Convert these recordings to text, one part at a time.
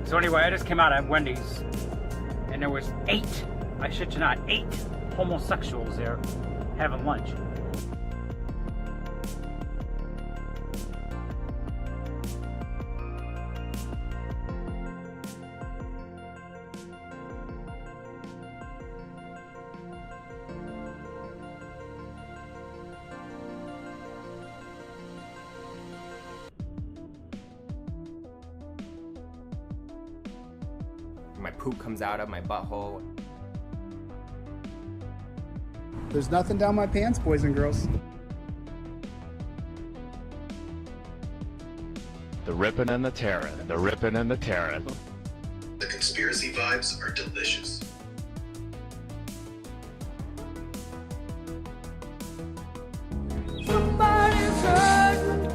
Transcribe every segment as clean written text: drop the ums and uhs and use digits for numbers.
So anyway, I just came out at Wendy's, and there was 8, I shit you not, 8 homosexuals there having lunch. My poop comes out of my butthole. There's nothing down my pants, boys and girls. The ripping and the tearing, the ripping and the tearing. The conspiracy vibes are delicious. Somebody's hurting.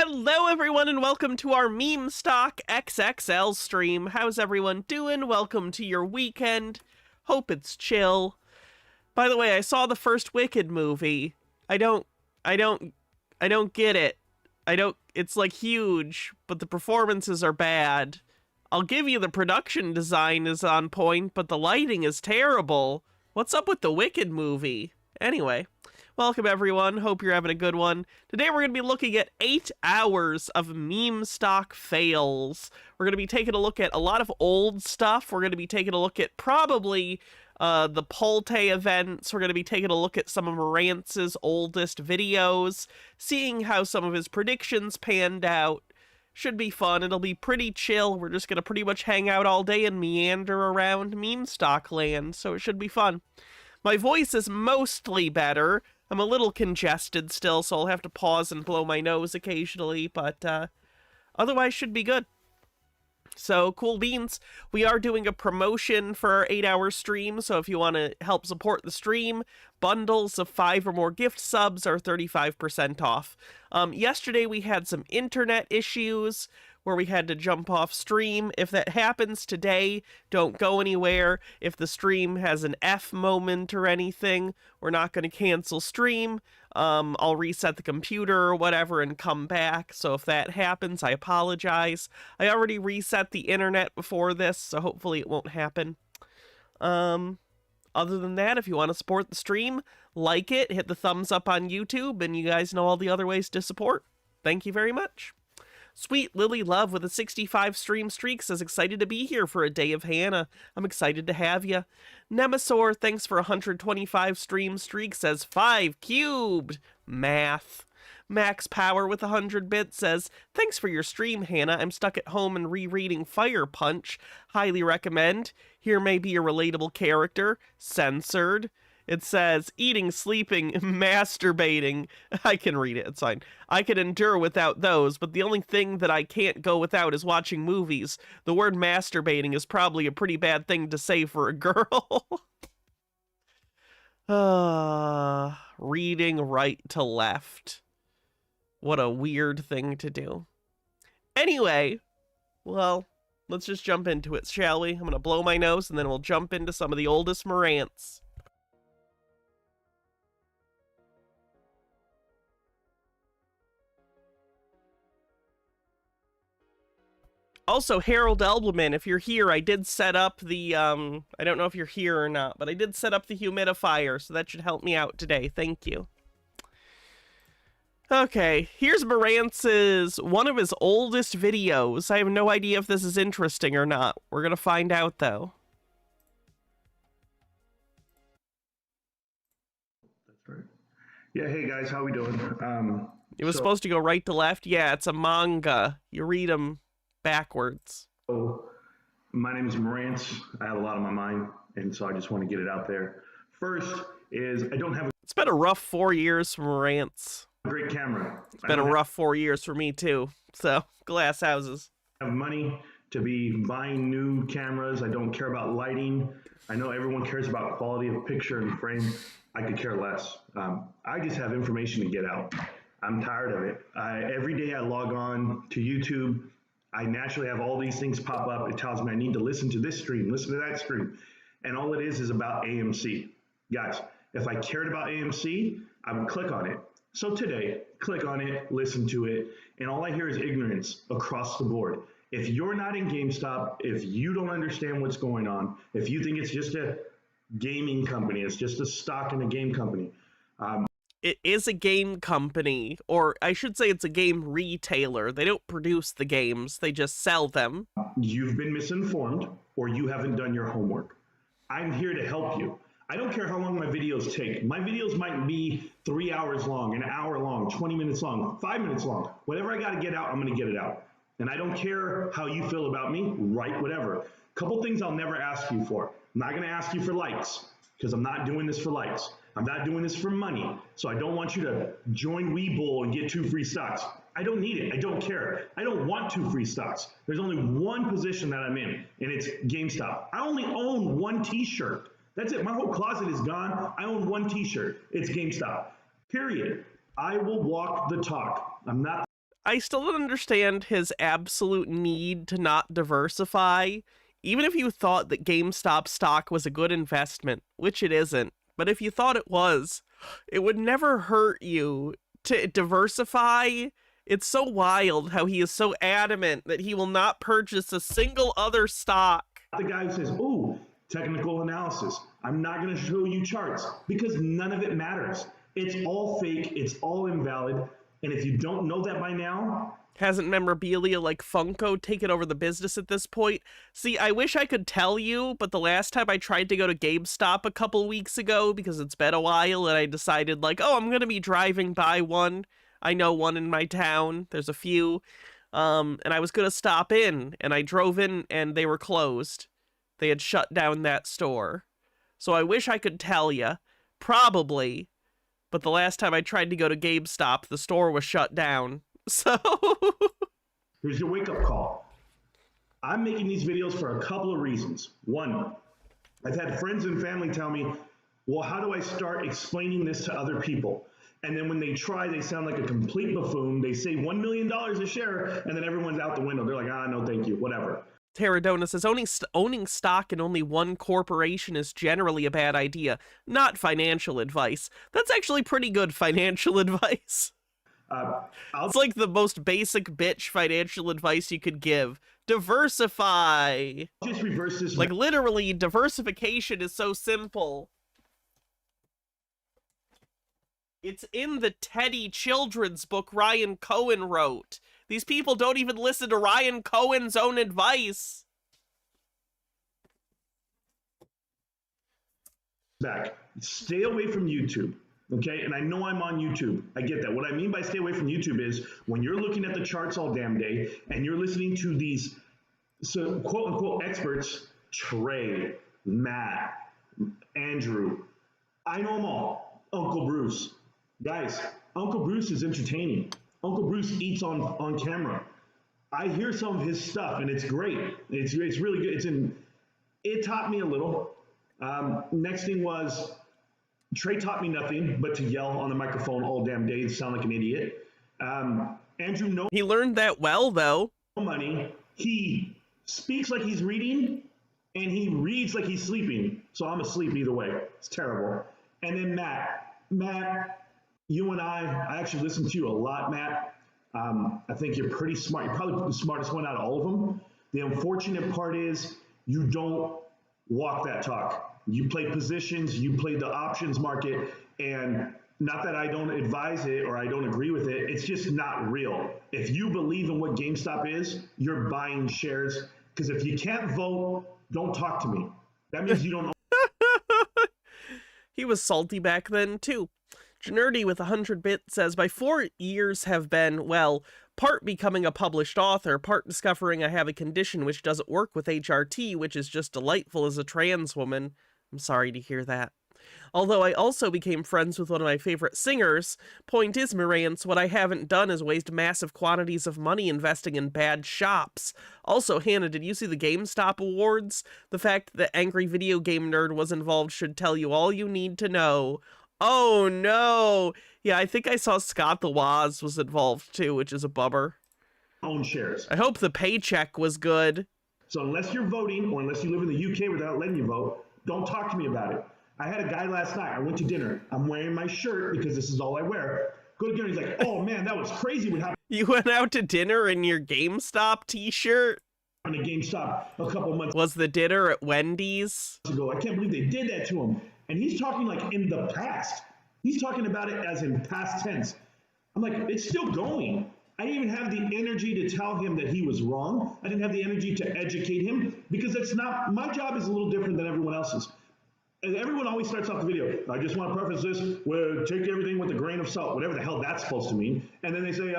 Hello everyone and welcome to our Meme Stock XXL stream. How's everyone doing? Welcome to your weekend. Hope it's chill. By the way, I saw the first Wicked movie. I don't get it. It's like huge, but the performances are bad. I'll give you the production design is on point, but the lighting is terrible. What's up with the Wicked movie? Anyway, welcome everyone. Hope you're having a good one. Today we're going to be looking at 8 hours of meme stock fails. We're going to be taking a look at a lot of old stuff. We're going to be taking a look at probably the Polte events. We're going to be taking a look at some of Marantz's oldest videos, seeing how some of his predictions panned out, Should be fun. It'll be pretty chill. We're just going to pretty much hang out all day and meander around meme stock land, so it should be fun. My voice is mostly better. I'm a little congested still, so I'll have to pause and blow my nose occasionally, but otherwise should be good. So, cool beans. We are doing a promotion for our 8-hour stream, so if you want to help support the stream, bundles of 5 or more gift subs are 35% off. Yesterday we had some internet issues where we had to jump off stream. If that happens today, don't go anywhere. If the stream has an F moment or anything, we're not going to cancel stream. I'll reset the computer or whatever and come back. So if that happens, I apologize. I already reset the internet before this, so hopefully it won't happen. Other than that, if you want to support the stream, like it, hit the thumbs up on YouTube, and you guys know all the other ways to support. Thank you very much. Sweet Lily Love with a 65 stream streak says, excited to be here for a day of Hannah. I'm excited to have you. Nemesaur, thanks for 125 stream streak, says 5 cubed. Math. Max Power with 100 bits says, thanks for your stream, Hannah. I'm stuck at home and rereading Fire Punch. Highly recommend. Here may be a relatable character. Censored. It says, eating, sleeping, masturbating. I can read it, it's fine. I can endure without those, but the only thing that I can't go without is watching movies. The word masturbating is probably a pretty bad thing to say for a girl. Reading right to left. What a weird thing to do. Anyway, well, let's just jump into it, shall we? I'm going to blow my nose, and then we'll jump into some of the oldest Morants. Also, Harold Elbleman, if you're here, I did set up the, I don't know if you're here or not, but I did set up the humidifier, so that should help me out today. Thank you. Okay, here's Morantz's, one of his oldest videos. I have no idea if this is interesting or not. We're gonna find out, though. That's right. Yeah, hey guys, how we doing? It was supposed to go right to left? Yeah, it's a manga. You read them backwards. So, my name is Morantz. I have a lot on my mind, and so I just want to get it out there. First is I don't have It's been a rough 4 years for Morantz. a great camera. It's been a rough 4 years for me, too. So, glass houses. I have money to be buying new cameras. I don't care about lighting. I know everyone cares about quality of picture and frame. I could care less. I just have information to get out. I'm tired of it. Every day I log on to YouTube. I naturally have all these things pop up. It tells me I need to listen to this stream, listen to that stream. And all it is about AMC. Guys, if I cared about AMC, I would click on it. So today, click on it, listen to it, and all I hear is ignorance across the board. If you're not in GameStop, if you don't understand what's going on, if you think it's just a gaming company, it's just a stock in a game company, It is a game company, or I should say it's a game retailer. They don't produce the games, they just sell them. you've been misinformed or you haven't done your homework. I'm here to help you. I don't care how long my videos take. My videos might be 3 hours long, an hour long, 20 minutes long, 5 minutes long. Whatever I got to get out, I'm going to get it out. And I don't care how you feel about me, write whatever. Couple things I'll never ask you for. I'm not going to ask you for likes because I'm not doing this for likes. I'm not doing this for money. So I don't want you to join Webull and get 2 free stocks. I don't need it. I don't care. I don't want 2 free stocks. There's only one position that I'm in, and it's GameStop. I only own 1 t-shirt. That's it. My whole closet is gone. I own 1 t-shirt. It's GameStop. Period. I will walk the talk. I'm not. I still don't understand his absolute need to not diversify. Even if you thought that GameStop stock was a good investment, which it isn't, but if you thought it was, it would never hurt you to diversify. It's so wild how he is so adamant that he will not purchase a single other stock. The guy who says, "Oh, technical analysis. I'm not going to show you charts," because none of it matters. It's all fake. It's all invalid. And if you don't know that by now, hasn't memorabilia like Funko taken over the business at this point? See, I wish I could tell you, but the last time I tried to go to GameStop a couple weeks ago, because it's been a while, and I decided, like, oh, I'm going to be driving by one. I know one in my town. There's a few. And I was going to stop in, and I drove in, and they were closed. They had shut down that store. So I wish I could tell you. Probably. But the last time I tried to go to GameStop, the store was shut down. So... Here's your wake-up call. I'm making these videos for a couple of reasons. One, I've had friends and family tell me, well, how do I start explaining this to other people? And then when they try, they sound like a complete buffoon. They say $1 million a share, and then everyone's out the window. They're like, no, thank you, whatever. Terradona says, owning stock in only one corporation is generally a bad idea, not financial advice. That's actually pretty good financial advice. It's like the most basic bitch financial advice you could give. Diversify. Just reverse this. Like, literally, diversification is so simple. It's in the Teddy children's book Ryan Cohen wrote. These people don't even listen to Ryan Cohen's own advice. Back. Stay away from YouTube. Okay, and I know I'm on YouTube. I get that. What I mean by stay away from YouTube is when you're looking at the charts all damn day and you're listening to these quote unquote experts, Trey, Matt, Andrew, I know them all. Uncle Bruce. Guys, Uncle Bruce is entertaining. Uncle Bruce eats on camera. I hear some of his stuff and it's great. It's really good. It taught me a little. Next thing was Trey taught me nothing but to yell on the microphone all damn day and sound like an idiot. Andrew, no. He learned that well, though. Money. He speaks like he's reading, and he reads like he's sleeping. So I'm asleep either way. It's terrible. And then Matt, you and I actually listen to you a lot, Matt. I think you're pretty smart. You're probably the smartest one out of all of them. The unfortunate part is you don't walk that talk. You play positions, you play the options market, and not that I don't advise it or I don't agree with it, it's just not real. If you believe in what GameStop is, you're buying shares, because if you can't vote, don't talk to me. That means you don't He was salty back then, too. Generdy with 100 bits says, my 4 years have been, well, part becoming a published author, part discovering I have a condition which doesn't work with HRT, which is just delightful as a trans woman. I'm sorry to hear that. Although I also became friends with one of my favorite singers. Point is, Marantz, what I haven't done is waste massive quantities of money investing in bad shops. Also, Hannah, did you see the GameStop awards? The fact that Angry Video Game Nerd was involved should tell you all you need to know. Oh, no. Yeah, I think I saw Scott the Woz was involved, too, which is a bummer. own shares. I hope the paycheck was good. So unless you're voting or unless you live in the UK without letting you vote, don't talk to me about it. I had a guy last night. I went to dinner. I'm wearing my shirt because this is all I wear. Go to dinner. He's like, oh, man, that was crazy what happened You went out to dinner in your GameStop t-shirt? at GameStop a couple months Was the dinner at Wendy's? ago. I can't believe they did that to him. And he's talking like in the past. He's talking about it as in past tense. I'm like, it's still going. I didn't even have the energy to tell him that he was wrong. I didn't have the energy to educate him because it's not, my job is a little different than everyone else's. And everyone always starts off the video, I just want to preface this, well, take everything with a grain of salt, whatever the hell that's supposed to mean. And then they say,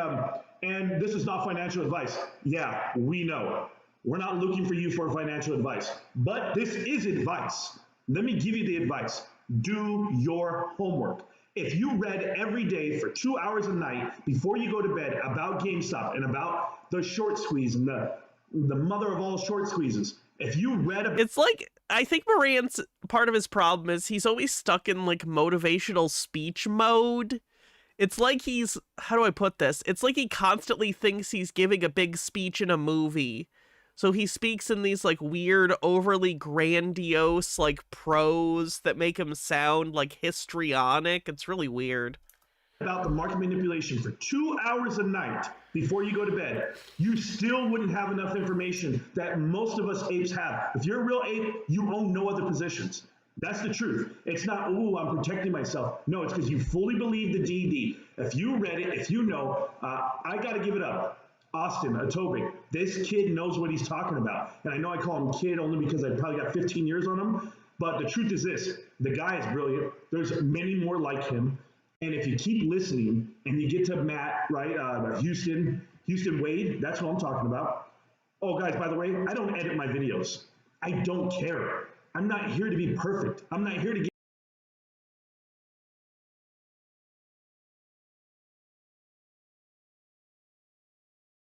and this is not financial advice. Yeah, we know. We're not looking for you for financial advice, but this is advice. Let me give you the advice. Do your homework. If you read every day for 2 hours a night before you go to bed about GameStop and about the short squeeze and the mother of all short squeezes, if you read about It's like, I think Moran's part of his problem is he's always stuck in like motivational speech mode. It's like he's, how do I put this? It's like he constantly thinks he's giving a big speech in a movie. So he speaks in these like weird, overly grandiose like prose that make him sound like histrionic. It's really weird. about the market manipulation for 2 hours a night before you go to bed, you still wouldn't have enough information that most of us apes have. If you're a real ape, you own no other positions. That's the truth. It's not, ooh, I'm protecting myself. No, it's because you fully believe the DD. If you read it, if you know, I got to give it up. Austin, Atobic, this kid knows what he's talking about. And I know I call him kid only because I probably got 15 years on him. But the truth is this, the guy is brilliant. There's many more like him. And if you keep listening and you get to Matt, right, Houston, Houston Wade, that's what I'm talking about. Oh, guys, by the way, I don't edit my videos. I don't care. I'm not here to be perfect. I'm not here to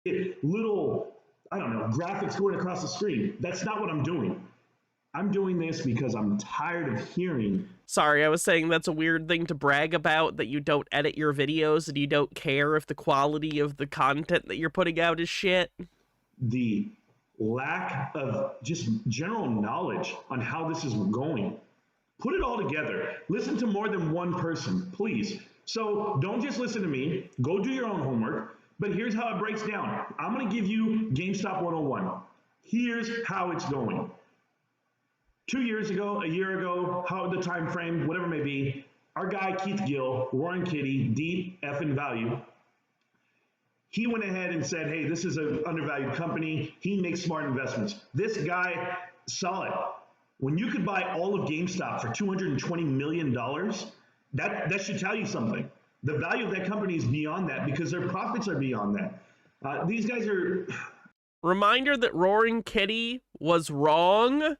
get little, I don't know, graphics going across the screen. That's not what I'm doing. I'm doing this because I'm tired of hearing. Sorry, I was saying that's a weird thing to brag about, that you don't edit your videos and you don't care if the quality of the content that you're putting out is shit. The lack of just general knowledge on how this is going. Put it all together. Listen to more than one person, please. So don't just listen to me. Go do your own homework. But here's how it breaks down. I'm going to give you GameStop 101. Here's how it's going. 2 years ago, a year ago, how the time frame, whatever it may be, our guy Keith Gill, Roaring Kitty, deep effing value, he went ahead and said, hey, this is an undervalued company. He makes smart investments. This guy saw it. When you could buy all of GameStop for $220 million, that should tell you something. The value of that company is beyond that because their profits are beyond that. These guys are... Reminder that Roaring Kitty was wrong.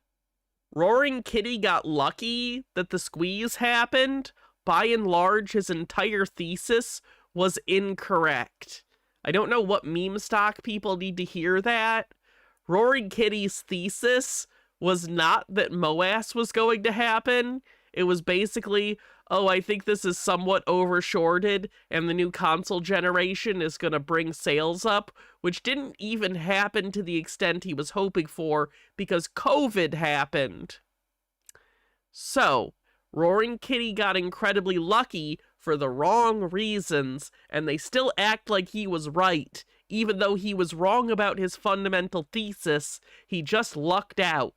Roaring Kitty got lucky that the squeeze happened. By and large, his entire thesis was incorrect. I don't know what meme stock people need to hear that. Roaring Kitty's thesis was not that MOAS was going to happen. It was basically, oh, I think this is somewhat overshorted and the new console generation is going to bring sales up, which didn't even happen to the extent he was hoping for because COVID happened. So, Roaring Kitty got incredibly lucky for the wrong reasons, and they still act like he was right. Even though he was wrong about his fundamental thesis, he just lucked out.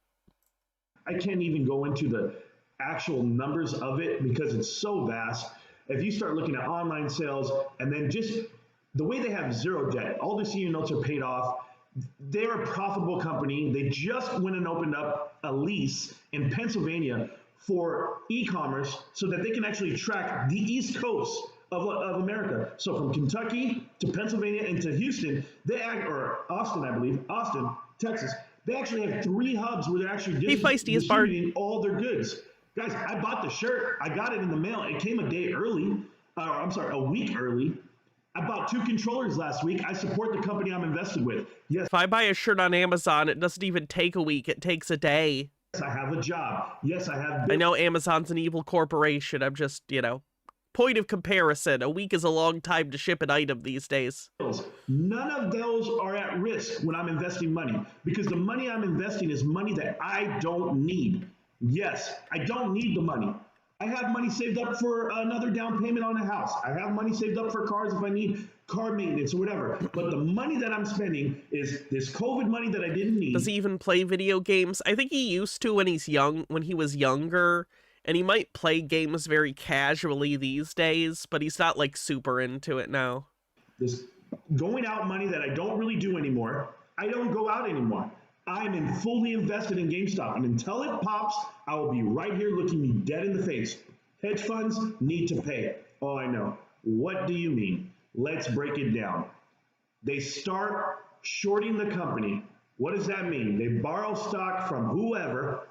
I can't even go into the actual numbers of it because it's so vast. If you start looking at online sales and then just the way they have zero debt, all the senior notes are paid off. They're a profitable company. They just went and opened up a lease in Pennsylvania for e-commerce so that they can actually track the East Coast of America. So from Kentucky to Pennsylvania and to Houston, or Austin, I believe, Austin, Texas, they actually have 3 hubs where they're actually distributing all their goods. Guys, I bought the shirt. I got it in the mail. It came a week early. I bought 2 controllers last week. I support the company I'm invested with. Yes. If I buy a shirt on Amazon, it doesn't even take a week. It takes a day. Yes, I have a job. Yes, I have. I know Amazon's an evil corporation. I'm just, point of comparison. A week is a long time to ship an item these days. None of those are at risk when I'm investing money because the money I'm investing is money that I don't need. Yes, I don't need the money. I have money saved up for another down payment on a house. I have money saved up for cars if I need car maintenance or whatever. But the money that I'm spending is this COVID money that I didn't need. Does he even play video games? I think he used to when he was younger, and he might play games very casually these days, but he's not like super into it now. This going out money that I don't really do anymore. I don't go out anymore. I'm fully invested in GameStop, and until it pops, I will be right here looking you dead in the face. Hedge funds need to pay. Oh, I know. What do you mean? Let's break it down. They start shorting the company. What does that mean? They borrow stock from whomever.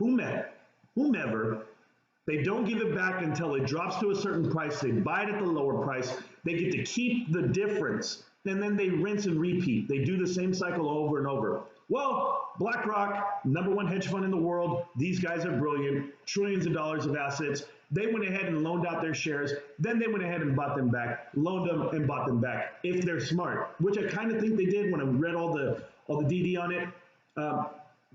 They don't give it back until it drops to a certain price. They buy it at the lower price. They get to keep the difference, and then they rinse and repeat. They do the same cycle over and over. Well, BlackRock, #1 hedge fund in the world. These guys are brilliant. Trillions of dollars of assets. They went ahead and loaned out their shares. Then they went ahead and bought them back, loaned them and bought them back. If they're smart, which I kind of think they did when I read all the DD on it.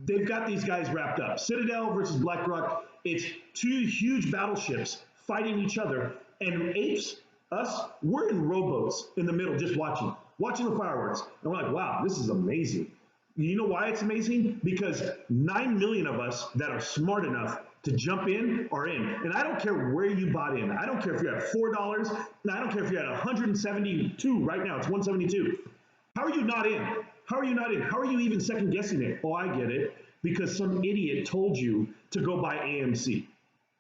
They've got these guys wrapped up. Citadel versus BlackRock. It's 2 huge battleships fighting each other. And apes, us, we're in rowboats in the middle just watching the fireworks. And we're like, wow, this is amazing. You know why it's amazing? Because 9 million of us that are smart enough to jump in are in. And I don't care where you bought in. I don't care if you're at $4. And I don't care if you're at 172 right now. It's 172. How are you not in? How are you not in? How are you even second guessing it? Oh, I get it. Because some idiot told you to go buy AMC.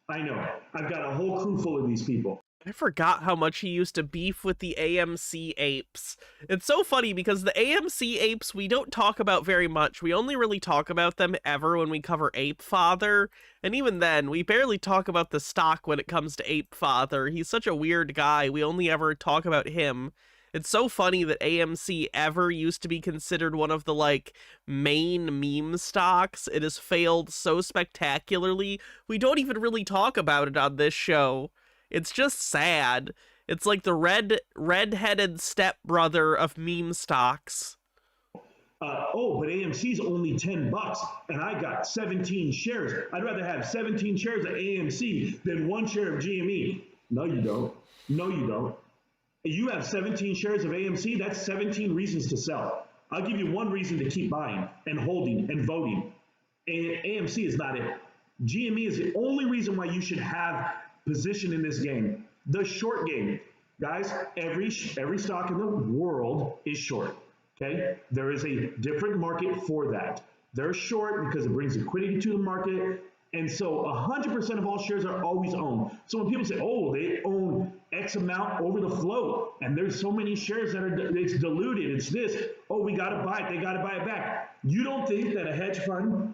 I know. I've got a whole crew full of these people. I forgot how much he used to beef with the AMC apes. It's so funny because the AMC apes we don't talk about very much. We only really talk about them ever when we cover Ape Father. And even then, we barely talk about the stock when it comes to Ape Father. He's such a weird guy. We only ever talk about him. It's so funny that AMC ever used to be considered one of the, like, main meme stocks. It has failed so spectacularly. We don't even really talk about it on this show. It's just sad. It's like the red-headed stepbrother of meme stocks. But AMC's only $10, and I got 17 shares. I'd rather have 17 shares of AMC than 1 share of GME. No, you don't. No, you don't. You have 17 shares of AMC, that's 17 reasons to sell. I'll give you 1 reason to keep buying and holding and voting. And AMC is not it. GME is the only reason why you should have position in this game. The short game. Guys, every stock in the world is short. Okay? There is a different market for that. They're short because it brings liquidity to the market. And so 100% of all shares are always owned. So when people say, oh, they own X amount over the float, and there's so many shares that are, it's diluted, it's this, oh, we got to buy it, they got to buy it back. You don't think that a hedge fund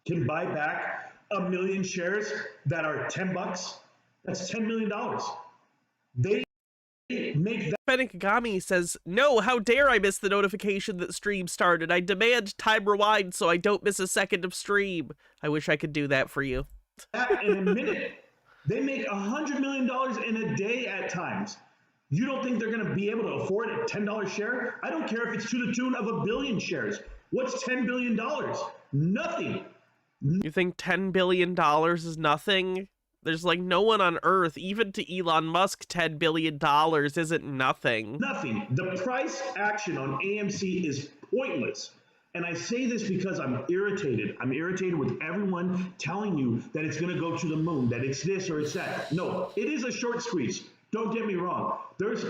can buy back 1 million shares that are $10? That's $10 million. They make that. Benikagami says, no, how dare I miss the notification that stream started? I demand time rewind so I don't miss a second of stream. I wish I could do that for you. That in a minute. They make $100 million in a day at times. You don't think they're going to be able to afford a $10 share? I don't care if it's to the tune of 1 billion shares. What's $10 billion? Nothing. You think $10 billion is nothing? There's like no one on Earth, even to Elon Musk, $10 billion isn't nothing. Nothing. The price action on AMC is pointless. And I say this because I'm irritated. I'm irritated with everyone telling you that it's going to go to the moon, that it's this or it's that. No, it is a short squeeze. Don't get me wrong. There's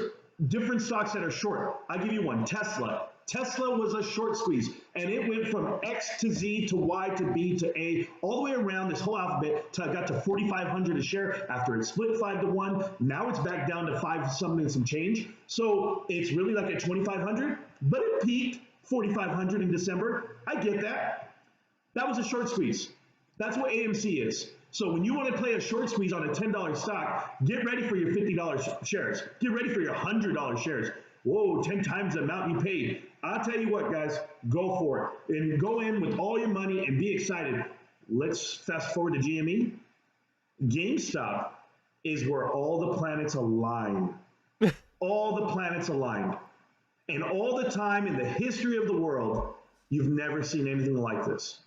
different stocks that are short. I'll give you one. Tesla. Tesla was a short squeeze, and it went from X to Z to Y to B to A, all the way around this whole alphabet till it got to 4,500 a share after it split 5 to 1. Now it's back down to 5 something and some change. So it's really like at 2,500, but it peaked 4,500 in December. I get that. That was a short squeeze. That's what AMC is. So when you want to play a short squeeze on a $10 stock, get ready for your $50 shares. Get ready for your $100 shares. Whoa, 10 times the amount you paid. I'll tell you what, guys, go for it. And go in with all your money and be excited. Let's fast forward to GME. GameStop is where all the planets align. All the planets aligned. And all the time in the history of the world, you've never seen anything like this.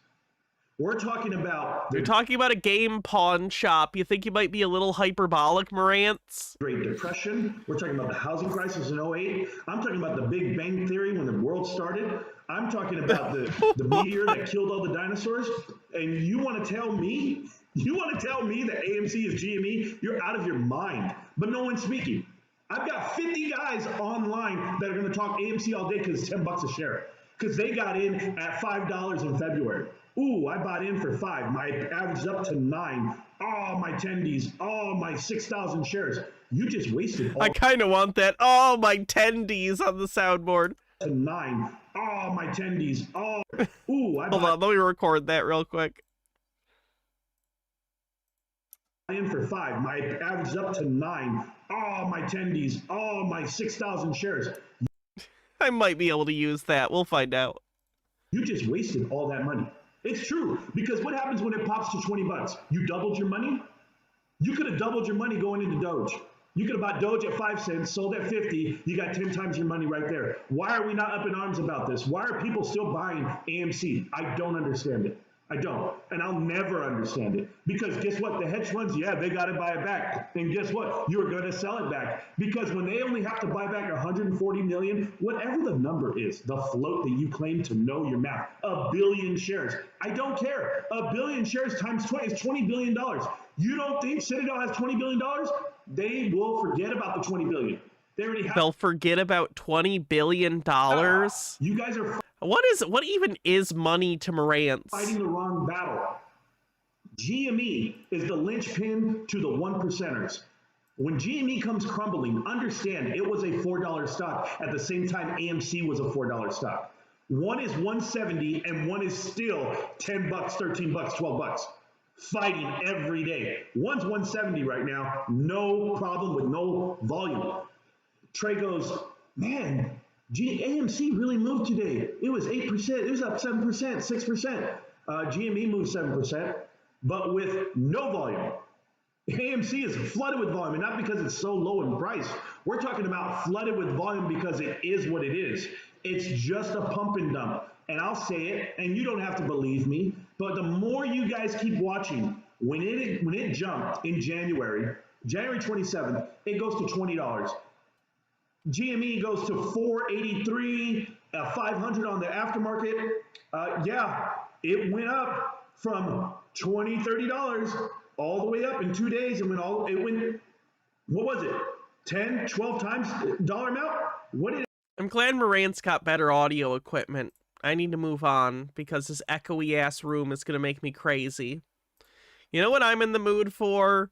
We're talking about... You're talking about a game pawn shop. You think you might be a little hyperbolic, Marantz? Great Depression. We're talking about the housing crisis in 08. I'm talking about the Big Bang Theory when the world started. I'm talking about the meteor that killed all the dinosaurs. And you want to tell me that AMC is GME? You're out of your mind. But no one's speaking. I've got 50 guys online that are going to talk AMC all day because it's $10 a share. Because they got in at $5 in February. Ooh, I bought in for 5. My averaged up to 9. Oh, my tendies. Oh, my 6,000 shares. You just wasted all. I kind of want that. Oh, my tendies on the soundboard. To 9. Oh, my tendies. Oh. Ooh, I Hold on, let me record that real quick. In for 5. My averaged up to 9. Oh, my tendies. Oh, my 6,000 shares. I might be able to use that. We'll find out. You just wasted all that money. It's true, because what happens when it pops to 20 bucks? You doubled your money? You could have doubled your money going into Doge. You could have bought Doge at 5 cents, sold at 50. You got 10 times your money right there. Why are we not up in arms about this? Why are people still buying AMC? I don't understand it. I don't. And I'll never understand it. Because guess what? The hedge funds, yeah, they got to buy it back. And guess what? You're going to sell it back. Because when they only have to buy back 140 million, whatever the number is, the float that you claim to know your math, 1 billion shares. I don't care. 1 billion shares times 20 is $20 billion. You don't think Citadel has $20 billion? They will forget about the 20 billion. They already have. They'll forget about $20 billion? You guys are what even is money to Marantz? fighting the wrong battle. GME is the linchpin to the 1%ers. When GME comes crumbling, understand it was a $4 stock at the same time AMC was a $4 stock. One is 170 and one is still 10 bucks, 13 bucks, 12 bucks. Fighting every day. One's 170 right now, no problem with no volume. Trey goes, man, AMC really moved today. It was 8%, it was up 7%, 6%. GME moved 7%, but with no volume. AMC is flooded with volume, and not because it's so low in price. We're talking about flooded with volume because it is what it is. It's just a pump and dump. And I'll say it, and you don't have to believe me, but the more you guys keep watching, when it jumped in January 27th, it goes to $20. GME goes to $483, 500 on the aftermarket. Yeah, it went up from $20, $30 all the way up in 2 days, and what was it? 10, 12 times dollar amount? I'm glad Morant's got better audio equipment. I need to move on because this echoey ass room is gonna make me crazy. You know what I'm in the mood for?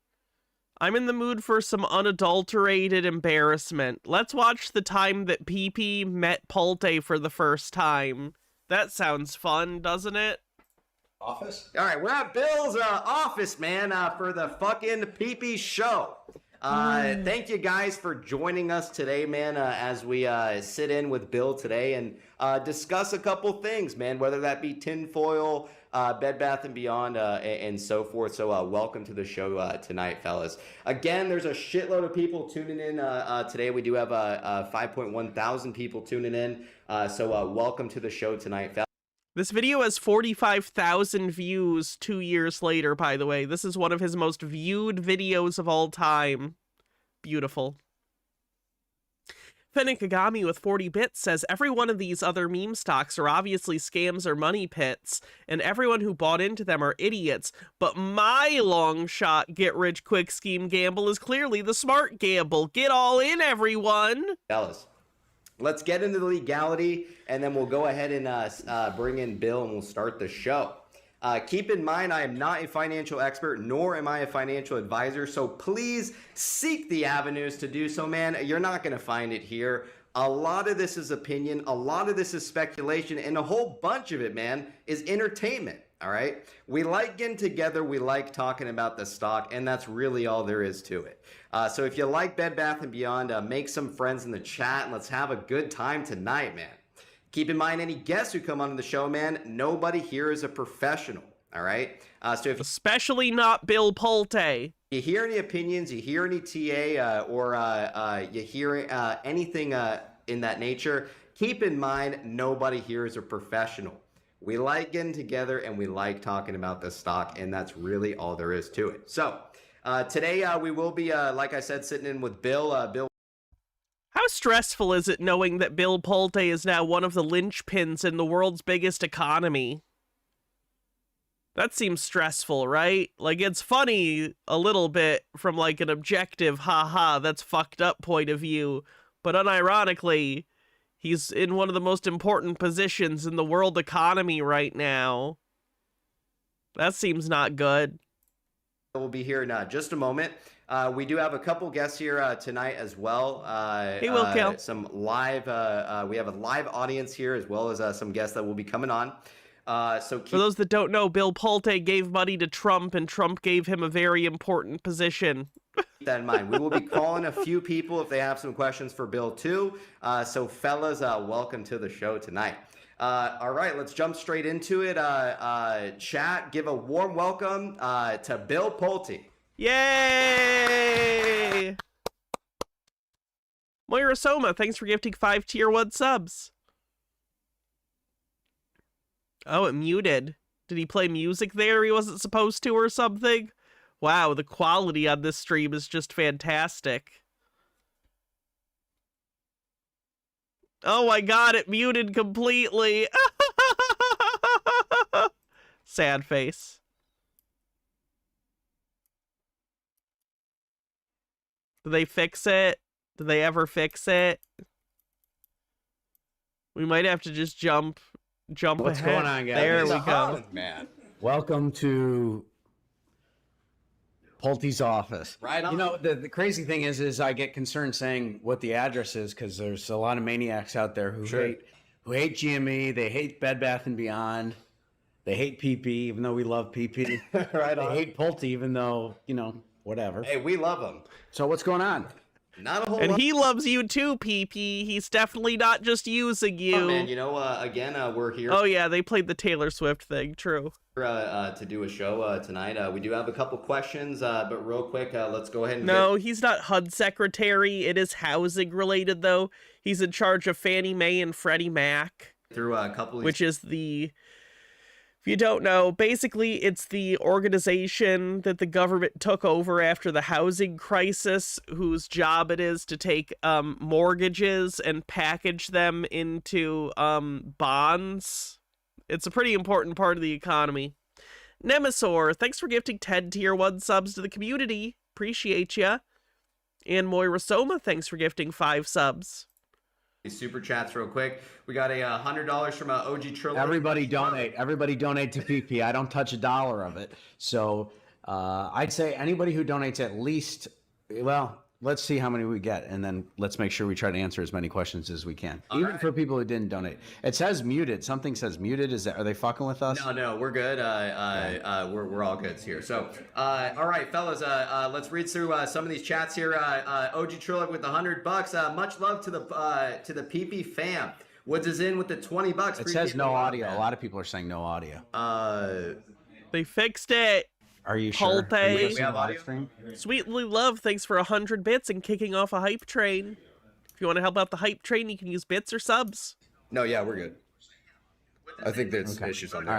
I'm in the mood for some unadulterated embarrassment. Let's watch the time that PP met Pulte for the first time. That sounds fun, doesn't it? Office? All right, we're at Bill's office, man, for the fucking PP show. Thank you guys for joining us today, man, as we sit in with Bill today and discuss a couple things, man, whether that be tinfoil, Bed Bath & Beyond, and so forth. So welcome to the show tonight, fellas. Again, there's a shitload of people tuning in today. We do have 5.1 thousand people tuning in. So welcome to the show tonight, fellas. This video has 45,000 views 2 years later, by the way. This is one of his most viewed videos of all time. Beautiful. Fennikagami with 40 bits says, every one of these other meme stocks are obviously scams or money pits, and everyone who bought into them are idiots, but my long shot get-rich-quick scheme gamble is clearly the smart gamble. Get all in, everyone! Fellas. Let's get into the legality, and then we'll go ahead and bring in Bill, and we'll start the show. Keep in mind, I am not a financial expert, nor am I a financial advisor, so please seek the avenues to do so, man. You're not going to find it here. A lot of this is opinion, a lot of this is speculation, and a whole bunch of it, man, is entertainment. All right. We like getting together. We like talking about the stock, and that's really all there is to it. So if you like Bed Bath & Beyond, make some friends in the chat, and let's have a good time tonight, man. Keep in mind, any guests who come on the show, man, nobody here is a professional. All right. So if especially not Bill Pulte. You hear any opinions, you hear any TA, or you hear anything in that nature, keep in mind, nobody here is a professional. We like getting together and we like talking about this stock, and that's really all there is to it. So today we will be, like I said, sitting in with Bill. Bill. How stressful is it knowing that Bill Pulte is now one of the linchpins in the world's biggest economy? That seems stressful, right? Like, it's funny a little bit from like an objective, haha, that's fucked up point of view, but unironically, he's in one of the most important positions in the world economy right now. That seems not good. We'll be here in just a moment. We do have a couple guests here tonight as well. Hey, Will Kill. Some live, we have a live audience here as well as some guests that will be coming on. For those that don't know, Bill Pulte gave money to Trump, and Trump gave him a very important position. Keep that in mind. We will be calling a few people if they have some questions for Bill too. So fellas, welcome to the show tonight. All right, let's jump straight into it. Chat, give a warm welcome to Bill Pulte. Yay! Moira Soma, thanks for gifting 5 tier 1 subs. Oh, it muted. Did he play music there he wasn't supposed to or something? Wow, the quality on this stream is just fantastic. Oh my god, it muted completely. Sad face. Did they fix it? Did they ever fix it? We might have to just jump What's ahead. going on, guys? There we go. Man. Welcome to Pulte's office. Right on. You know, the crazy thing is I get concerned saying what the address is because there's a lot of maniacs out there who hate GME. They hate Bed Bath and Beyond. They hate PP, even though we love PP. Right on. They hate Pulte, even though, whatever. Hey, we love them. So what's going on? Not a whole And lot. he loves you too, PP. He's definitely not just using you. Oh, man, again, we're here. Oh, yeah, they played the Taylor Swift thing. True. To do a show tonight. We do have a couple questions, but real quick, let's go ahead and No, he's not HUD secretary. It is housing related, though. He's in charge of Fannie Mae and Freddie Mac. Through a couple of which is the, if you don't know, basically it's the organization that the government took over after the housing crisis, whose job it is to take mortgages and package them into bonds. It's a pretty important part of the economy. Nemesaur, thanks for gifting 10 tier 1 subs to the community. Appreciate ya. And Moira Soma, thanks for gifting 5 subs. super chats real quick. We got a $100 from OG Trilogy. Everybody donate to PP. I don't touch a dollar of it. So I'd say anybody who donates at least, well, let's see how many we get, and then let's make sure we try to answer as many questions as we can, even for people who didn't donate. It says muted. Something says muted. Are they fucking with us? No, we're good. We're all good here. So, all right, fellas, let's read through some of these chats here. OG Trilog with the $100. Much love to the PP fam. Woods is in with the $20. It says no audio. A lot of people are saying no audio. They fixed it. Are you sure? Pulte. We have audio? Sweetly Love, thanks for 100 bits and kicking off a hype train. If you want to help out the hype train, you can use bits or subs. No, yeah, we're good. I think there's issues on there.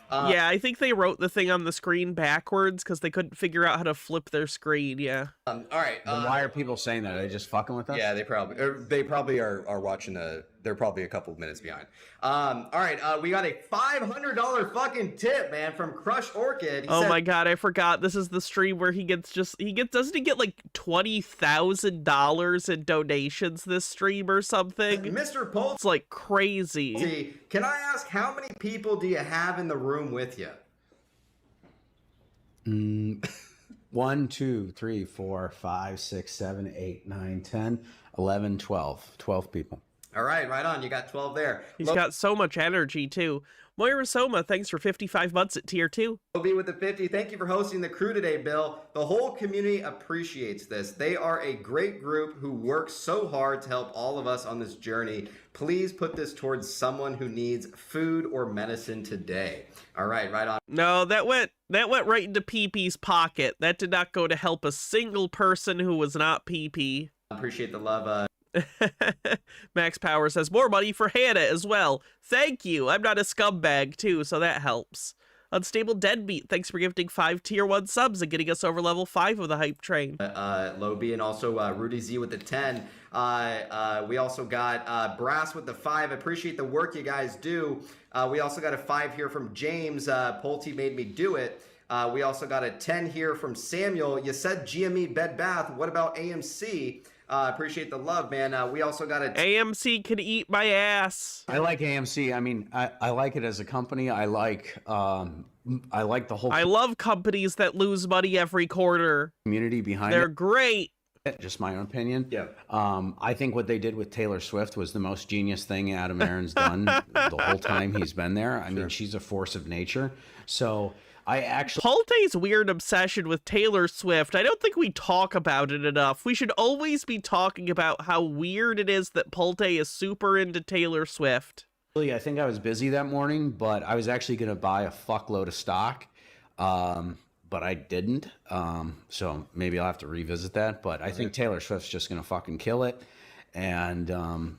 All right. Yeah, I think they wrote the thing on the screen backwards because they couldn't figure out how to flip their screen. Yeah. All right. Then why are people saying that? Are they just fucking with us? Yeah, they probably are watching they're probably a couple of minutes behind. All right, we got a $500 fucking tip, man, from Crush Orchid. He Oh said, my god, I forgot. This is the stream where doesn't he get like $20,000 in donations this stream or something? Mr. Pulte, It's like crazy. can I ask how many people do you have in the room with you? 1, 2, 3, 4, 5, 6, 7, 8, 9, 10, 11, 12. 12 people. All right, right on. You got 12 there. He's got so much energy too. Moira Soma, thanks for 55 months at tier 2. Be with the 50. Thank you for hosting the crew today, Bill. The whole community appreciates this. They are a great group who work so hard to help all of us on this journey. Please put this towards someone who needs food or medicine today. All right, right on. No, that went right into PP's pocket. That did not go to help a single person who was not PP. Appreciate the love. Max Power says more money for Hannah as well. Thank you. I'm not a scumbag too, so that helps. Unstable Deadbeat, thanks for gifting 5 tier 1 subs and getting us over level 5 of the hype train. Lobi and also Rudy Z with the 10. We also got Brass with the 5. Appreciate the work you guys do. We also got a 5 here from James. Pulte made me do it. We also got a 10 here from Samuel. You said GME Bed Bath. What about AMC? Appreciate the love, man. We also got a AMC can eat my ass. I like AMC. I mean, I like it as a company. I like the whole I love companies that lose money every quarter. community behind They're it. great. Just my own opinion. Yeah. I think what they did with Taylor Swift was the most genius thing Adam Aaron's done the whole time he's been there. I mean, she's a force of nature. So I actually Pulte's weird obsession with Taylor Swift, I don't think we talk about it enough. We should always be talking about how weird it is that Pulte is super into Taylor Swift. I think I was busy that morning, but I was actually going to buy a fuckload of stock. But I didn't. So maybe I'll have to revisit that. But I think Taylor Swift's just going to fucking kill it. And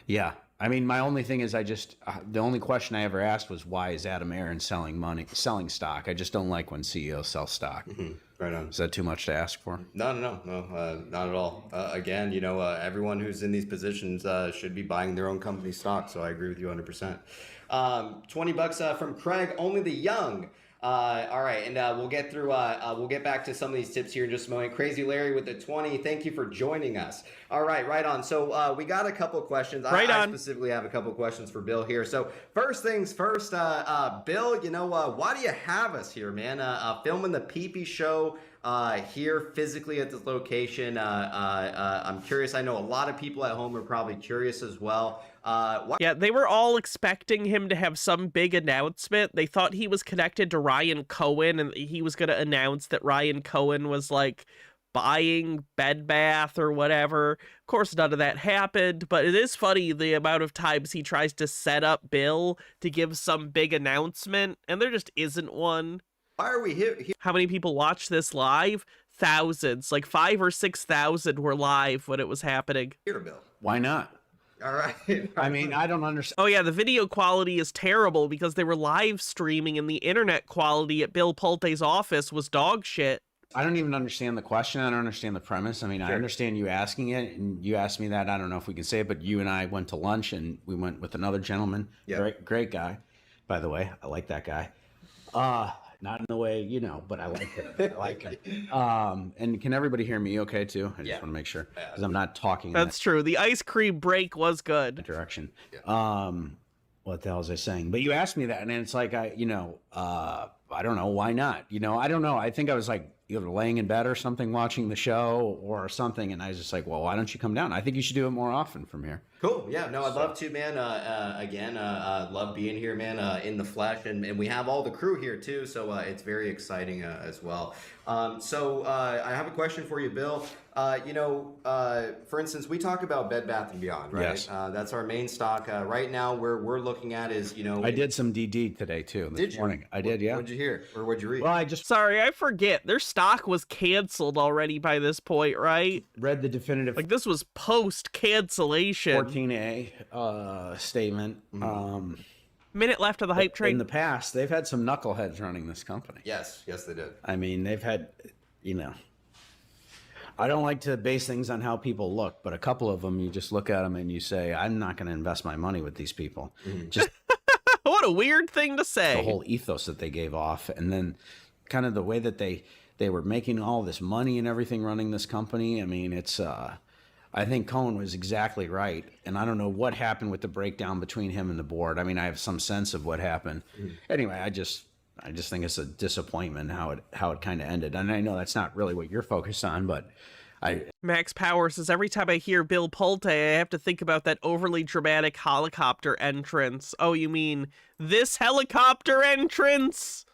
yeah, I mean, my only thing is the only question I ever asked was, why is Adam Aaron selling stock? I just don't like when CEOs sell stock. Mm-hmm. Right on. Is that too much to ask for? No, not at all. Again, everyone who's in these positions should be buying their own company stock. So I agree with you 100%. $20 from Craig. Only the young. All right, and we'll get through. We'll get back to some of these tips here in just a moment. Crazy Larry with the 20. Thank you for joining us. All right, right on. So we got a couple questions. I specifically have a couple questions for Bill here. So first things first, Bill. Why do you have us here, man? Filming the PP show here physically at this location. I'm curious. I know a lot of people at home are probably curious as well. Yeah, they were all expecting him to have some big announcement. They thought he was connected to Ryan Cohen and he was going to announce that Ryan Cohen was like buying Bed Bath or whatever. Of course, none of that happened, but it is funny the amount of times he tries to set up Bill to give some big announcement, and there just isn't one. Why are we here? How many people watched this live? Thousands, like 5,000 or 6,000 were live when it was happening. Here, Bill. Why not? All right. I mean, I don't understand. Oh yeah, the video quality is terrible because they were live streaming and the internet quality at Bill Pulte's office was dog shit. I don't even understand the question. I don't understand the premise. I mean, I understand you asking it, and you asked me that. I don't know if we can say it, but you and I went to lunch, and we went with another gentleman. Yeah. Great guy, by the way. I like that guy. Not in the way, you know, but I like him. I like him. And can everybody hear me okay, too? I just want to make sure, because I'm not talking. That's true. The ice cream break was good. Direction. What the hell was I saying? But you asked me that, and it's like, I don't know. Why not? You know, I don't know. I think I was like either laying in bed or something, watching the show or something. And I was just like, well, why don't you come down? I think you should do it more often from here. Cool. Yeah, no, I'd love to, man. Again, love being here, man, in the flesh. And we have all the crew here, too. So it's very exciting as well. So I have a question for you, Bill. For instance, we talk about Bed Bath & Beyond, right? Yes. That's our main stock. Right now, we're looking at is, I did some DD today, too, this morning. I did, yeah. What'd you hear? Or what'd you read? Well, Sorry, I forget. Their stock was canceled already by this point, right? Read the definitive... Like, this was post-cancellation. 14A statement. Minute left of the hype train. In the past, they've had some knuckleheads running this company. Yes, they did. I mean, they've had, I don't like to base things on how people look, but a couple of them, you just look at them and you say, I'm not going to invest my money with these people. Just what a weird thing to say. The whole ethos that they gave off, and then kind of the way that they were making all this money and everything running this company. I mean, it's I think Cohen was exactly right, and I don't know what happened with the breakdown between him and the board. I mean, I have some sense of what happened. Anyway, I just think it's a disappointment how it kind of ended. And I know that's not really what you're focused on, but Max Power says, every time I hear Bill Pulte, I have to think about that overly dramatic helicopter entrance. Oh, you mean this helicopter entrance?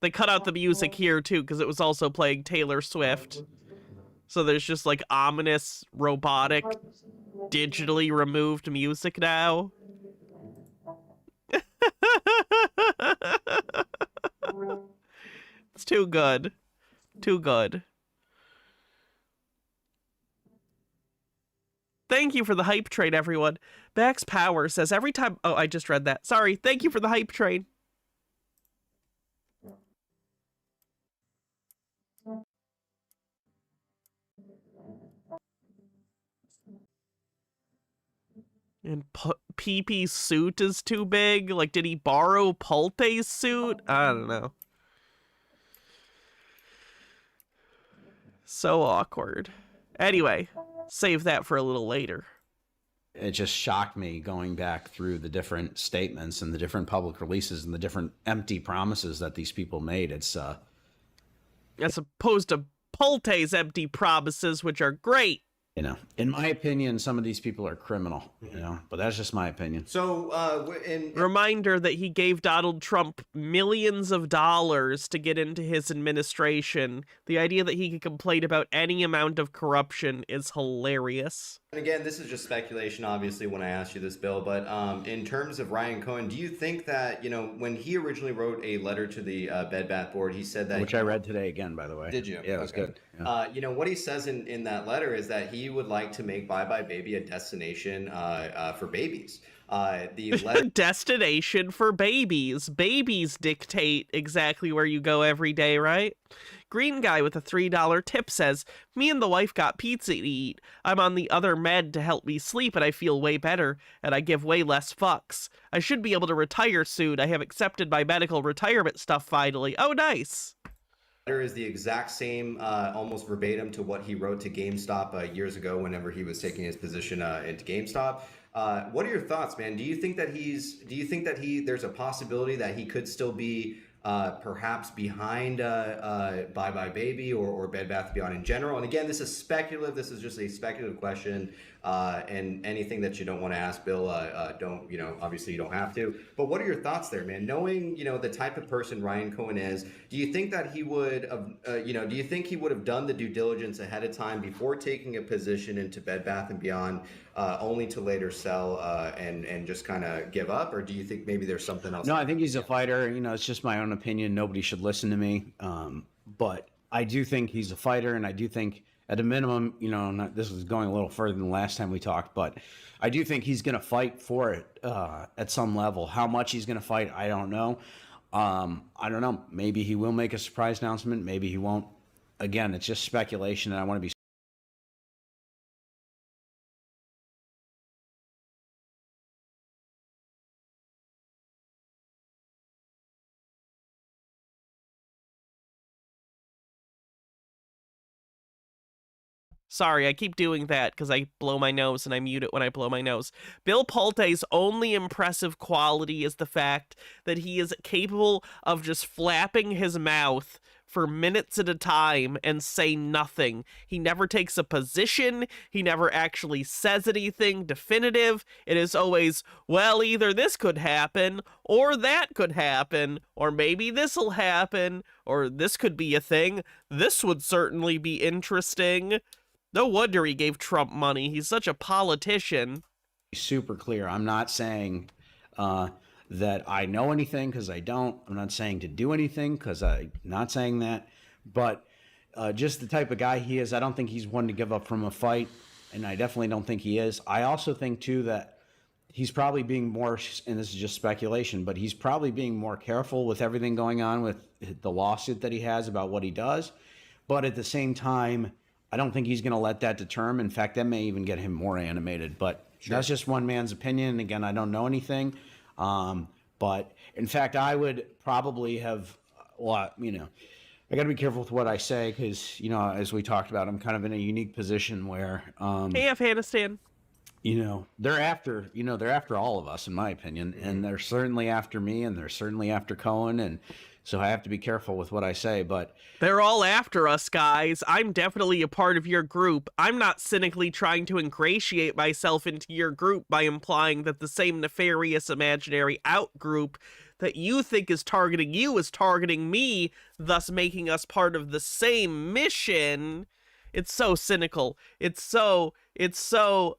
They cut out the music here, too, because it was also playing Taylor Swift. So there's just, like, ominous, robotic, digitally removed music now. It's too good. Too good. Thank you for the hype train, everyone. Max Power says, every time... Oh, I just read that. Sorry. Thank you for the hype train. And PP suit is too big? Like, did he borrow Pulte's suit? I don't know. So awkward. Anyway, save that for a little later. It just shocked me going back through the different statements and the different public releases and the different empty promises that these people made. It's as opposed to Pulte's empty promises, which are great. In my opinion, some of these people are criminal, but that's just my opinion. So, reminder that he gave Donald Trump millions of dollars to get into his administration. The idea that he could complain about any amount of corruption is hilarious. And again, this is just speculation, obviously, when I asked you this, Bill, but in terms of Ryan Cohen, do you think that, when he originally wrote a letter to the Bed Bath board, he said that... Which I read today again, by the way. Did you? Yeah, it was good. Yeah. What he says in that letter is that he would like to make Bye Bye Baby a destination for babies. The letter... Destination for babies. Babies dictate exactly where you go every day, right? Green guy with a $3 tip says, me and the wife got pizza to eat. I'm on the other med to help me sleep and I feel way better and I give way less fucks. I should be able to retire soon. I have accepted my medical retirement stuff finally. Oh, nice. Is the exact same, almost verbatim to what he wrote to GameStop years ago whenever he was taking his position into GameStop. What are your thoughts, man? Do you think that there's a possibility that he could still be perhaps behind Bye Bye Baby or Bed Bath & Beyond in general? And again, this is speculative. This is just a speculative question. And anything that you don't want to ask Bill, don't, obviously you don't have to. But what are your thoughts there, man? Knowing, the type of person Ryan Cohen is, do you think that he would have, do you think he would have done the due diligence ahead of time before taking a position into Bed Bath & Beyond, only to later sell and just kind of give up? Or do you think maybe there's something else? No, I think he's a fighter. It's just my own opinion. Nobody should listen to me. But I do think he's a fighter, and I do think at a minimum, this is going a little further than the last time we talked, but I do think he's going to fight for it at some level. How much he's going to fight, I don't know. I don't know. Maybe he will make a surprise announcement. Maybe he won't. Again, it's just speculation, and I want to be. Sorry, I keep doing that because I blow my nose and I mute it when I blow my nose. Bill Pulte's only impressive quality is the fact that he is capable of just flapping his mouth for minutes at a time and say nothing. He never takes a position. He never actually says anything definitive. It is always, well, either this could happen or that could happen, or maybe this'll happen, or this could be a thing. This would certainly be interesting. No wonder he gave Trump money. He's such a politician. Super clear. I'm not saying that I know anything, because I don't. I'm not saying to do anything, because I'm not saying that. But just the type of guy he is, I don't think he's one to give up from a fight, and I definitely don't think he is. I also think, too, that he's probably being more, and this is just speculation, but he's probably being more careful with everything going on with the lawsuit that he has about what he does. But at the same time, I don't think he's going to let that deter him. In fact, that may even get him more animated. But that's just one man's opinion. Again, I don't know anything. But in fact, I would probably have, I got to be careful with what I say because, as we talked about, I'm kind of in a unique position where, hey, Afghanistan. They're after all of us, in my opinion, and they're certainly after me, and they're certainly after Cohen, and so I have to be careful with what I say, but they're all after us, guys. I'm definitely a part of your group. I'm not cynically trying to ingratiate myself into your group by implying that the same nefarious imaginary out-group that you think is targeting you is targeting me, thus making us part of the same mission. It's so cynical. It's so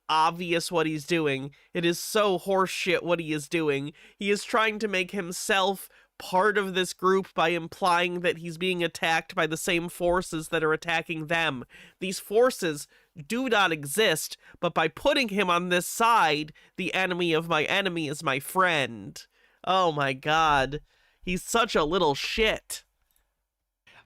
obvious what he's doing. It is so horseshit what he is doing. He is trying to make himself part of this group by implying that he's being attacked by the same forces that are attacking them. These forces do not exist, but by putting him on this side, the enemy of my enemy is my friend. Oh my God. He's such a little shit.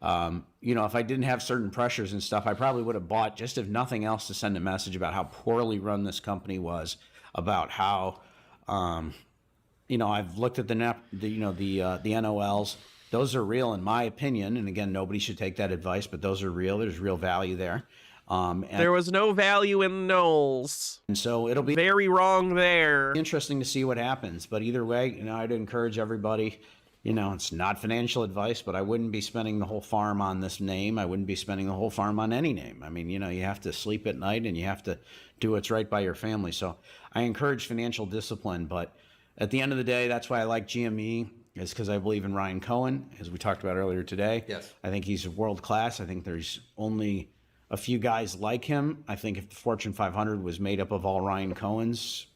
If I didn't have certain pressures and stuff, I probably would have bought, just if nothing else, to send a message about how poorly run this company was, about how, I've looked at the NOLs. Those are real in my opinion. And again, nobody should take that advice, but those are real. There's real value there. And there was no value in Knowles. And so it'll be very wrong there. Interesting to see what happens. But either way, I'd encourage everybody, it's not financial advice, but I wouldn't be spending the whole farm on this name. I wouldn't be spending the whole farm on any name. I mean, you have to sleep at night and you have to do what's right by your family. So I encourage financial discipline, but at the end of the day, that's why I like GME, is because I believe in Ryan Cohen, as we talked about earlier today. Yes. I think he's world class. I think there's only a few guys like him. I think if the Fortune 500 was made up of all Ryan Cohens,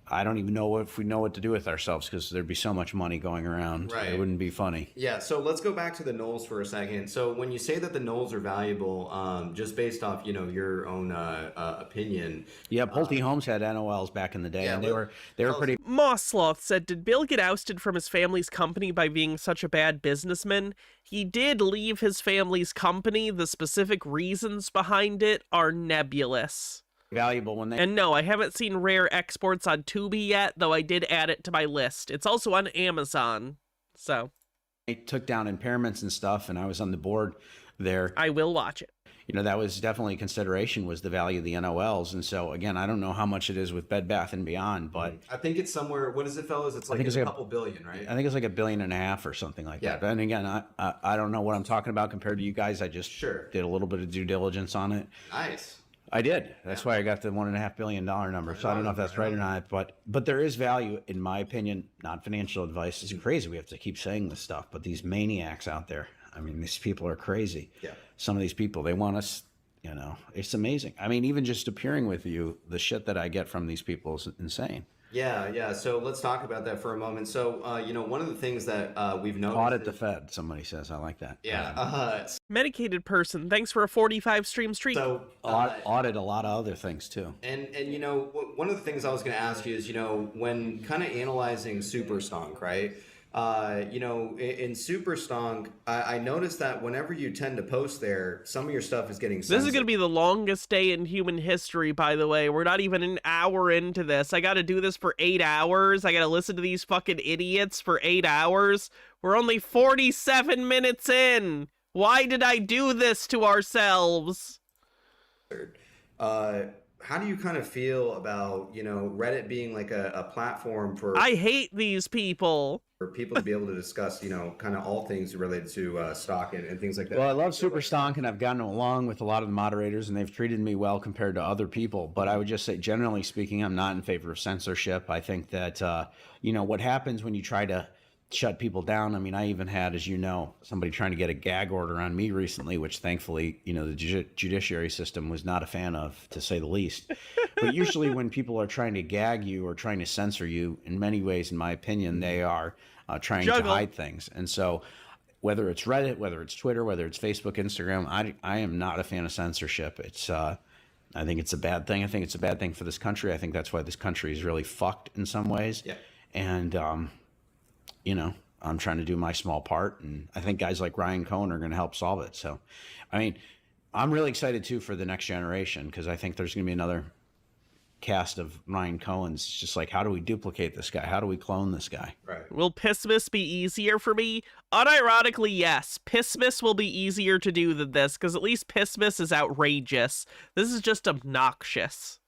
I don't even know if we know what to do with ourselves, because there'd be so much money going around. Right. It wouldn't be funny. Yeah, so let's go back to the Knowles for a second. So when you say that the Knowles are valuable, just based off, your own opinion. Yeah, Pulte Holmes had NOLs back in the day, and they were pretty. Mossloth said, did Bill get ousted from his family's company by being such a bad businessman? He did leave his family's company. The specific reasons behind it are nebulous. Valuable when they. And no, I haven't seen Rare Exports on Tubi yet, though I did add it to my list. It's also on Amazon, so. They took down impairments and stuff, and I was on the board there. I will watch it. that was definitely a consideration, was the value of the NOLs. And so again, I don't know how much it is with Bed Bath and Beyond, but I think it's somewhere. What is it, fellas? It's like a couple billion, right? I think it's like $1.5 billion or something like that. But again, I don't know what I'm talking about compared to you guys. I just did a little bit of due diligence on it. Nice. I did. That's why I got the $1.5 billion number. So I don't know if that's right or not, but there is value, in my opinion. Not financial advice. It's crazy. We have to keep saying this stuff, but these maniacs out there. I mean, these people are crazy. Yeah. Some of these people, they want us. It's amazing. I mean, even just appearing with you, the shit that I get from these people is insane. Yeah. So let's talk about that for a moment. So, one of the things that we've noticed. Audit the Fed, somebody says. I like that. Yeah. Medicated person, thanks for a 45 stream streak. So audit a lot of other things too. And one of the things I was going to ask you is, when kind of analyzing Super Stonk, right? In Super Stonk, I noticed that whenever you tend to post there, some of your stuff is getting censored. This is going to be the longest day in human history, by the way. We're not even an hour into this. I got to do this for 8 hours. I got to listen to these fucking idiots for 8 hours. We're only 47 minutes in. Why did I do this to ourselves? How do you kind of feel about, Reddit being like a platform for... I hate these people. For people to be able to discuss, kind of all things related to stock and things like that. Well, I love Super Stonk, and I've gotten along with a lot of the moderators, and they've treated me well compared to other people. But I would just say, generally speaking, I'm not in favor of censorship. I think that, what happens when you try to shut people down. I mean, I even had, as you know, somebody trying to get a gag order on me recently, which thankfully, the judiciary system was not a fan of, to say the least. But usually when people are trying to gag you or trying to censor you, in many ways, in my opinion, they are trying to hide things. And so whether it's Reddit, whether it's Twitter, whether it's Facebook, Instagram, I am not a fan of censorship. It's I think it's a bad thing. I think it's a bad thing for this country. I think that's why this country is really fucked in some ways. Yeah. And, I'm trying to do my small part, and I think guys like Ryan Cohen are going to help solve it. So, I mean, I'm really excited too for the next generation, because I think there's going to be another cast of Ryan Cohen's. Just like, how do we duplicate this guy? How do we clone this guy? Right. Will Pissmas be easier for me? Unironically, yes. Pissmas will be easier to do than this, because at least Pissmas is outrageous. This is just obnoxious.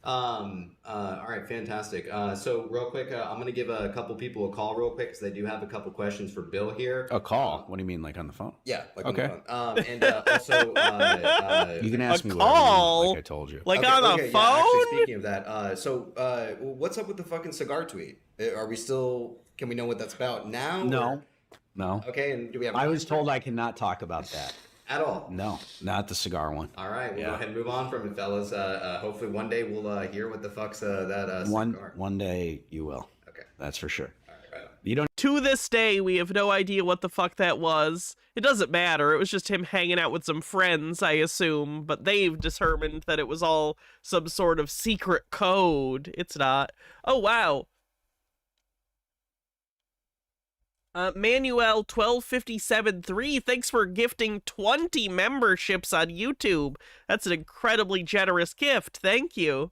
All right, fantastic. So real quick, I'm going to give a couple people a call real quick, because they do have a couple questions for Bill here. A call? What do you mean, like on the phone? Yeah, like okay. On the phone. And also, you can ask me call, like I told you. Like on the phone? Yeah, actually, speaking of that, what's up with the fucking cigar tweet? Are we still? Can we know what that's about now? No. Okay, and do we have? I was told I cannot talk about that. At all? No, not the cigar one. All right, we'll go ahead and move on from it, fellas. Hopefully one day we'll hear what the fuck's that cigar. One day you will. Okay. That's for sure. All right, right on. You don't. To this day, we have no idea what the fuck that was. It doesn't matter. It was just him hanging out with some friends, I assume. But they've determined that it was all some sort of secret code. It's not. Oh, wow. Manuel 1257-3, thanks for gifting 20 memberships on YouTube. That's an incredibly generous gift. Thank you.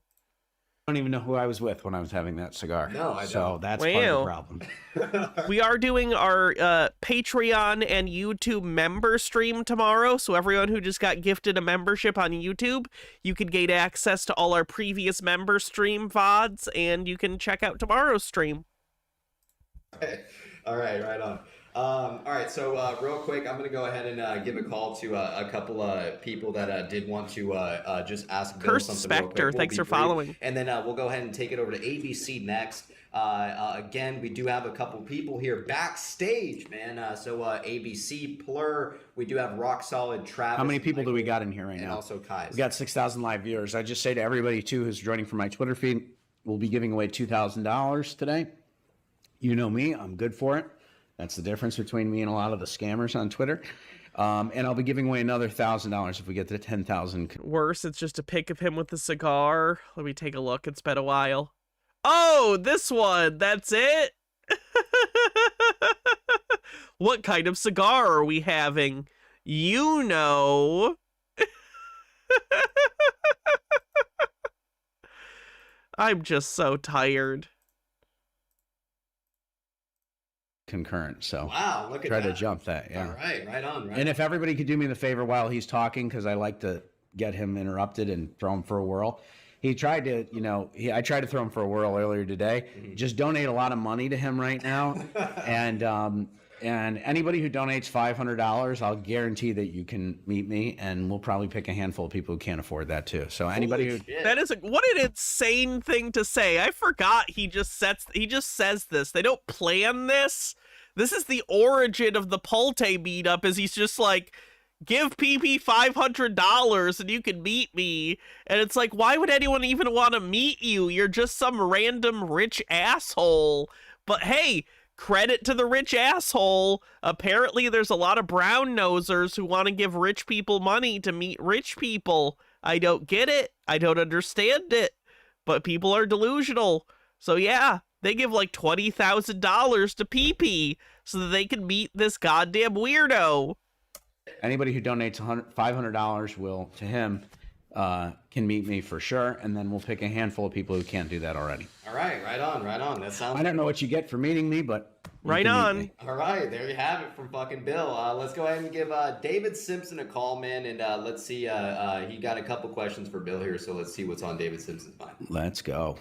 I don't even know who I was with when I was having that cigar. No, I don't. So that's part of the problem. We are doing our Patreon and YouTube member stream tomorrow, so everyone who just got gifted a membership on YouTube, you can gain access to all our previous member stream VODs, and you can check out tomorrow's stream. Okay. All right, right on. All right, so real quick, I'm going to go ahead and give a call to a couple people that did want to just ask Bill Cursed something real quick. Spectre, thanks for following. And then we'll go ahead and take it over to ABC next. Again, we do have a couple people here backstage, man. So ABC, Plur, we do have Rock Solid, Travis. How many people do we got in here right now? And also Kai. We got 6,000 live viewers. I just say to everybody, too, who's joining from my Twitter feed, we'll be giving away $2,000 today. You know me, I'm good for it. That's the difference between me and a lot of the scammers on Twitter. And I'll be giving away another $1,000 if we get to 10,000. Worse, it's just a pic of him with the cigar. Let me take a look. It's been a while. Oh, this one. That's it? What kind of cigar are we having? You know. I'm just so tired. concurrent. So Wow, look at try that. to jump that. Yeah. All right, right on. Right And if everybody could do me the favor while he's talking, because I like to get him interrupted and throw him for a whirl. He tried to, I tried to throw him for a whirl earlier today. Just donate a lot of money to him right now, and anybody who donates $500, I'll guarantee that you can meet me, and we'll probably pick a handful of people who can't afford that too. So anybody who That is what an insane thing to say. I forgot he just says this. They don't plan this. This is the origin of the Pulte meetup, is he's just like, give PP $500 and you can meet me. And it's like, why would anyone even want to meet you? You're just some random rich asshole. But hey, credit to the rich asshole. Apparently there's a lot of brown nosers who want to give rich people money to meet rich people. I don't get it. I don't understand it. But people are delusional. So yeah, they give like $20,000 to PP so that they can meet this goddamn weirdo. Anybody who donates $500 will to him can meet me for sure, and then we'll pick a handful of people who can't do that already. All right, right on, right on. That sounds. I don't know what you get for meeting me, but right on. All right, there you have it from fucking Bill. Let's go ahead and give David Simpson a call, man, and let's see. He got a couple questions for Bill here, so let's see what's on David Simpson's mind. Let's go.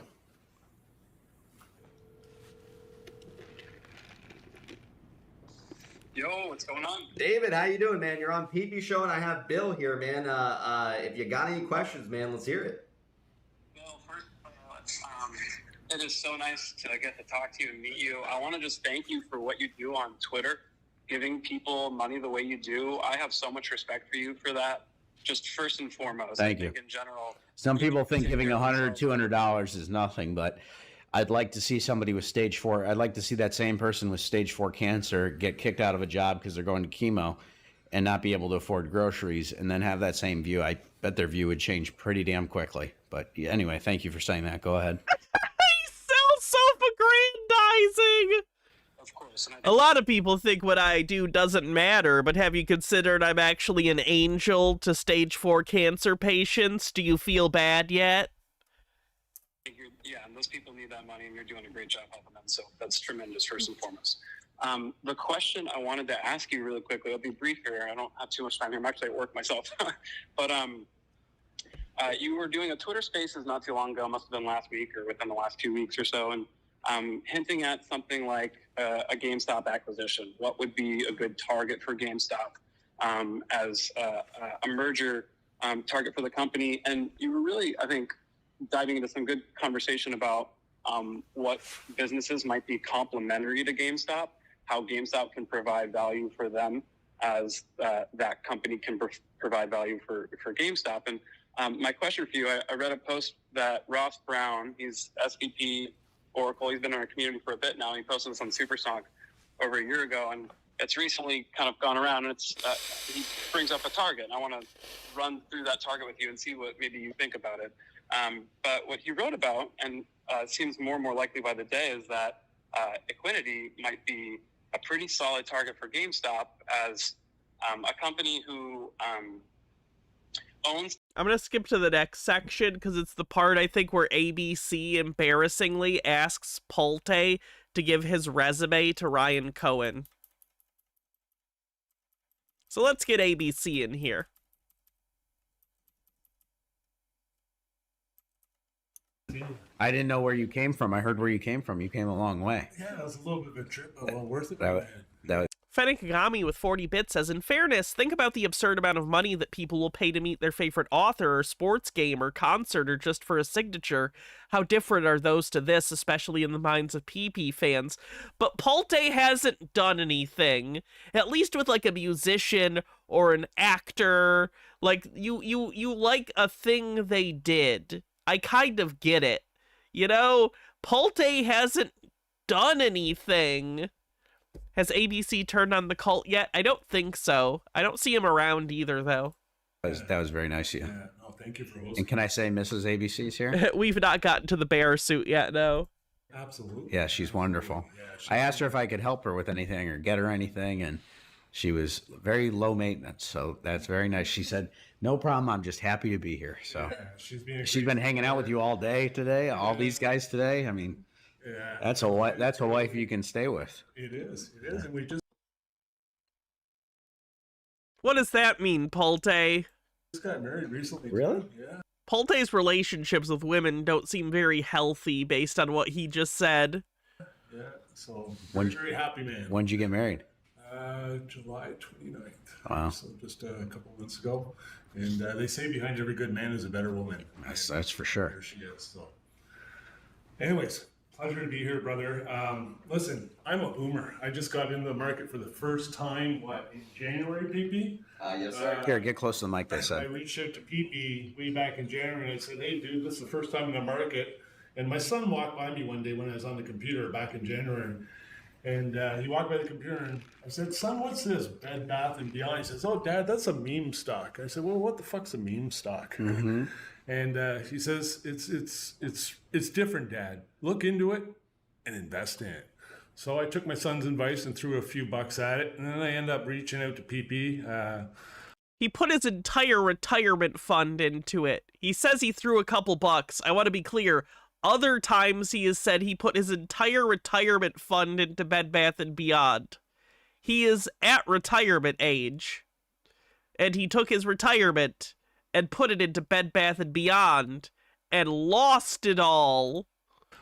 Yo, what's going on? David, how you doing, man? You're on PP Show, and I have Bill here, man. If you got any questions, man, let's hear it. Well, first of all, it is so nice to get to talk to you and meet you. I want to just thank you for what you do on Twitter, giving people money the way you do. I have so much respect for you for that. Just first and foremost. Thank you. In general, Some people think giving $100, $200 is nothing, but I'd like to see somebody with stage 4. I'd like to see that same person with stage 4 cancer get kicked out of a job because they're going to chemo and not be able to afford groceries, and then have that same view. I bet their view would change pretty damn quickly. But yeah, anyway, thank you for saying that. Go ahead. He sounds self-aggrandizing. of course. And A lot of people think what I do doesn't matter, but have you considered I'm actually an angel to stage 4 cancer patients? Do you feel bad yet? Yeah, and those people need that money, and you're doing a great job helping them. So that's tremendous, first and foremost. The question I wanted to ask you really quickly, I'll be brief here. I don't have too much time here. I'm actually at work myself. But you were doing a Twitter Spaces not too long ago, must have been last week or within the last 2 weeks or so, and hinting at something like a GameStop acquisition. What would be a good target for GameStop as a merger target for the company? And you were really, I think, diving into some good conversation about what businesses might be complementary to GameStop, how GameStop can provide value for them as that company can provide value for GameStop. And my question for you, I read a post that Ross Brown, he's SVP Oracle, he's been in our community for a bit now, he posted this on Supersonic over a year ago, and it's recently kind of gone around, and it's he brings up a target, and I want to run through that target with you and see what maybe you think about it. But what he wrote about, and seems more and more likely by the day, is that Equinity might be a pretty solid target for GameStop as a company who owns... I'm going to skip to the next section because it's the part, I think, where ABC embarrassingly asks Pulte to give his resume to Ryan Cohen. So let's get ABC in here. I didn't know where you came from. I heard where you came from. You came a long way. Yeah, it was a little bit of a trip, but well worth it. That was Fennec Kagami with 40 bits says, in fairness, think about the absurd amount of money that people will pay to meet their favorite author or sports game or concert or just for a signature. How different are those to this, especially in the minds of PP fans? But Pulte hasn't done anything, at least with like a musician or an actor. Like you like a thing they did. I kind of get it. You know, Pulte hasn't done anything. Has ABC turned on the cult yet? I don't think so. I don't see him around either, though. that was very nice of you. Yeah, no, thank you for hosting. And can I say Mrs. ABC's here? We've not gotten to the bear suit yet, no. Absolutely. Yeah, she's wonderful. Yeah, I asked her if I could help her with anything or get her anything, and she was very low maintenance, so that's very nice. She said, no problem, I'm just happy to be here. So yeah, she's been hanging out with you all day today, all these guys today. I mean, Yeah. That's a wife you can stay with. It is. It is. And we just What does that mean, Pulte? got married recently. Really? Too. Yeah. Pulte's relationships with women don't seem very healthy based on what he just said. Yeah. So When- very happy man. When'd you get married? July 29th. Wow. So just a couple months ago. And they say behind every good man is a better woman. That's for sure. There she is. So, anyways, pleasure to be here, brother. Listen, I'm a boomer. I just got into the market for the first time, in January, PP? Yes, sir. Here, get close to the mic, they I said. reached out to PP way back in January and I said, hey, dude, this is the first time in the market. And my son walked by me one day when I was on the computer back in January. And he walked by the computer and I said, son, what's this? Bed Bath and Beyond. He says, oh, Dad, that's a meme stock. I said, well, what the fuck's a meme stock? Mm-hmm. And he says, it's different, Dad. Look into it and invest in it. So I took my son's advice and threw a few bucks at it. And then I ended up reaching out to PP. He put his entire retirement fund into it. He says he threw a couple bucks. I want to be clear. Other times he has said he put his entire retirement fund into Bed Bath & Beyond. He is at retirement age. And he took his retirement and put it into Bed Bath & Beyond and lost it all.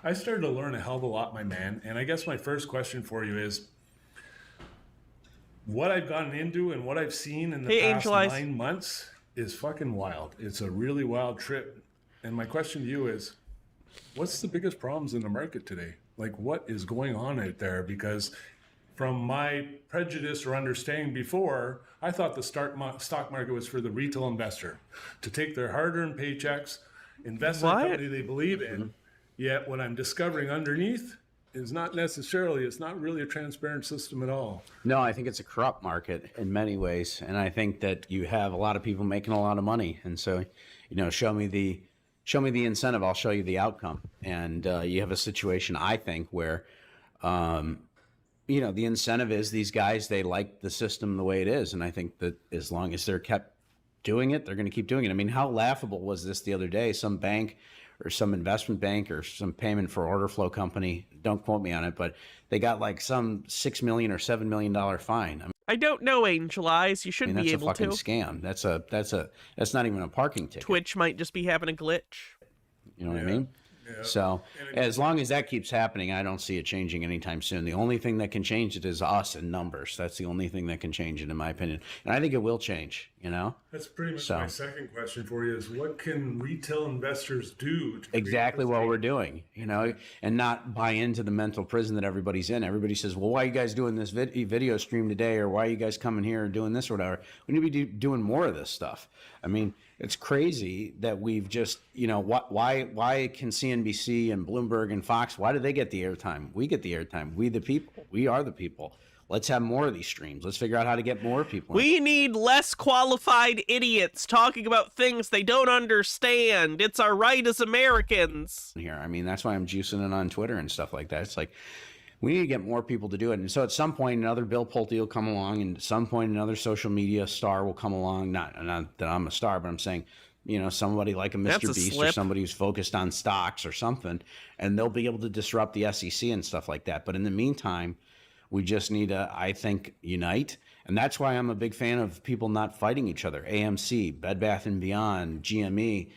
I started to learn a hell of a lot, my man. And I guess my first question for you is, what I've gotten into and what I've seen in the past 9 months is fucking wild. It's a really wild trip. And my question to you is, what's the biggest problems in the market today? Like, what is going on out there? Because from my prejudice or understanding before, I thought the stock market was for the retail investor to take their hard-earned paychecks, invest in a company they believe in. Yet what I'm discovering underneath is not necessarily, it's not really a transparent system at all. No, I think it's a corrupt market in many ways. And I think that you have a lot of people making a lot of money. And so, show me the incentive, I'll show you the outcome. And you have a situation, I think, where, the incentive is these guys, they like the system the way it is. And I think that as long as they're kept doing it, they're going to keep doing it. I mean, how laughable was this the other day? Some bank or some investment bank or some payment for order flow company, don't quote me on it, but they got like some $6 million or $7 million fine. I don't know, Angel Eyes. You should be able to. That's a fucking scam. That's not even a parking ticket. Twitch might just be having a glitch. You know what I mean? Yeah. So as long as that keeps happening, I don't see it changing anytime soon. The only thing that can change it is us and numbers. That's the only thing that can change it, in my opinion. And I think it will change, That's pretty much my second question for you is, what can retail investors do to exactly what we're doing, and not buy into the mental prison that everybody's in. Everybody says, well, why are you guys doing this video stream today? Or why are you guys coming here and doing this or whatever? We need to be doing more of this stuff. I mean, it's crazy that we've just, why can CNBC and Bloomberg and Fox, why do they get the airtime? We get the airtime. We the people. We are the people. Let's have more of these streams. Let's figure out how to get more people. We need less qualified idiots talking about things they don't understand. It's our right as Americans. Here, I mean, that's why I'm juicing it on Twitter and stuff like that. It's like, we need to get more people to do it. And so at some point, another Bill Pulte will come along, and at some point, another social media star will come along. Not that I'm a star, but I'm saying, somebody like a Mr. Beast or somebody who's focused on stocks or something, and they'll be able to disrupt the SEC and stuff like that. But in the meantime, we just need to, I think, unite. And that's why I'm a big fan of people not fighting each other. AMC, Bed Bath & Beyond, GME.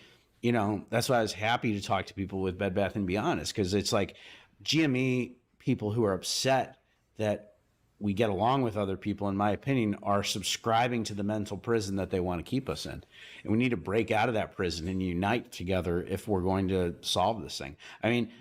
That's why I was happy to talk to people with Bed Bath & Beyond, is because it's like GME people who are upset that we get along with other people, in my opinion, are subscribing to the mental prison that they want to keep us in. And we need to break out of that prison and unite together if we're going to solve this thing. I mean,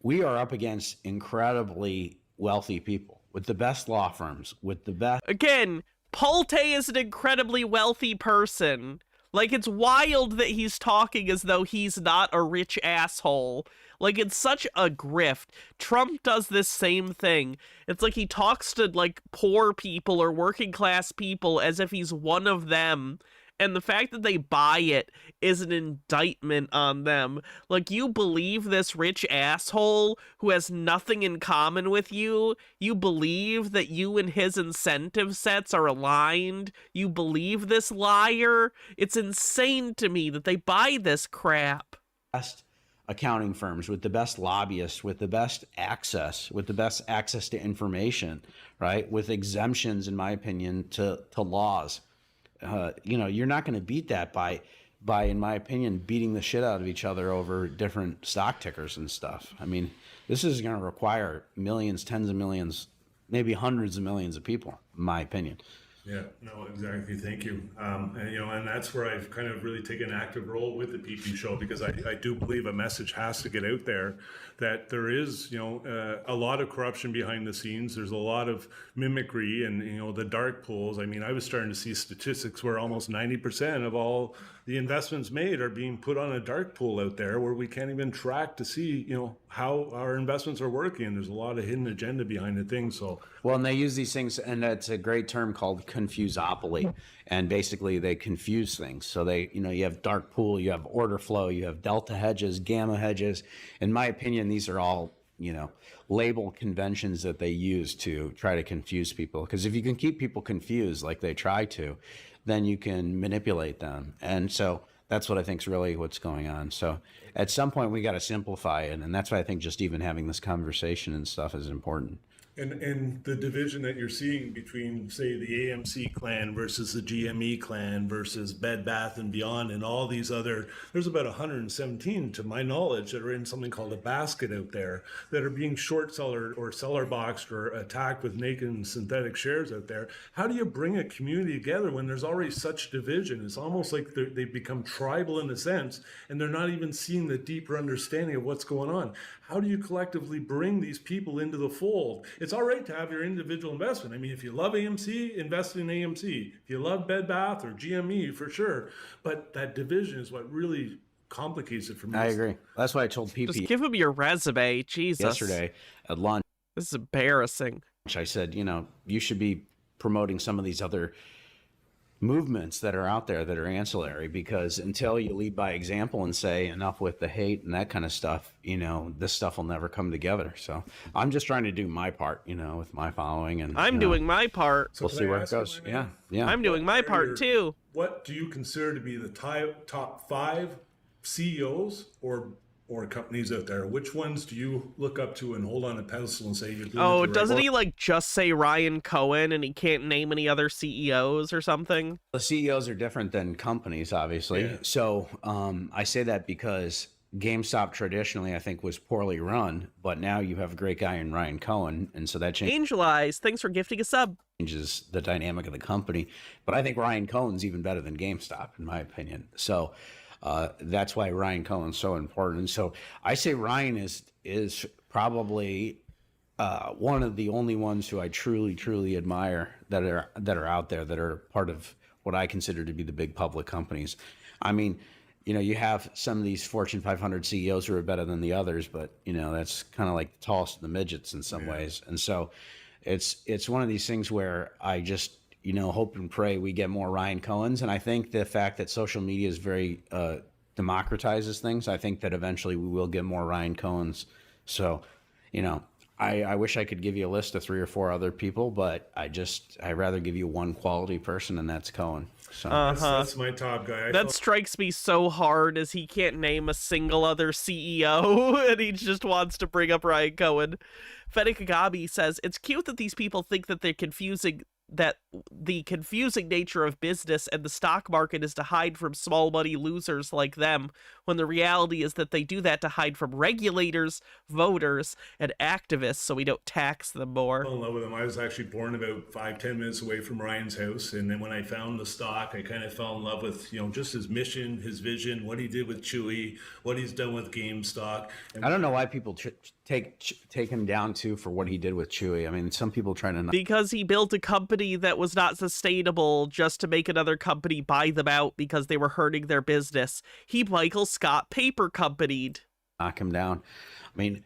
we are up against incredibly wealthy people with the best law firms, with the best. Again, Pulte is an incredibly wealthy person. Like, it's wild that he's talking as though he's not a rich asshole. Like, it's such a grift. Trump does this same thing. It's like he talks to, like, poor people or working class people as if he's one of them. And the fact that they buy it is an indictment on them. Like, you believe this rich asshole who has nothing in common with you? You believe that you and his incentive sets are aligned? You believe this liar? It's insane to me that they buy this crap. accounting firms, with the best lobbyists, with the best access to information, right? With exemptions, in my opinion, to laws. You're not going to beat that by, in my opinion, beating the shit out of each other over different stock tickers and stuff. I mean, this is going to require millions, tens of millions, maybe hundreds of millions of people, in my opinion. Yeah, no, exactly. Thank you. And that's where I've kind of really taken an active role with the PP show, because I do believe a message has to get out there that there is, a lot of corruption behind the scenes. There's a lot of mimicry and, the dark pools. I mean, I was starting to see statistics where almost 90% of all the investments made are being put on a dark pool out there where we can't even track to see, how our investments are working. There's a lot of hidden agenda behind the thing. So, well, and they use these things, and it's a great term called confusopoly, and basically they confuse things. So they, you have dark pool, you have order flow, you have delta hedges, gamma hedges. In my opinion, these are all, label conventions that they use to try to confuse people. Because if you can keep people confused like they try to, then you can manipulate them. And so that's what I think is really what's going on. So at some point we got to simplify it. And that's why I think just even having this conversation and stuff is important. And the division that you're seeing between, say, the AMC clan versus the GME clan versus Bed Bath & Beyond and all these other, there's about 117 to my knowledge that are in something called a basket out there that are being short seller or seller boxed or attacked with naked and synthetic shares out there. How do you bring a community together when there's already such division? It's almost like they've become tribal in a sense, and they're not even seeing the deeper understanding of what's going on. How do you collectively bring these people into the fold? It's all right to have your individual investment. I mean, if you love AMC, invest in AMC. If you love Bed Bath or GME, for sure. But that division is what really complicates it for me. I agree. That's why I told PP. Just give him your resume. Jesus. Yesterday at lunch. This is embarrassing. I said, you should be promoting some of these other movements that are out there that are ancillary, because until you lead by example and say enough with the hate and that kind of stuff, this stuff will never come together. So I'm just trying to do my part, with my following, and I'm doing my part. So we'll see where it goes. Yeah. I'm doing my part too. What do you consider to be the top 5 CEOs or companies out there? Which ones do you look up to and hold on a pedestal and say you're doing doesn't he just say Ryan Cohen and he can't name any other CEOs or something? The CEOs are different than companies, obviously. Yeah. So I say that because GameStop traditionally, I think, was poorly run, but now you have a great guy in Ryan Cohen, and so that changes. Angel Eyes, thanks for gifting a sub. Changes the dynamic of the company, but I think Ryan Cohen's even better than GameStop, in my opinion. So that's why Ryan Cohen's so important. And so I say Ryan is probably one of the only ones who I truly admire that are out there, that are part of what I consider to be the big public companies. I mean, you have some of these Fortune 500 CEOs who are better than the others, but that's kind of like the tallest of the midgets in some ways. And so it's one of these things where I just hope and pray we get more Ryan Cohens. And I think the fact that social media is very democratizes things, I think that eventually we will get more Ryan Cohens. So, I wish I could give you a list of 3 or 4 other people, but I'd rather give you one quality person, and that's Cohen. So that's my top guy. That strikes me so hard, as he can't name a single other CEO, and he just wants to bring up Ryan Cohen. Fede Kagabi says, it's cute that these people think that the confusing nature of business and the stock market is to hide from small money losers like them, when the reality is that they do that to hide from regulators, voters, and activists so we don't tax them more. I fell in love with him. I was actually born about 5-10 minutes away from Ryan's house, and then when I found the stock, I kind of fell in love with just his mission, his vision, what he did with Chewy, what he's done with GameStop. I don't know why people take him down too for what he did with Chewy. I mean, some people trying to because he built a company that was not sustainable just to make another company buy them out because they were hurting their business. He Michael Scott paper companied. Knock him down. I mean,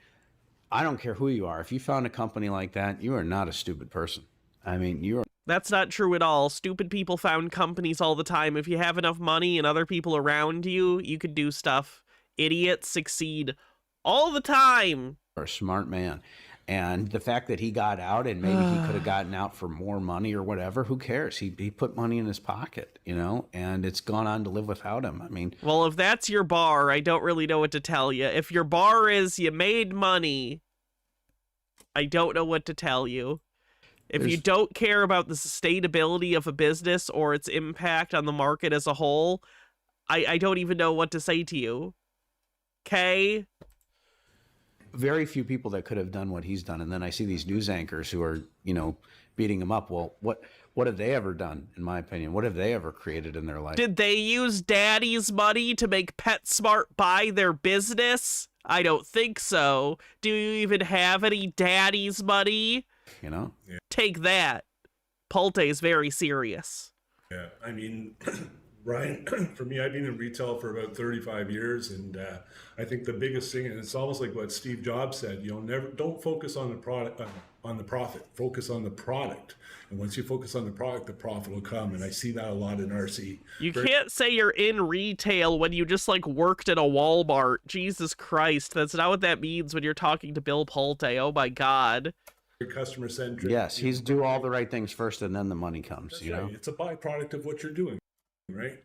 I don't care who you are. If you found a company like that, you are not a stupid person. I mean, you're. That's not true at all. Stupid people found companies all the time. If you have enough money and other people around you, you could do stuff. Idiots succeed all the time. You're a smart man. And the fact that he got out and maybe he could have gotten out for more money or whatever, who cares? He put money in his pocket, you know, and it's gone on to live without him. I mean, well, if that's your bar, I don't really know what to tell you. If your bar is you made money, I don't know what to tell you. If you don't care about the sustainability of a business or its impact on the market as a whole, I don't even know what to say to you. Okay? very few people that could have done what he's done. And then I see these news anchors who are, you know, beating him up. Well, what have they ever done, in my opinion? What have they ever created in their life? Did they use daddy's money to make PetSmart buy their business? I don't think so. Do you even have any daddy's money? You know? Yeah. Take that. Pulte is very serious. Yeah, I mean, Ryan, for me, I've been in retail for about 35 years, and I think the biggest thing, and it's almost like what Steve Jobs said, you know, don't focus on the product, on the profit, focus on the product. And once you focus on the product, the profit will come. And I see that a lot in RC. You can't say you're in retail when you just like worked at a Walmart. Jesus Christ, that's not what that means when you're talking to Bill Pulte. Oh my God. Customer centric. Yes, he's do all the right things first, and then the money comes. That's you know, right. It's a byproduct of what you're doing, right?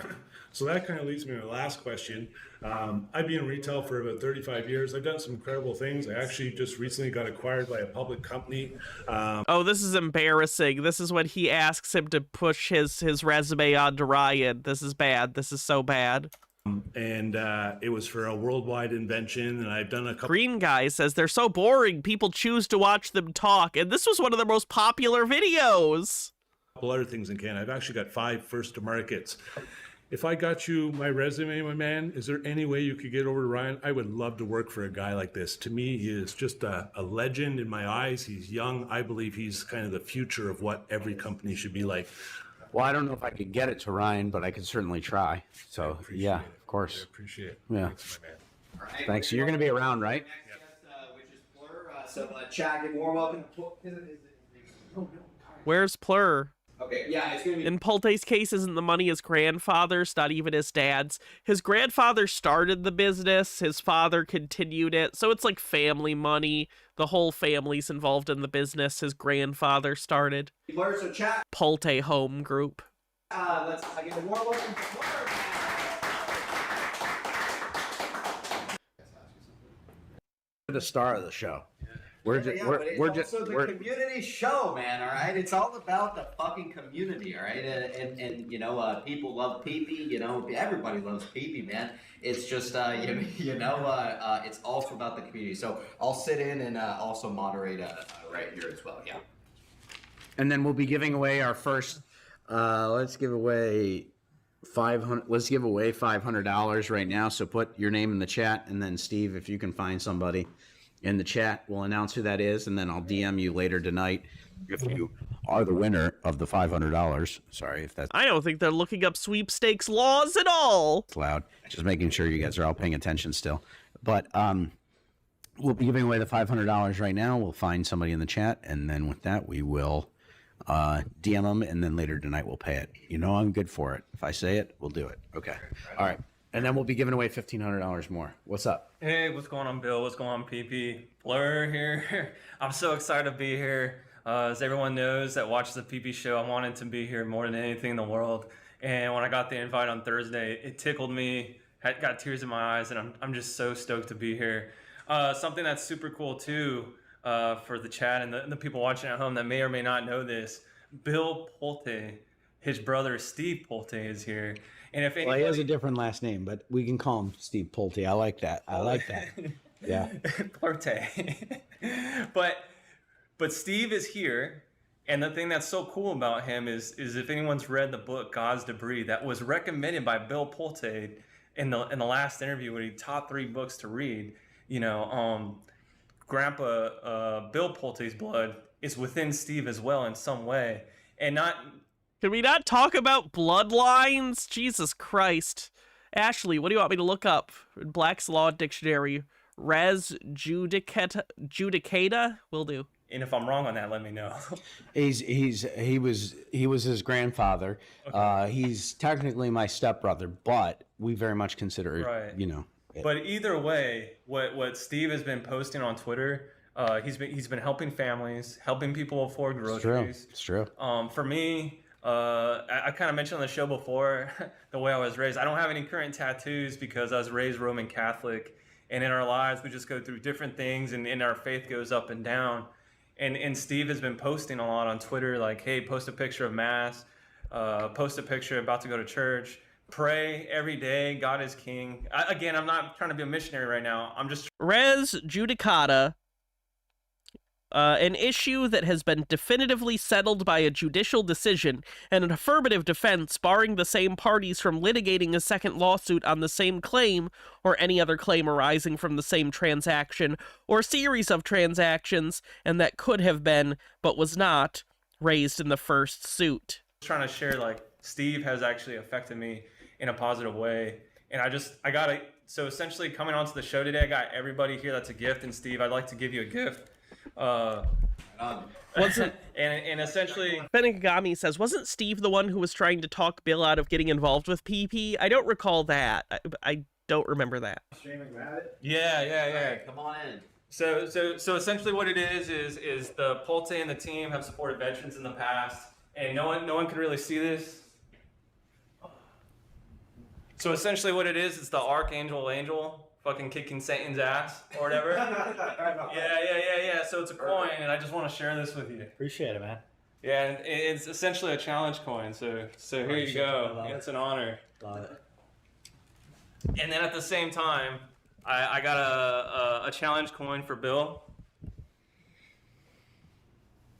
So that kind of leads me to the last question. I've been in retail for about 35 years. I've done some incredible things. I actually just recently got acquired by a public company. Oh, this is embarrassing. This is when he asks him to push his resume onto Ryan. This is bad. This is so bad. And it was for a worldwide invention, and I've done a couple. Green Guy says they're so boring, people choose to watch them talk, and this was one of their most popular videos. A couple other things in Canada. I've actually got 5 first to markets. If I got you my resume, my man, is there any way you could get over to Ryan? I would love to work for a guy like this. To me, he is just a legend in my eyes. He's young. I believe he's kind of the future of what every company should be like. well, I don't know if I could get it to Ryan, but I could certainly try. So yeah, of course. I appreciate it. Yeah. Thanks, my man. All right, Thanks. So you're going to be around, right? Which is Plur. So Chad, give warm welcome. Where's Plur? Okay, yeah, it's gonna be. In Pulte's case, isn't the money his grandfather's, not even his dad's. His grandfather started the business, his father continued it, so it's like family money. The whole family's involved in the business his grandfather started. Plur, so chat. Pulte Home Group. Let's give a warm welcome to Plur. The star of the show. We're just the community show, man. All right, it's all about the fucking community. All right, and you know, people love pee-pee. You know, everybody loves pee-pee, man. It's just it's also about the community. So I'll sit in and also moderate right here as well. Yeah. And then we'll be giving away our first. Let's give away $500. Let's give away $500 right now. So put your name in the chat, and then Steve, if you can find somebody in the chat, we'll announce who that is, and then I'll DM you later tonight if you are the winner of the $500. Sorry if that's I don't think they're looking up sweepstakes laws at all. loud. Just making sure you guys are all paying attention still. But we'll be giving away the $500 right now. We'll find somebody in the chat, and then with that, we will DM them, and then later tonight we'll pay it. You know I'm good for it. If I say it, we'll do it. Okay. All right. And then we'll be giving away $1,500 more. What's up? Hey, what's going on, Bill? What's going on, PP? Plur here. I'm so excited to be here. As everyone knows that watches the PP show, I wanted to be here more than anything in the world. And when I got the invite on Thursday, it tickled me. Got tears in my eyes, and I'm just so stoked to be here. Something that's super cool too for the chat and the people watching at home that may or may not know this. Bill Pulte, his brother Steve Pulte, is here. And if anybody... Well, he has a different last name, but we can call him Steve Pulte. I like that. I like that. Yeah. Pulte. But Steve is here, and the thing that's so cool about him is if anyone's read the book God's Debris that was recommended by Bill Pulte in the last interview when he top 3 books to read, you know, Grandpa Bill Pulte's blood is within Steve as well in some way, and not. Can we not talk about bloodlines? Jesus Christ. Ashley, what do you want me to look up? Black's Law Dictionary. Res judicata? Will do. And if I'm wrong on that, let me know. He was his grandfather. Okay. He's technically my stepbrother, but we very much consider, right. You know. But either way, what Steve has been posting on Twitter He's been helping families, helping people afford groceries. It's true. For me, I kind of mentioned on the show before the way I was raised. I don't have any current tattoos because I was raised Roman Catholic, and in our lives we just go through different things, and our faith goes up and down. And Steve has been posting a lot on Twitter, like, hey, post a picture of Mass, post a picture about to go to church, pray every day, God is king. Again, I'm not trying to be a missionary right now. I'm just Res judicata. An issue that has been definitively settled by a judicial decision, and an affirmative defense barring the same parties from litigating a second lawsuit on the same claim or any other claim arising from the same transaction or series of transactions, and that could have been, but was not, raised in the first suit. trying to share, like, Steve has actually affected me in a positive way. And I got to, so essentially coming onto the show today, I got everybody here that's a gift. And Steve, I'd like to give you a gift. Wasn't and essentially Benigami says, wasn't Steve the one who was trying to talk Bill out of getting involved with PP? I don't recall that. I don't remember that. Yeah. Come on in. So essentially what it is the Polte and the team have supported veterans in the past, and no one can really see this. So essentially what it is the Archangel Angel fucking kicking Satan's ass or whatever. Yeah. So it's a coin, and I just want to share this with you. Appreciate it, man. Yeah, and it's essentially a challenge coin. So here you go. It's an honor. Love it. And then at the same time, I got a challenge coin for Bill.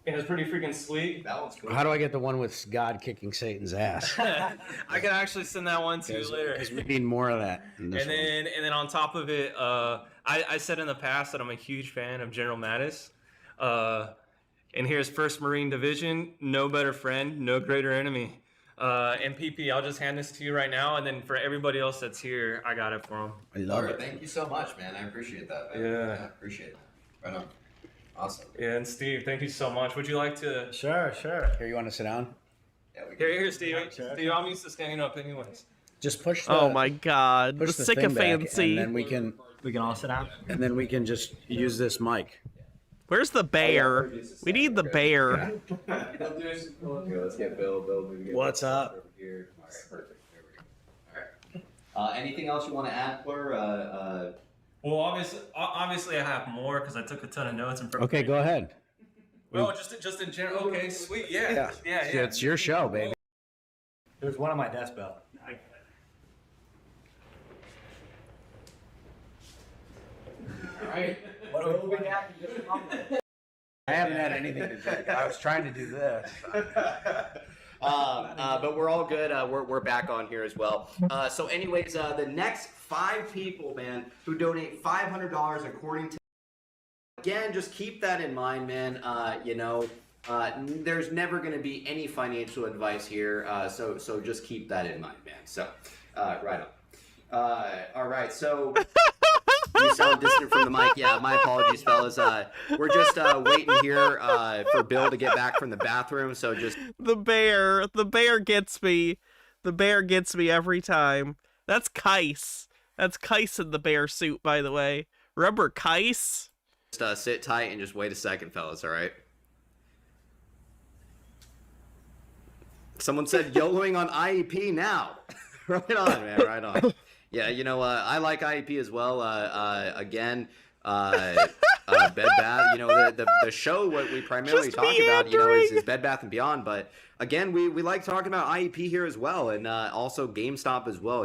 And it's pretty freaking sweet. That one's cool. How do I get the one with God kicking Satan's ass? I can actually send that one to you later. Because we need more of that. And then on top of it, I said in the past that I'm a huge fan of General Mattis. And here's 1st Marine Division, no better friend, no greater enemy. And PP, I'll just hand this to you right now, and then for everybody else that's here, I got it for them. I love it. Thank you so much, man. I appreciate that, man. Yeah. Appreciate it. Right on. Awesome. Yeah, and Steve, thank you so much. Would you like to? Sure. Here, you want to sit down? Yeah, we can. Here, Steve. Steve, I'm used to standing up anyways. Just push the. Oh my God! Push The the thing back, sycophancy. and then we can all sit down. And then we can just use this mic. Where's the bear? We need the bear. Okay, let's get Bill. What's up? Over here. All right, perfect. There we go. All right. Anything else you want to add, Fleur? Well, obviously, I have more because I took a ton of notes in front. Okay, go ahead. Well, just in general. Okay, sweet. Yeah. It's your show, baby. There's one on my desk, Bill. All right. What are we I haven't had anything to drink. I was trying to do this. But we're all good. We're back on here as well. So anyways, the next 5 people, man, who donate $500 according to, again, just keep that in mind, man. There's never going to be any financial advice here. So just keep that in mind, man. So, right on. All right. So you sound distant from the mic. Yeah, my apologies, fellas. We're just waiting here for Bill to get back from the bathroom. So just the bear gets me. The bear gets me every time. That's Kais. That's Kais in the bear suit, by the way. Remember Kais? Just sit tight and just wait a second, fellas. All right. Someone said YOLOing on IEP now. Right on, man. Right on. Yeah, I like IEP as well. Again, Bed Bath. The show what we primarily Just talk about, meandering. is Bed Bath and Beyond. But again, we like talking about IEP here as well, and also GameStop as well.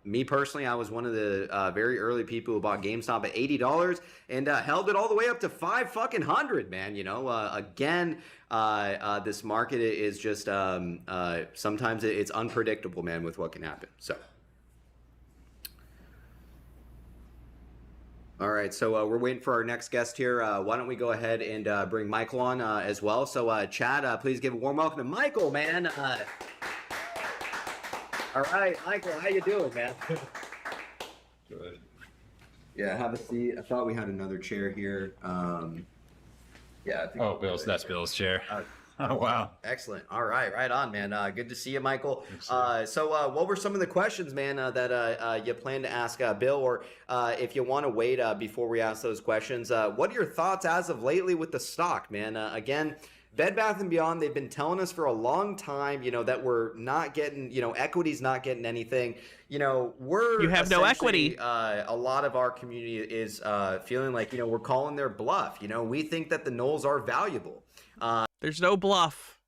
Me personally, I was one of the very early people who bought GameStop at $80 and held it all the way up to $500, man. Again, this market is just sometimes it's unpredictable, man, with what can happen. So. All right, so we're waiting for our next guest here. Why don't we go ahead and bring Michael on as well? So, Chad, please give a warm welcome to Michael, man. All right, Michael, how you doing, man? Good. Yeah, have a seat. I thought we had another chair here. Yeah. I think That's Bill's chair. Oh, wow. Excellent. All right. Right on, man. Good to see you, Michael. So what were some of the questions, man, that you plan to ask Bill? Or if you want to wait before we ask those questions, what are your thoughts as of lately with the stock, man? Again, Bed Bath & Beyond, they've been telling us for a long time, that we're not getting, equity's not getting anything. You have no equity. A lot of our community is feeling like, we're calling their bluff. We think that the Knowles are valuable. There's no bluff.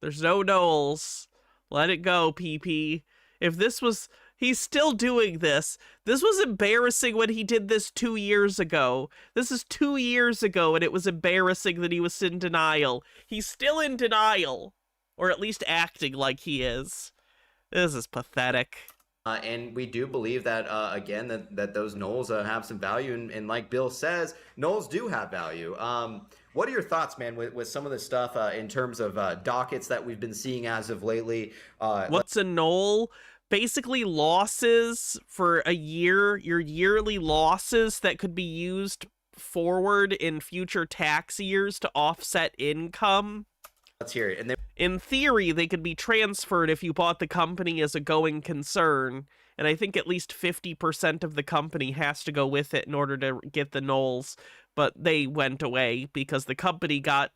There's no Knowles. Let it go, PP. If this was... He's still doing this. This was embarrassing when he did this 2 years ago. This is 2 years ago, and it was embarrassing that he was in denial. He's still in denial. Or at least acting like he is. This is pathetic. And we do believe that, again, that those Knowles have some value. And like Bill says, Knowles do have value. What are your thoughts, man, with some of the stuff in terms of dockets that we've been seeing as of lately? What's a Knoll? Basically losses for a year, your yearly losses that could be used forward in future tax years to offset income. Let's hear it. And in theory, they could be transferred if you bought the company as a going concern. And I think at least 50% of the company has to go with it in order to get the Knowles. But they went away because the company got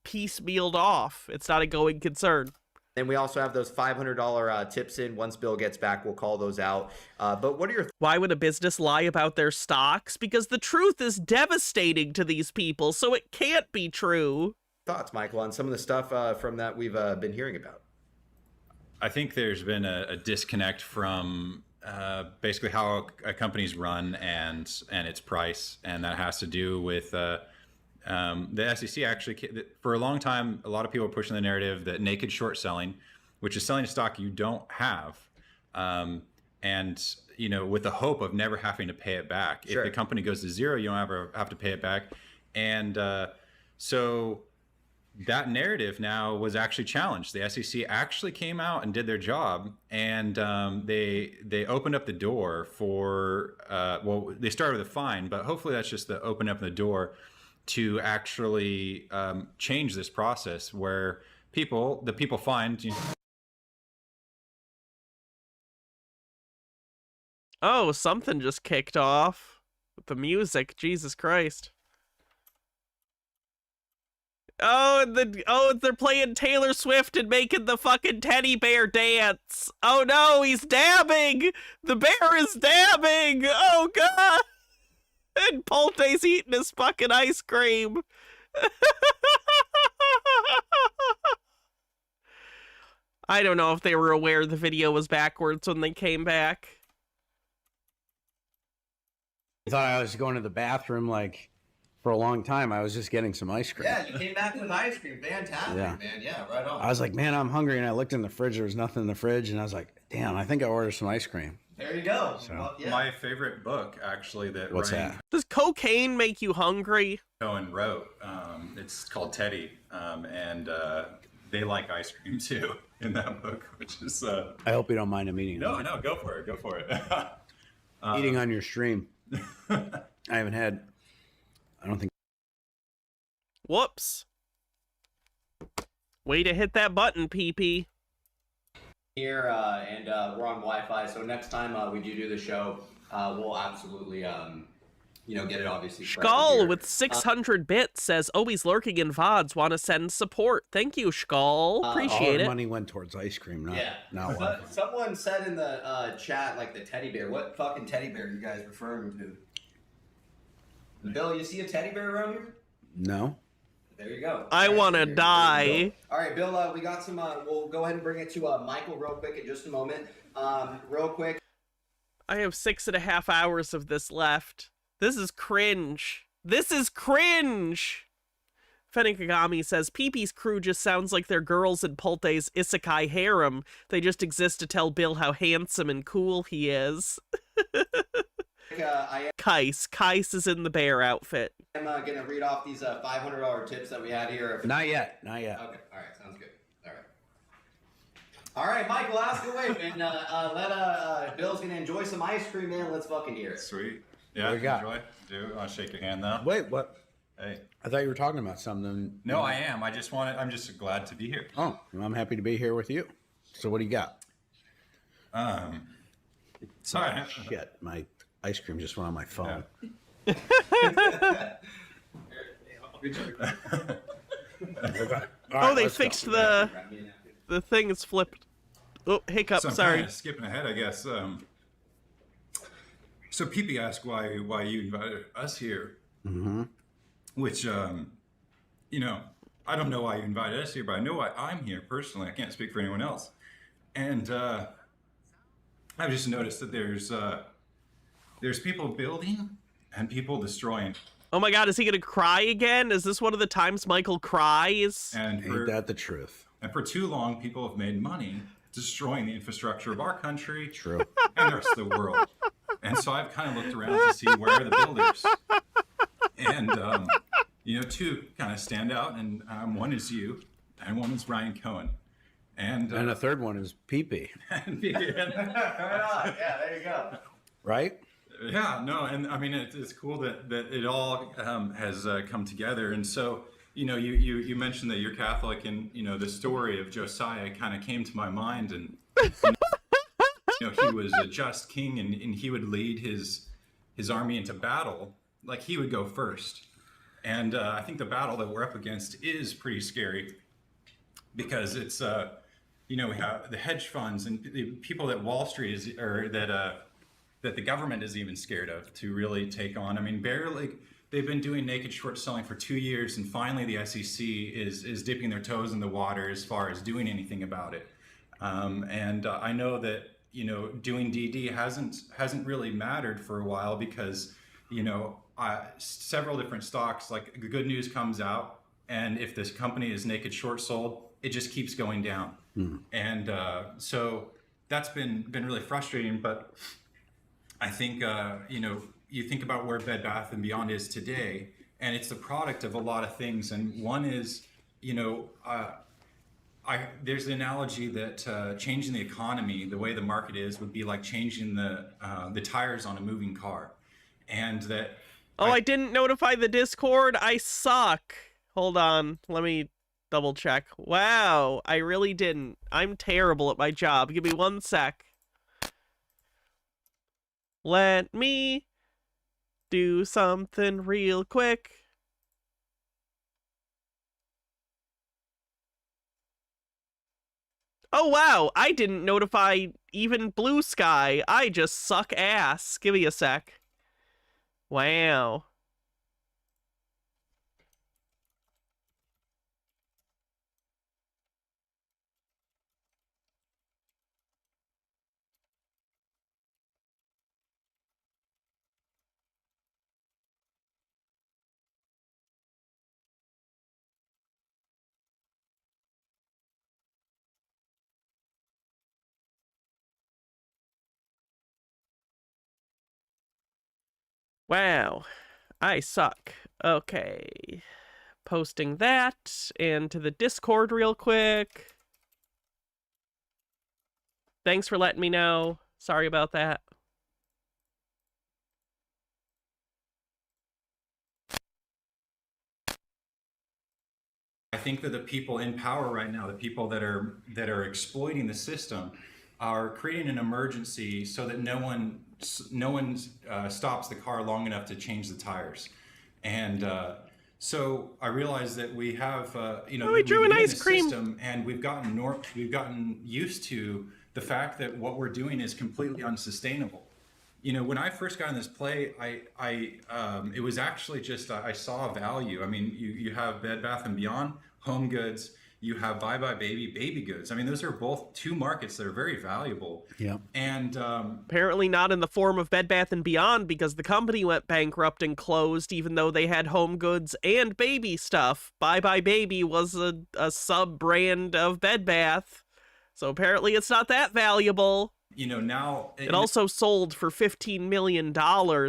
piecemealed off. It's not a going concern. And we also have those $500 tips in. Once Bill gets back, we'll call those out. But what are your Why would a business lie about their stocks? Because the truth is devastating to these people, so it can't be true. Thoughts, Michael, on some of the stuff from that we've been hearing about? I think there's been a disconnect from basically how a company's run and its price, and that has to do with the SEC. Actually, for a long time, a lot of people were pushing the narrative that naked short selling, which is selling a stock you don't have, and with the hope of never having to pay it back. Sure. If the company goes to zero, you don't ever have to pay it back, and so that narrative now was actually challenged. The SEC actually came out and did their job, and they opened up the door for they started with a fine, but hopefully that's just the open up the door to actually change this process where the people find. Oh, something just kicked off with the music. Jesus Christ. Oh, they're playing Taylor Swift and making the fucking teddy bear dance. Oh no, he's dabbing! The bear is dabbing! Oh god! And Polte's eating his fucking ice cream. I don't know if they were aware the video was backwards when they came back. I thought I was going to the bathroom for a long time. I was just getting some ice cream. Yeah, you came back with ice cream. Fantastic, man. Yeah, right on. I was like, man, I'm hungry. And I looked in the fridge. There was nothing in the fridge. And I was like, damn, I think I ordered some ice cream. There you go. So, well, yeah. My favorite book, actually, that What's Ryan that? Does cocaine make you hungry? Cohen wrote. It's called Teddy, and they like ice cream too in that book, which is. I hope you don't mind him eating. No, go for it. Go for it. Eating on your stream. I haven't had. I don't think. Whoops. Way to hit that button, PP. Here, and we're on Wi-Fi, so next time we do the show, we'll absolutely, get it obviously. Skull with 600 bits says, always lurking in VODs, want to send support. Thank you, Skull. Appreciate all it. Money went towards ice cream, not Wi-Fi. Someone said in the chat, the teddy bear. What fucking teddy bear are you guys referring to? Bill, you see a teddy bear around here? No. There you go. I want to die. All right, Bill, we got some, we'll go ahead and bring it to Michael real quick in just a moment. Real quick. I have 6.5 hours of this left. This is cringe. This is cringe! Fennikagami says, PP's crew just sounds like they're girls in Polte's isekai harem. They just exist to tell Bill how handsome and cool he is. Kais is in the bear outfit. I'm going to read off these $500 tips that we had here. Not yet. Okay, all right, sounds good. All right, Michael, ask away, man. Bill's going to enjoy some ice cream, man. Let's fucking hear it. Sweet. Yeah, What we got? enjoy. Do I'll shake your hand though. Wait, what? Hey. I thought you were talking about something. No, I am. I'm just glad to be here. Oh, well, I'm happy to be here with you. So what do you got? Sorry. Shit, my ice cream just went on my phone. Oh, they fixed the thing is flipped. Oh, hiccup, So I'm sorry. kind of skipping ahead, I guess. So PP asked why you invited us here, which, you know, I don't know why you invited us here, but I know why I'm here personally. I can't speak for anyone else. And I've just noticed that there's people building and people destroying. Oh my god, is he gonna cry again? Is this one of the times Michael cries? And Ain't that the truth? And for too long, people have made money destroying the infrastructure of our country True. and the rest of the world. And so I've kind of looked around to see where are the builders. And, you know, two kind of stand out, and one is you, and one is Ryan Cohen. And a third one is PP. Yeah, there you go. Right? Yeah, no, and I mean, it's cool that it all has come together. And so, you know, you mentioned that you're Catholic, and, you know, the story of Josiah kind of came to my mind. And, you know, he was a just king, and he would lead his army into battle. Like, he would go first. And I think the battle that we're up against is pretty scary, because it's, you know, we have the hedge funds and the people that Wall Street is, or that the government is even scared of to really take on. I mean, barely, they've been doing naked short selling for 2 years, and finally the SEC is dipping their toes in the water as far as doing anything about it. And I know that, you know, doing DD hasn't really mattered for a while, because, you know, several different stocks, like, the good news comes out, and if this company is naked short sold, it just keeps going down. And so that's been really frustrating. But I think, you know, you think about where Bed Bath & Beyond is today, and it's the product of a lot of things. And one is, you know, there's an analogy that changing the economy, the way the market is, would be like changing the tires on a moving car. And that... Oh, I didn't notify the Discord. I suck. Hold on. Let me double check. Wow, I really didn't. I'm terrible at my job. Give me 1 sec. Let me do something real quick. Oh, wow. I didn't notify even Blue Sky. I just suck ass. Give me a sec. Wow. Wow, I suck. Okay. Posting that into the Discord real quick. Thanks for letting me know. Sorry about that. I think that the people in power right now, the people that are exploiting the system, are creating an emergency so that no one stops the car long enough to change the tires. And so I realized that we have, you know, we drew an ice cream system, and we've gotten used to the fact that what we're doing is completely unsustainable. You know, when I first got in this play, it was actually just I saw value. I mean, you have Bed Bath & Beyond, home goods. You have Bye Bye Baby, baby goods. I mean, those are both two markets that are very valuable. Yeah. And apparently not in the form of Bed Bath & Beyond, because the company went bankrupt and closed, even though they had home goods and baby stuff. Bye Bye Baby was a sub-brand of Bed Bath. So apparently it's not that valuable. You know, now... It also sold for $15 million,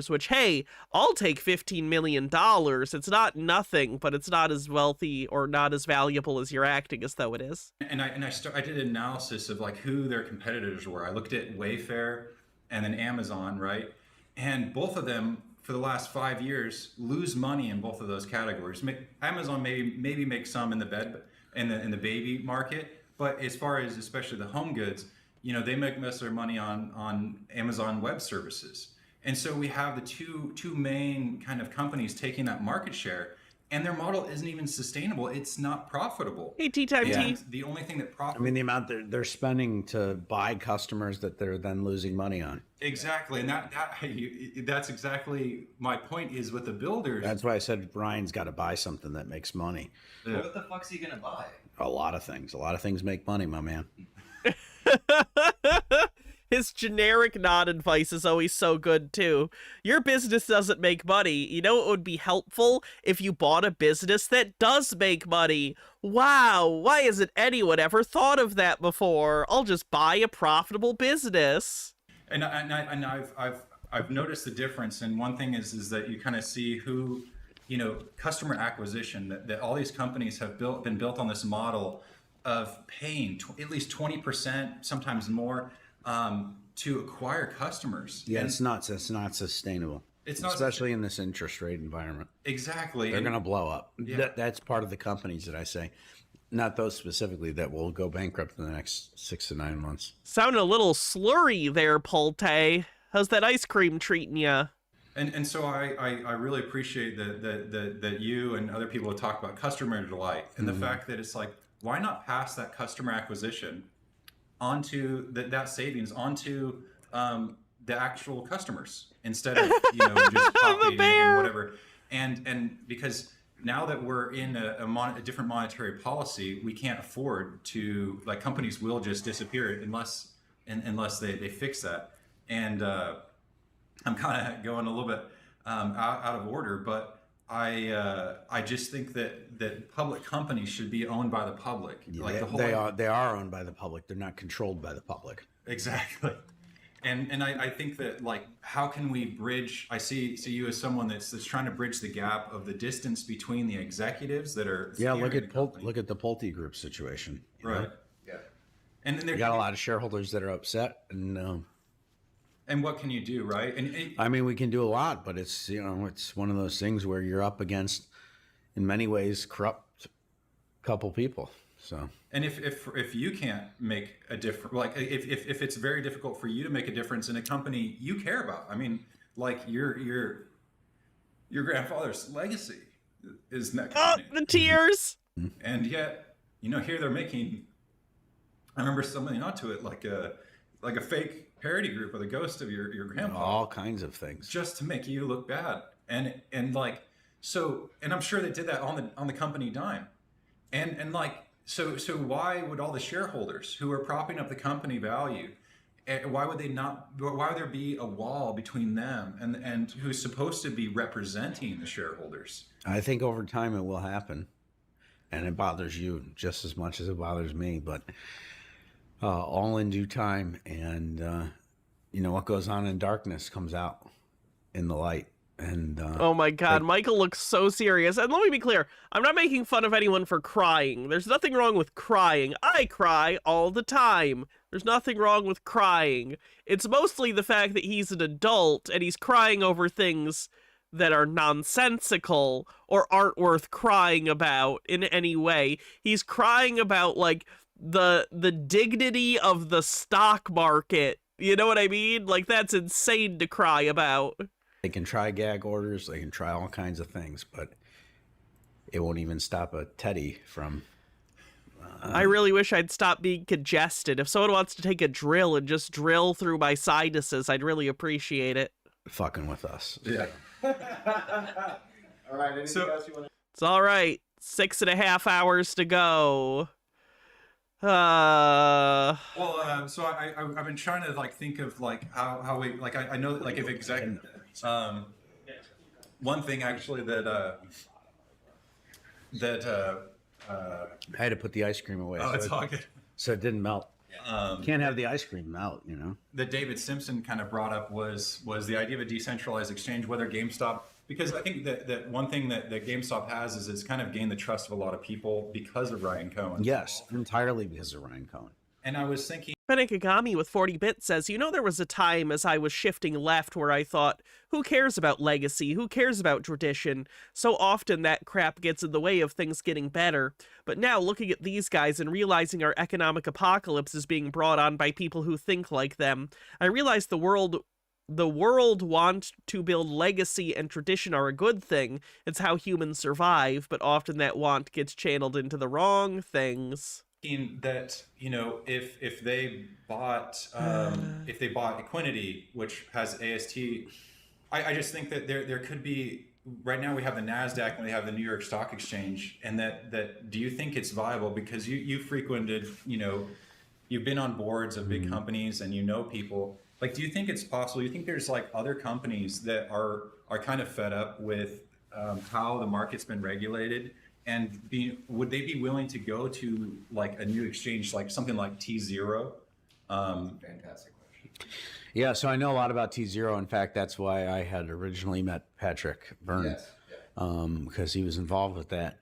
which, hey, I'll take $15 million. It's not nothing, but it's not as wealthy or not as valuable as you're acting as though it is. And I did an analysis of, like, who their competitors were. I looked at Wayfair and then Amazon, right? And both of them, for the last 5 years lose money in both of those categories. Amazon maybe make some in the bed in the baby market, but as far as especially the home goods, you know, they make most of their money on Amazon Web Services. And so we have the two main kind of companies taking that market share, and their model isn't even sustainable. It's not profitable. Hey, Tea Time Tea. The only thing that profits. I mean, the amount they're spending to buy customers that they're then losing money on. Exactly, and that's exactly my point is with the builders. That's why I said Ryan's got to buy something that makes money. Yeah. What the fuck's he gonna buy? A lot of things. A lot of things make money, my man. His generic non-advice is always so good, too. Your business doesn't make money. You know, it would be helpful if you bought a business that does make money. Wow, why hasn't anyone ever thought of that before? I'll just buy a profitable business. And I've noticed the difference. And one thing is that you kind of see who, you know, customer acquisition, that all these companies have been built on this model of paying at least 20%, sometimes more, to acquire customers. Yeah, and it's not sustainable. It's not, especially in this interest rate environment. Exactly. They're going to blow up. Yeah. That's part of the companies that I say, not those specifically, that will go bankrupt in the next 6 to 9 months. Sounded a little slurry there, Pulte. How's that ice cream treating you? And so I really appreciate that you and other people talk about customer delight and the fact that it's like, why not pass that customer acquisition onto that savings onto the actual customers instead of, you know, just copying and whatever. And because now that we're in a different monetary policy, we can't afford to, like, companies will just disappear unless they fix that. And I'm kind of going a little bit out of order, but I just think that public companies should be owned by the public. Yeah, like they are owned by the public. They're not controlled by the public. Exactly. And I think that, like, how can we bridge? I see you as someone that's trying to bridge the gap of the distance between the executives that are. Yeah, look at the Pulte Group situation. Right. Know? Yeah. And you got a lot of shareholders that are upset, and what can you do, right? And I mean, we can do a lot, but it's, you know, it's one of those things where you're up against, in many ways, corrupt couple people. So. And if you can't make a difference, like if it's very difficult for you to make a difference in a company you care about, I mean, like your grandfather's legacy is that company. Oh, the tears. And yet, you know, here they're making. I remember somebody onto it like a fake parody group with a ghost of your grandpa. All kinds of things. Just to make you look bad. And like, so, and I'm sure they did that on the company dime. And like, so why would all the shareholders who are propping up the company value, why would there be a wall between them and who's supposed to be representing the shareholders? I think over time it will happen. And it bothers you just as much as it bothers me, but all in due time. And, you know, what goes on in darkness comes out in the light. And oh my God, Michael looks so serious. And let me be clear, I'm not making fun of anyone for crying. There's nothing wrong with crying. I cry all the time. There's nothing wrong with crying. It's mostly the fact that he's an adult and he's crying over things that are nonsensical or aren't worth crying about in any way. He's crying about, like, the dignity of the stock market. You know what I mean? Like, that's insane to cry about. They can try gag orders, they can try all kinds of things, but it won't even stop a Teddy from... I really wish I'd stop being congested. If someone wants to take a drill and just drill through my sinuses, I'd really appreciate it. Fucking with us. Yeah. All right, anything else you want to... It's all right. 6.5 hours to go. Well, so I've been trying to, like, think of, like, how we, like, I know that, like, if executive, one thing actually that I had to put the ice cream away. Oh, it's all good. So it didn't melt. Can't have the ice cream melt, you know. That David Simpson kind of brought up was the idea of a decentralized exchange, whether GameStop, because I think that one thing that GameStop has is it's kind of gained the trust of a lot of people because of Ryan Cohen. Yes, entirely because of Ryan Cohen. And I was thinking, Benekagami with 40 bits says, there was a time as I was shifting left where I thought, who cares about legacy? Who cares about tradition? So often that crap gets in the way of things getting better. But now looking at these guys and realizing our economic apocalypse is being brought on by people who think like them, I realize the world want to build legacy and tradition are a good thing. It's how humans survive, but often that want gets channeled into the wrong things. That if they bought Equinity, which has AST, I just think that there could be, right now we have the NASDAQ and we have the New York Stock Exchange, and that do you think it's viable? Because you frequented, you've been on boards of big companies and people. Like, do you think it's possible? You think there's like other companies that are kind of fed up with how the market's been regulated? And would they be willing to go to like a new exchange, like something like T0? Fantastic question. Yeah, so I know a lot about T0. In fact, that's why I had originally met Patrick Byrne, Yes. because he was involved with that.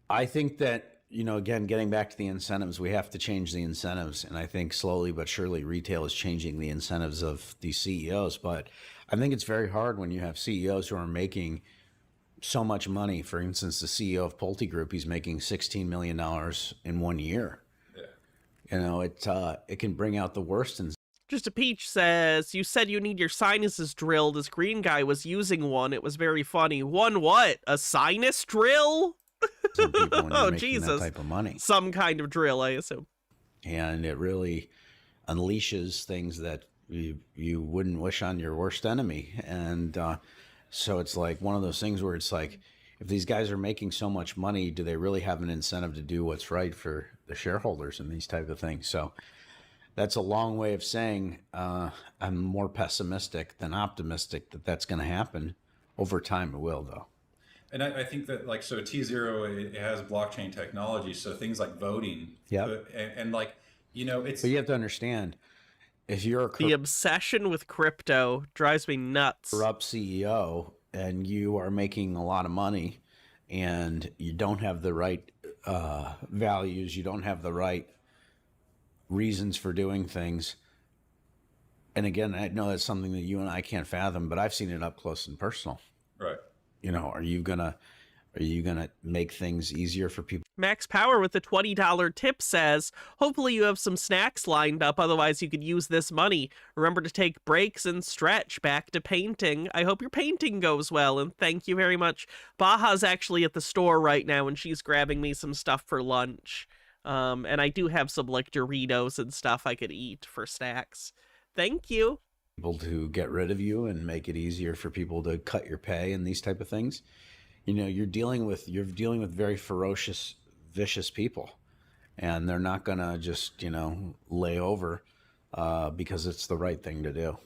I think that, again, getting back to the incentives, we have to change the incentives. And I think slowly but surely retail is changing the incentives of these CEOs. But I think it's very hard when you have CEOs who are making so much money. For instance, the CEO of Pulte Group, he's making $16 million in 1 year. Yeah. It can bring out the worst in. Just a Peach says, you said you need your sinuses drilled. This green guy was using one. It was very funny. One what? A sinus drill? Oh, Jesus. That type of money. Some kind of drill, I assume. And it really unleashes things that you wouldn't wish on your worst enemy. And so it's like one of those things where it's like, if these guys are making so much money, do they really have an incentive to do what's right for the shareholders and these type of things? So that's a long way of saying I'm more pessimistic than optimistic that that's going to happen. Over time, it will, though. And I think that so T0, it has blockchain technology, so things like voting. Yeah. And it's. But you have to understand, if you're the obsession with crypto drives me nuts. Corrupt CEO and you are making a lot of money and you don't have the right values, you don't have the right reasons for doing things. And again, I know that's something that you and I can't fathom, but I've seen it up close and personal. Right. Are you gonna make things easier for people? Max Power with the $20 tip says, hopefully you have some snacks lined up, otherwise you could use this money. Remember to take breaks and stretch. Back to painting. I hope your painting goes well, and thank you very much. Baja's actually at the store right now, and she's grabbing me some stuff for lunch. And I do have some like Doritos and stuff I could eat for snacks. Thank you. People to get rid of you and make it easier for people to cut your pay and these type of things. You're dealing with very ferocious, vicious people, and they're not gonna just lay over because it's the right thing to do.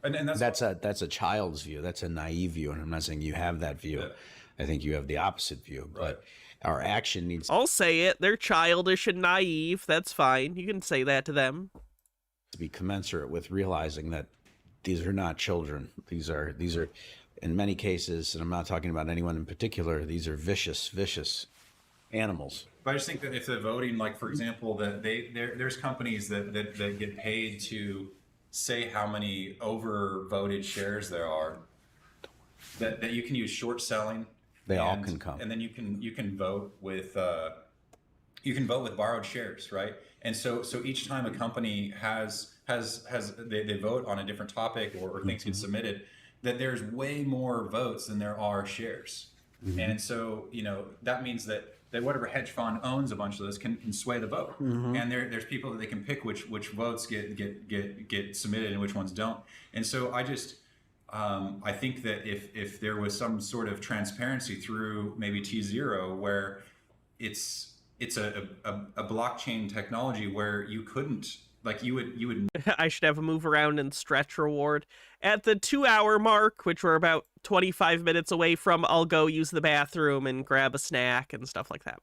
And that's a child's view. That's a naive view, and I'm not saying you have that view. Yeah. I think you have the opposite view. Right. But our action needs. I'll say it. They're childish and naive. That's fine. You can say that to them. To be commensurate with realizing that these are not children. These are in many cases, and I'm not talking about anyone in particular, these are vicious animals. But I just think that if they're voting, like for example, that there's companies that get paid to say how many overvoted shares there are, that you can use short selling. They all can come, and then you can vote with borrowed shares, right? And so each time a company they vote on a different topic or things get submitted, that there's way more votes than there are shares. Mm-hmm. And so, that means that whatever hedge fund owns a bunch of those can sway the vote. Mm-hmm. And there's people that they can pick which votes get submitted and which ones don't. And so I think that if there was some sort of transparency through maybe T0 where it's a blockchain technology where you couldn't, like you would I should have a move around and stretch reward. At the 2-hour mark, which we're about 25 minutes away from, I'll go use the bathroom and grab a snack and stuff like that.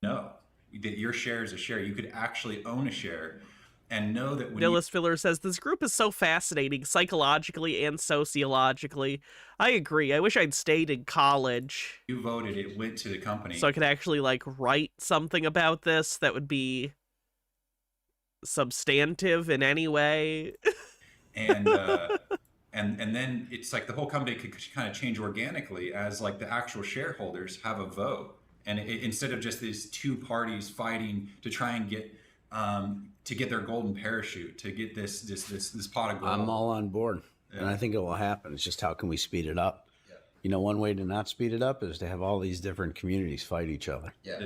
No, that your share is a share. You could actually own a share and know that when Dillis Filler says, this group is so fascinating psychologically and sociologically. I agree. I wish I'd stayed in college. You voted, it went to the company. So I could actually write something about this that would be substantive in any way. And and then it's like the whole company could kind of change organically as like the actual shareholders have a vote, and instead of just these two parties fighting to try and get their golden parachute, to get this pot of gold. I'm all on board, Yeah. and I think it will happen. It's just how can we speed it up? You know, one way to not speed it up is to have all these different communities fight each other. Yeah.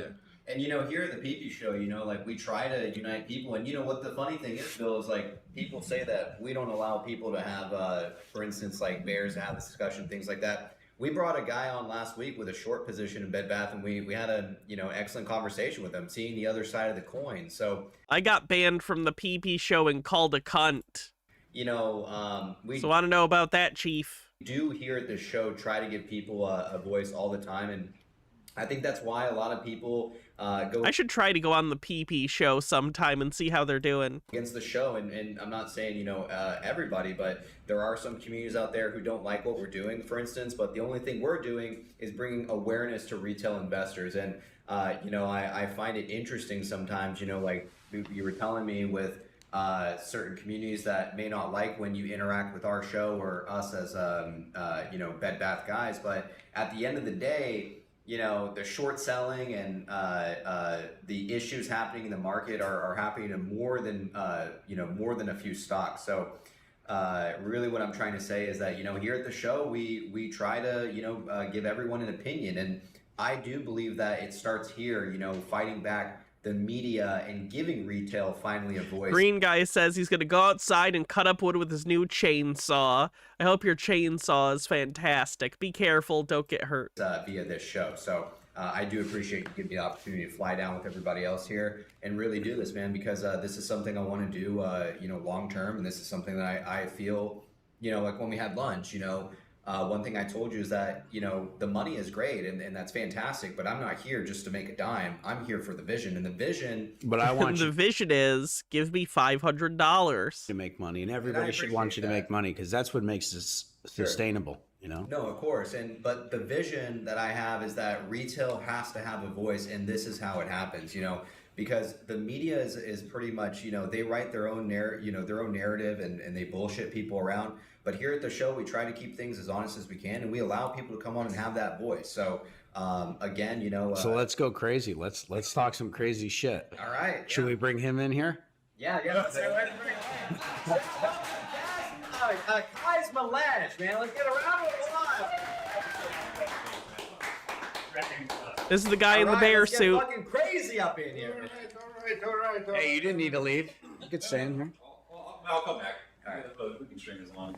And, you know, here at the PP show, you know, like we try to unite people. And, you know, what the funny thing is, Bill, is like people say that we don't allow people to have, for instance, like bears to have this discussion, things like that. We brought a guy on last week with a short position in Bed Bath, and we had a, you know, excellent conversation with him, seeing the other side of the coin. So I got banned from the PP show and called a cunt. You know, we want to know about that, Chief. Do here at the show try to give people a voice all the time, and I think that's why a lot of people go. I should try to go on the PP show sometime and see how they're doing against the show. And I'm not saying, you know, everybody, but there are some communities out there who don't like what we're doing, for instance. But the only thing we're doing is bringing awareness to retail investors. And, you know, I find it interesting sometimes, you know, like you were telling me with certain communities that may not like when you interact with our show or us as, you know, Bed Bath guys. But at the end of the day, you know, the short selling and the issues happening in the market are happening to more than, you know, more than a few stocks. So really what I'm trying to say is that, you know, here at the show, we try to, you know, give everyone an opinion. And I do believe that it starts here, you know, fighting back the media and giving retail finally a voice. Green guy says he's going to go outside and cut up wood with his new chainsaw. I hope your chainsaw is fantastic. Be careful, don't get hurt. Via this show. So I do appreciate you giving me the opportunity to fly down with everybody else here and really do this, man, because this is something I want to do, you know, long term. And this is something that I feel, you know, like when we had lunch, you know, one thing I told you is that, you know, the money is great and that's fantastic, but I'm not here just to make a dime. I'm here for the vision, and the vision. But I want the vision is give me $500 to make money, and everybody should want you to make money because that's what makes this sustainable. You know? No, of course. But the vision that I have is that retail has to have a voice, and this is how it happens, you know, because the media is pretty much, you know, they write their own narrative and they bullshit people around. But here at the show, we try to keep things as honest as we can, and we allow people to come on and have that voice. So again, you know. So let's go crazy. Let's talk some crazy shit. All right. Should we bring him in here? Yeah. Kai's Melange, man. Let's get a round of applause. This is the guy in the bear let's suit. Get fucking crazy up in here. All right. Hey, you didn't need to leave. You could stay in here. I'll come back. All right. We can string as long.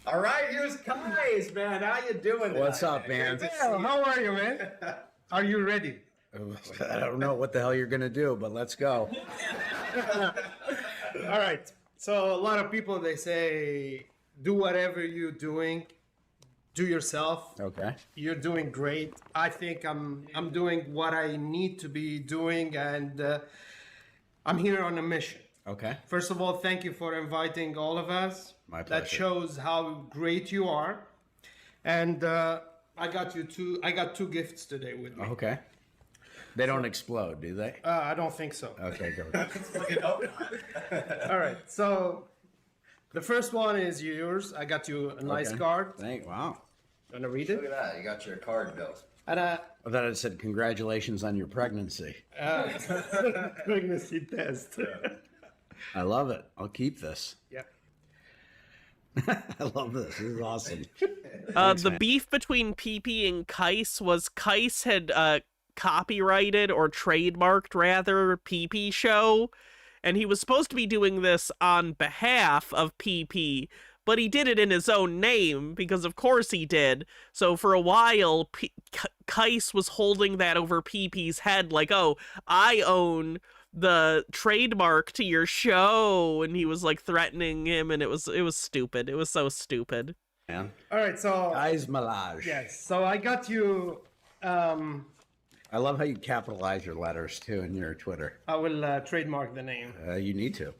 All right, here's Kai's, man. How you doing? What's up, man? Well, how are you, man? Are you ready? I don't know what the hell you're gonna do, but let's go. All right. So a lot of people, they say, do whatever you're doing, do yourself. Okay. You're doing great. I think I'm doing what I need to be doing, and I'm here on a mission. Okay. First of all, thank you for inviting all of us. My pleasure. That shows how great you are. And I got two gifts today with me. Okay. They don't explode, do they? I don't think so. Okay, go. All right. So the first one is yours. I got you a nice card. Wow. Want to read it? Look at that. You got your card, Bill. And I thought it said congratulations on your pregnancy. pregnancy test. I love it. I'll keep this. Yeah. I love this. This is awesome. The beef between PP and Kais was Kais had copyrighted or trademarked rather PP show, and he was supposed to be doing this on behalf of PP, but he did it in his own name because of course he did. So for a while Kais was holding that over PP's head like, oh, I own the trademark to your show, and he was like threatening him, and it was stupid. It was so stupid. Man. All right, so Kai's Melange. Yes. So I got you. I love how you capitalize your letters too in your Twitter. I will trademark the name. You need to.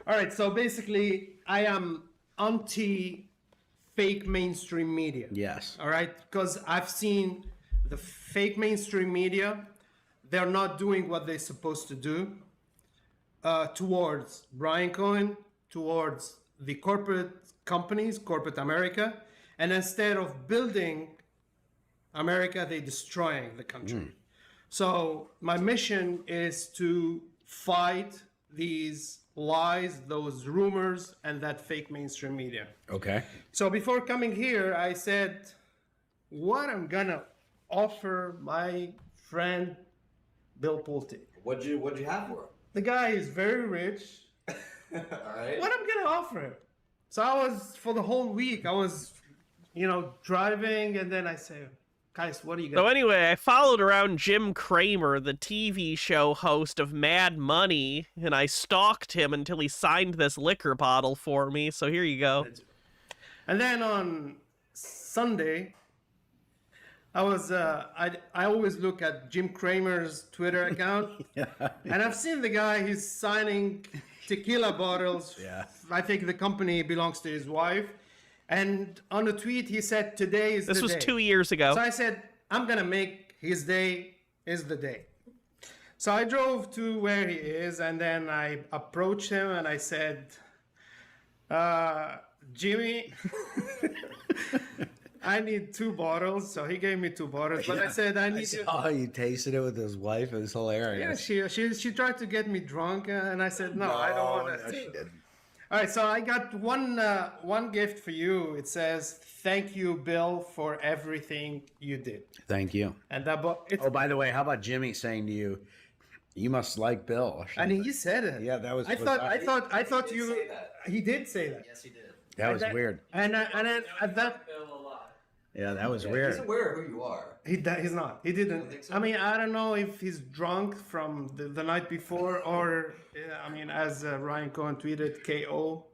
All right. So basically, I am anti-fake mainstream media. Yes. All right, because I've seen the fake mainstream media. They're not doing what they're supposed to do. towards Brian Cohen, towards the corporate companies, corporate America, and instead of building America, they're destroying the country. So my mission is to fight these lies, those rumors, and that fake mainstream media. Okay. So before coming here, I said, what I'm gonna offer my friend Bill Pulte. What'd you have for him? The guy is very rich. All right. What I'm gonna offer him? So I was, for the whole week, I was, driving, and then I say, guys, what are you gonna So anyway, I followed around Jim Cramer, the TV show host of Mad Money, and I stalked him until he signed this liquor bottle for me. So here you go. And then on Sunday, I was I always look at Jim Cramer's Twitter account, and I've seen the guy. He's signing tequila bottles. Yeah. I think the company belongs to his wife. And on a tweet, he said, "Today is the day." This was 2 years ago. So I said, "I'm gonna make his day is the day." So I drove to where he is, and then I approached him and I said, "Jimmy." I need 2 bottles, so he gave me 2 bottles. But I said I need. Oh, you tasted it with his wife. It was hilarious. Yeah, she tried to get me drunk, and I said no, I don't want to. No, she didn't. All right, so I got one gift for you. It says, "Thank you, Bill, for everything you did." Thank you. And that Oh, by the way, how about Jimmy saying to you, "You must like Bill"? or and something? he said it. Yeah, that was. I thought you. He did say that. Yes, he did. That was weird. And then at that. Yeah, that was He's weird. aware of who you are. He's not. He didn't. think so? I mean, I don't know if he's drunk from the night before or, as Ryan Cohen tweeted, KO.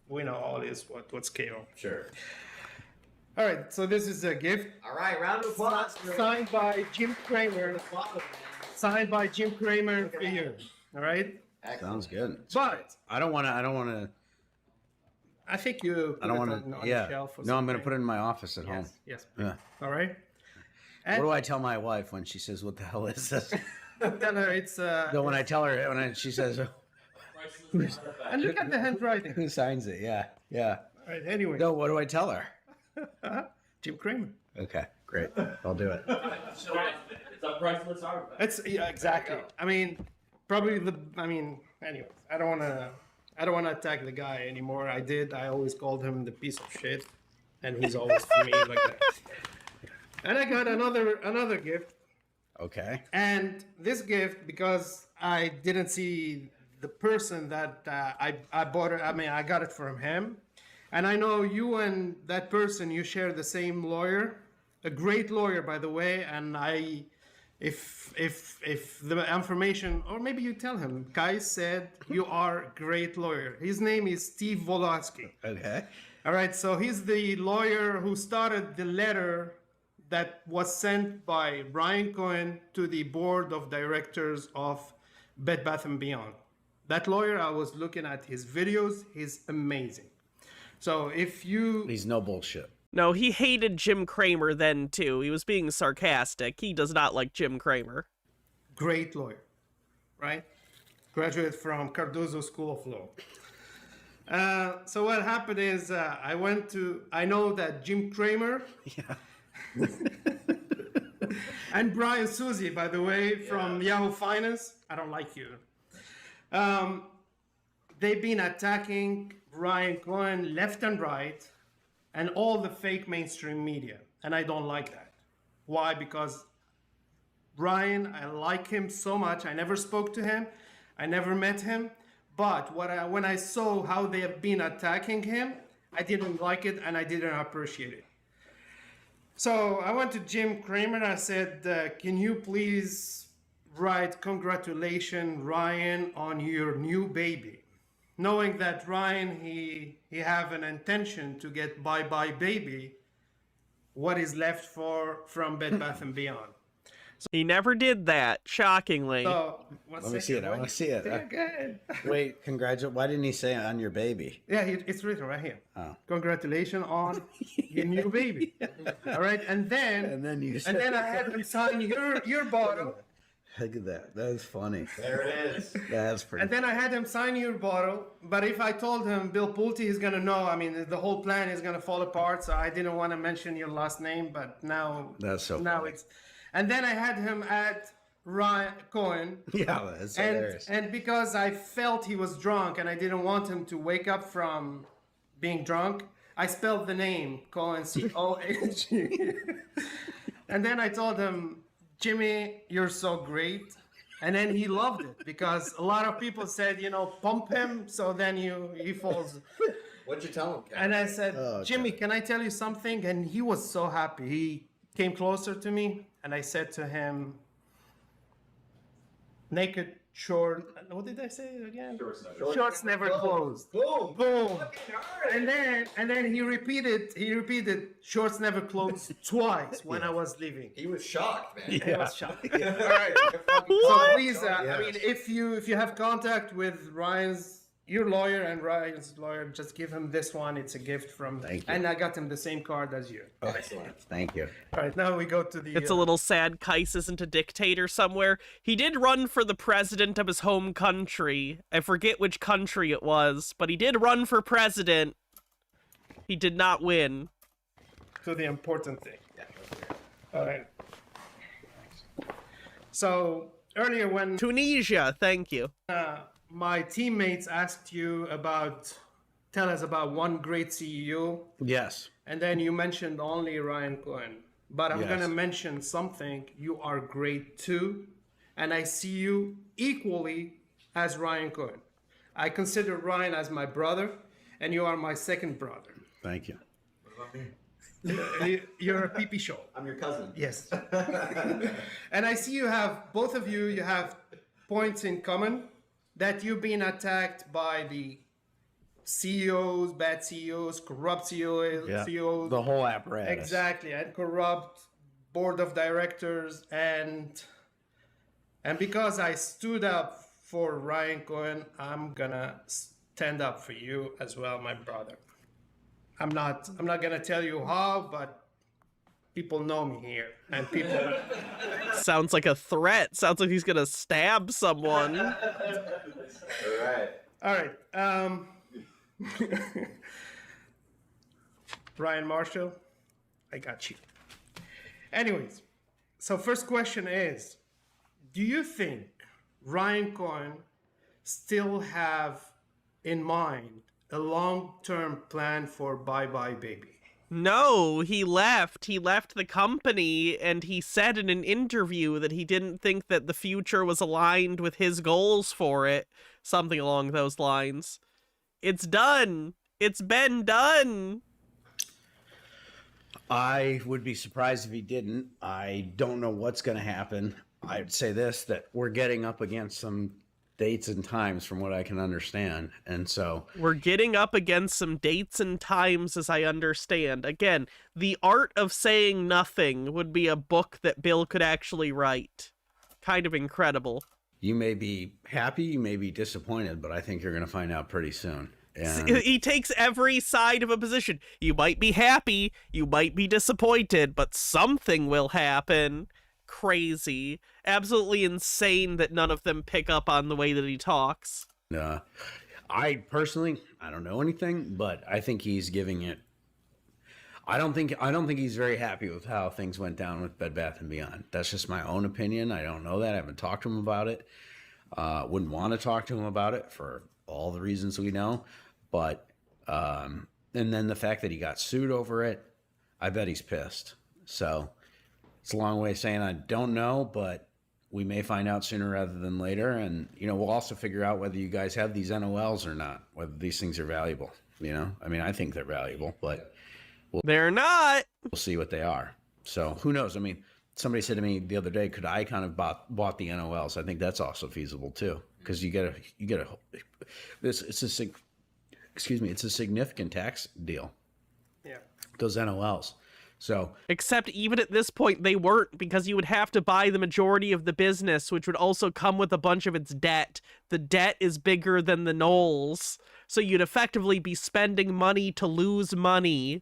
We know all this. What's KO? Sure. All right. So this is a gift. All right, round of applause. Signed by Jim Cramer. Signed by Jim Cramer for you. All right. Sounds good. But I don't want to. I think you. I don't put it want to. on Yeah. the shelf or No, I'm going to something. put it in my office at home. Yes. Yeah. All right. What do I tell my wife when she says, "What the hell is this?" Tell her it's. No, when I tell her, she says, And look at the handwriting. "Who signs it?" Yeah. Yeah. All right. Anyway. No, what do I tell her? Jim Cramer. Okay, great. I'll do it. It's a priceless artifact. It's exactly. I mean, probably anyways, I don't want to attack the guy anymore. I always called him the piece of shit, and he's always for me like that. And I got another gift. Okay. And this gift, because I didn't see the person that I bought it. I mean, I got it from him, and I know you and that person, you share the same lawyer, a great lawyer, by the way. And if the information, or maybe you tell him, Kai said you are a great lawyer. His name is Steve Woloski. Okay. All right, so he's the lawyer who started the letter that was sent by Brian Cohen to the board of directors of Bed Bath & Beyond. That lawyer, I was looking at his videos. He's amazing. So if you... He's no bullshit. No, he hated Jim Cramer then, too. He was being sarcastic. He does not like Jim Cramer. Great lawyer, right? Graduate from Cardozo School of Law. So what happened is I know that Jim Cramer... Yeah. and Brian Suzy, by the way, from Yahoo Finance. I don't like you. They've been attacking Brian Cohen left and right and all the fake mainstream media. And I don't like that. Why? Because Brian, I like him so much. I never spoke to him. I never met him. But when I saw how they have been attacking him, I didn't like it and I didn't appreciate it. So I went to Jim Cramer and I said, can you please write congratulations, Ryan, on your new baby? Knowing that Ryan, he have an intention to get bye-bye baby, what is left from Bed Bath & Beyond. He never did that, shockingly. So, Let me see it. I want to see it. Yeah, go ahead. Wait, congratulations. Why didn't he say on your baby? Yeah, it's written right here. Oh. Congratulations on your new baby. All right, and then you I had him sign your bottle. Look at that. That's funny. There it is. That's pretty. And then I had him sign your bottle, but if I told him Bill Pulte is gonna know, I mean, the whole plan is gonna fall apart. So I didn't want to mention your last name, but now That's so now funny. it's. And then I had him at Ryan Cohen. Yeah, that's hilarious. And because I felt he was drunk and I didn't want him to wake up from being drunk, I spelled the name Cohen, C-O-H-E. And then I told him, Jimmy, you're so great. And then he loved it because a lot of people said, you know, pump him so then he falls. What'd you tell him, Ken? And I said, Jimmy, can I tell you something? And he was so happy. He came closer to me and I said to him, naked short. What did I say again? Shorts never closed. Boom. Boom. And then he repeated shorts never closed twice when I was leaving. He was shocked, man. I was shocked. All right. So please, I mean, if you have contact with your lawyer and Ryan's lawyer, just give him this one. It's a gift from. Thank you. And I got him the same card as you. Excellent. Thank you. All right, now we go to the. It's a little sad Kais isn't a dictator somewhere. He did run for the president of his home country. I forget which country it was, but he did run for president. He did not win. To the important thing. All right. So earlier when Tunisia, thank you. My teammates asked you tell us about one great CEO. Yes. And then you mentioned only Ryan Cohen. But I'm Yes. going to mention something. You are great too. And I see you equally as Ryan Cohen. I consider Ryan as my brother, and you are my second brother. Thank you. What about me? You're a pee-pee show. I'm your cousin. Yes. And I see you both of you have points in common, that you've been attacked by the CEOs, bad CEOs, corrupt CEOs, The whole apparatus. Exactly, and corrupt board of directors, and because I stood up for Ryan Cohen, I'm gonna stand up for you as well, my brother. I'm not gonna tell you how, but people know me here, and people. Sounds like a threat. Sounds like he's gonna stab someone. All right. Ryan Marshall, I got you. Anyways, so first question is, do you think Ryan Cohen still have in mind a long-term plan for Bye Bye Baby? No, he left. He left the company, and he said in an interview that he didn't think that the future was aligned with his goals for it. Something along those lines. It's done. It's been done. I would be surprised if he didn't. I don't know what's going to happen. I'd say this, that we're getting up against some dates and times from what I can understand. And so we're getting up against some dates and times, as I understand. Again, The Art of Saying Nothing would be a book that Bill could actually write. Kind of incredible. You may be happy, you may be disappointed, but I think you're going to find out pretty soon. And he takes every side of a position. You might be happy, you might be disappointed, but something will happen. Crazy. Absolutely insane that none of them pick up on the way that he talks. I personally, I don't know anything, but I think he's giving it. I don't think he's very happy with how things went down with Bed Bath & Beyond. That's just my own opinion. I don't know that. I haven't talked to him about it. Wouldn't want to talk to him about it for all the reasons we know. But, and then the fact that he got sued over it, I bet he's pissed. So it's a long way of saying I don't know, but we may find out sooner rather than later. And, we'll also figure out whether you guys have these NOLs or not, whether these things are valuable. I mean, I think they're valuable, but they're not. We'll see what they are. So who knows? I mean, somebody said to me the other day, could I kind of bought the NOLs? I think that's also feasible too, because it's a significant tax deal. Yeah. Those NOLs. So, except even at this point, they weren't, because you would have to buy the majority of the business, which would also come with a bunch of its debt. The debt is bigger than the NOLs. So you'd effectively be spending money to lose money.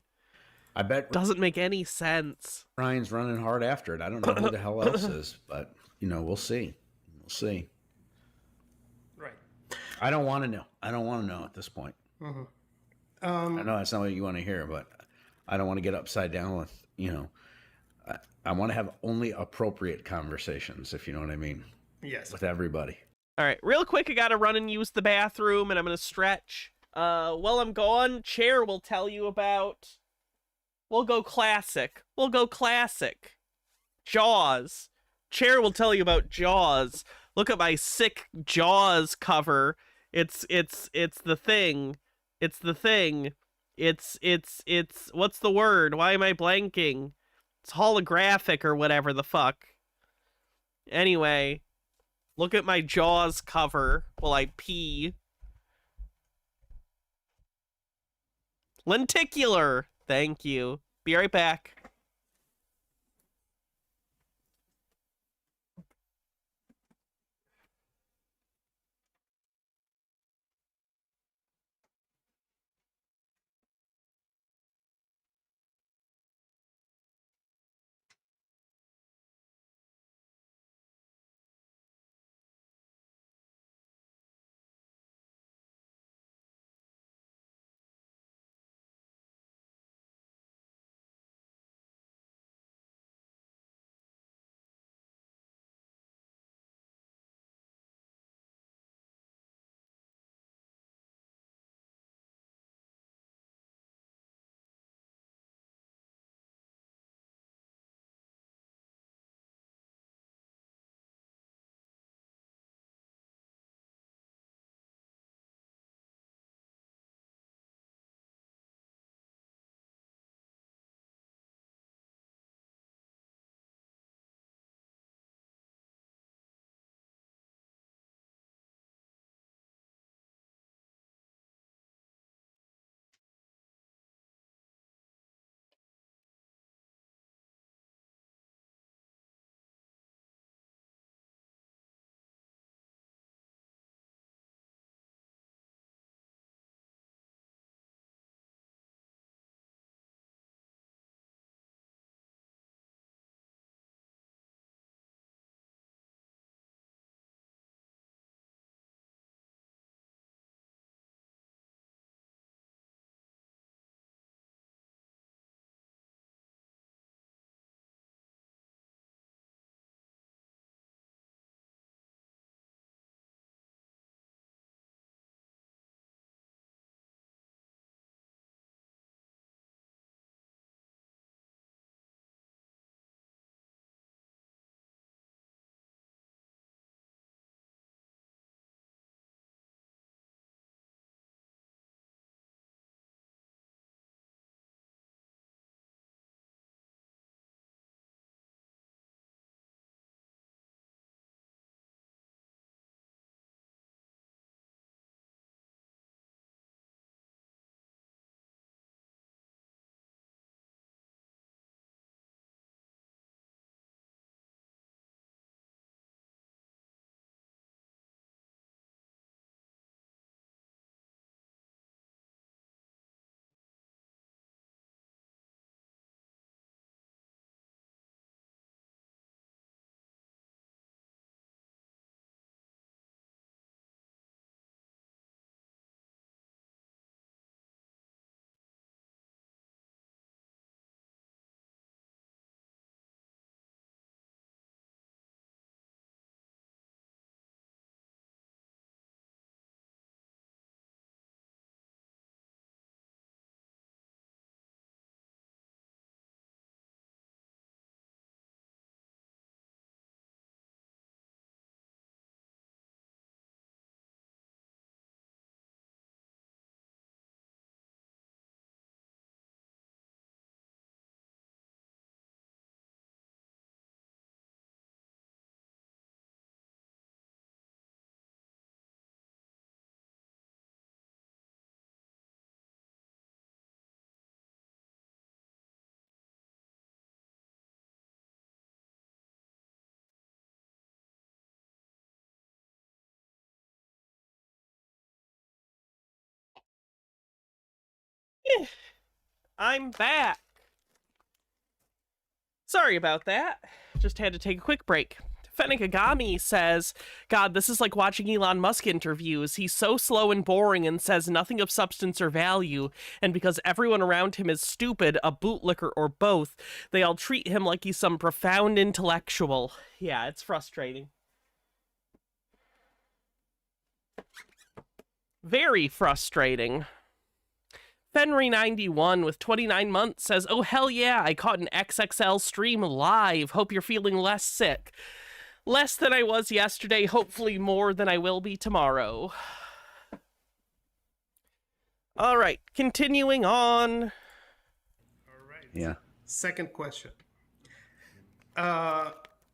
I bet doesn't make any sense. Ryan's running hard after it. I don't know who the hell else is, but we'll see. We'll see. Right. I don't want to know. I don't want to know at this point. Mm-hmm. I know that's not what you want to hear, but I don't want to get upside down with, I want to have only appropriate conversations, if you know what I mean. Yes. With everybody. All right, real quick, I got to run and use the bathroom, and I'm going to stretch. While I'm gone, Chair will tell you about... We'll go classic. Jaws. Chair will tell you about Jaws. Look at my sick Jaws cover. It's the thing. It's the thing. It's what's the word? Why am I blanking? It's holographic or whatever the fuck. Anyway, look at my Jaws cover while I pee. Lenticular. Thank you. Be right back. I'm back. Sorry about that. Just had to take a quick break. Fennikagami says, God, this is like watching Elon Musk interviews. He's so slow and boring and says nothing of substance or value. And because everyone around him is stupid, a bootlicker, or both, they all treat him like he's some profound intellectual. Yeah, it's frustrating. Very frustrating. Fenry91 with 29 months says, oh, hell yeah, I caught an XXL stream live. Hope you're feeling less sick. Less than I was yesterday, hopefully more than I will be tomorrow. All right, continuing on. All right. Yeah. Second question.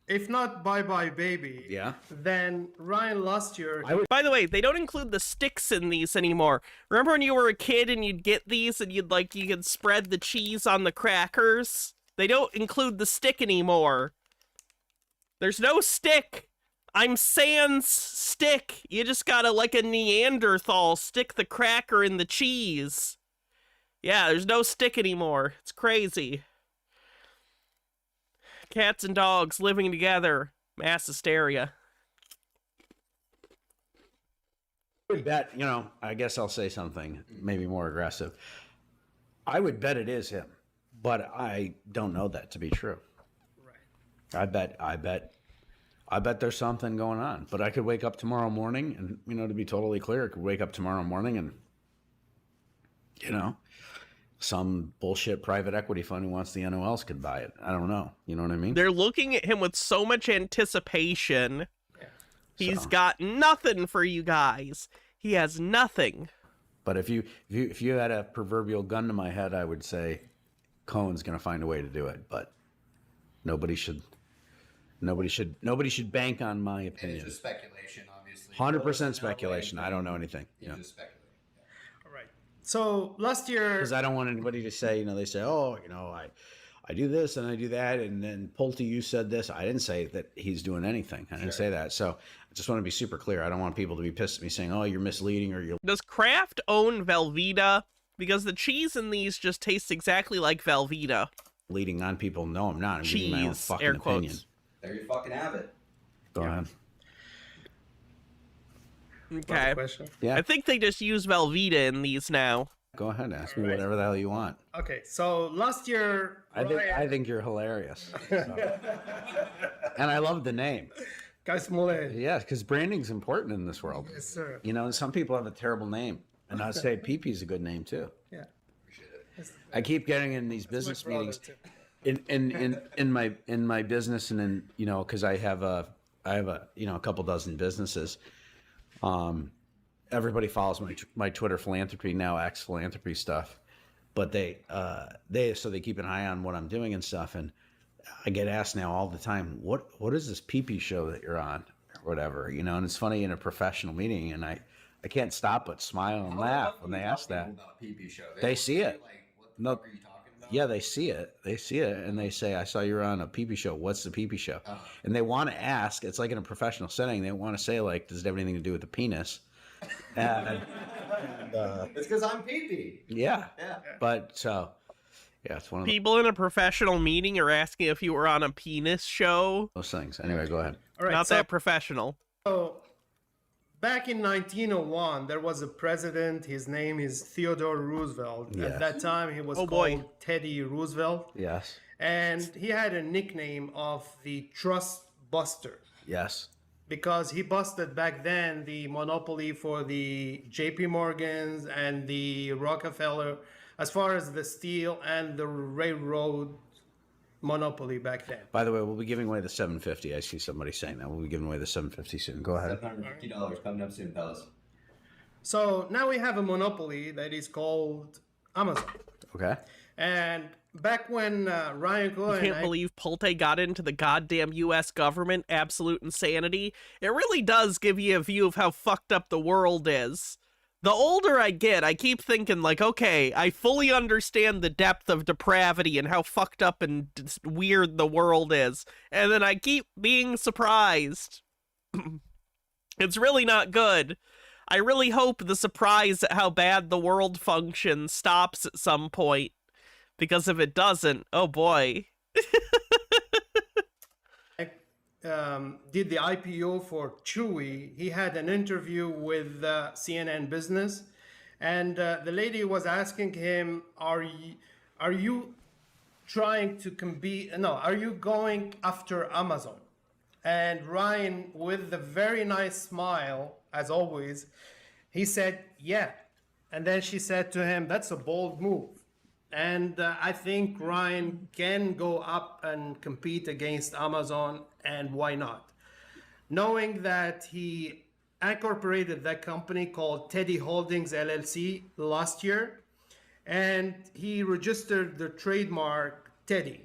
If not Bye Bye Baby, Yeah. then Ryan last year... By the way, they don't include the sticks in these anymore. Remember when you were a kid and you'd get these and you could spread the cheese on the crackers? They don't include the stick anymore. There's no stick. I'm sans stick. You just gotta, like a Neanderthal, stick the cracker in the cheese. Yeah, there's no stick anymore. It's crazy. Cats and dogs living together. Mass hysteria. I would bet, I guess I'll say something maybe more aggressive. I would bet it is him, but I don't know that to be true. Right. I bet there's something going on, but I could wake up tomorrow morning and, to be totally clear, I could wake up tomorrow morning and, some bullshit private equity fund who wants the NOLs could buy it. I don't know. You know what I mean? They're looking at him with so much anticipation. Yeah. He's got nothing for you guys. He has nothing. But if you had a proverbial gun to my head, I would say Cohen's going to find a way to do it. But nobody should bank on my opinion. It's just speculation, obviously. 100% speculation. I don't know anything. Yeah. Just speculate. All right. So last year, because I don't want anybody to say, they say, oh, I do this and I do that, and then Pulte, you said this. I didn't say that he's doing anything. I didn't say that. So I just want to be super clear. I don't want people to be pissed at me saying, oh, you're misleading or you're. Does Kraft own Velveeta? Because the cheese in these just tastes exactly like Velveeta. Leading on people. No, I'm not. I'm giving my own fucking opinion. Quotes. There you fucking have it. Go ahead. Okay. Yeah. I think they just use Velveeta in these now. Go ahead, ask me whatever the hell you want. Okay, so last year, I think you're hilarious, so. And I love the name. Guys Mole. Yeah, because branding's important in this world. Yes, sir. Some people have a terrible name, and I'd say PP is a good name too. Yeah. I keep getting in these business meetings, in my business, and in because I have a couple dozen businesses. Everybody follows my Twitter philanthropy, now X philanthropy stuff, but they keep an eye on what I'm doing and stuff. And I get asked now all the time, what is this PP show that you're on or whatever, and it's funny in a professional meeting. And I can't stop but smile and laugh when they ask that. They see it. No, yeah, they see it. They see it. And they say, I saw you were on a PP show. What's the PP show? And they want to ask, it's like in a professional setting. They want to say does it have anything to do with the penis? It's because I'm PP. Yeah. But it's one of people in a professional meeting are asking if you were on a penis show. Those things. Anyway, go ahead. All right, Not that professional. So back in 1901, there was a president. His name is Theodore Roosevelt. Yes. At that time, he was called Teddy Roosevelt. Yes. And he had a nickname of the Trust Buster. Yes. Because he busted back then the monopoly for the JP Morgans and the Rockefeller, as far as the steel and the railroad monopoly back then. By the way, we'll be giving away the $750. I see somebody saying that. We'll be giving away the $750 soon. Go ahead. $750 coming up soon, fellas. So now we have a monopoly that is called Amazon. Okay. And back when Ryan Cohen... I can't believe Pulte got into the goddamn U.S. government. Absolute insanity. It really does give you a view of how fucked up the world is. The older I get, I keep thinking, okay, I fully understand the depth of depravity and how fucked up and weird the world is. And then I keep being surprised. It's really not good. I really hope the surprise at how bad the world functions stops at some point. Because if it doesn't, oh boy. did the IPO for Chewy, he had an interview with CNN Business, and the lady was asking him, are you trying to compete? No, are you going after Amazon? And Ryan, with a very nice smile, as always, he said, yeah. And then she said to him, that's a bold move. And I think Ryan can go up and compete against Amazon, and why not? Knowing that he incorporated that company called Teddy Holdings LLC last year, and he registered the trademark Teddy.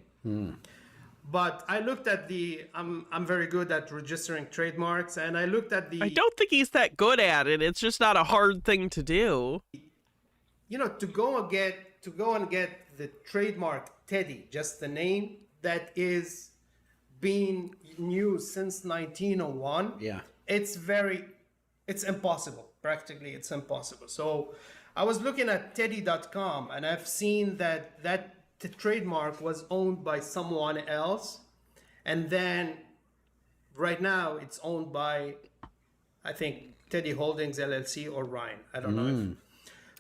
But I looked at I'm very good at registering trademarks, and I looked at I don't think he's that good at it. It's just not a hard thing to do. You know, to go and get the trademark Teddy, just the name, that is being used since 1901. Yeah. It's impossible. Practically, it's impossible. So I was looking at teddy.com, and I've seen that the trademark was owned by someone else, and then right now it's owned by, I think, Teddy Holdings LLC or Ryan. I don't know.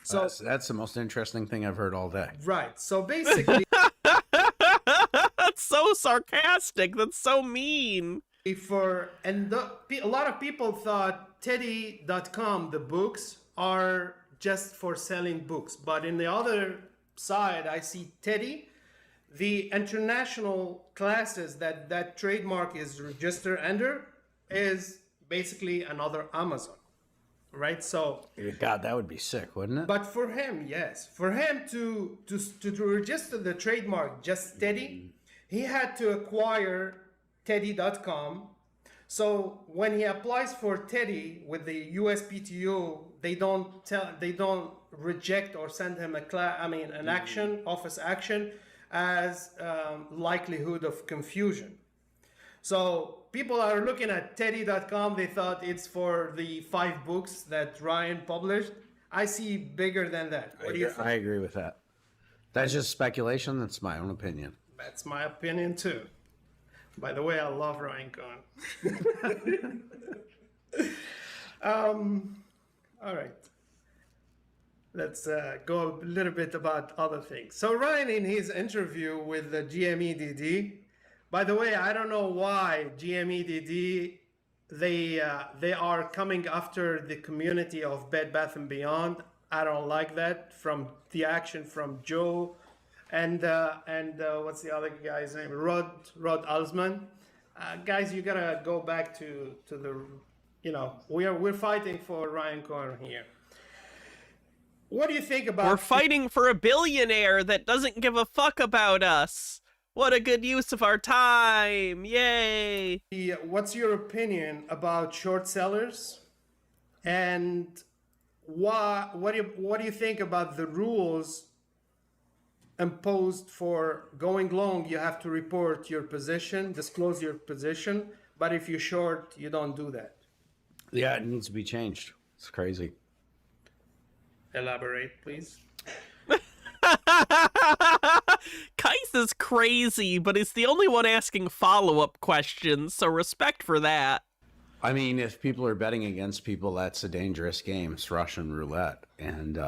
So that's the most interesting thing I've heard all day. Right. So basically, that's so sarcastic. That's so mean. A lot of people thought Teddy.com, the books, are just for selling books, but in the other side, I see Teddy, the international classes that trademark is registered under, is basically another Amazon, right? So God, that would be sick, wouldn't it? but for him, yes, for him to register the trademark just Teddy, he had to acquire Teddy.com. So when he applies for Teddy with the USPTO, they don't reject or send him an action, office action, as likelihood of confusion. So people are looking at Teddy.com. They thought it's for the 5 books that Ryan published. I see bigger than that. What do you think? I agree with that. That's just speculation. That's my own opinion. That's my opinion too. By the way, I love Ryan Cohn. All right. Let's go a little bit about other things. So Ryan, in his interview with the GMEDD, by the way, I don't know why GMEDD, they are coming after the community of Bed Bath & Beyond. I don't like that, from the action from Joe and what's the other guy's name? Rod Alsman. Guys, you gotta go back to the, we're fighting for Ryan Cohn here. What do you think about? We're fighting for a billionaire that doesn't give a fuck about us. What a good use of our time! Yay! What's your opinion about short sellers, and what do you think about the rules imposed for going long? You have to report your position, disclose your position, but if you're short, you don't do that. Yeah, it needs to be changed. It's crazy. Elaborate, please. Kais is crazy, but he's the only one asking follow-up questions, so respect for that. I mean, if people are betting against people, that's a dangerous game. It's Russian roulette, and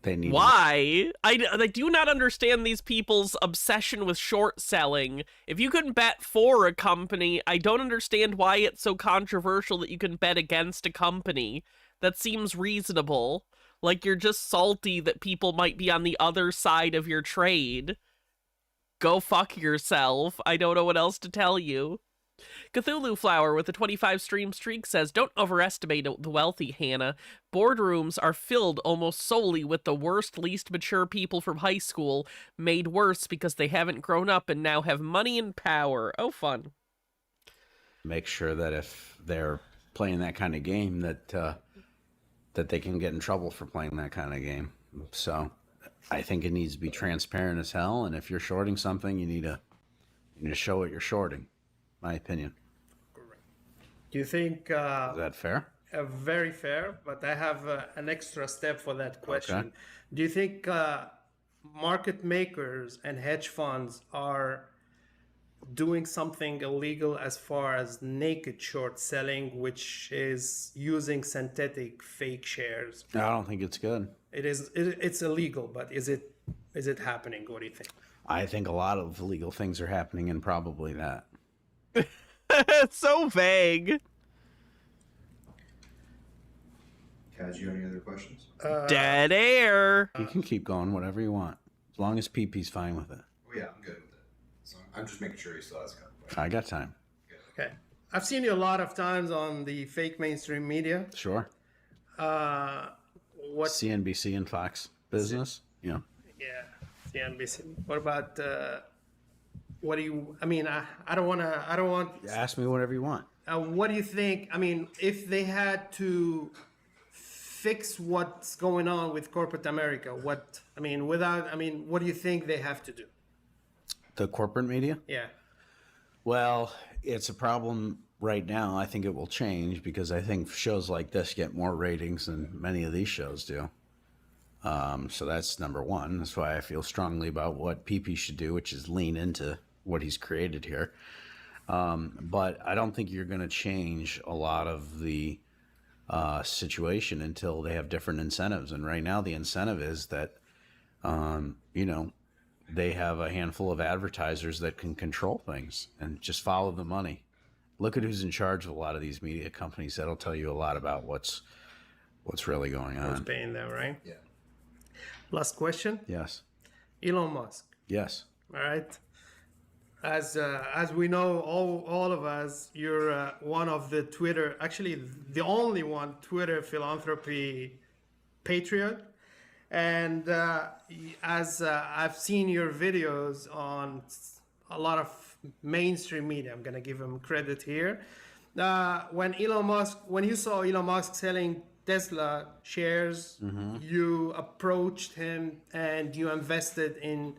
they need. Why? I do not understand these people's obsession with short selling. If you can bet for a company, I don't understand why it's so controversial that you can bet against a company. That seems reasonable. Like you're just salty that people might be on the other side of your trade. Go fuck yourself. I don't know what else to tell you. Cthulhu Flower with a 25 stream streak says, don't overestimate the wealthy, Hannah. Boardrooms are filled almost solely with the worst, least mature people from high school, made worse because they haven't grown up and now have money and power. Oh, fun. Make sure that if they're playing that kind of game, that they can get in trouble for playing that kind of game. So I think it needs to be transparent as hell, and if you're shorting something, you need to show what you're shorting. My opinion. Do you think... is that fair? Very fair, but I have an extra step for that question. Okay. Do you think market makers and hedge funds are doing something illegal as far as naked short selling, which is using synthetic fake shares. I don't think it's good. It's illegal, but is it happening? What do you think? I think a lot of illegal things are happening, and probably that. It's so vague. Kaz, you have any other questions? Dead air. You can keep going, whatever you want, as long as PP's fine with it. Oh, yeah, I'm good with it. So I'm just making sure he still has a I got time. Okay. I've seen you a lot of times on the fake mainstream media. Sure. What? CNBC and Fox Business. Yeah. Yeah, CNBC. What about? What do you? I mean, I don't want. Ask me whatever you want. What do you think? I mean, if they had to fix what's going on with corporate America, what do you think they have to do? The corporate media? Yeah. Well, it's a problem right now. I think it will change because I think shows like this get more ratings than many of these shows do. So that's number one. That's why I feel strongly about what PP should do, which is lean into what he's created here. But I don't think you're going to change a lot of the situation until they have different incentives. And right now the incentive is that, they have a handful of advertisers that can control things and just follow the money. Look at who's in charge of a lot of these media companies. That'll tell you a lot about what's really going on. Who's paying them, right? Yeah. Last question. Yes. Elon Musk. Yes. All right. As we know, all of us, you're one of the Twitter, actually the only one Twitter philanthropy patriot. And as I've seen your videos on a lot of mainstream media, I'm gonna give him credit here. When you saw Elon Musk selling Tesla shares, you approached him and you invested in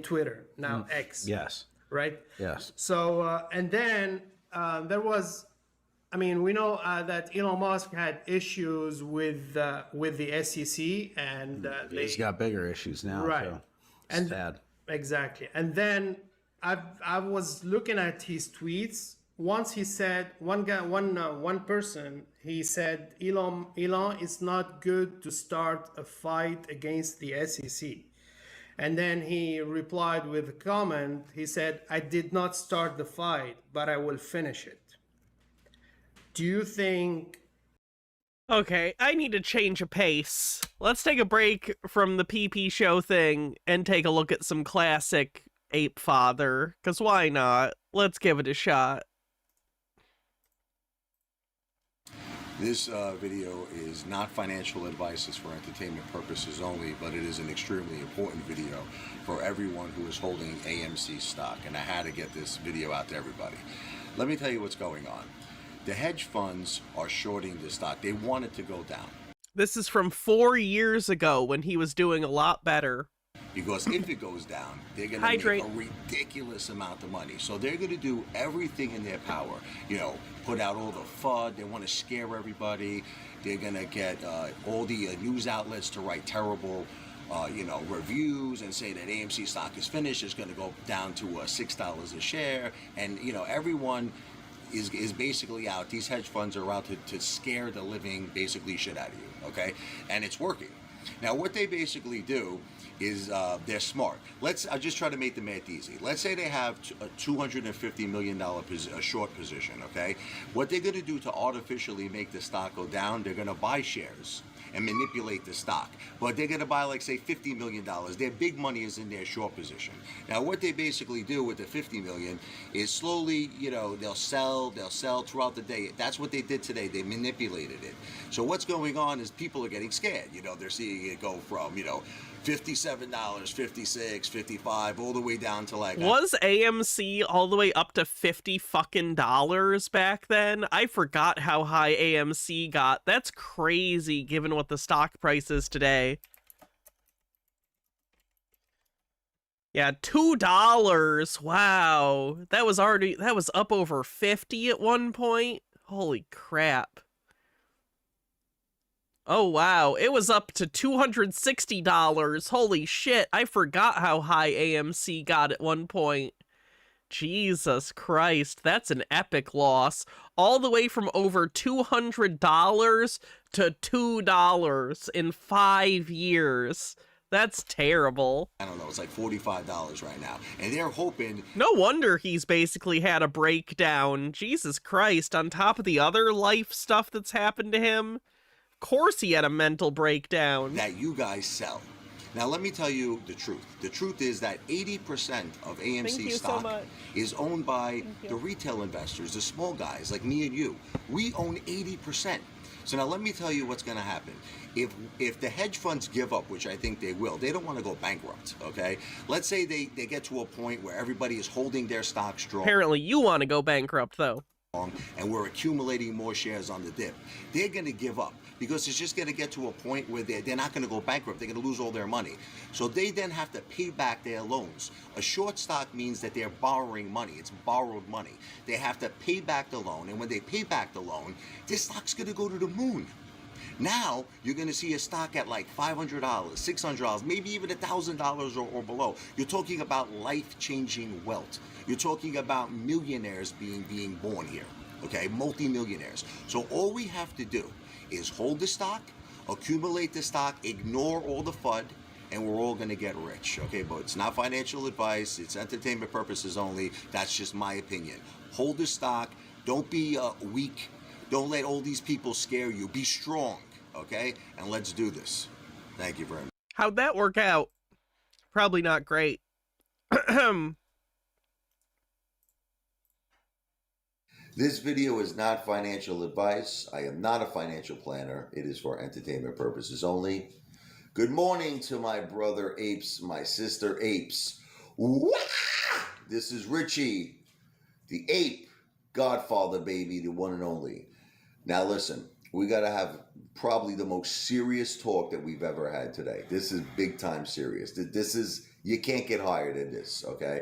Twitter, now X. Yes. Right? Yes. So, and then there was, we know that Elon Musk had issues with the SEC, and he's got bigger issues now. Right. So and sad. Exactly. And then I was looking at his tweets. Once he said, one person, he said, Elon, it's not good to start a fight against the SEC. And then he replied with a comment. He said, I did not start the fight, but I will finish it. Do you think... Okay, I need to change a pace. Let's take a break from the PP show thing and take a look at some classic Ape Father, because why not? Let's give it a shot. This video is not financial advice, it's for entertainment purposes only, but it is an extremely important video for everyone who is holding AMC stock, and I had to get this video out to everybody. Let me tell you what's going on. The hedge funds are shorting the stock. They want it to go down. This is from 4 years ago when he was doing a lot better. Because if it goes down, they're going to make a ridiculous amount of money. So they're going to do everything in their power. Put out all the FUD. They want to scare everybody. They're going to get all the news outlets to write terrible, reviews and say that AMC stock is finished. It's going to go down to $6 a share. And, everyone is basically out. These hedge funds are out to scare the living basically shit out of you, okay? And it's working. Now, what they basically do is they're smart. I'll just try to make the math easy. Let's say they have a $250 million short position, okay? What they're going to do to artificially make the stock go down, they're going to buy shares and manipulate the stock. But they're going to buy, like, say, $50 million. Their big money is in their short position. Now, what they basically do with the $50 million is slowly, they'll sell throughout the day. That's what they did today. They manipulated it. So what's going on is people are getting scared. They're seeing it go from, $57, $56, $55, all the way down to Was AMC all the way up to $50 back then? I forgot how high AMC got. That's crazy given what the stock price is today. Yeah, $2. Wow. That was up over 50 at one point. Holy crap. Oh, wow. It was up to $260. Holy shit. I forgot how high AMC got at one point. Jesus Christ, that's an epic loss. All the way from over $200 to $2 in 5 years. That's terrible. I don't know, it's like $45 right now. And they're hoping... No wonder he's basically had a breakdown. Jesus Christ, on top of the other life stuff that's happened to him. Of course he had a mental breakdown. That you guys sell. Now, let me tell you the truth. The truth is that 80% of AMC stock is owned by the retail investors, the small guys like me and you. We own 80%. So now let me tell you what's going to happen. If the hedge funds give up, which I think they will, they don't want to go bankrupt, okay? Let's say they get to a point where everybody is holding their stock strong. Apparently you want to go bankrupt, though. And we're accumulating more shares on the dip. They're going to give up because it's just going to get to a point where they're not going to go bankrupt. They're going to lose all their money. So they then have to pay back their loans. A short stock means that they're borrowing money. It's borrowed money. They have to pay back the loan. And when they pay back the loan, this stock's going to go to the moon. Now, you're going to see a stock at like $500, $600, maybe even $1,000 or below. You're talking about life-changing wealth. You're talking about millionaires being born here, okay? Multi-millionaires. So all we have to do is hold the stock, accumulate the stock, ignore all the FUD, and we're all going to get rich, okay? But it's not financial advice. It's entertainment purposes only. That's just my opinion. Hold the stock. Don't be weak. Don't let all these people scare you. Be strong, okay? And let's do this. Thank you very much. How'd that work out? Probably not great. This video is not financial advice. I am not a financial planner. It is for entertainment purposes only. Good morning to my brother apes, my sister apes. Wah! This is Richie, the ape godfather, baby, the one and only. Now listen, we got to have probably the most serious talk that we've ever had today. This is big time serious. This is, you can't get higher than this, okay?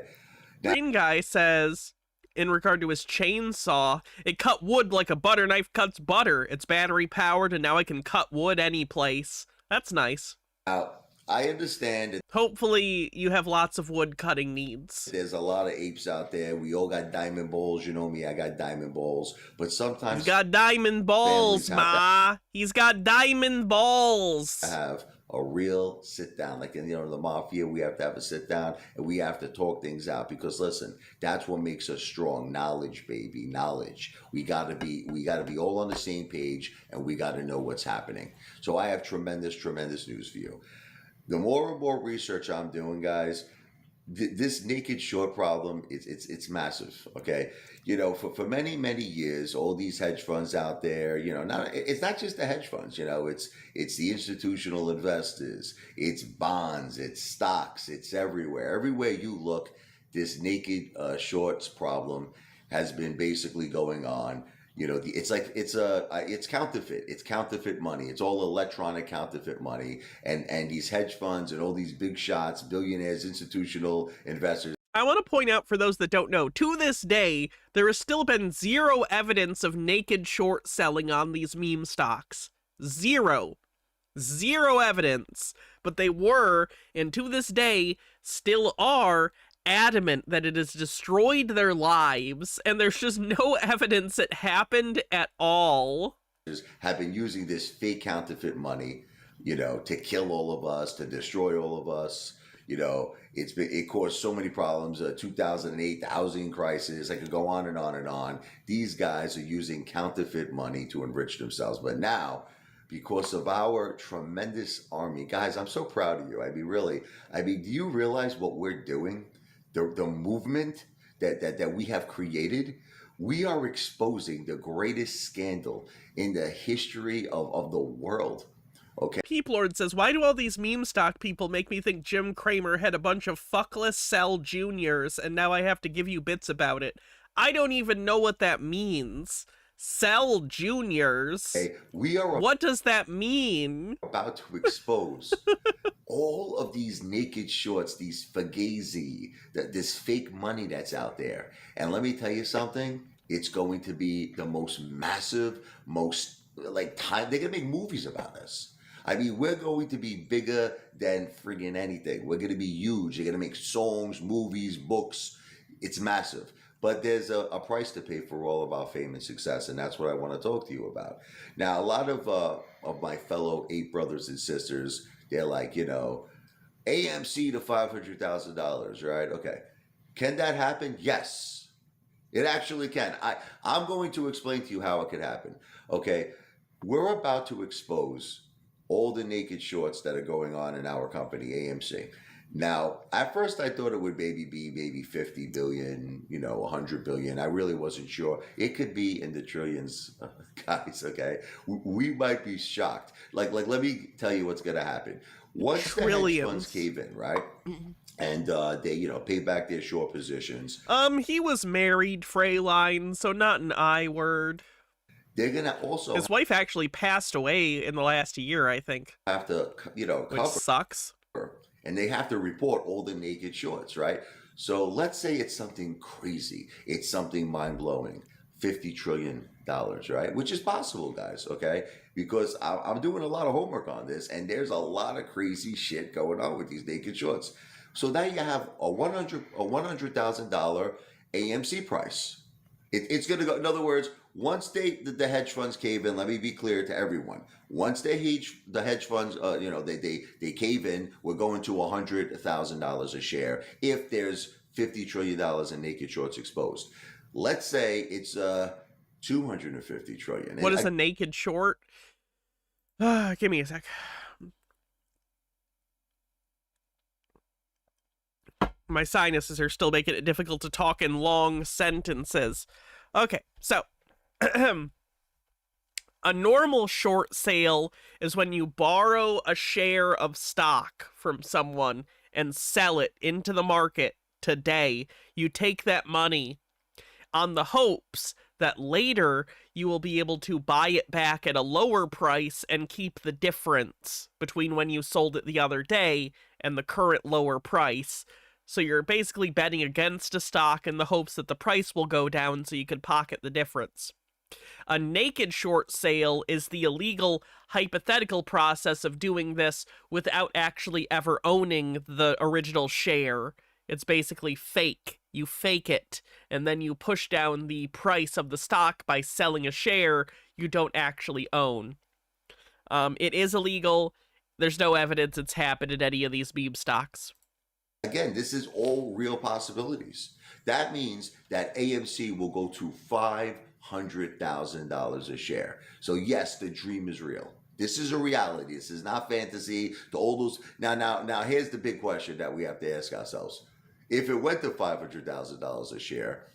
Now, Green guy says, in regard to his chainsaw, it cut wood like a butter knife cuts butter. It's battery powered and now I can cut wood any place. That's nice. Now, I understand it. Hopefully you have lots of wood cutting needs. There's a lot of apes out there. We all got diamond balls. You know me, I got diamond balls. But sometimes... He's got diamond balls, Ma. He's got diamond balls. Have a real sit down. Like in, the mafia, we have to have a sit down and we have to talk things out. Because listen, that's what makes us strong. Knowledge, baby, knowledge. We gotta be all on the same page and we gotta know what's happening. So I have tremendous news for you. The more and more research I'm doing, guys, this naked short problem, it's massive, okay? For many years, all these hedge funds out there, it's not just the hedge funds, it's the institutional investors, it's bonds, it's stocks, it's everywhere. Everywhere you look, this naked shorts problem has been basically going on. It's counterfeit. It's counterfeit money. It's all electronic counterfeit money. And these hedge funds and all these big shots, billionaires, institutional investors. I want to point out for those that don't know, to this day, there has still been zero evidence of naked short selling on these meme stocks. Zero evidence. But they were, and to this day, still are, adamant that it has destroyed their lives, and there's just no evidence it happened at all. Have been using this fake counterfeit money, to kill all of us, to destroy all of us. It caused so many problems. 2008, the housing crisis. I could go on and on and on. These guys are using counterfeit money to enrich themselves. But now, because of our tremendous army, guys, I'm so proud of you. Do you realize what we're doing? The movement that we have created, we are exposing the greatest scandal in the history of the world. Okay. Peep Lord says, why do all these meme stock people make me think Jim Cramer had a bunch of fuckless Cell Juniors and now I have to give you bits about it? I don't even know what that means. Cell Juniors? Hey, what does that mean? About to expose all of these naked shorts, these fugazi, this fake money that's out there. And let me tell you something, it's going to be the most massive, they're going to make movies about us. We're going to be bigger than friggin' anything. We're going to be huge. They're going to make songs, movies, books. it's massive. But there's a price to pay for all of our fame and success, and that's what I want to talk to you about. Now, a lot of my fellow ape brothers and sisters, they're like, AMC to $500,000, right? Okay. Can that happen? Yes, it actually can. I'm going to explain to you how it could happen. Okay. We're about to expose all the naked shorts that are going on in our company, AMC. Now, at first I thought it would maybe 50 billion, 100 billion. I really wasn't sure. It could be in the trillions, guys, okay? We might be shocked. Like let me tell you what's going to happen. Once the hedge funds cave in, right? And they, pay back their short positions. He was married, Freyline, so not an I word. They're going to also... His wife actually passed away in the last year, I think. Have to, which sucks. And they have to report all the naked shorts, right? So let's say it's something crazy. It's something mind-blowing. $50 trillion, right? Which is possible, guys, okay? Because I'm doing a lot of homework on this, and there's a lot of crazy shit going on with these naked shorts. So now you have a $100,000 AMC price. It's going to go, in other words, once the hedge funds cave in, let me be clear to everyone. Once the hedge funds, they cave in, we're going to $100,000 a share if there's $50 trillion in naked shorts exposed. Let's say it's $250 trillion. What is a naked short? Give me a sec. My sinuses are still making it difficult to talk in long sentences. Okay, so a normal short sale is when you borrow a share of stock from someone and sell it into the market today. You take that money on the hopes that later you will be able to buy it back at a lower price and keep the difference between when you sold it the other day and the current lower price. So you're basically betting against a stock in the hopes that the price will go down so you can pocket the difference. A naked short sale is the illegal hypothetical process of doing this without actually ever owning the original share. It's basically fake. You fake it, and then you push down the price of the stock by selling a share you don't actually own. It is illegal. There's no evidence it's happened in any of these meme stocks. Again, this is all real possibilities. That means that AMC will go to $500,000 a share. So yes, the dream is real. This is a reality. This is not fantasy. Now, here's the big question that we have to ask ourselves. If it went to $500,000 a share,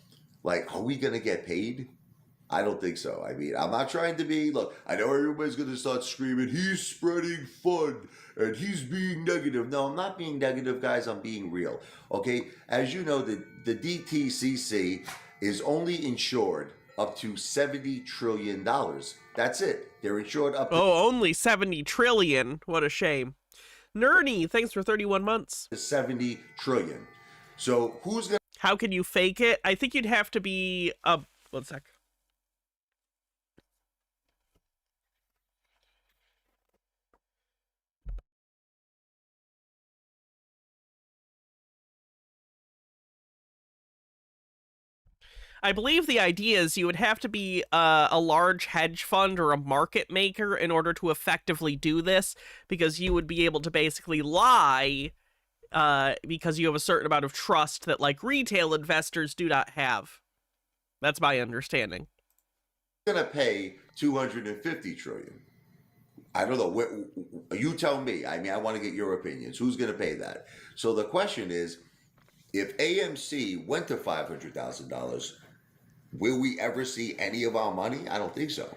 are we going to get paid? I don't think so. I mean, I'm not trying to be, look, I know everybody's going to start screaming, he's spreading FUD and he's being negative. No, I'm not being negative, guys. I'm being real. Okay. As you know, the DTCC is only insured up to $70 trillion. That's it. They're insured up to... Oh, only 70 trillion. What a shame. Nerdy, thanks for 31 months. 70 trillion. So who's going to... How can you fake it? I think you'd have to be... one sec. I believe the idea is you would have to be a large hedge fund or a market maker in order to effectively do this, because you would be able to basically lie because you have a certain amount of trust that retail investors do not have. That's my understanding. Going to pay $250 trillion. I don't know. You tell me. I mean, I want to get your opinions. Who's going to pay that? So the question is, if AMC went to $500,000, will we ever see any of our money? I don't think so.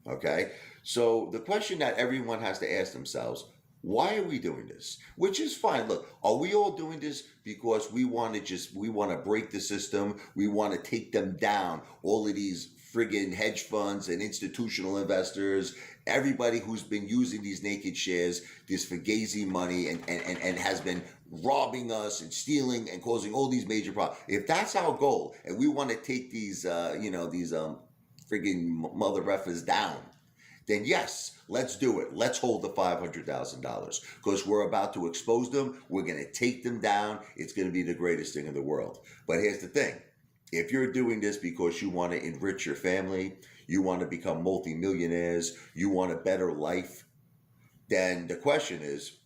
Okay. So the question that everyone has to ask themselves, why are we doing this? Which is fine. Look, are we all doing this because we want to break the system? We want to take them down. All of these friggin' hedge funds and institutional investors, everybody who's been using these naked shares, this fugazi money and has been robbing us and stealing and causing all these major problems. If that's our goal and we want to take these, friggin' mother effers down, then yes, let's do it. Let's hold the $500,000 because we're about to expose them. We're going to take them down. It's going to be the greatest thing in the world. But here's the thing. If you're doing this because you want to enrich your family, you want to become multimillionaires, you want a better life, then the question is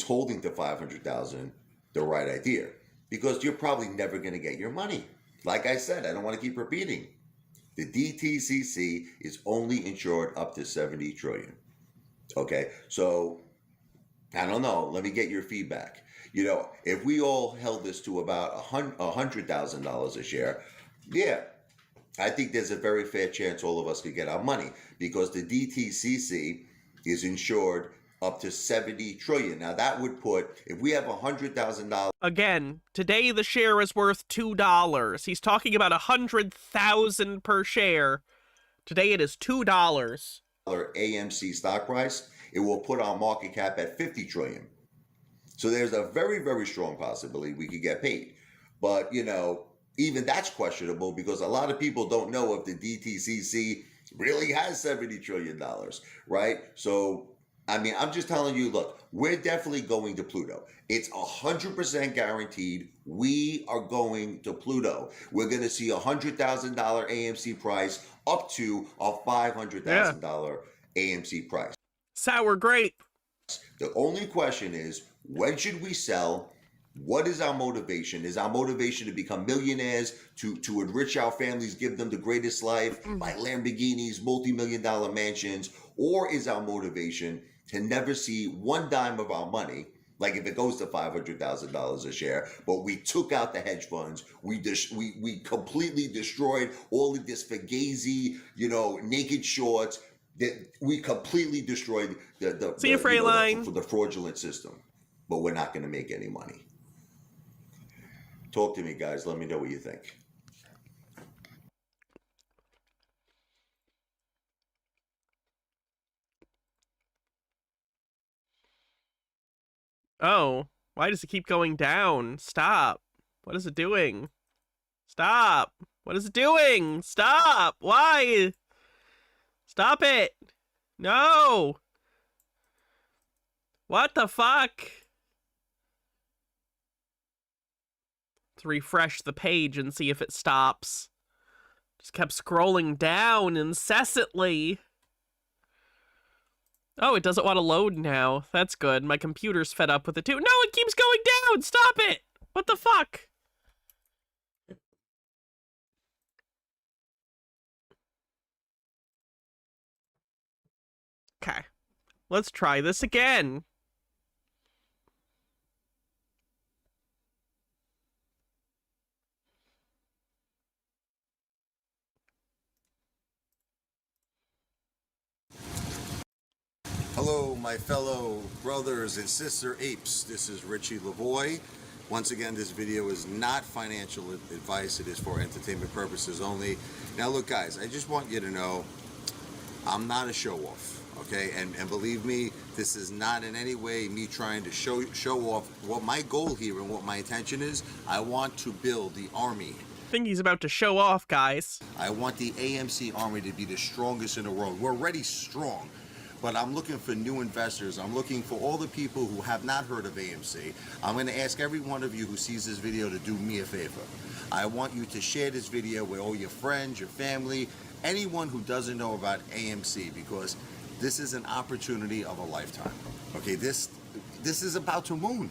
holding to 500,000 the right idea? Because you're probably never going to get your money. Like I said, I don't want to keep repeating. The DTCC is only insured up to 70 trillion. Okay, so I don't know. Let me get your feedback. You know, if we all held this to about $100,000 a share, yeah, I think there's a very fair chance all of us could get our money, because the DTCC is insured up to 70 trillion. Now that would put, if we have $100,000. Again, today the share is worth $2. He's talking about 100,000 per share. Today it is $2. AMC stock price, it will put our market cap at 50 trillion. So there's a very, very strong possibility we could get paid. But, you know, even that's questionable, because a lot of people don't know if the DTCC really has $70 trillion, right? So, I mean, I'm just telling you, look, we're definitely going to Pluto. It's 100% guaranteed. We are going to Pluto. We're going to see $100,000 AMC price up to a $500,000 AMC price. Sour grape. The only question is, when should we sell? What is our motivation? Is our motivation to become millionaires, to enrich our families, give them the greatest life, buy Lamborghinis, multi-million-dollar mansions? Or is our motivation to never see one dime of our money, like if it goes to $500,000 a share, but we took out the hedge funds, we completely destroyed all of this Fugazi, you know, naked shorts, that we completely destroyed the fraudulent system, but we're not going to make any money. Talk to me, guys. Let me know what you think. Oh, why does it keep going down? Stop. What is it doing? Stop. What is it doing? Stop. Why? Stop it. No. What the fuck? Let's refresh the page and see if it stops. Just kept scrolling down incessantly. Oh, it doesn't want to load now. That's good. My computer's fed up with it too. No, it keeps going down. Stop it. What the fuck? Okay. Let's try this again. Hello, my fellow brothers and sister apes. This is Richie Lavoie. Once again, this video is not financial advice. It is for entertainment purposes only. Now, look, guys, I just want you to know I'm not a show-off, okay? And believe me, this is not in any way me trying to show off. What my goal here and what my intention is, I want to build the army. I think he's about to show off, guys. I want the AMC army to be the strongest in the world. We're already strong. But I'm looking for new investors. I'm looking for all the people who have not heard of AMC. I'm going to ask every one of you who sees this video to do me a favor. I want you to share this video with all your friends, your family, anyone who doesn't know about AMC, because this is an opportunity of a lifetime. Okay, this is about to moon.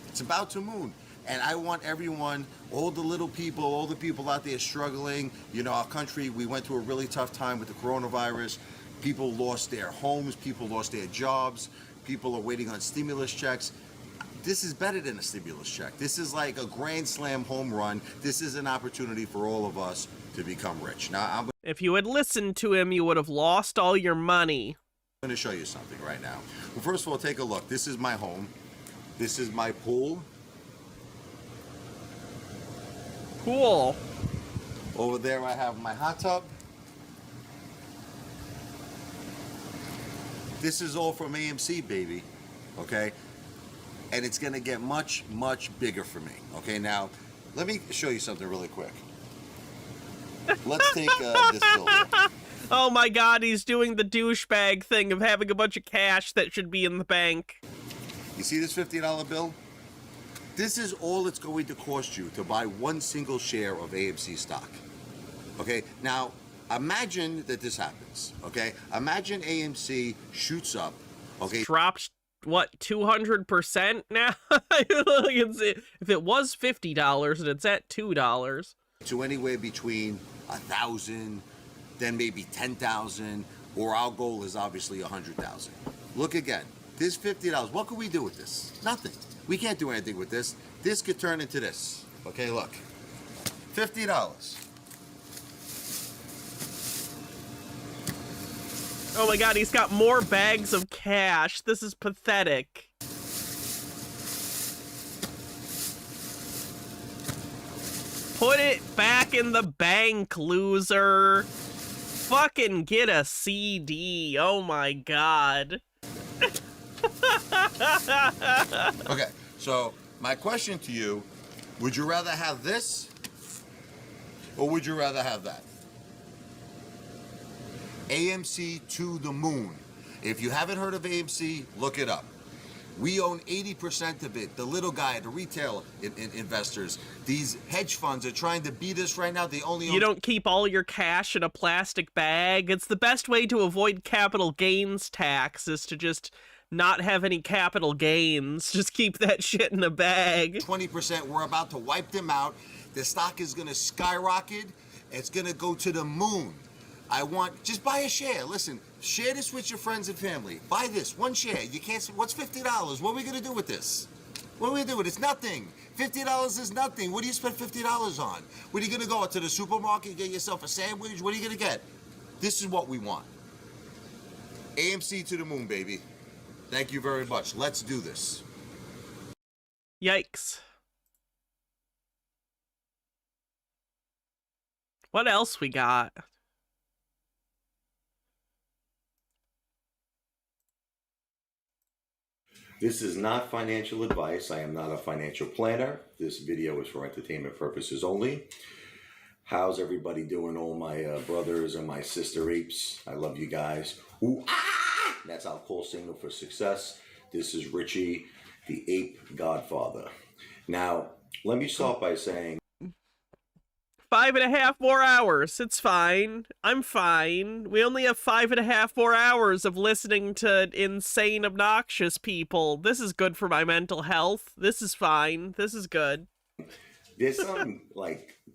It's about to moon. And I want everyone, all the little people, all the people out there struggling. You know, our country, we went through a really tough time with the coronavirus. People lost their homes, people lost their jobs, people are waiting on stimulus checks. This is better than a stimulus check. This is like a grand slam home run. This is an opportunity for all of us to become rich. Now, if you had listened to him, you would have lost all your money. I'm going to show you something right now. Well, first of all, take a look. This is my home. This is my pool. Cool. Over there, I have my hot tub. This is all from AMC, baby, okay? And it's gonna get much, much bigger for me, okay? Now, let me show you something really quick. Let's take this building. Oh my god, he's doing the douchebag thing of having a bunch of cash that should be in the bank. You see this $50 bill? This is all it's going to cost you to buy one single share of AMC stock. Okay, now imagine that this happens. Okay, imagine AMC shoots up. Okay, dropped what 200% now. If it was $50 and it's at $2, to anywhere between 1,000, then maybe 10,000, or our goal is obviously 100,000. Look again. This $50. What can we do with this? Nothing. We can't do anything with this. This could turn into this. Okay, look. $50. oh my god, he's got more bags of cash. This is pathetic. Put it back in the bank, loser. Fucking get a CD. Oh my god. Okay, so my question to you, would you rather have this or would you rather have that? AMC to the moon. If you haven't heard of AMC, look it up. We own 80% of it. The little guy, the retail investors, these hedge funds are trying to beat us right now. They only own... You don't keep all your cash in a plastic bag. It's the best way to avoid capital gains tax is to just not have any capital gains. Just keep that shit in a bag. 20%, we're about to wipe them out. The stock is going to skyrocket. It's going to go to the moon. Just buy a share. Listen, share this with your friends and family. Buy this, one share. You can't, what's $50? What are we going to do with this? What are we going to do with it? It's nothing. $50 is nothing. What do you spend $50 on? What are you going to go to the supermarket, get yourself a sandwich? What are you going to get? This is what we want. AMC to the moon, baby. Thank you very much. Let's do this. Yikes. What else we got? This is not financial advice. I am not a financial planner. This video is for entertainment purposes only. How's everybody doing? All my brothers and my sister apes. I love you guys. Ooh, ah! That's our call signal for success. This is Richie, the ape godfather. Now, let me start by saying 5.5 more hours. It's fine. I'm fine. We only have 5.5 more hours of listening to insane, obnoxious people. This is good for my mental health. This is fine. This is good. There's some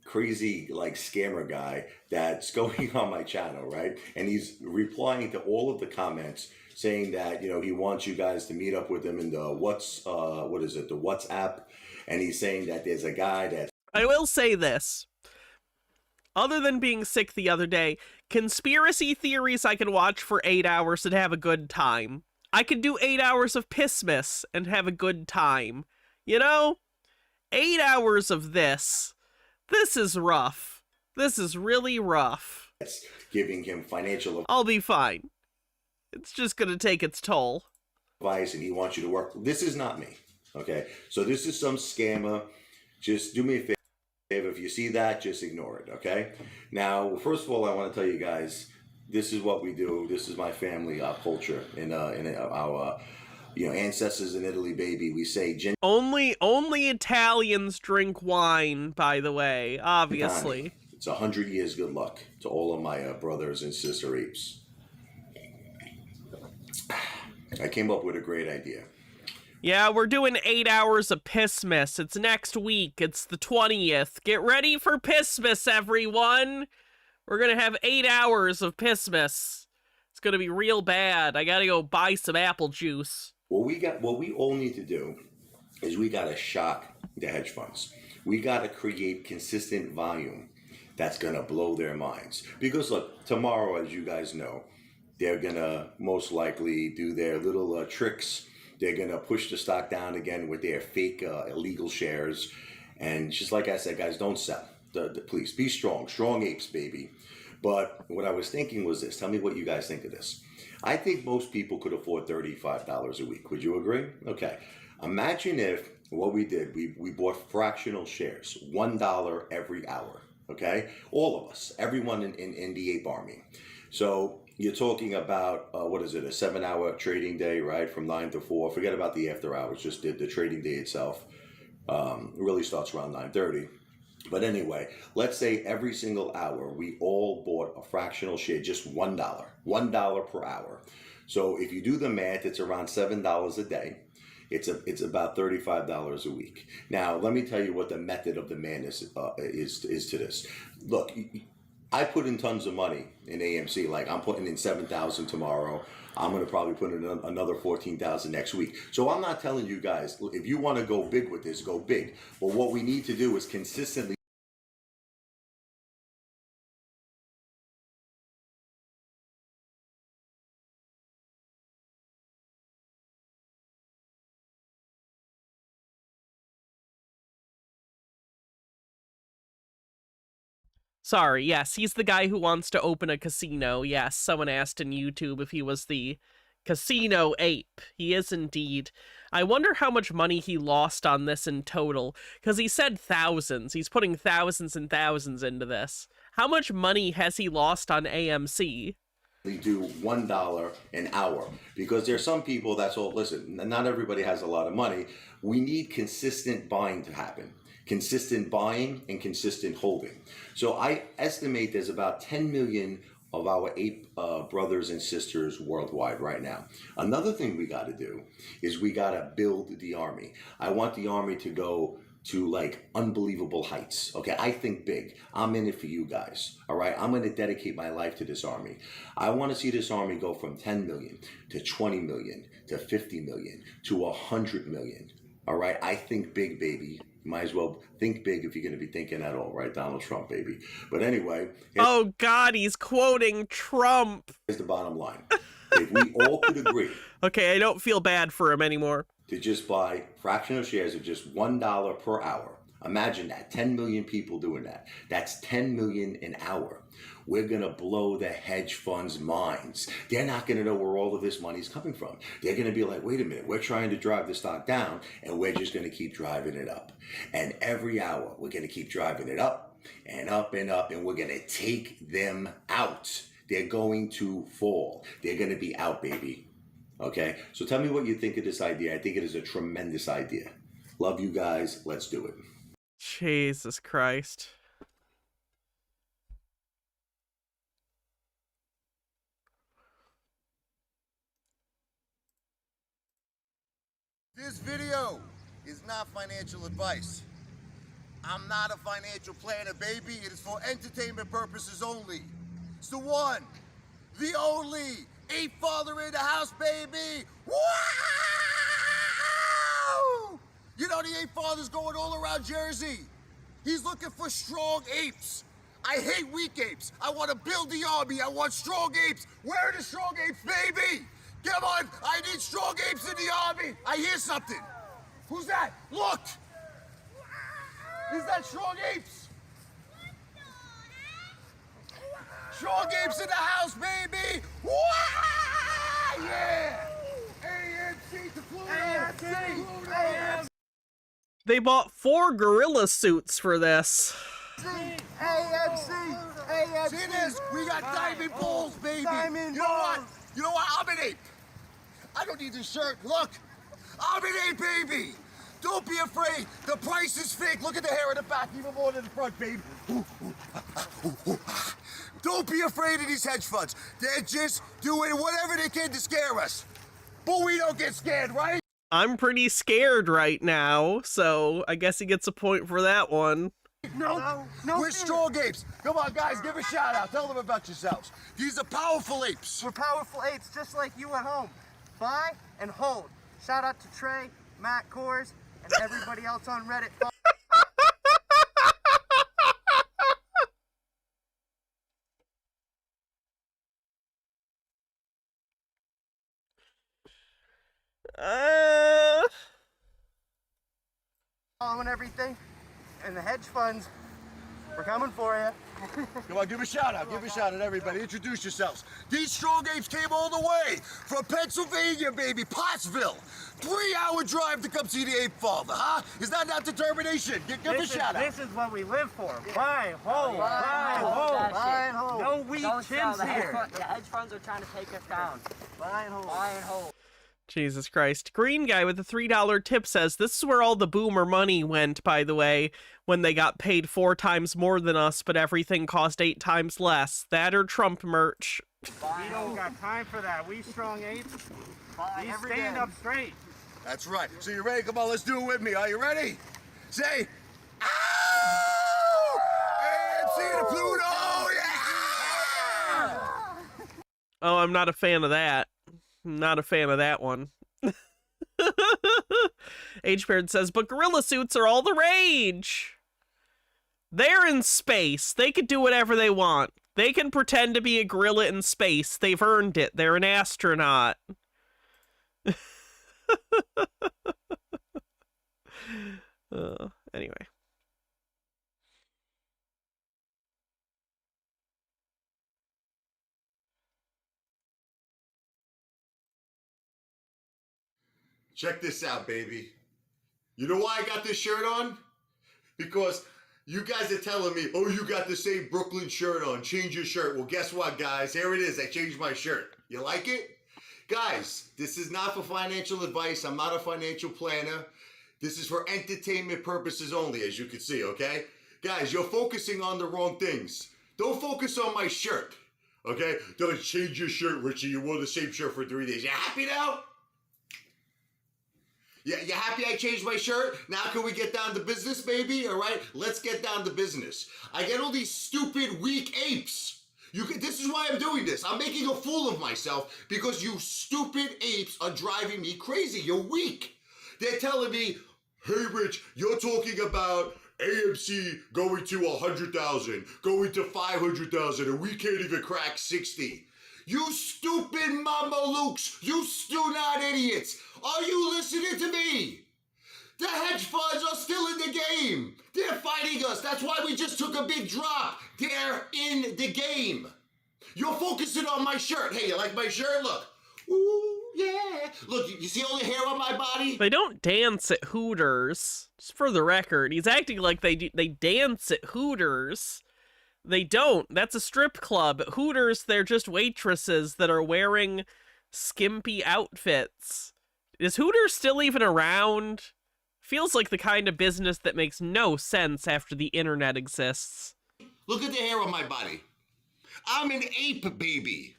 crazy scammer guy that's going on my channel, right? And he's replying to all of the comments saying that, he wants you guys to meet up with him in the the WhatsApp. And he's saying that there's a guy that... I will say this. Other than being sick the other day, conspiracy theories I can watch for 8 hours and have a good time. I could do 8 hours of Pissmas and have a good time. 8 hours of this. This is rough. This is really rough. Giving him financial... I'll be fine. It's just gonna take its toll. Advice, and he wants you to work. This is not me, okay? So this is some scammer. Just do me a favor. If you see that, just ignore it, okay? Now, first of all, I want to tell you guys, this is what we do. This is my family culture in our ancestors in Italy, baby. We say gin. Only Italians drink wine, by the way, obviously. It's 100 years good luck to all of my brothers and sister apes. I came up with a great idea. Yeah, we're doing 8 hours of Pissmas. It's next week. It's the 20th. Get ready for Pissmas, everyone. We're gonna have 8 hours of Pissmas. It's gonna be real bad. I gotta go buy some apple juice. What we all need to do is we gotta shock the hedge funds. We gotta create consistent volume that's gonna blow their minds. Because look, tomorrow, as you guys know, they're gonna most likely do their little tricks. They're going to push the stock down again with their fake illegal shares. And just like I said, guys, don't sell. Please, be strong. Strong apes, baby. But what I was thinking was this. Tell me what you guys think of this. I think most people could afford $35 a week. Would you agree? Okay. Imagine if what we did, we bought fractional shares, $1 every hour. Okay? All of us. Everyone in the ape army. So... you're talking about, a 7-hour trading day, right? From 9 to 4. Forget about the after hours, just the trading day itself. It really starts around 9:30. But anyway, let's say every single hour we all bought a fractional share, just $1, $1 per hour. So if you do the math, it's around $7 a day. It's about $35 a week. Now, let me tell you what the method of the madness is to this. Look, I put in tons of money in AMC. Like I'm putting in $7,000 tomorrow. I'm going to probably put in another $14,000 next week. So I'm not telling you guys, if you want to go big with this, go big. But what we need to do is consistently. Sorry, yes, he's the guy who wants to open a casino. Yes, someone asked in YouTube if he was the casino ape. He is indeed. I wonder how much money he lost on this in total, because he said thousands. He's putting thousands and thousands into this. How much money has he lost on AMC? We do $1 an hour because there's some people that's all, listen, not everybody has a lot of money. We need consistent buying to happen. Consistent buying and consistent holding. So I estimate there's about 10 million of our ape brothers and sisters worldwide right now. Another thing we got to do is we got to build the army. I want the army to go to like unbelievable heights. Okay, I think big. I'm in it for you guys. All right, I'm going to dedicate my life to this army. I want to see this army go from 10 million to 20 million to 50 million to 100 million. All right, I think big, baby. You might as well think big if you're going to be thinking at all, right? Donald Trump, baby. But anyway. Oh, God, he's quoting Trump. Here's the bottom line. If we all could agree. Okay, I don't feel bad for him anymore. To just buy fractional shares of just $1 per hour. Imagine that. 10 million people doing that. That's 10 million an hour. We're going to blow the hedge funds' minds. They're not going to know where all of this money is coming from. They're going to be like, wait a minute, we're trying to drive the stock down, and we're just going to keep driving it up. And every hour, we're going to keep driving it up and up and up, and we're going to take them out. They're going to fall. They're going to be out, baby. Okay? So tell me what you think of this idea. I think it is a tremendous idea. Love you guys. Let's do it. Jesus Christ. This video is not financial advice. I'm not a financial planner, baby. It is for entertainment purposes only. It's the one, the only, ape father in the house, baby. Wow! You know the ape father's going all around Jersey. He's looking for strong apes. I hate weak apes. I want to build the army. I want strong apes. Where are the strong apes, baby? Come on, I need strong apes in the army. I hear something. Who's that? Look! Is that strong apes? Strong apes in the house, baby! Wah! Yeah! AMC to Pluto! AMC! They bought 4 gorilla suits for this. AMC! AMC! See this? We got diamond balls, baby! You know what? You know what? I'm an ape. I don't need this shirt. Look, I'm an ape, baby. Don't be afraid. The price is fake. Look at the hair in the back, even more than the front, baby. Don't be afraid of these hedge funds. They're just doing whatever they can to scare us. But we don't get scared, right? I'm pretty scared right now, so I guess he gets a point for that one. No, we're strong apes. Come on, guys, give a shout out. Tell them about yourselves. These are powerful apes. We're powerful apes, just like you at home. Buy and hold. Shout out to Trey, Matt Kors, and everybody else on Reddit. Following everything, and the hedge funds, we're coming for you. Come on, give a shout out. Give a shout out, everybody. Introduce yourselves. These strong apes came all the way from Pennsylvania, baby, Pottsville. 3-hour drive to come see the ape father, huh? Is that not determination? Give a shout out. This is what we live for. Buy and hold. Buy and hold. Buy and hold. No weak chins here. The hedge funds are trying to take us down. Buy and hold. Buy and hold. Jesus Christ. Green guy with the $3 tip says, this is where all the boomer money went, by the way, when they got paid 4 times more than us, but everything cost 8 times less. That or Trump merch. We don't got time for that. We strong apes. We stand up straight. That's right. So you ready? Come on, let's do it with me. Are you ready? Say, ow! And see the Pluto! Yeah! Oh, I'm not a fan of that. Not a fan of that one. H-Beard says, but gorilla suits are all the rage. They're in space. They could do whatever they want. They can pretend to be a gorilla in space. They've earned it. They're an astronaut. Anyway. Check this out, baby. You know why I got this shirt on? Because you guys are telling me, oh, you got the same Brooklyn shirt on. Change your shirt. Well, guess what, guys? Here it is. I changed my shirt. You like it? Guys, this is not for financial advice. I'm not a financial planner. This is for entertainment purposes only, as you can see, okay? Guys, you're focusing on the wrong things. Don't focus on my shirt, okay? Don't change your shirt, Richie. You wore the same shirt for 3 days. You happy now? Yeah, you happy I changed my shirt? Now can we get down to business, baby? All right, let's get down to business. I get all these stupid, weak apes. This is why I'm doing this. I'm making a fool of myself because you stupid apes are driving me crazy. You're weak. They're telling me, hey, Rich, you're talking about AMC going to 100,000, going to 500,000, and we can't even crack 60. You stupid mamalukes, you stu-not idiots. Are you listening to me? The hedge funds are still in the game. They're fighting us. That's why we just took a big drop. They're in the game. You're focusing on my shirt. Hey, you like my shirt? Look. Ooh, yeah. Look, you see all the hair on my body? They don't dance at Hooters. Just for the record, he's acting like they dance at Hooters. They don't. That's a strip club. At Hooters, they're just waitresses that are wearing skimpy outfits. Is Hooters still even around? Feels like the kind of business that makes no sense after the internet exists. Look at the hair on my body. I'm an ape, baby.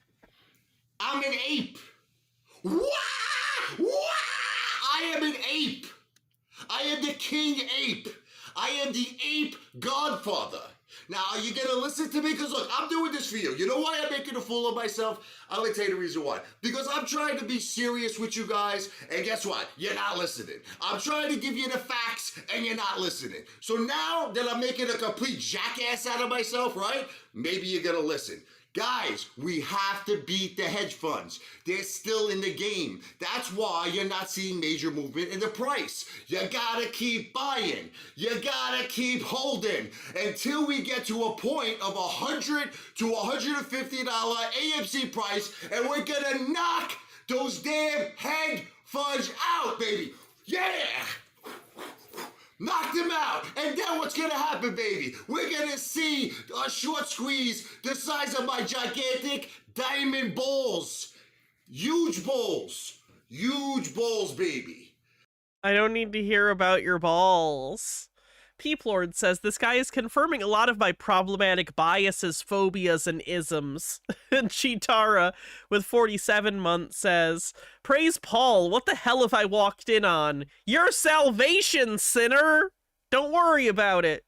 I'm an ape. Wah! Wah! I am an ape. I am the king ape. I am the ape godfather. Now, are you going to listen to me? Because, look, I'm doing this for you. You know why I'm making a fool of myself? I'm going to tell you the reason why. Because I'm trying to be serious with you guys, and guess what? You're not listening. I'm trying to give you the facts, and you're not listening. So now that I'm making a complete jackass out of myself, right? Maybe you're going to listen. Guys, we have to beat the hedge funds. They're still in the game. That's why you're not seeing major movement in the price. You gotta keep buying. You gotta keep holding until we get to a point of $100 to $150 AMC price, and we're gonna knock those damn hedge funds out, baby. Yeah! Knock them out, and then what's gonna happen, baby? We're gonna see a short squeeze the size of my gigantic diamond balls. Huge balls. Huge balls, baby. I don't need to hear about your balls. Peeplord says, this guy is confirming a lot of my problematic biases, phobias, and isms. And Chitara, with 47 months, says, praise Paul, what the hell have I walked in on? Your salvation, sinner! Don't worry about it.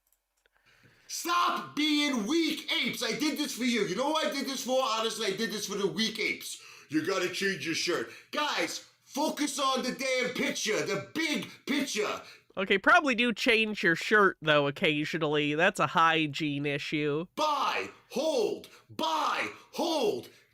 Stop being weak apes. I did this for you. You know what I did this for? Honestly, I did this for the weak apes. You gotta change your shirt. Guys, focus on the damn picture, the big picture. Okay, probably do change your shirt, though, occasionally. That's a hygiene issue. Buy, hold,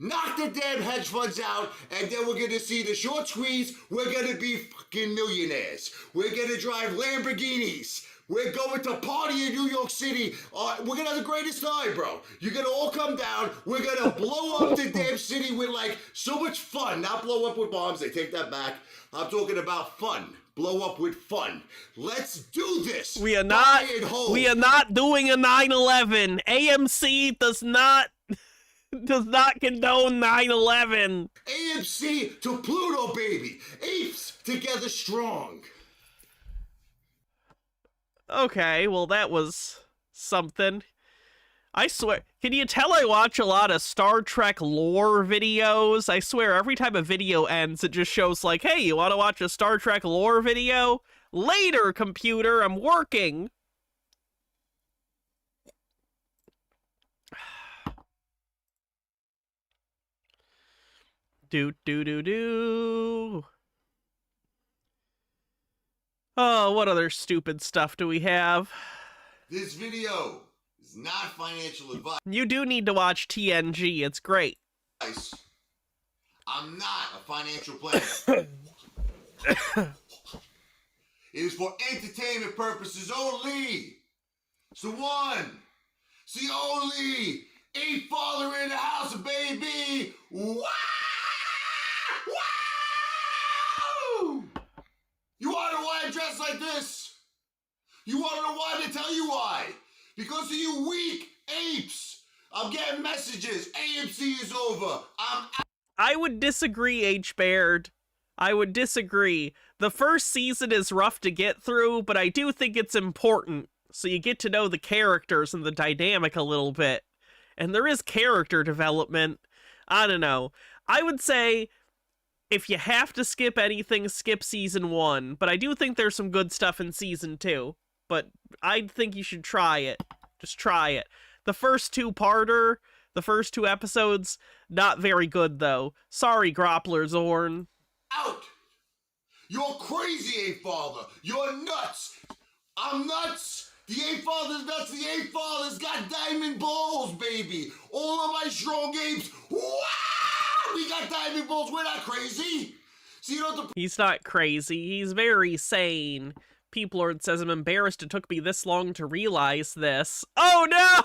knock the damn hedge funds out, and then we're gonna see the short squeeze. We're gonna be fucking millionaires. We're gonna drive Lamborghinis. We're going to party in New York City. We're gonna have the greatest time, bro. You're gonna all come down. We're gonna blow up the damn city with, like, so much fun. Not blow up with bombs. I take that back. I'm talking about fun. Blow up with fun. Let's do this. We are not doing a 9/11. AMC does not does not condone 9/11. AMC to Pluto, baby. Apes together strong. Okay, well, that was something. I swear, can you tell I watch a lot of Star Trek lore videos? I swear, every time a video ends, it just shows like, hey, you want to watch a Star Trek lore video? Later, computer, I'm working. Do. Oh, what other stupid stuff do we have? This video is not financial advice. You do need to watch TNG. It's great. I'm not a financial planner. It is for entertainment purposes only. So one, see only a father in the house, baby. Wow! Wow! You want to know why I dress like this? You want to know why? They tell you why. Because of you weak apes. I'm getting messages. AMC is over. I would disagree, H. Baird. I would disagree. The first season is rough to get through, but I do think it's important. So you get to know the characters and the dynamic a little bit. And there is character development. I don't know. I would say if you have to skip anything, skip season 1. But I do think there's some good stuff in season 2. But I think you should try it. Just try it. The first two-parter, the first 2 episodes, not very good, though. Sorry, Groppler Zorn. Out! You're crazy, A-Father. You're nuts. I'm nuts. The A-Father's nuts. The A-Father's got diamond balls, baby. All of my strong apes. Wow! We got diamond balls. We're not crazy. So you don't have to... He's not crazy. He's very sane. Peeplord says, I'm embarrassed it took me this long to realize this. Oh, no!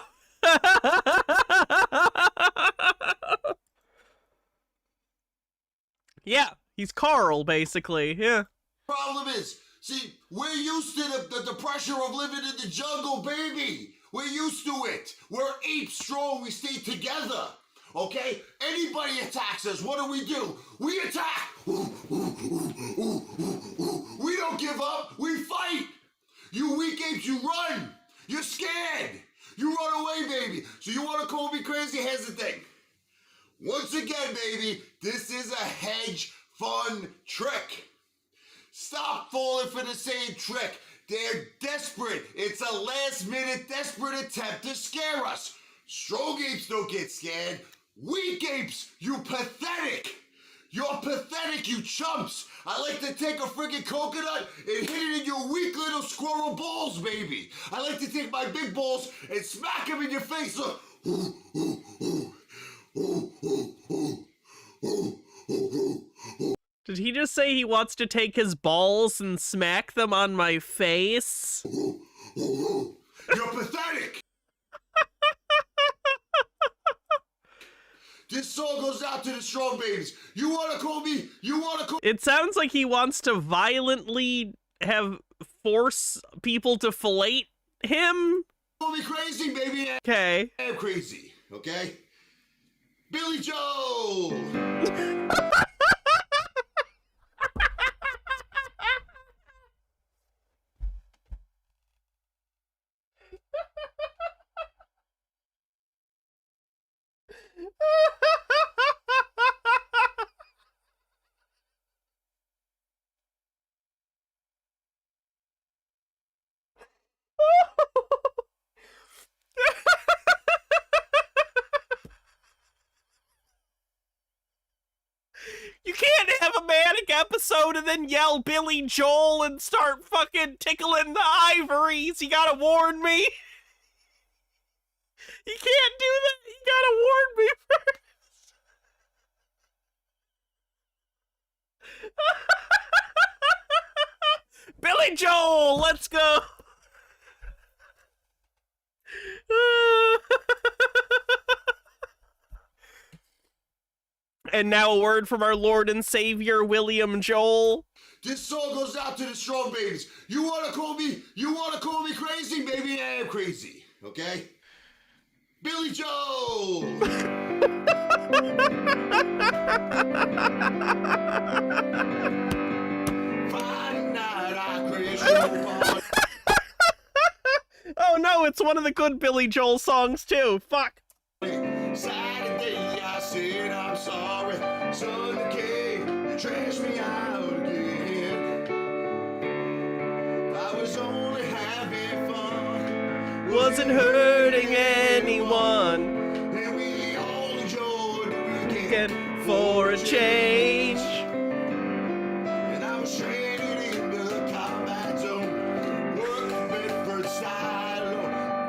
Yeah, he's Carl, basically. Yeah. Problem is, see, we're used to the pressure of living in the jungle, baby. We're used to it. We're ape strong. We stay together. Okay? Anybody attacks us, what do? We attack. We don't give up. We fight. You weak apes, you run. You're scared. You run away, baby. So you want to call me crazy? Here's the thing. Once again, baby, this is a hedge fund trick. Stop falling for the same trick. They're desperate. It's a last-minute desperate attempt to scare us. Strong apes don't get scared. Weak apes, you pathetic. You're pathetic, you chumps. I like to take a friggin' coconut and hit it in your weak little squirrel balls, baby. I like to take my big balls and smack them in your face. Look. Did he just say he wants to take his balls and smack them on my face? You're pathetic! This song goes out to the strong babies. You wanna call me? It sounds like he wants to violently force people to fillet him. Call me crazy, baby. Okay. I'm crazy, okay? Billy Joel! You can't have a manic episode and then yell Billy Joel and start fucking tickling the ivories. You gotta warn me. You can't do that. You gotta warn me first. Billy Joel, let's go. And now a word from our Lord and Savior, William Joel. This song goes out to the strong babies. You wanna call me crazy? Maybe I am crazy, okay? Billy Joel! Oh no, it's one of the good Billy Joel songs too. Fuck. Saturday, I said I'm sorry. Sunday came, you trashed me out again. I was only having fun. Wasn't hurting anyone. And we all enjoyed the weekend For a change. And I was stranded in the combat zone. Working Bedford silo.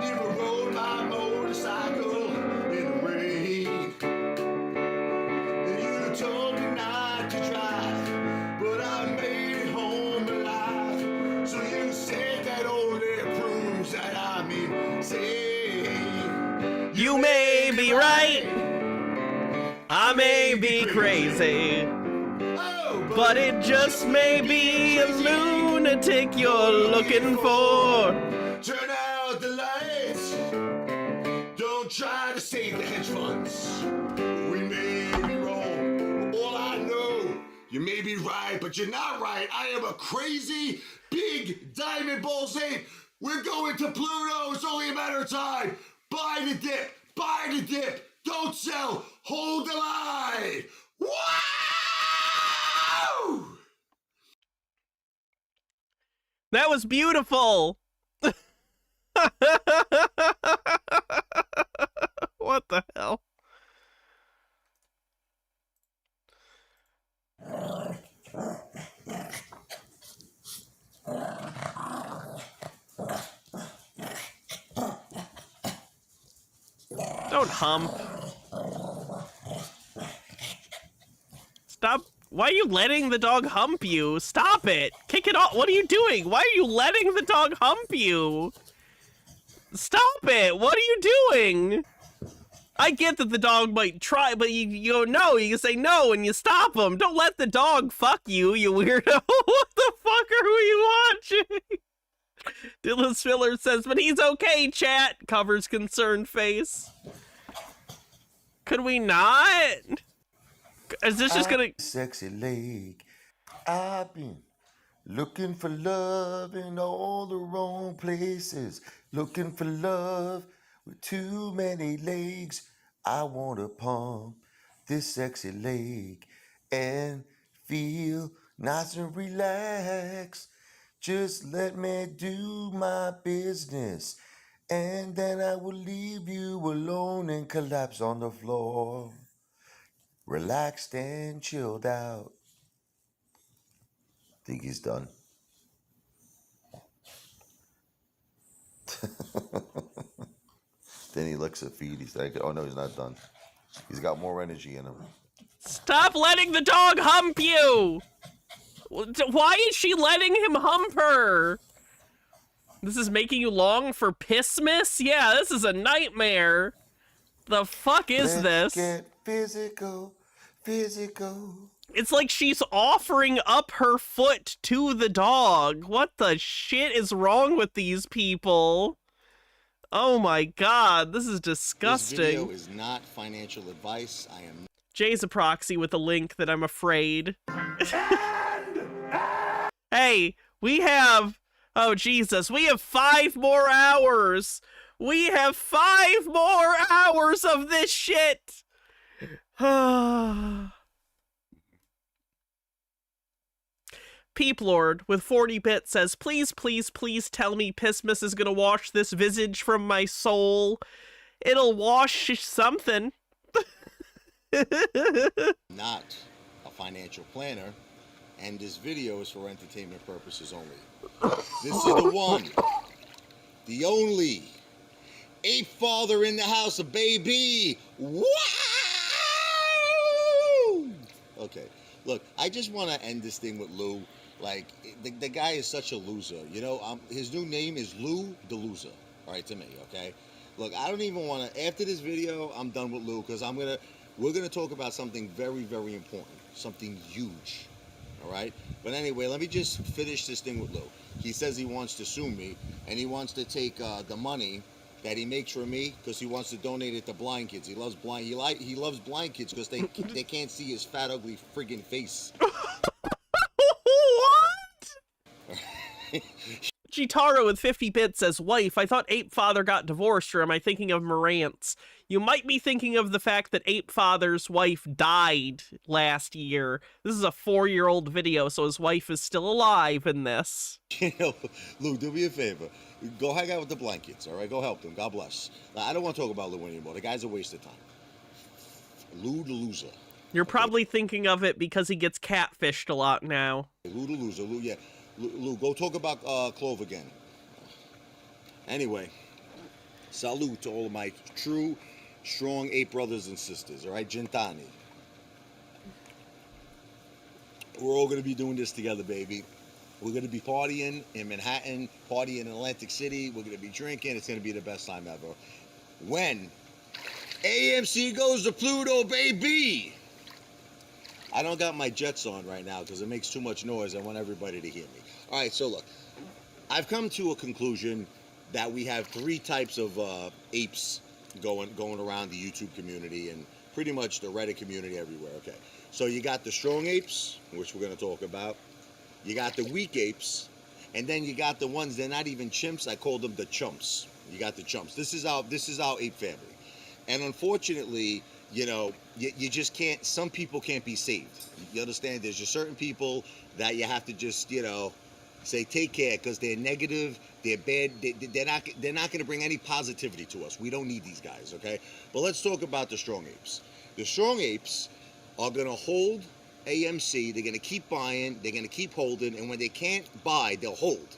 Even rode my motorcycle in the rain. And you told me not to drive, but I made it home alive. So you said that only proves that I'm insane. You may be right. I may be crazy. But it just may be a lunatic you're looking for. Turn out the lights. Don't try to save the hedge funds. We may be wrong. All I know, you may be right, but you're not right. I am a crazy, big diamond balls ape. We're going to Pluto. It's only a matter of time. Buy the dip. Buy the dip. Don't sell. Hold the line. Wow! That was beautiful. What the hell? Don't hump. Stop. Why are you letting the dog hump you? Stop it. Kick it off. What are you doing? Why are you letting the dog hump you? Stop it. What are you doing? I get that the dog might try, but you go no. You can say no and you stop him. Don't let the dog fuck you, you weirdo. What the fuck are you watching? Dylan Spiller says, but he's okay, chat. Covers concerned face. Could we not? Is this just gonna... Sexy leg. I've been looking for love in all the wrong places. Looking for love with too many legs. I want to pump this sexy leg and feel nice and relaxed. Just let me do my business, and then I will leave you alone and collapse on the floor, relaxed and chilled out. Think he's done. Then he looks at feet. He's like, oh no, he's not done. He's got more energy in him. Stop letting the dog hump you! Why is she letting him hump her? This is making you long for Pissmas? Yeah, this is a nightmare. The fuck is this? Let's get physical, physical. It's like she's offering up her foot to the dog. What the shit is wrong with these people? Oh my god, this is disgusting. This video is not financial advice. I am. Jay's a proxy with a link that I'm afraid. Hey, we have... Oh, Jesus, we have 5 more hours. We have 5 more hours of this shit. Peep Lord with 40 bits says, please, please, please tell me Pissmas is gonna wash this visage from my soul. It'll wash something. Not a financial planner, and this video is for entertainment purposes only. This is the one, the only ape father in the house, a baby. Wow! Okay, look, I just want to end this thing with Lou. Like, the guy is such a loser, you know. His new name is Lou the Loser. All right, to me, okay. Look, I don't even want to. After this video, I'm done with Lou because we're gonna talk about something very, very important, something huge. All right. But anyway, let me just finish this thing with Lou. He says he wants to sue me and he wants to take the money that he makes for me because he wants to donate it to blind kids. He loves blind. He loves blind kids because they can't see his fat, ugly, friggin' face. Gitaro with 50 bits says, wife, I thought Ape Father got divorced, or am I thinking of Morantz? You might be thinking of the fact that Ape Father's wife died last year. This is a 4-year-old video, so his wife is still alive in this. You know, Lou, do me a favor. Go hang out with the blind kids, all right? Go help them. God bless. Now, I don't want to talk about Lou anymore. The guy's a waste of time. Lou the loser. You're probably thinking of it because he gets catfished a lot now. Lou the loser. Lou, yeah. Lou, go talk about Clove again. Anyway, salute to all of my true, strong ape brothers and sisters, all right? Gentani. We're all going to be doing this together, baby. We're going to be partying in Manhattan, partying in Atlantic City. We're going to be drinking. It's going to be the best time ever. When AMC goes to Pluto, baby! I don't got my jets on right now because it makes too much noise. I want everybody to hear me. All right, so look. I've come to a conclusion that we have 3 types of apes going around the YouTube community and pretty much the Reddit community everywhere, okay? So you got the strong apes, which we're going to talk about. You got the weak apes, and then you got the ones, they're not even chimps. I call them the chumps. You got the chumps. This is our ape family. And unfortunately, you know, you just can't, some people can't be saved. You understand? There's just certain people that you have to just, you know, say take care because they're negative, they're bad, they're not going to bring any positivity to us. We don't need these guys, okay? But let's talk about the strong apes. The strong apes are going to hold AMC, they're going to keep buying, they're going to keep holding, and when they can't buy, they'll hold.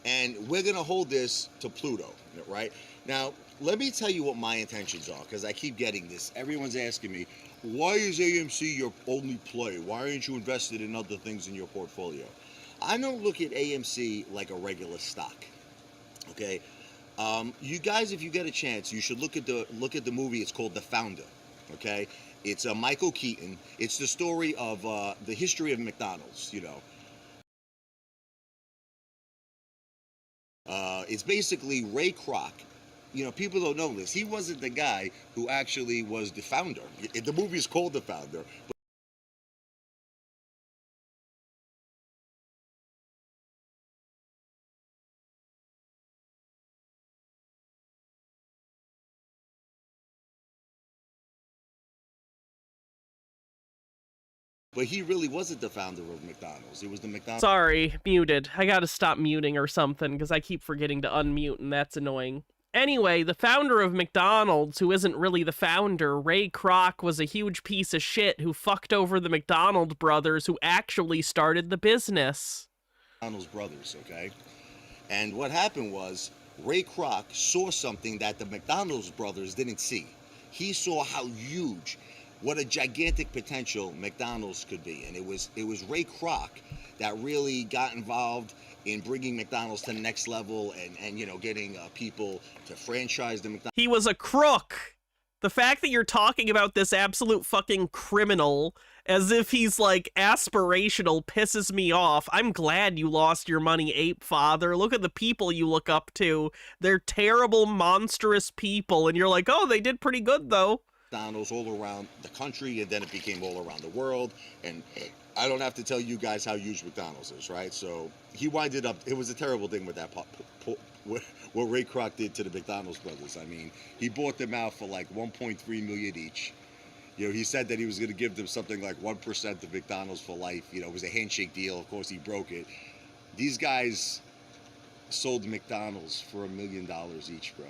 And we're going to hold this to Pluto, right? Now, let me tell you what my intentions are, because I keep getting this. Everyone's asking me, why is AMC your only play? Why aren't you invested in other things in your portfolio? I don't look at AMC like a regular stock, okay? You guys, if you get a chance, you should look at the movie. It's called The Founder, okay? It's Michael Keaton. It's the story of the history of McDonald's, you know. It's basically Ray Kroc. You know, people don't know this. He wasn't the guy who actually was the founder. The movie is called The Founder. But he really wasn't the founder of McDonald's. It was the McDonald's. Sorry, muted. I gotta stop muting or something because I keep forgetting to unmute and that's annoying. Anyway, the founder of McDonald's, who isn't really the founder, Ray Kroc, was a huge piece of shit who fucked over the McDonald brothers who actually started the business. McDonald's brothers, okay? And what happened was Ray Kroc saw something that the McDonald's brothers didn't see. He saw how huge, what a gigantic potential McDonald's could be. And it was Ray Kroc that really got involved in bringing McDonald's to the next level and you know, getting people to franchise the McDonald's. He was a crook. The fact that you're talking about this absolute fucking criminal as if he's, like, aspirational pisses me off. I'm glad you lost your money, Ape Father. Look at the people you look up to. They're terrible, monstrous people, and you're like, oh, they did pretty good, though. McDonald's all around the country, and then it became all around the world, and I don't have to tell you guys how huge McDonald's is, right? So he winded up, it was a terrible thing with that, what Ray Kroc did to the McDonald's brothers. I mean, he bought them out for like 1.3 million each. You know, he said that he was going to give them something like 1% of McDonald's for life. You know, it was a handshake deal. Of course, he broke it. These guys sold McDonald's for $1 million each, bro.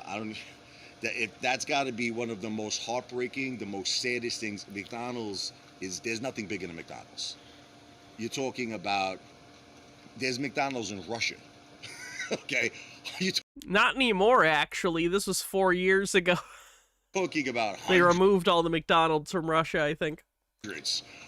I don't. That's got to be one of the most heartbreaking, the most saddest things. McDonald's is, there's nothing bigger than McDonald's. You're talking about, there's McDonald's in Russia. Okay? Not anymore, actually. This was 4 years ago. Talking about they removed all the McDonald's from Russia, I think.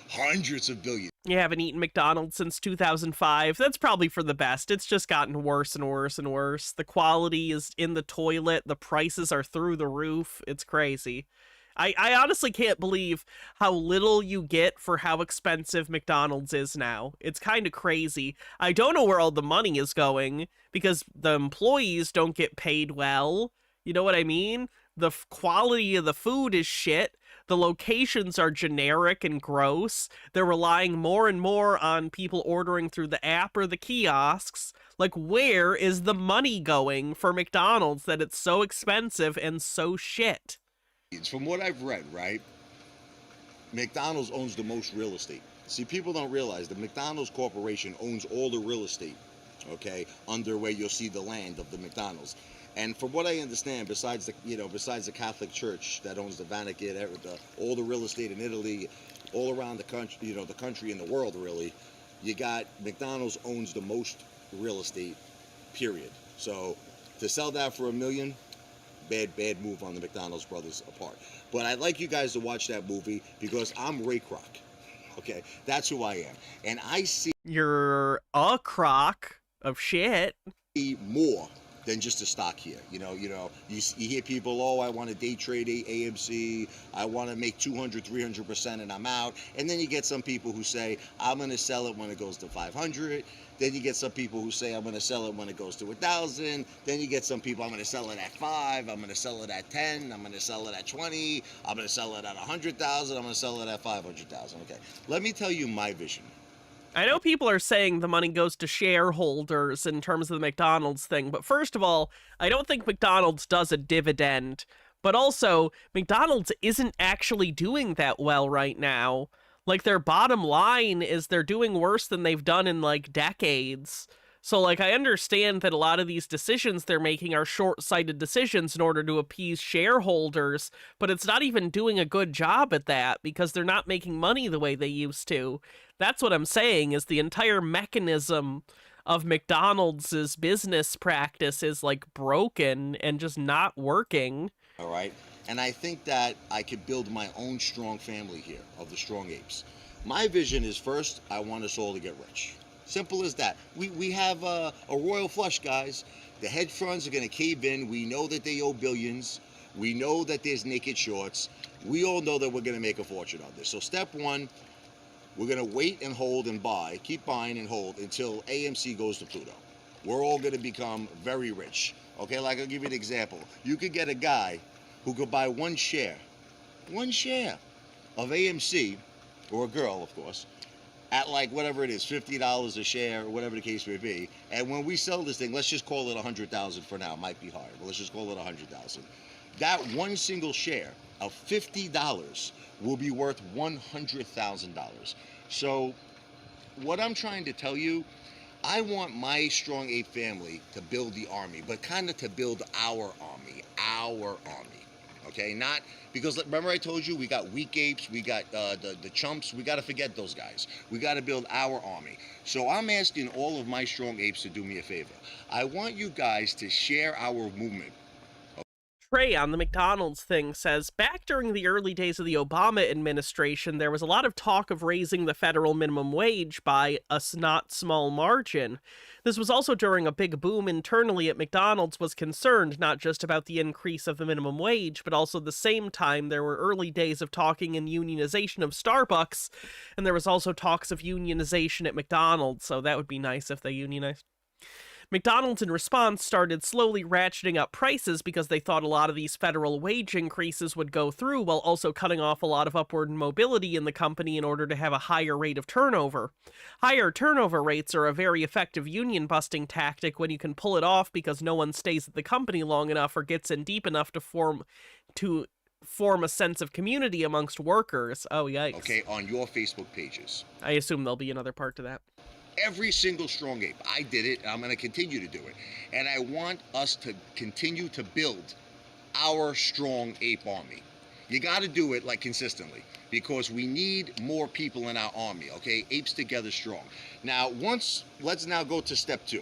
Hundreds of billions. You haven't eaten McDonald's since 2005. That's probably for the best. It's just gotten worse and worse and worse. The quality is in the toilet. The prices are through the roof. It's crazy. I honestly can't believe how little you get for how expensive McDonald's is now. It's kind of crazy. I don't know where all the money is going because the employees don't get paid well. You know what I mean? The quality of the food is shit. The locations are generic and gross. They're relying more and more on people ordering through the app or the kiosks. Like, where is the money going for McDonald's that it's so expensive and so shit? From what I've read, right, McDonald's owns the most real estate. See, people don't realize the McDonald's Corporation owns all the real estate, okay, under where you'll see the land of the McDonald's. And from what I understand, besides the Catholic Church that owns the Vatican, all the real estate in Italy, all around the country, the country and the world, really, you got McDonald's owns the most real estate, period. So to sell that for $1 million, bad move on the McDonald's brothers apart. But I'd like you guys to watch that movie because I'm Ray Kroc. Okay, that's who I am, and I see you're a crock of shit. More than just a stock here. You hear people, oh, I want to day trade AMC, I want to make 200-300% and I'm out. And then you get some people who say, I'm going to sell it when it goes to 500. Then you get some people who say, I'm going to sell it when it goes to 1,000. Then you get some people, I'm going to sell it at 5, I'm going to sell it at 10, I'm going to sell it at 20, I'm going to sell it at 100,000, I'm going to sell it at 500,000. Okay, let me tell you my vision. I know people are saying the money goes to shareholders in terms of the McDonald's thing, but first of all, I don't think McDonald's does a dividend, but also, McDonald's isn't actually doing that well right now. Like, their bottom line is they're doing worse than they've done in, like, decades. So, like, I understand that a lot of these decisions they're making are short-sighted decisions in order to appease shareholders, but it's not even doing a good job at that because they're not making money the way they used to. That's what I'm saying, is the entire mechanism of McDonald's business practice is, like, broken and just not working. All right? And I think that I could build my own strong family here of the Strong Apes. My vision is, first, I want us all to get rich. Simple as that. We have a royal flush, guys. The hedge funds are going to cave in. We know that they owe billions. We know that there's naked shorts. We all know that we're going to make a fortune on this. So step one, we're going to wait and hold and buy, keep buying and hold until AMC goes to Pluto. We're all going to become very rich. Okay, like I'll give you an example. You could get a guy who could buy one share of AMC, or a girl, of course, at like whatever it is, $50 a share, or whatever the case may be. And when we sell this thing, let's just call it 100,000 for now. It might be higher, but let's just call it 100,000. That one single share of $50 will be worth $100,000. So what I'm trying to tell you, I want my Strong Ape family to build the army, but kind of to build our army. Okay, not because remember I told you we got weak apes, we got the chumps. We got to forget those guys. We got to build our army. So I'm asking all of my Strong Apes to do me a favor. I want you guys to share our movement. Trey on the McDonald's thing says, back during the early days of the Obama administration, there was a lot of talk of raising the federal minimum wage by a not small margin. This was also during a big boom internally at McDonald's was concerned not just about the increase of the minimum wage, but also the same time there were early days of talking and unionization of Starbucks, and there was also talks of unionization at McDonald's, so that would be nice if they unionized. McDonald's, in response, started slowly ratcheting up prices because they thought a lot of these federal wage increases would go through while also cutting off a lot of upward mobility in the company in order to have a higher rate of turnover. Higher turnover rates are a very effective union-busting tactic when you can pull it off because no one stays at the company long enough or gets in deep enough to form a sense of community amongst workers. Oh, yikes. Okay, on your Facebook pages. I assume there'll be another part to that. Every single Strong Ape. I did it, and I'm going to continue to do it. And I want us to continue to build our Strong Ape army. You got to do it, like, consistently, because we need more people in our army, okay? Apes together strong. Now, let's now go to step 2.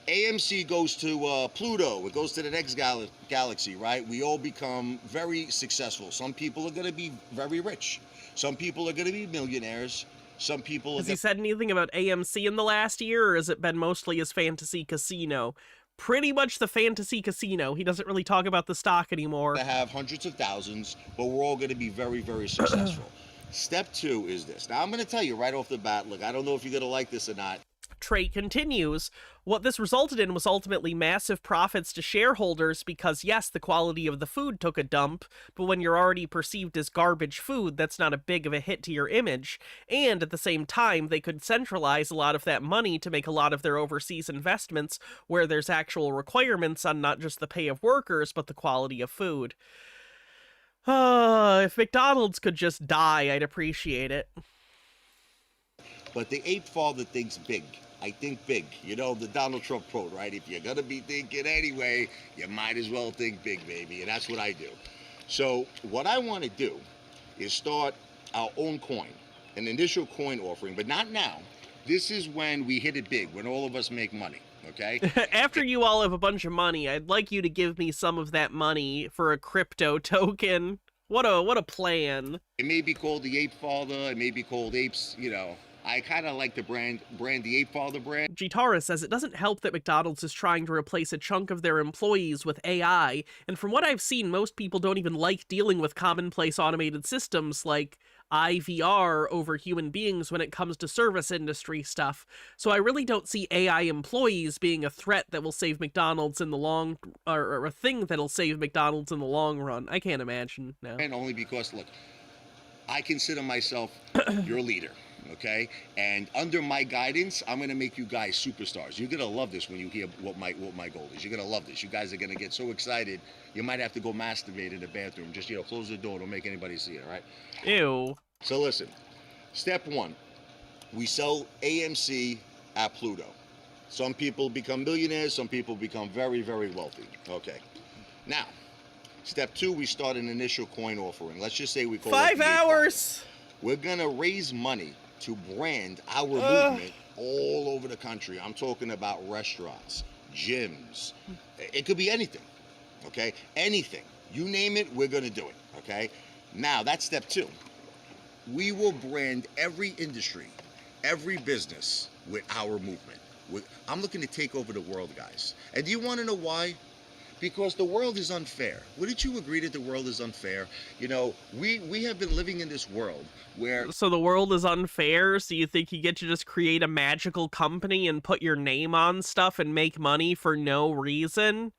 AMC goes to Pluto. It goes to the next galaxy, right? We all become very successful. Some people are going to be very rich. Some people are going to be millionaires. Some people... Has he said anything about AMC in the last year, or has it been mostly his fantasy casino pretty much the fantasy casino. He doesn't really talk about the stock anymore. To have hundreds of thousands, but we're all going to be very, very successful. Step 2 is this. Now, I'm going to tell you right off the bat, look, I don't know if you're going to like this or not. Trey continues, what this resulted in was ultimately massive profits to shareholders because, yes, the quality of the food took a dump, but when you're already perceived as garbage food, that's not a big of a hit to your image. And at the same time, they could centralize a lot of that money to make a lot of their overseas investments where there's actual requirements on not just the pay of workers, but the quality of food. If McDonald's could just die, I'd appreciate it. But the ape father thinks big. I think big. You know, the Donald Trump quote, right? If you're going to be thinking anyway, you might as well think big, baby. And that's what I do. So what I want to do is start our own coin, an initial coin offering, but not now. This is when we hit it big, when all of us make money, okay? After you all have a bunch of money, I'd like you to give me some of that money for a crypto token. What a plan. It may be called the Ape Father. It may be called Apes, you know. I kind of like the brand the Ape Father brand. Gitara says it doesn't help that McDonald's is trying to replace a chunk of their employees with AI, and from what I've seen, most people don't even like dealing with commonplace automated systems like IVR over human beings when it comes to service industry stuff. So I really don't see AI employees being a threat that will save McDonald's in the long, or a thing that'll save McDonald's in the long run. I can't imagine now. And only because, look, I consider myself your leader. Okay, and under my guidance, I'm gonna make you guys superstars. You're gonna love this when you hear what my goal is. You're gonna love this. You guys are gonna get so excited, you might have to go masturbate in the bathroom. Just, you know, close the door. Don't make anybody see it. All right? Ew. So listen, step 1, we sell AMC at Pluto. Some people become millionaires. Some people become very, very wealthy. Okay. Now, step 2, we start an initial coin offering. Let's just say we call 5 hours. We're gonna raise money to brand our movement all over the country. I'm talking about restaurants, gyms. It could be anything, okay? Anything. You name it, we're gonna do it, okay? Now, that's step 2. We will brand every industry, every business with our movement. I'm looking to take over the world, guys. And do you wanna know why? Because the world is unfair. Wouldn't you agree that the world is unfair? You know, we have been living in this world where... So the world is unfair? So you think you get to just create a magical company and put your name on stuff and make money for no reason?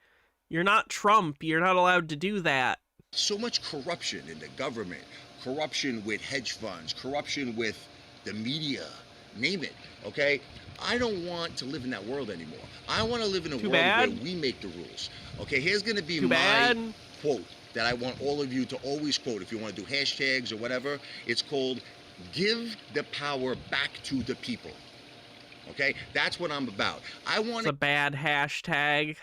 You're not Trump. You're not allowed to do that. So much corruption in the government, corruption with hedge funds, corruption with the media, name it, okay? I don't want to live in that world anymore. I want to live in a world where we make the rules. Okay, here's going to be my quote that I want all of you to always quote if you want to do hashtags or whatever. It's called, give the power back to the people. Okay, that's what I'm about. It's a bad hashtag.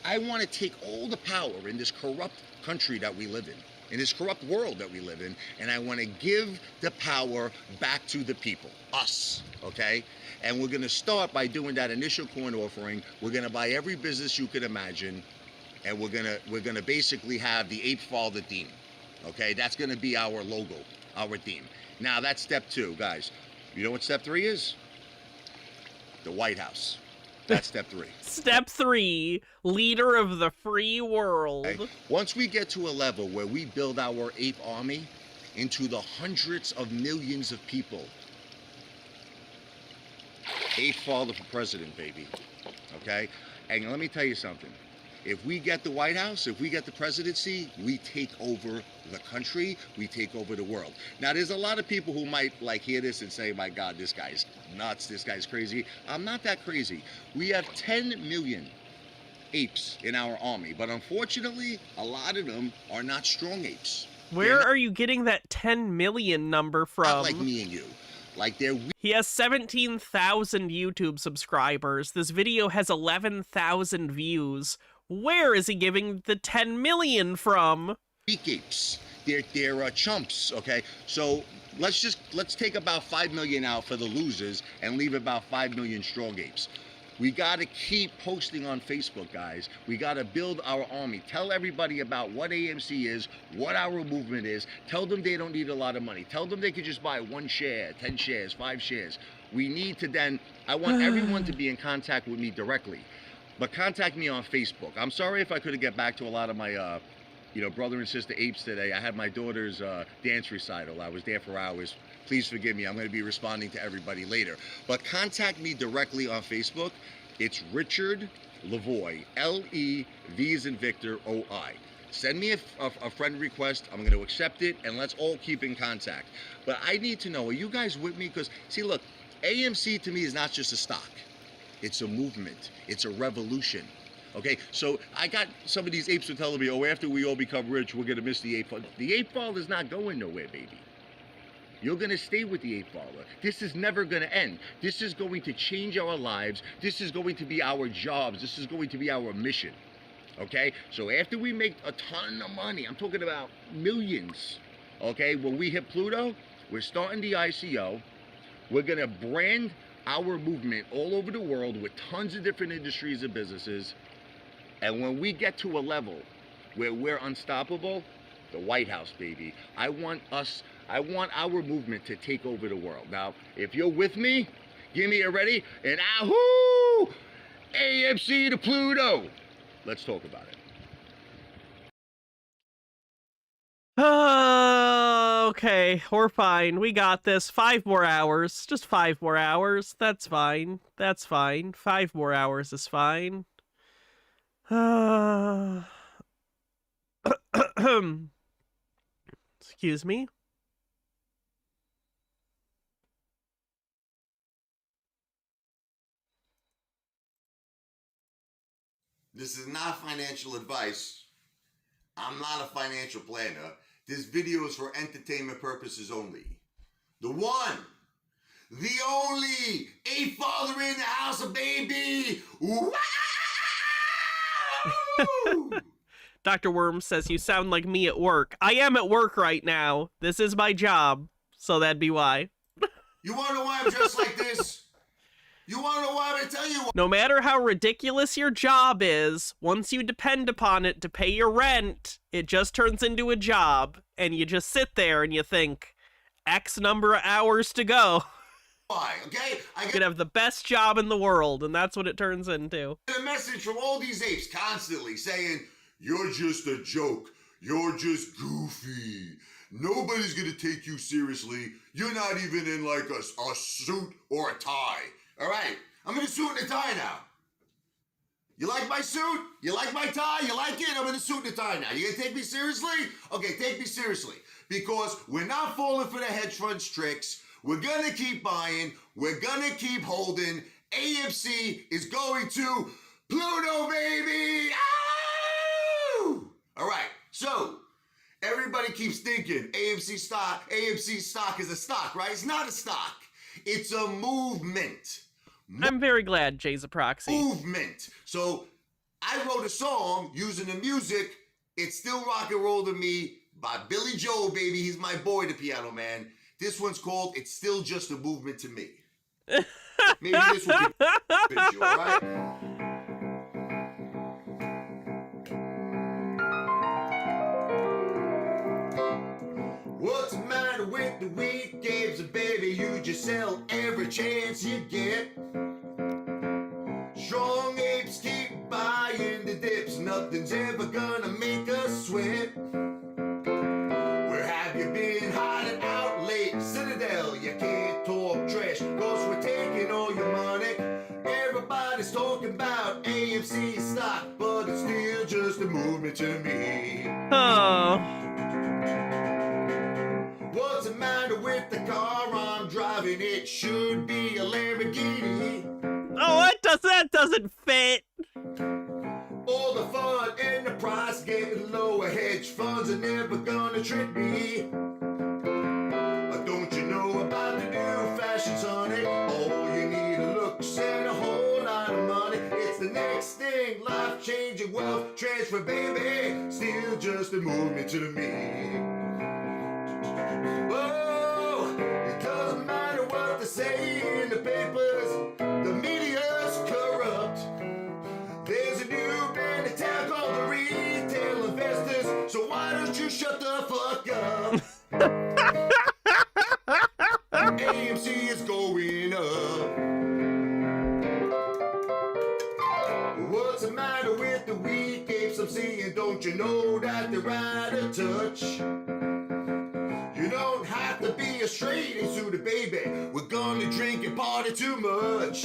I want to take all the power in this corrupt country that we live in this corrupt world that we live in, and I want to give the power back to the people, us, okay? And we're going to start by doing that initial coin offering. We're going to buy every business you could imagine, and we're going to basically have the Ape Father theme, okay? That's going to be our logo, our theme. Now, that's step 2, guys. You know what step 3 is? The White House. That's step 3. Step 3, leader of the free world. Okay. Once we get to a level where we build our ape army into the hundreds of millions of people, Ape Father for president, baby. Okay? And let me tell you something. If we get the White House, if we get the presidency, we take over the country, we take over the world. Now, there's a lot of people who might hear this and say, my God, this guy's nuts, this guy's crazy. I'm not that crazy. We have 10 million apes in our army, but unfortunately, a lot of them are not strong apes. Where are you getting that 10 million number from? Not like me and you. He has 17,000 YouTube subscribers. This video has 11,000 views. Where is he giving the 10 million from? Weak apes. They're chumps, okay? So let's take about 5 million out for the losers and leave about 5 million strong apes. We got to keep posting on Facebook, guys. We got to build our army. Tell everybody about what AMC is, what our movement is. Tell them they don't need a lot of money. Tell them they could just buy 1 share, 10 shares, 5 shares. We need to then, I want everyone to be in contact with me directly. but contact me on Facebook. I'm sorry if I couldn't get back to a lot of my, brother and sister apes today. I had my daughter's dance recital. I was there for hours. Please forgive me. I'm going to be responding to everybody later. But contact me directly on Facebook. It's Richard Lavoie, L-E-V as in Victor, O-I. Send me a friend request. I'm going to accept it, and let's all keep in contact. But I need to know, are you guys with me? Because, see, look, AMC to me is not just a stock. It's a movement. It's a revolution. Okay, so I got some of these apes are telling me, oh, after we all become rich, we're going to miss the ape fall. The ape fall is not going nowhere, baby. You're going to stay with the ape faller. This is never going to end. This is going to change our lives. This is going to be our jobs. This is going to be our mission. Okay? So after we make a ton of money, I'm talking about millions, okay? When we hit Pluto, we're starting the ICO. We're going to brand our movement all over the world with tons of different industries and businesses. And when we get to a level where we're unstoppable, the White House, baby, I want our movement to take over the world. Now, if you're with me, give me a ready, and ahoo! AMC to Pluto. Let's talk about it. Okay, we're fine. We got this. 5 more hours. Just 5 more hours. That's fine. That's fine. 5 more hours is fine. Excuse me. This is not financial advice. I'm not a financial planner. This video is for entertainment purposes only. The one, the only, a father in the house, a baby. Wow! Dr. Worm says you sound like me at work. I am at work right now. This is my job, so that'd be why. You want to know why I'm dressed like this? You want to know why I'm going to tell you why? No matter how ridiculous your job is, once you depend upon it to pay your rent, it just turns into a job, and you just sit there and you think, X number of hours to go. Why, okay? You could have the best job in the world, and that's what it turns into. A message from all these apes constantly saying, you're just a joke. You're just goofy. Nobody's going to take you seriously. You're not even in like a suit or a tie. All right, I'm in a suit and a tie now. You like my suit? You like my tie? You like it? I'm in a suit and a tie now. You gonna take me seriously? Okay, take me seriously. Because we're not falling for the hedge funds tricks. We're gonna keep buying. We're gonna keep holding. AMC is going to Pluto, baby! Ow! All right, so everybody keeps thinking AMC stock is a stock, right? It's not a stock. It's a movement. I'm very glad Jay's a proxy. Movement. So I wrote a song using the music, It's Still Rock and Roll to Me by Billy Joel, baby. He's my boy, the piano man. This one's called It's Still Just a Movement to Me. Maybe this will be visual, all right? What's the matter with the weak games, baby? You just sell every chance you get. Strong apes keep buying the dips. Nothing's ever gonna make us sweat. Where have you been hiding out late? Citadel, you can't talk trash, cause we're taking all your money. Everybody's talking about AMC stock, but it's still just a movement to me. Oh. What's the matter with the car I'm driving? It should be a Lamborghini. Oh, that doesn't fit. All the fun and the price getting lower. Hedge funds are never gonna trick me. Don't you know about the new fashions, honey? All you need are looks and a whole lot of money. It's the next thing, life-changing wealth transfer, baby. Still just a movement to me. Oh, it doesn't matter what they say in the papers. The media's corrupt. There's a new band in town called the Retail Investors. So why don't you shut the fuck up? AMC is going up. What's don't you know that they're out of touch? You don't have to be a straight into the baby. We're gonna drink and party too much.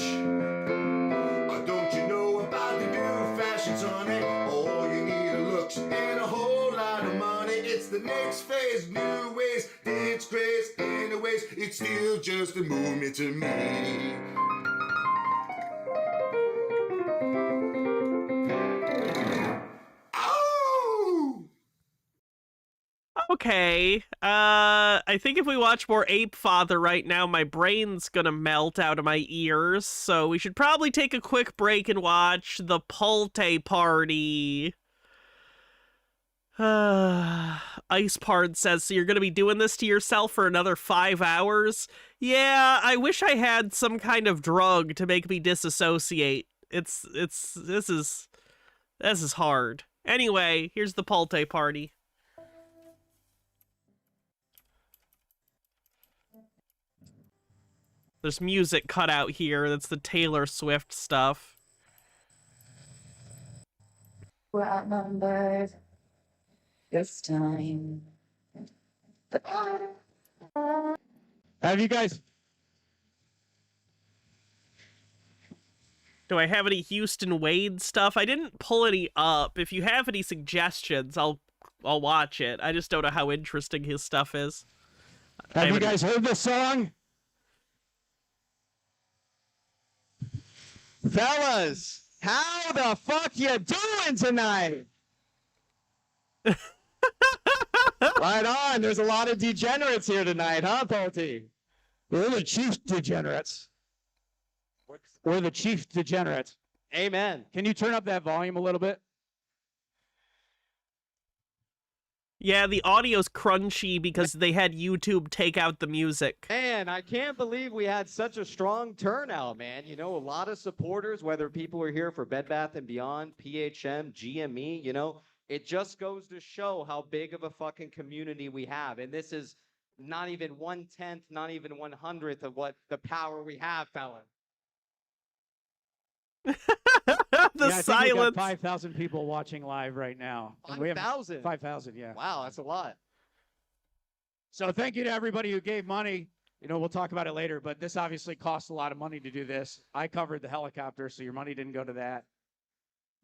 Don't you know about the new fashions, honey? All you need are looks and a whole lot of money. It's the next phase, new ways, dance craze. Anyways, it's still just a movement to me. Okay. I think if we watch more Ape Father right now, my brain's gonna melt out of my ears. So we should probably take a quick break and watch the Pulte Party. Ice Pard says, so you're gonna be doing this to yourself for another 5 hours? Yeah, I wish I had some kind of drug to make me disassociate. This is hard. Anyway, here's the Pulte Party. There's music cut out here. That's the Taylor Swift stuff. We're outnumbered this time. Have you guys? Do I have any Houston Wade stuff? I didn't pull any up. If you have any suggestions, I'll watch it. I just don't know how interesting his stuff is. Have you guys heard this song? Fellas, how the fuck you doing tonight? Right on. There's a lot of degenerates here tonight, huh, Pulte? We're the chief degenerates. We're the chief degenerates. Amen. Can you turn up that volume a little bit? Yeah, the audio's crunchy because they had YouTube take out the music. Man, I can't believe we had such a strong turnout, man. You know, a lot of supporters, whether people are here for Bed Bath & Beyond, PHM, GME, you know, it just goes to show how big of a fucking community we have. And this is not even 1/10, not even 1/100th of what the power we have, fella. The silence. 5,000 people watching live right now. 5,000? 5,000, yeah. Wow, that's a lot. So thank you to everybody who gave money. You know, we'll talk about it later, but this obviously costs a lot of money to do this. I covered the helicopter, so your money didn't go to that.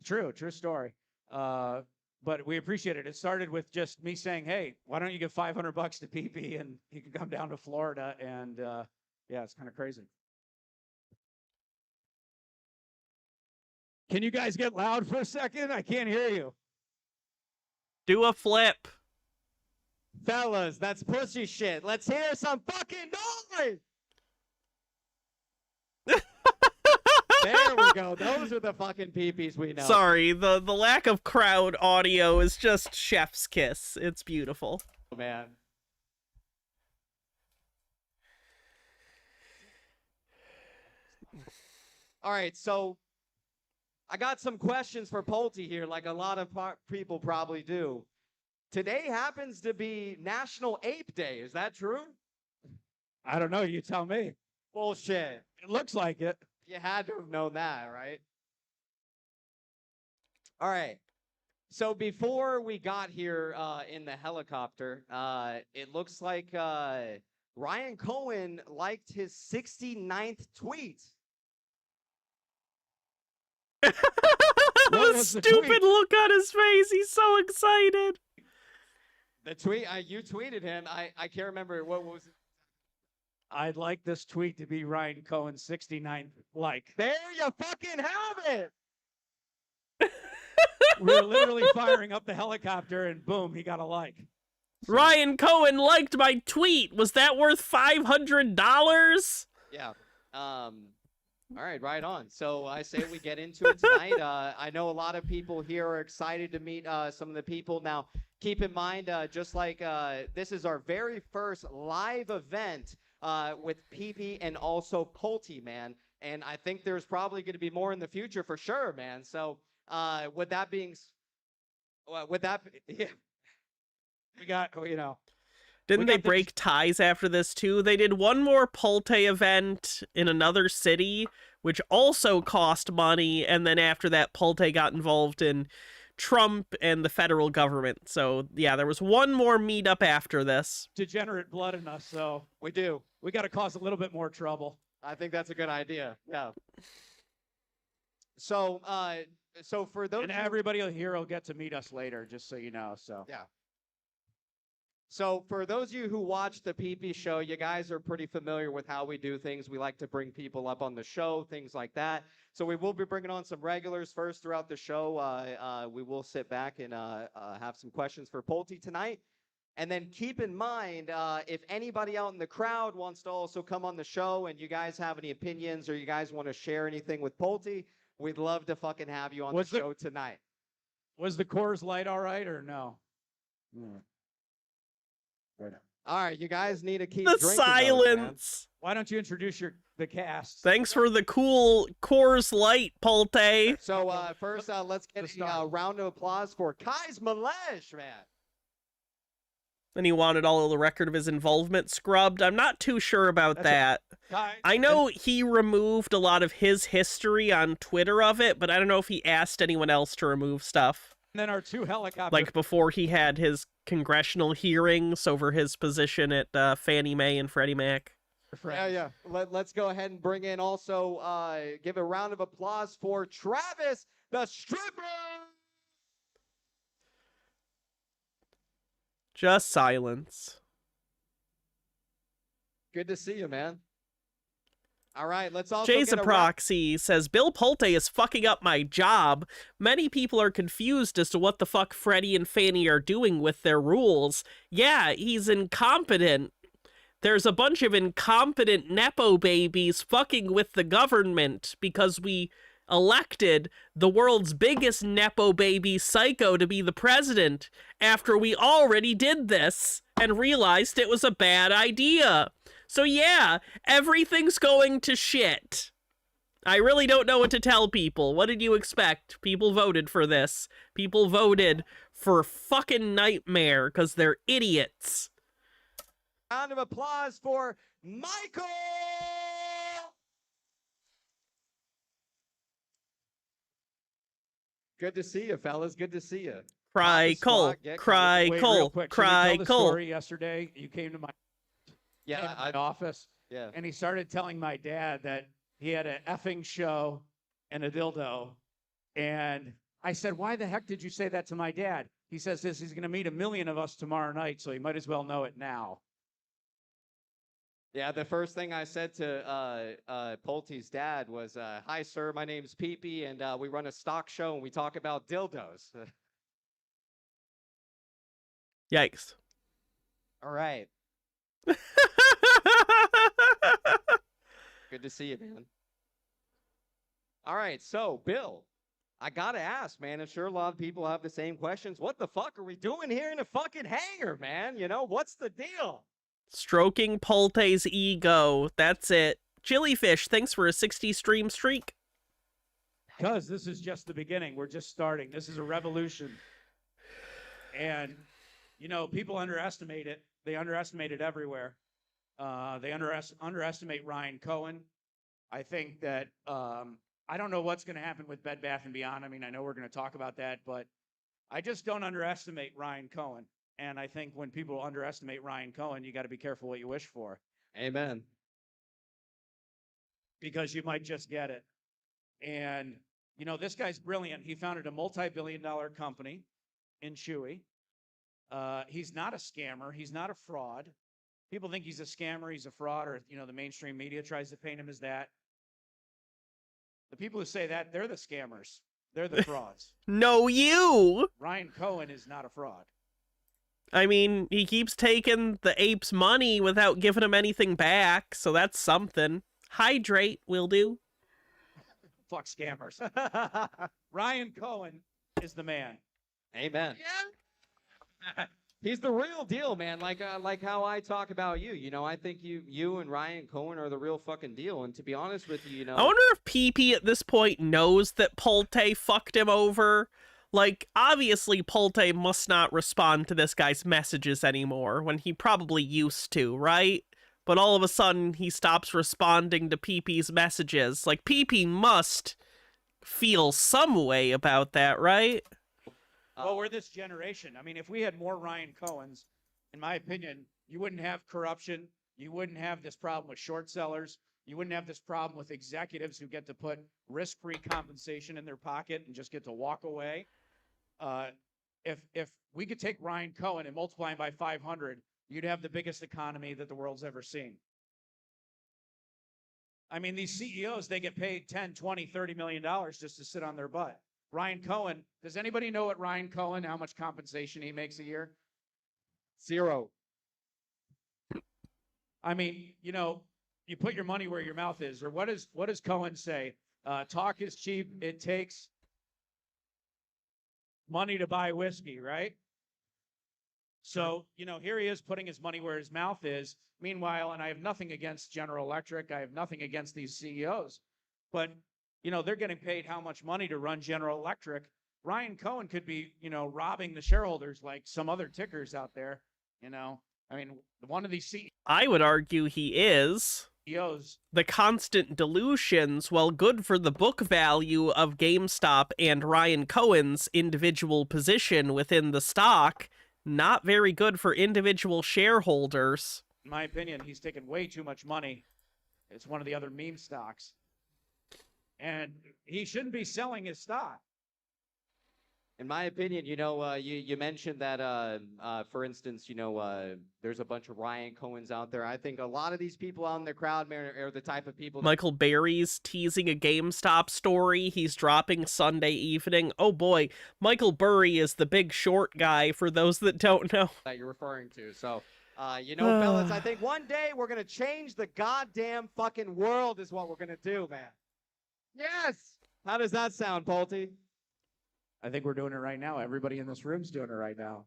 True story. But we appreciate it. It started with just me saying, hey, why don't you give $500 to PP and he can come down to Florida? And yeah, it's kind of crazy. Can you guys get loud for a second? I can't hear you. Do a flip. Fellas, that's pussy shit. Let's hear some fucking noise. There we go. Those are the fucking peepees we know. Sorry, the lack of crowd audio is just chef's kiss. It's beautiful. Oh, man. All right, so I got some questions for Pulte here, like a lot of people probably do. Today happens to be National Ape Day. Is that true? I don't know. You tell me. Bullshit. It looks like it. You had to have known that, right? All right. So before we got here in the helicopter, it looks like Ryan Cohen liked his 69th tweet. The stupid look on his face. He's so excited. The tweet, you tweeted him. I can't remember what was it. I'd like this tweet to be Ryan Cohen's 69th like. There you fucking have it. We were literally firing up the helicopter and boom, he got a like. So. Ryan Cohen liked my tweet. Was that worth $500? Yeah. All right, right on. So I say we get into it tonight. I know a lot of people here are excited to meet some of the people. Now, keep in mind, just like this is our very first live event with PP and also Pulte, man. And I think there's probably going to be more in the future for sure, man. So with that being, yeah, we got, you know. Didn't they break ties after this too? They did one more Pulte event in another city, which also cost money. And then after that, Pulte got involved in Trump and the federal government. So yeah, there was one more meetup after this. Degenerate blood in us, so we do. We got to cause a little bit more trouble. I think that's a good idea. Yeah. So, so for those, And everybody here will get to meet us later, just so you know. So yeah. So for those of you who watch the PP show, you guys are pretty familiar with how we do things. We like to bring people up on the show, things like that. So we will be bringing on some regulars first throughout the show. We will sit back and have some questions for Pulte tonight. And then keep in mind, if anybody out in the crowd wants to also come on the show and you guys have any opinions or you guys want to share anything with Pulte, we'd love to fucking have you on the show tonight. Was the Coors Light all right or no? All right, you guys need to keep The drinking silence. Why don't you introduce the cast? Thanks for the cool Coors Light, Pulte. So first, let's get a round of applause for Kai's Malesh, man. And he wanted all of the record of his involvement scrubbed. I'm not too sure about that. I know he removed a lot of his history on Twitter of it, but I don't know if he asked anyone else to remove stuff. And then our 2 helicopters. Like before he had his congressional hearings over his position at Fannie Mae and Freddie Mac. Yeah. Let's go ahead and bring in also, give a round of applause for Travis, the stripper. Just silence. Good to see you, man. All right, let's also Jay's a proxy says, Bill Pulte is fucking up my job. Many people are confused as to what the fuck Freddie and Fannie are doing with their rules. Yeah, he's incompetent. There's a bunch of incompetent Nepo babies fucking with the government because we elected the world's biggest Nepo baby psycho to be the president after we already did this and realized it was a bad idea. So yeah, everything's going to shit. I really don't know what to tell people. What did you expect? People voted for this. People voted for fucking nightmare because they're idiots. Round of applause for Michael. Good to see you, fellas. Good to see you. Cry, Cole. Cry, Cole. Cry, Cole. Story yesterday, you came to my office. Yeah. And he started telling my dad that he had an effing show and a dildo. And I said, why the heck did you say that to my dad? He says this, he's going to meet 1 million of us tomorrow night, so he might as well know it now. Yeah, the first thing I said to Pulte's dad was, hi, sir, my name's Pee-Pee, and we run a stock show, and we talk about dildos. Yikes. All right. Good to see you, man. All right, so, Bill, I gotta ask, man, I'm sure a lot of people have the same questions. What the fuck are we doing here in a fucking hangar, man? You know, what's the deal? Stroking Pulte's ego. That's it. Chilifish, thanks for a 60 stream streak. Because this is just the beginning. We're just starting. This is a revolution. And, you know, people underestimate it. They underestimate it everywhere. They underestimate Ryan Cohen. I think that, I don't know what's going to happen with Bed Bath & Beyond. I mean, I know we're going to talk about that, but I just don't underestimate Ryan Cohen. And I think when people underestimate Ryan Cohen, you got to be careful what you wish for. Amen. Because you might just get it. And, you know, this guy's brilliant. He founded a multi-billion-dollar company in Chewy. He's not a scammer. He's not a fraud. People think he's a scammer, he's a fraud, or, you know, the mainstream media tries to paint him as that. The people who say that, they're the scammers. They're the frauds. No, you! Ryan Cohen is not a fraud. I mean, he keeps taking the ape's money without giving him anything back, so that's something. Hydrate will do. Fuck scammers. Ryan Cohen is the man. Amen. Yeah. He's the real deal, man. Like how I talk about you. You know, I think you and Ryan Cohen are the real fucking deal. And to be honest with you, you know, I wonder if PP at this point knows that Pulte fucked him over. Like, obviously, Pulte must not respond to this guy's messages anymore, when he probably used to, right? But all of a sudden, he stops responding to PP's messages. Like, PP must feel some way about that, right? Well, we're this generation. I mean, if we had more Ryan Cohens, in my opinion, you wouldn't have corruption. You wouldn't have this problem with short sellers. You wouldn't have this problem with executives who get to put risk-free compensation in their pocket and just get to walk away. If we could take Ryan Cohen and multiply him by 500, you'd have the biggest economy that the world's ever seen. I mean, these CEOs, they get paid 10, 20, 30 million dollars just to sit on their butt. Ryan Cohen, does anybody know what Ryan Cohen, how much compensation he makes a year? 0. I mean, you know, you put your money where your mouth is, or what does Cohen say? Talk is cheap. It takes money to buy whiskey, right? So, you know, here he is putting his money where his mouth is. Meanwhile, and I have nothing against General Electric. I have nothing against these CEOs, but, you know, they're getting paid how much money to run General Electric. Ryan Cohen could be, you know, robbing the shareholders like some other tickers out there, you know. I mean, one of these CEOs. I would argue he is. The constant dilutions, while good for the book value of GameStop and Ryan Cohen's individual position within the stock, not very good for individual shareholders. In my opinion, he's taken way too much money. It's one of the other meme stocks. And he shouldn't be selling his stock. In my opinion, you know, you mentioned that, for instance, you know, there's a bunch of Ryan Cohens out there. I think a lot of these people out in the crowd are the type of people. Michael Berry's teasing a GameStop story he's dropping Sunday evening. Oh boy, Michael Burry is the Big Short guy, for those that don't know. That you're referring to. So, you know, fellas, I think one day we're going to change the goddamn fucking world is what we're going to do, man. Yes! How does that sound, Pulte? I think we're doing it right now. Everybody in this room's doing it right now.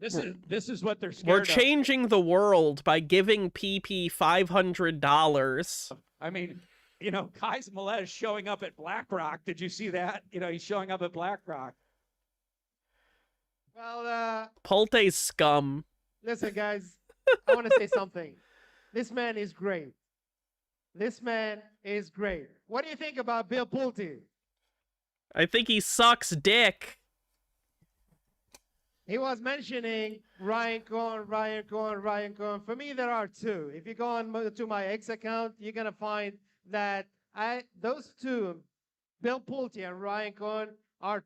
This is what they're scared We're of. changing the world by giving PP $500. I mean, you know, Kais Melez showing up at BlackRock. Did you see that? You know, he's showing up at BlackRock. Well, Pulte's scum. listen, guys, I want to say something. This man is great. This man is great. What do you think about Bill Pulte? I think he sucks dick. He was mentioning Ryan Cohen. For me, there are two. If you go on to my X account, you're going to find that those two, Bill Pulte and Ryan Cohen, are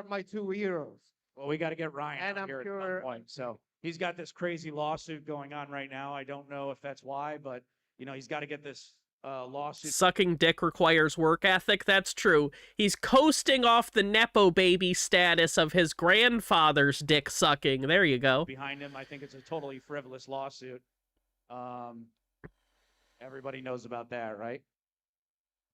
my two heroes. Well, we got to get Ryan And out I'm here sure- at some point. So he's got this crazy lawsuit going on right now. I don't know if that's why, but, you know, he's got to get this lawsuit. Sucking dick requires work ethic, that's true. He's coasting off the Nepo baby status of his grandfather's dick sucking. There you go. Behind him, I think it's a totally frivolous lawsuit. Everybody knows about that, right?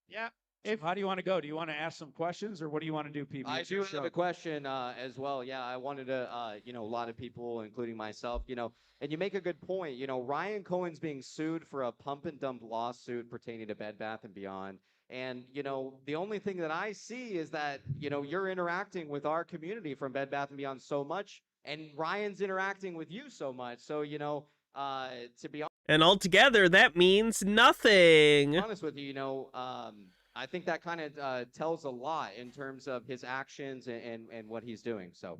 Yeah. So how do you want to go? Do you want to ask some questions, or what do you want to do, people? I do have a question as well. Yeah, I wanted to, you know, a lot of people, including myself, you know, and you make a good point. You know, Ryan Cohen's being sued for a pump and dump lawsuit pertaining to Bed Bath & Beyond. And, you know, the only thing that I see is that, you know, you're interacting with our community from Bed Bath & Beyond so much, and Ryan's interacting with you so much. So, you know, to be And altogether, that means nothing. honest with you, you know, I think that kind of tells a lot in terms of his actions and what he's doing. So.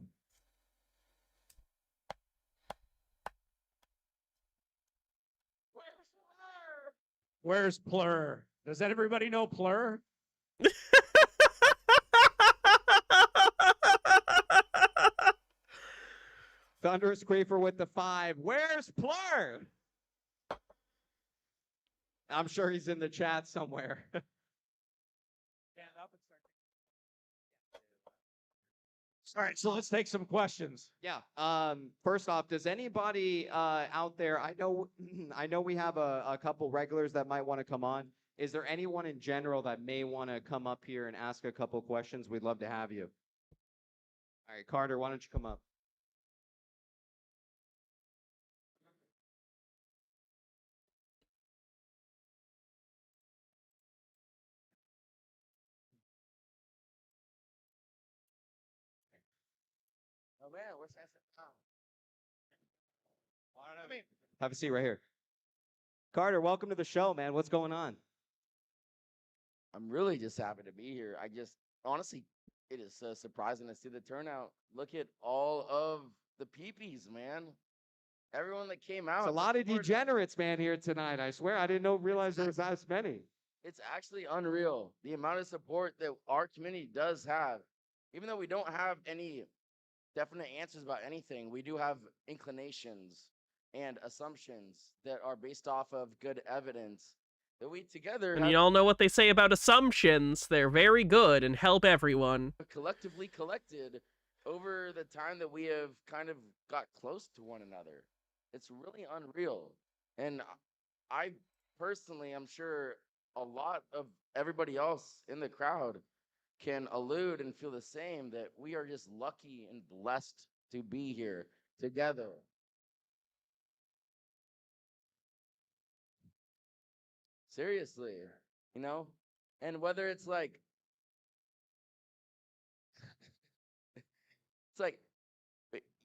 Where's Plur? Does everybody know Plur? Thunderous Creeper with the 5. Where's Plur? I'm sure he's in the chat somewhere. All right, so let's take some questions. Yeah. First off, does anybody out there? I know we have a couple regulars that might want to come on. Is there anyone in general that may want to come up here and ask a couple questions? We'd love to have you. All right, Carter, why don't you come up? Oh man, what's that? Have a seat right here. Carter, welcome to the show, man. What's going on? I'm really just happy to be here. I just honestly, it is surprising to see the turnout. Look at all of the peepees, man. Everyone that came out. It's a lot of degenerates, man, here tonight. I swear, I didn't realize there was that many. It's actually unreal. The amount of support that our community does have. Even though we don't have any definite answers about anything, we do have inclinations and assumptions that are based off of good evidence that we together And have you all know what they say about assumptions. They're very good and help everyone. collectively collected over the time that we have kind of got close to one another. It's really unreal. And I personally, I'm sure a lot of everybody else in the crowd can allude and feel the same, that we are just lucky and blessed to be here together. Seriously, you know? And whether it's like, it's like,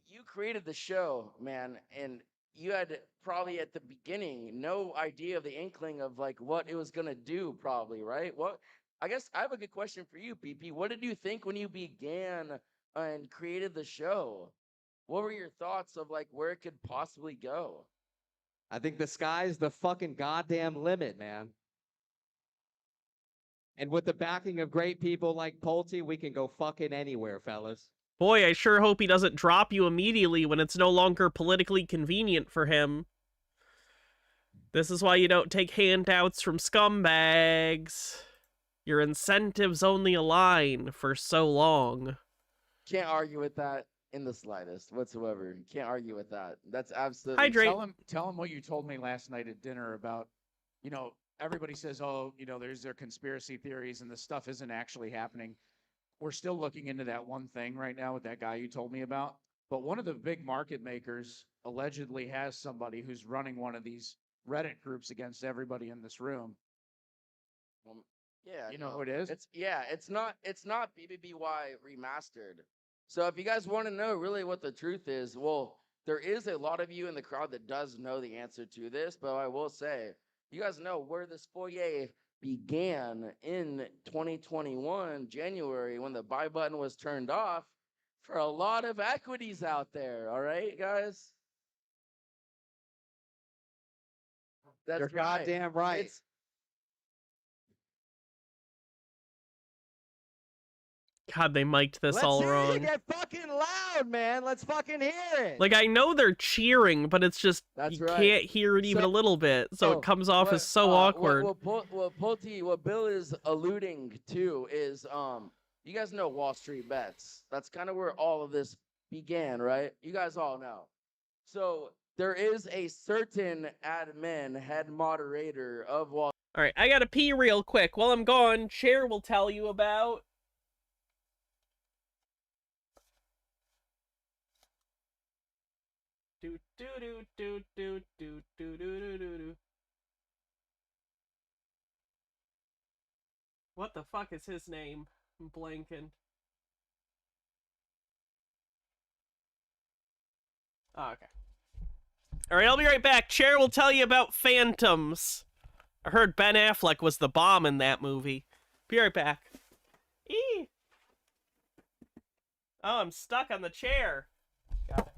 you created the show, man, and you had probably at the beginning no idea of the inkling of like what it was gonna do, probably, right? What I guess I have a good question for you, PP. What did you think when you began and created the show? What were your thoughts of like where it could possibly go? I think the sky's the fucking goddamn limit, man. And with the backing of great people like Pulte, we can go fucking anywhere, fellas. Boy, I sure hope he doesn't drop you immediately when it's no longer politically convenient for him. This is why you don't take handouts from scumbags. Your incentives only align for so long. Can't argue with that in the slightest whatsoever. Can't argue with that. That's absolutely. Hydrate. Tell him what you told me last night at dinner about, everybody says, oh, there's their conspiracy theories and the stuff isn't actually happening. We're still looking into that one thing right now with that guy you told me about. But one of the big market makers allegedly has somebody who's running one of these Reddit groups against everybody in this room. Yeah, You know who it is? It's not BBBY remastered. So if you guys want to know really what the truth is, well, there is a lot of you in the crowd that does know the answer to this, but I will say, you guys know where this foyer began in 2021, January, when the buy button was turned off for a lot of equities out there. All right, guys? That's You're goddamn right. It's, God, they mic'd this all Let's hear you wrong. get fucking loud, man. Let's fucking hear it. Like, I know they're cheering, but it's just, you can't hear it even a little bit, so it comes off as so awkward. What Bill is alluding to is, you guys know Wall Street Bets. That's kind of where all of this began, right? You guys all know. So there is a certain admin, head moderator of Wall. All right, I gotta pee real quick. While I'm gone, Cher will tell you about... What the fuck is his name? I'm blanking. Oh, okay. Alright, I'll be right back. Cher will tell you about Phantoms. I heard Ben Affleck was the bomb in that movie. Be right back. Eee! Oh, I'm stuck on the chair. Got it.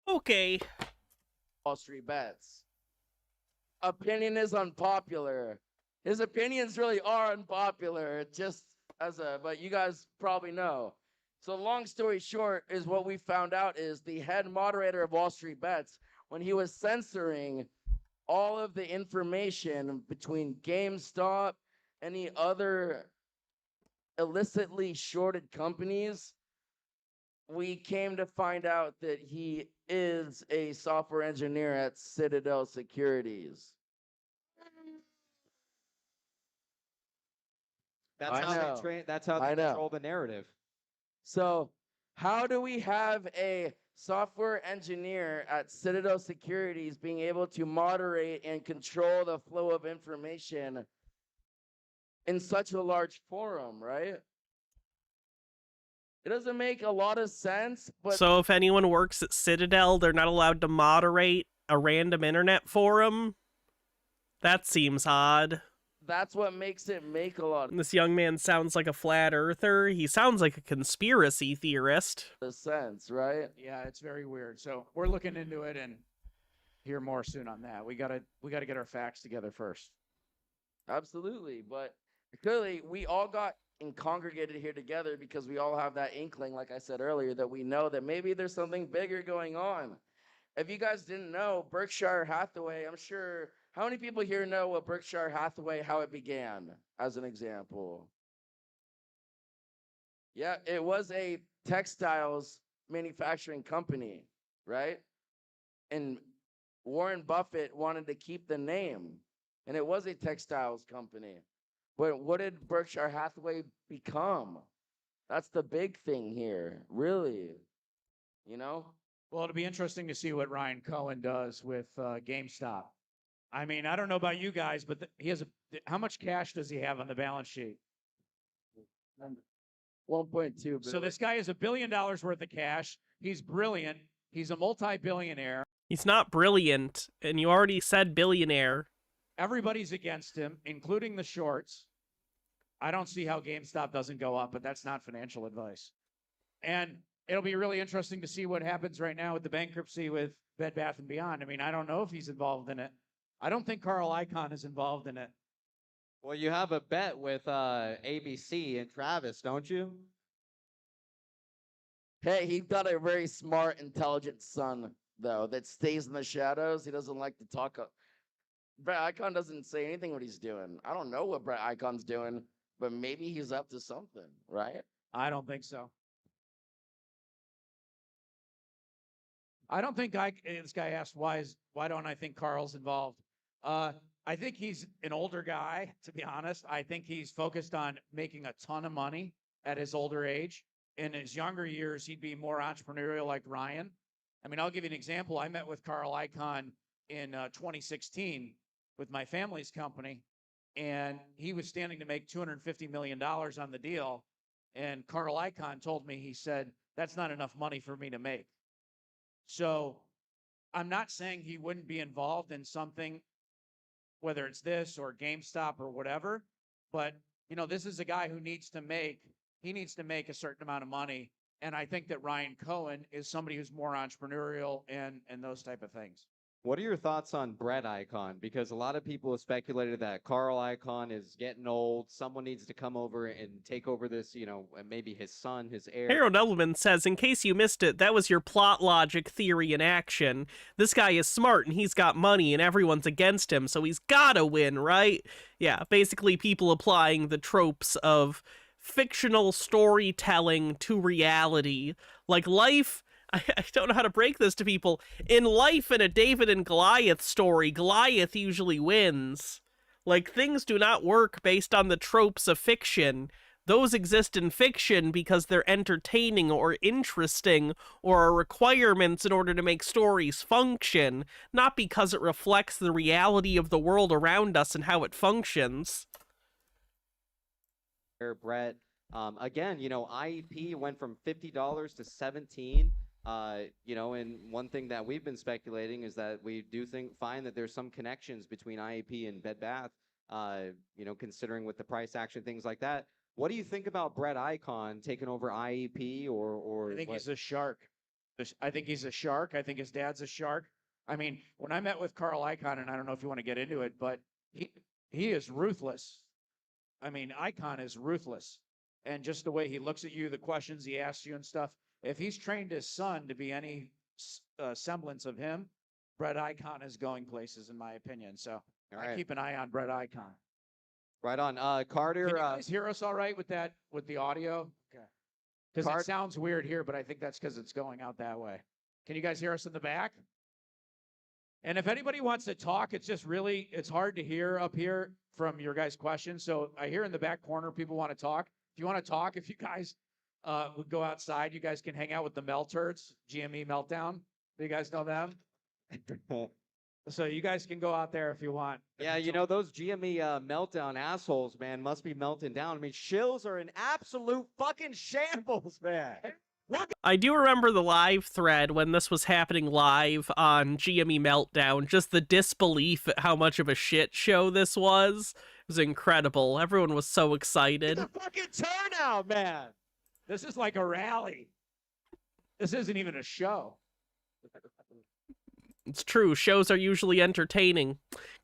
Okay. Wall Street Bets. Opinion is unpopular. His opinions really are unpopular. Just but you guys probably know. So long story short is what we found out is the head moderator of Wall Street Bets, when he was censoring all of the information between GameStop, any other illicitly shorted companies, we came to find out that he is a software engineer at Citadel Securities. That's how they control the narrative. So, how do we have a software engineer at Citadel Securities being able to moderate and control the flow of information in such a large forum, right? It doesn't make a lot of sense, but So if anyone works at Citadel, they're not allowed to moderate a random internet forum? That seems odd. That's what makes it make a lot This young man sounds like a flat earther. He sounds like a conspiracy theorist. of sense, right? Yeah, it's very weird. So we're looking into it and hear more soon on that. We gotta get our facts together first. Absolutely, but clearly we all got congregated here together because we all have that inkling, like I said earlier, that we know that maybe there's something bigger going on. If you guys didn't know, Berkshire Hathaway, I'm sure, how many people here know what Berkshire Hathaway, how it began, as an example? Yeah, it was a textiles manufacturing company, right? And Warren Buffett wanted to keep the name, and it was a textiles company. But what did Berkshire Hathaway become? That's the big thing here, really. You know? Well, it'll be interesting to see what Ryan Cohen does with GameStop. I mean, I don't know about you guys, but he has how much cash does he have on the balance sheet? 1.2 billion. So this guy has $1 billion worth of cash. He's brilliant. He's a multi-billionaire. He's not brilliant, and you already said billionaire. Everybody's against him, including the shorts. I don't see how GameStop doesn't go up, but that's not financial advice. And it'll be really interesting to see what happens right now with the bankruptcy with Bed Bath & Beyond. I mean, I don't know if he's involved in it. I don't think Carl Icahn is involved in it. Well, you have a bet with ABC and Travis, don't you? Hey, he's got a very smart, intelligent son, though, that stays in the shadows. He doesn't like to talk. Brett Icahn doesn't say anything what he's doing. I don't know what Brett Icon's doing, but maybe he's up to something, right? I don't think so. I don't think this guy asked why don't I think Carl's involved? I think he's an older guy, to be honest. I think he's focused on making a ton of money at his older age. In his younger years, he'd be more entrepreneurial like Ryan. I mean, I'll give you an example. I met with Carl Icahn in 2016 with my family's company, and he was standing to make $250 million on the deal. And Carl Icahn told me, he said, that's not enough money for me to make. So I'm not saying he wouldn't be involved in something, whether it's this or GameStop or whatever, but you know, this is a guy who needs to make a certain amount of money. And I think that Ryan Cohen is somebody who's more entrepreneurial and those type of things. What are your thoughts on Brett Icahn? Because a lot of people have speculated that Carl Icahn is getting old. Someone needs to come over and take over this, you know, maybe his son, his heir. Harold Edelman says, in case you missed it, that was your plot logic theory in action. This guy is smart and he's got money and everyone's against him, so he's gotta win, right? Yeah, basically people applying the tropes of fictional storytelling to reality. Like life... I don't know how to break this to people. In life, in a David and Goliath story, Goliath usually wins. Like, things do not work based on the tropes of fiction. Those exist in fiction because they're entertaining or interesting or are requirements in order to make stories function, not because it reflects the reality of the world around us and how it functions. Brett, again, you know, IEP went from $50 to $17. You know, and one thing that we've been speculating is that we do find that there's some connections between IEP and Bed Bath, you know, considering with the price action, things like that. What do you think about Brett Icahn taking over IEP or I think he's a shark. I think he's a shark. I think his dad's a shark. I mean, when I met with Carl Icahn, and I don't know if you want to get into it, but he is ruthless. I mean, Icahn is ruthless. And just the way he looks at you, the questions he asks you and stuff. If he's trained his son to be any semblance of him, Brett Icahn is going places, in my opinion. So I keep an eye on Brett Icahn. Right on. Carter. Can you guys hear us all right with that, with the audio? Okay. Because it sounds weird here, but I think that's because it's going out that way. Can you guys hear us in the back? And if anybody wants to talk, it's just really, it's hard to hear up here from your guys' questions. So I hear in the back corner, people want to talk. If you want to talk, if you guys would go outside, you guys can hang out with the Melturds, GME Meltdown. Do you guys know them? So you guys can go out there if you want. Yeah, you know, those GME Meltdown assholes, man, must be melting down. I mean, shills are in absolute fucking shambles, man. I do remember the live thread when this was happening live on GME Meltdown. Just the disbelief at how much of a shit show this was. It was incredible. Everyone was so excited. The fucking turnout, man. This is like a rally. This isn't even a show. It's true, shows are usually entertaining.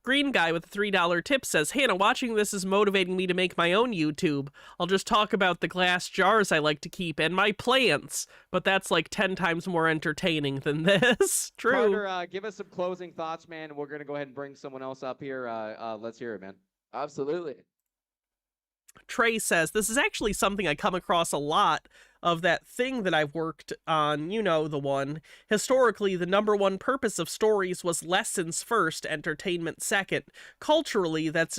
Green Guy with a $3 tip says, Hannah, watching this is motivating me to make my own YouTube. I'll just talk about the glass jars I like to keep and my plants, but that's like 10 times more entertaining than this. True. Carter, give us some closing thoughts, man, and we're going to go ahead and bring someone else up here. Let's hear it, man. Absolutely. Trey says, this is actually something I come across a lot of that thing that I've worked on, you know, the one. Historically, the number one purpose of stories was lessons first, entertainment second. Culturally, that's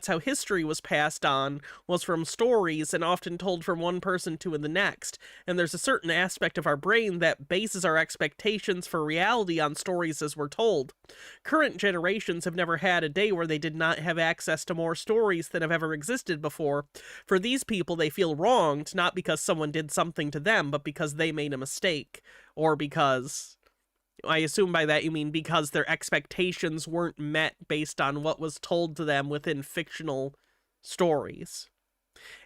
how history was passed on, was from stories and often told from one person to the next. And there's a certain aspect of our brain that bases our expectations for reality on stories as we're told. Current generations have never had a day where they did not have access to more stories than have ever existed before. For these people, they feel wronged, not because someone did something to them, but because they made a mistake. Or because... I assume by that you mean because their expectations weren't met based on what was told to them within fictional stories.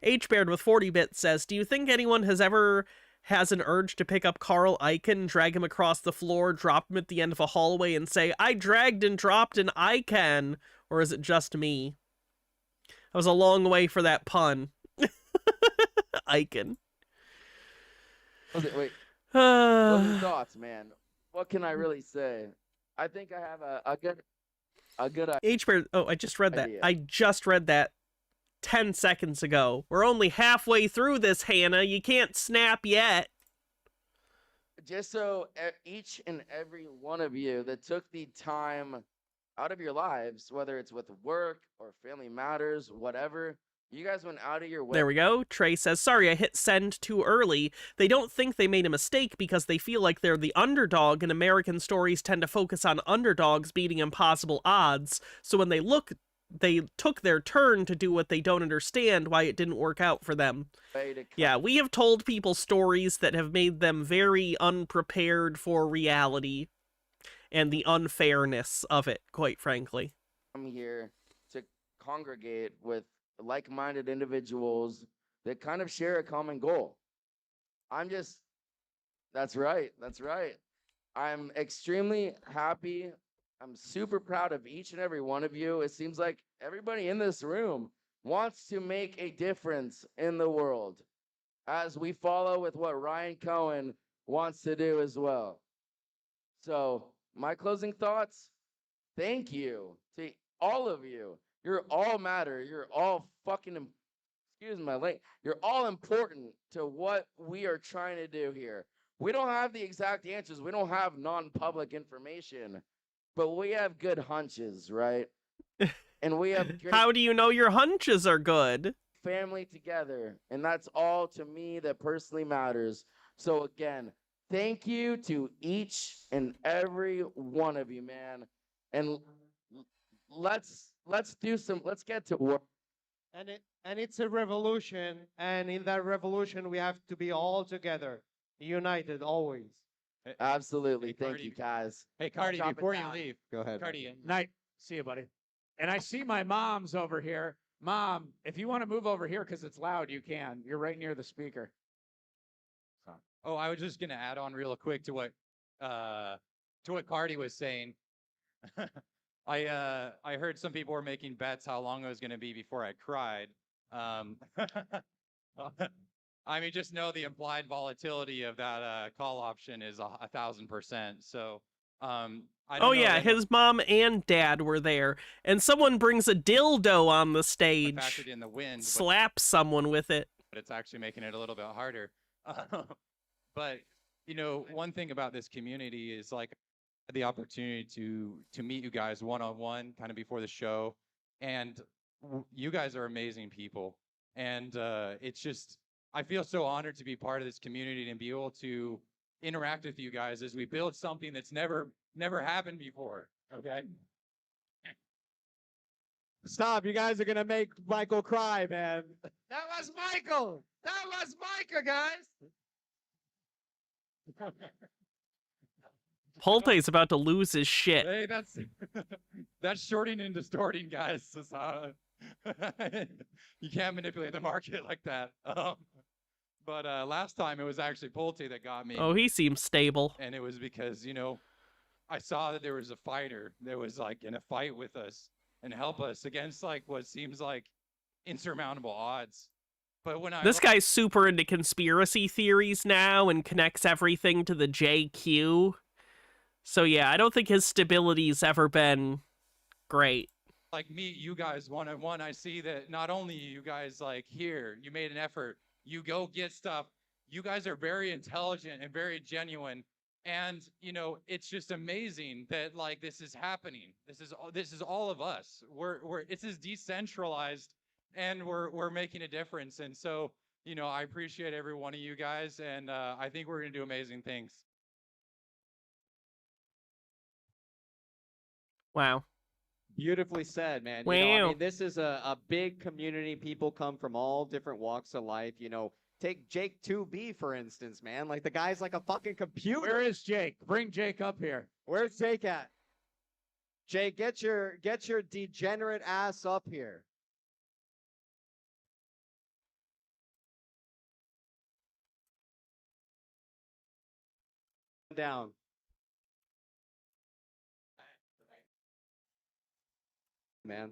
H-Baird with 40 bits says, do you think anyone has an urge to pick up Carl Icahn, drag him across the floor, drop him at the end of a hallway, and say, I dragged and dropped an Icahn? Or is it just me? That was a long way for that pun. Icahn. Wait. What are your thoughts, man? What can I really say? I think I have a good idea. H-Bear, I just read that. I just read that 10 seconds ago. We're only halfway through this, Hannah. You can't snap yet. Just so each and every one of you that took the time out of your lives, whether it's with work or family matters, whatever, you guys went out of your way. There we go. Trey says, sorry, I hit send too early. They don't think they made a mistake because they feel like they're the underdog, and American stories tend to focus on underdogs beating impossible odds. So when they took their turn to do what they don't understand why it didn't work out for them. Yeah, we have told people stories that have made them very unprepared for reality and the unfairness of it, quite frankly. I'm here to congregate with like-minded individuals that kind of share a common goal. That's right. I'm extremely happy. I'm super proud of each and every one of you. It seems like everybody in this room wants to make a difference in the world as we follow with what Ryan Cohen wants to do as well. So my closing thoughts, thank you to all of you. You're all matter. You're all fucking, you're all important to what we are trying to do here. We don't have the exact answers. We don't have non-public information, but we have good hunches, right? And we have great How do you know your hunches are good? Family together. And that's all to me that personally matters. So again, thank you to each and every one of you, man. And let's get to work. And it's a revolution, and in that revolution we have to be all together, united always. Absolutely. Thank you, guys. Hey, Cardi, Drop it before you down. leave. Go ahead. Cardi, night. See you, buddy. And I see my mom's over here. Mom, if you want to move over here because it's loud, you can. You're right near the speaker. Oh, I was just gonna add on real quick to what Cardi was saying. I heard some people were making bets how long it was gonna be before I cried. I mean, just know the implied volatility of that call option is 1,000%. So, I don't Oh know. yeah, his mom and dad were there, and someone brings a dildo on the stage, factored in the wind, slaps someone with it. but it's actually making it a little bit harder. But you know, one thing about this community is like the opportunity to meet you guys one-on-one, kind of before the show, and you guys are amazing people, and it's just I feel so honored to be part of this community and be able to interact with you guys as we build something that's never happened before. Okay. Stop! You guys are gonna make Michael cry, man. That was Michael. That was Micah, guys. Polte's about to lose his shit. Hey, that's shorting and distorting, guys. You can't manipulate the market like that. But last time it was actually Polte that got me. Oh, he seems stable. And it was because, you know, I saw that there was a fighter that was like in a fight with us and help us against like what seems like insurmountable odds. But when This guy's super into conspiracy theories now and connects everything to the JQ. So yeah, I don't think his stability's ever been great. like meet you guys one-on-one, I see that not only you guys like here, you made an effort, you go get stuff. You guys are very intelligent and very genuine. And, you know, it's just amazing that like this is happening. This is all of us. It's as decentralized and we're making a difference. And so, you know, I appreciate every one of you guys, and I think we're gonna do amazing things. Wow. Beautifully said, man. Wow. You know, I mean, this is a big community. People come from all different walks of life. You know, take Jake 2B, for instance, man. Like, the guy's like a fucking computer. Where is Jake? Bring Jake up here. Where's Jake at? Jake, get your degenerate ass up here. Down. Man.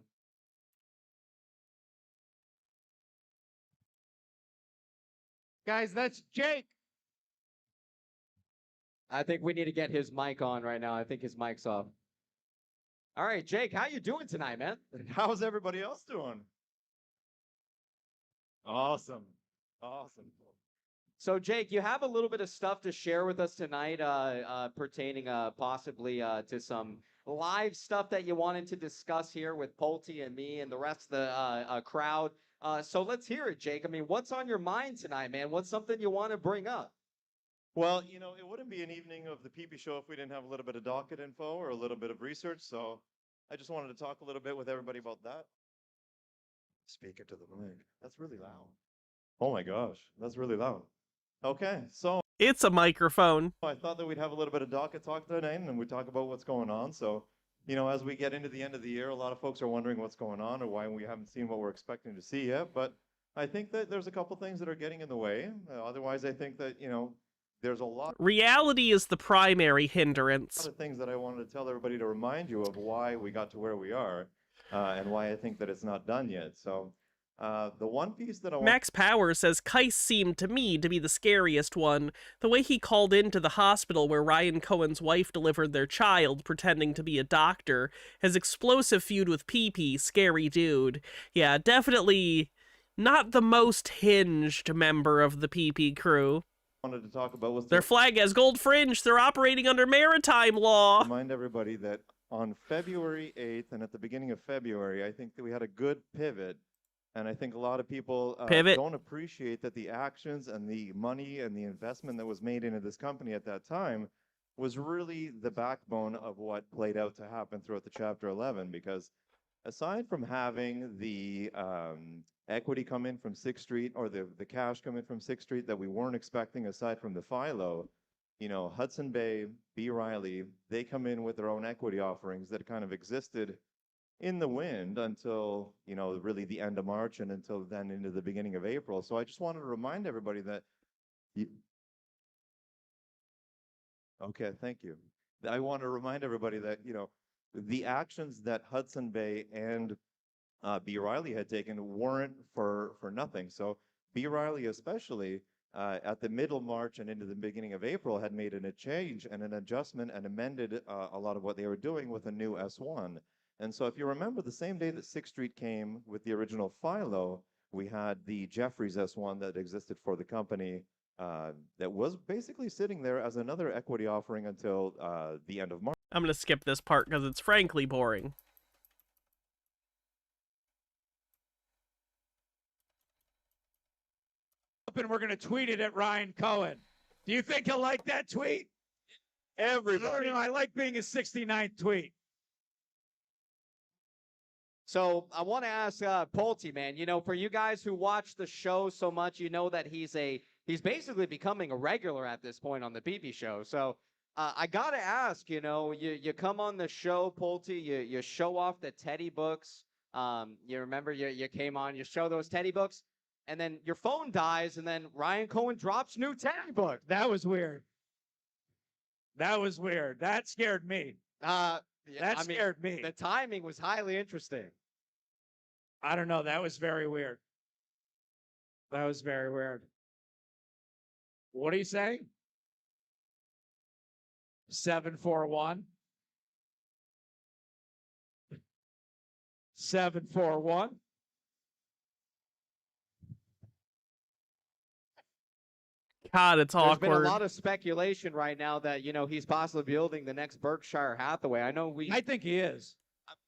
Guys, that's Jake. I think we need to get his mic on right now. I think his mic's off. All right, Jake, how you doing tonight, man? How's everybody else doing? Awesome. Awesome. So, Jake, you have a little bit of stuff to share with us tonight, pertaining possibly to some live stuff that you wanted to discuss here with Polte and me and the rest of the crowd. So let's hear it, Jake. I mean, what's on your mind tonight, man? What's something you want to bring up? Well, you know, it wouldn't be an evening of the PP show if we didn't have a little bit of docket info or a little bit of research. So I just wanted to talk a little bit with everybody about that. Speak it to the mic. That's really loud. Oh my gosh, that's really loud. Okay, so it's a microphone. I thought that we'd have a little bit of docket talk tonight and we'd talk about what's going on. So, you know, as we get into the end of the year, a lot of folks are wondering what's going on or why we haven't seen what we're expecting to see yet. But I think that there's a couple things that are getting in the way. Otherwise, I think that, you know, there's a lot. Reality is the primary hindrance. A lot of things that I wanted to tell everybody to remind you of why we got to where we are and why I think that it's not done yet. So the one piece that I want. Max Power says Kais seemed to me to be the scariest one. The way he called into the hospital where Ryan Cohen's wife delivered their child, pretending to be a doctor. His explosive feud with PP, scary dude. Yeah, definitely not the most hinged member of the PP crew. Wanted to talk about was their flag has gold fringe. They're operating under maritime law. Remind everybody that on February 8th and at the beginning of February, I think that we had a good pivot. And I think a lot of people don't appreciate that the actions and the money and the investment that was made into this company at that time was really the backbone of what played out to happen throughout the Chapter 11. Because aside from having the equity come in from 6th Street or the cash come in from 6th Street that we weren't expecting aside from the FILO, you know, Hudson Bay, B. Riley, they come in with their own equity offerings that kind of existed in the wind until, you know, really the end of March and until then into the beginning of April. So I just wanted to remind everybody that Okay, thank you. I want to remind everybody that, the actions that Hudson Bay and B. Riley had taken weren't for nothing. So B. Riley especially, at the middle of March and into the beginning of April, had made a change and an adjustment and amended a lot of what they were doing with a new S1. And so if you remember, the same day that 6th Street came with the original Philo, we had the Jeffries S1 that existed for the company that was basically sitting there as another equity offering until the end of March. I'm going to skip this part because it's frankly boring. And we're going to tweet it at Ryan Cohen. Do you think he'll like that tweet? Everybody. I like being a 69th tweet. So I want to ask Pulte, man, for you guys who watch the show so much, you know that he's basically becoming a regular at this point on the PP show. So I got to ask, you come on the show, Pulte, you show off the Teddy books. You remember you came on, you show those Teddy books, and then your phone dies, and then Ryan Cohen drops new Teddy book. That was weird. That was weird. That scared me. Scared me. The timing was highly interesting. I don't know. That was very weird. That was very weird. What are you saying? 741. 741. God, it's awkward. There's been a lot of speculation right now that, he's possibly building the next Berkshire Hathaway. I think he is.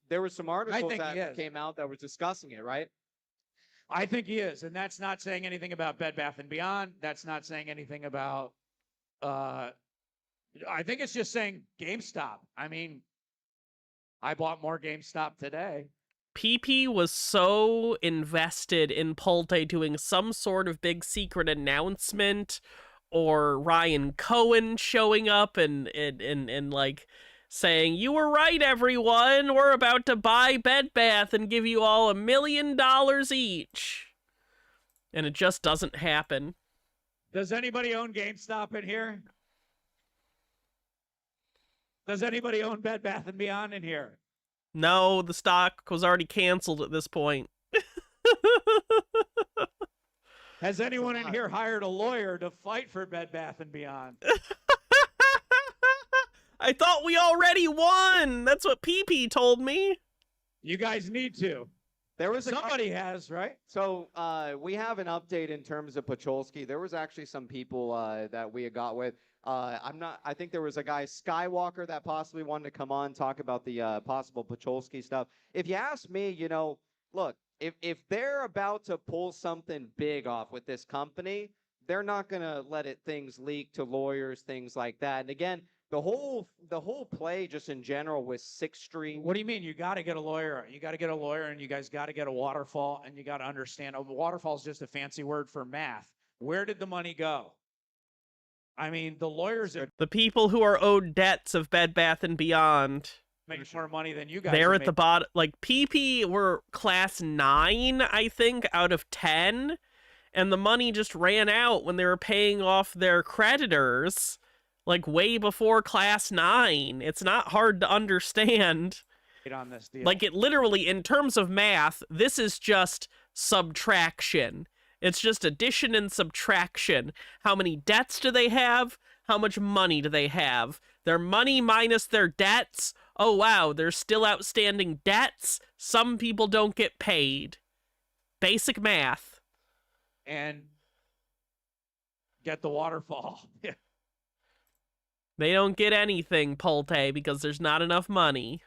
There were some articles that came out that were discussing it, right? I think he is, and that's not saying anything about Bed Bath & Beyond. That's not saying anything about, I think it's just saying GameStop. I mean, I bought more GameStop today. PP was so invested in Pulte doing some sort of big secret announcement or Ryan Cohen showing up and like saying, "You were right, everyone. We're about to buy Bed Bath and give you all $1 million each." And it just doesn't happen. Does anybody own GameStop in here? Does anybody own Bed Bath & Beyond in here? No, the stock was already canceled at this point. Has anyone in here hired a lawyer to fight for Bed Bath & Beyond? I thought we already won. That's what PP told me. You guys need to. There was somebody has, right? So we have an update in terms of Pacholski. There was actually some people that we had got with. I think there was a guy, Skywalker, that possibly wanted to come on, talk about the possible Pacholski stuff. If you ask me, look, if they're about to pull something big off with this company, they're not going to let things leak to lawyers, things like that. And again, the whole play just in general with 6th Street. What do you mean? You got to get a lawyer. You got to get a lawyer, and you guys got to get a waterfall, and you got to understand. A waterfall is just a fancy word for math. Where did the money go? I mean, the lawyers are the people who are owed debts of Bed Bath & Beyond. Make more money than you guys. They're at the bottom. Like, PP were class 9, I think, out of 10. And the money just ran out when they were paying off their creditors, like, way before class 9. It's not hard to understand. On this deal. Like, it literally, in terms of math, this is just subtraction. It's just addition and subtraction. How many debts do they have? How much money do they have? Their money minus their debts. Oh, wow, there's still outstanding debts. Some people don't get paid. Basic math. And get the waterfall. They don't get anything, Pulte, because there's not enough money.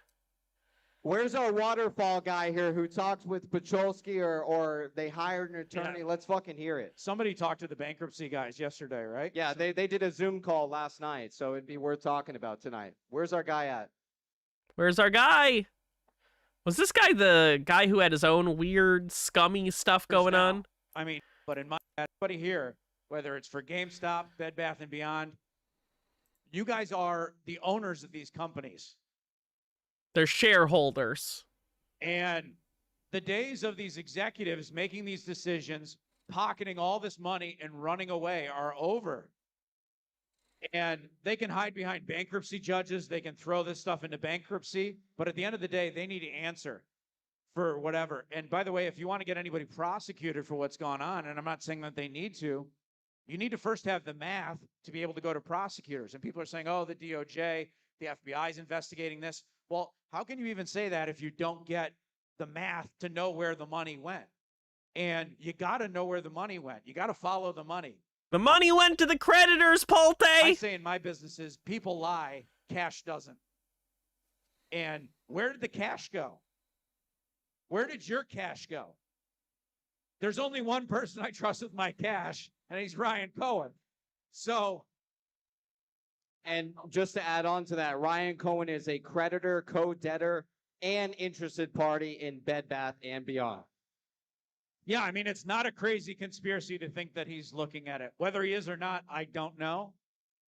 Where's our waterfall guy here who talks with Pacholski or they hired an attorney? Yeah. Let's fucking hear it. Somebody talked to the bankruptcy guys yesterday, right? Yeah, they did a Zoom call last night, so it'd be worth talking about tonight. Where's our guy at? Where's our guy? Was this guy the guy who had his own weird, scummy stuff going on? I mean, but in my everybody here, whether it's for GameStop, Bed Bath & Beyond, you guys are the owners of these companies. They're shareholders. And the days of these executives making these decisions, pocketing all this money and running away are over. And they can hide behind bankruptcy judges. They can throw this stuff into bankruptcy. But at the end of the day, they need to answer for whatever. And by the way, if you want to get anybody prosecuted for what's gone on, and I'm not saying that they need to, you need to first have the math to be able to go to prosecutors. And people are saying, oh, the DOJ, the FBI is investigating this. Well, how can you even say that if you don't get the math to know where the money went? And you got to know where the money went. You got to follow the money. The money went to the creditors, Polte. I say in my businesses, people lie, cash doesn't. And where did the cash go? Where did your cash go? There's only one person I trust with my cash, and he's Ryan Cohen. So, and just to add on to that, Ryan Cohen is a creditor, co-debtor, and interested party in Bed Bath & Beyond. yeah, I mean, it's not a crazy conspiracy to think that he's looking at it. Whether he is or not, I don't know.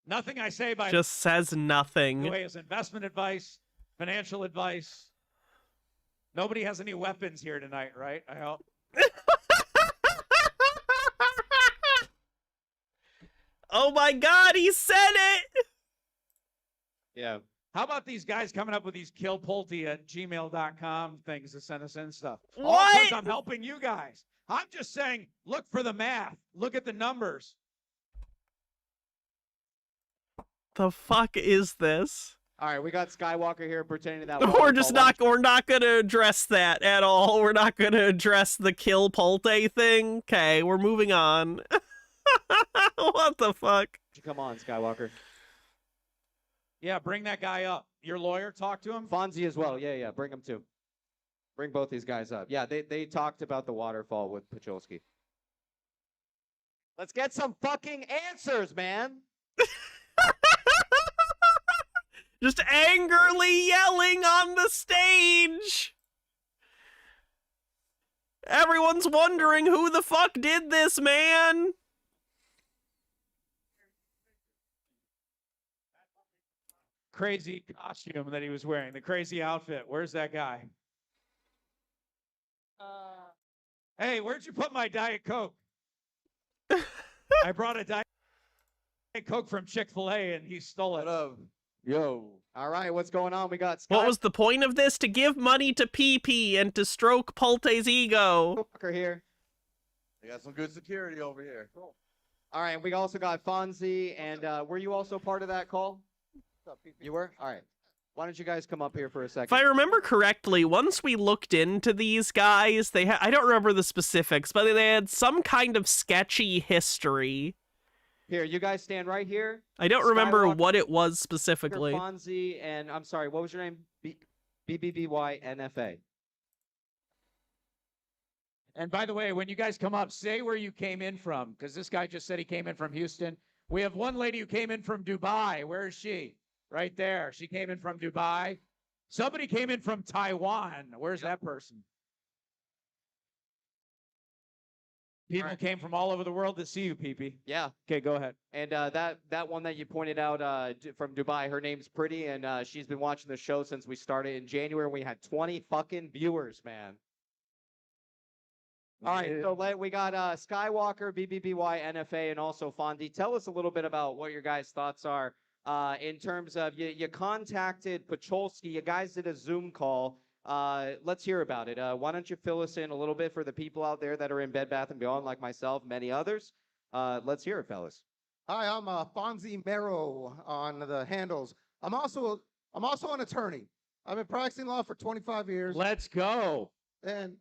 Nothing I say by Just says nothing. the way is investment advice, financial advice. Nobody has any weapons here tonight, right? I hope. Oh my God, he said it! Yeah. How about these guys coming up with these killpulte@gmail.com things to send us in stuff? All What? because I'm helping you guys. I'm just saying, look for the math. Look at the numbers. The fuck is this? All right, we got Skywalker here pertaining to that. We're just not. We're not gonna address that at all. We're not gonna address the kill Polte thing. Okay, we're moving on. What the fuck? Come on, Skywalker. Yeah, bring that guy up. Your lawyer, talk to him. Fonzie as well. Yeah, bring him too. Bring both these guys up. Yeah, they talked about the waterfall with Pacholski. Let's get some fucking answers, man. Just angrily yelling on the stage. Everyone's wondering who the fuck did this, man. Crazy costume that he was wearing. The crazy outfit. Where's that guy? Hey, where'd you put my Diet Coke? I brought a Diet Coke from Chick-fil-A and he stole it. Yo. All right, what's going on? We got Scott What was the point of this? To give money to PP and to stroke Polte's ego. here. They got some good security over here. Cool. All right, we also got Fonzie, and were you also part of that call? You were? All right. Why don't you guys come up here for a second? If I remember correctly, once we looked into these guys, I don't remember the specifics, but they had some kind of sketchy history. Here, you guys stand right here. I don't remember Skywalker, what it was specifically. Fonzie, and I'm sorry, what was your name? BBBY-NFA. And by the way, when you guys come up, say where you came in from, because this guy just said he came in from Houston. We have one lady who came in from Dubai. Where is she? Right there. She came in from Dubai. Somebody came in from Taiwan. Where's that person? People came from all over the world to see you, PP. Yeah. Okay, go ahead. And that one that you pointed out from Dubai, her name's Pretty, and she's been watching the show since we started in January. We had 20 fucking viewers, man. All right, so we got Skywalker, BBBY, NFA, and also Fondy. Tell us a little bit about what your guys' thoughts are in terms of you contacted Pacholski. You guys did a Zoom call. Let's hear about it. Why don't you fill us in a little bit for the people out there that are in Bed Bath & Beyond, like myself, many others. Let's hear it, fellas. Hi, I'm Fonzie Mero on the handles. I'm also an attorney. I've been practicing law for 25 years. Let's go. And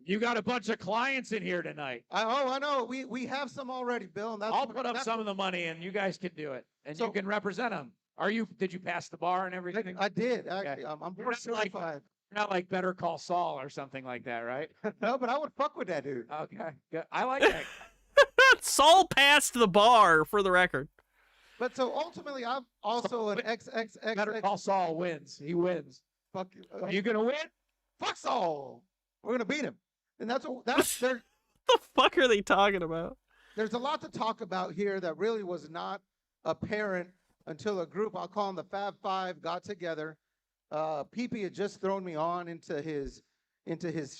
you got a bunch of clients in here tonight. I know. We have some already, Bill. And I'll put up some of the money, and you guys can do it, and you can represent them. Did you pass the bar and everything? I did. Actually, I'm board certified. You're not like Better Call Saul or something like that, right? No, but I would fuck with that dude. Okay, good. I like that. Saul passed the bar, for the record. But so ultimately, I'm also an XXX. Better Call Saul wins. He wins. Fuck you. Are you gonna win? Fuck Saul. We're gonna beat him. And that's the fuck are they talking about? There's a lot to talk about here that really was not apparent until a group, I'll call them the Fab Five, got together. PP had just thrown me on into his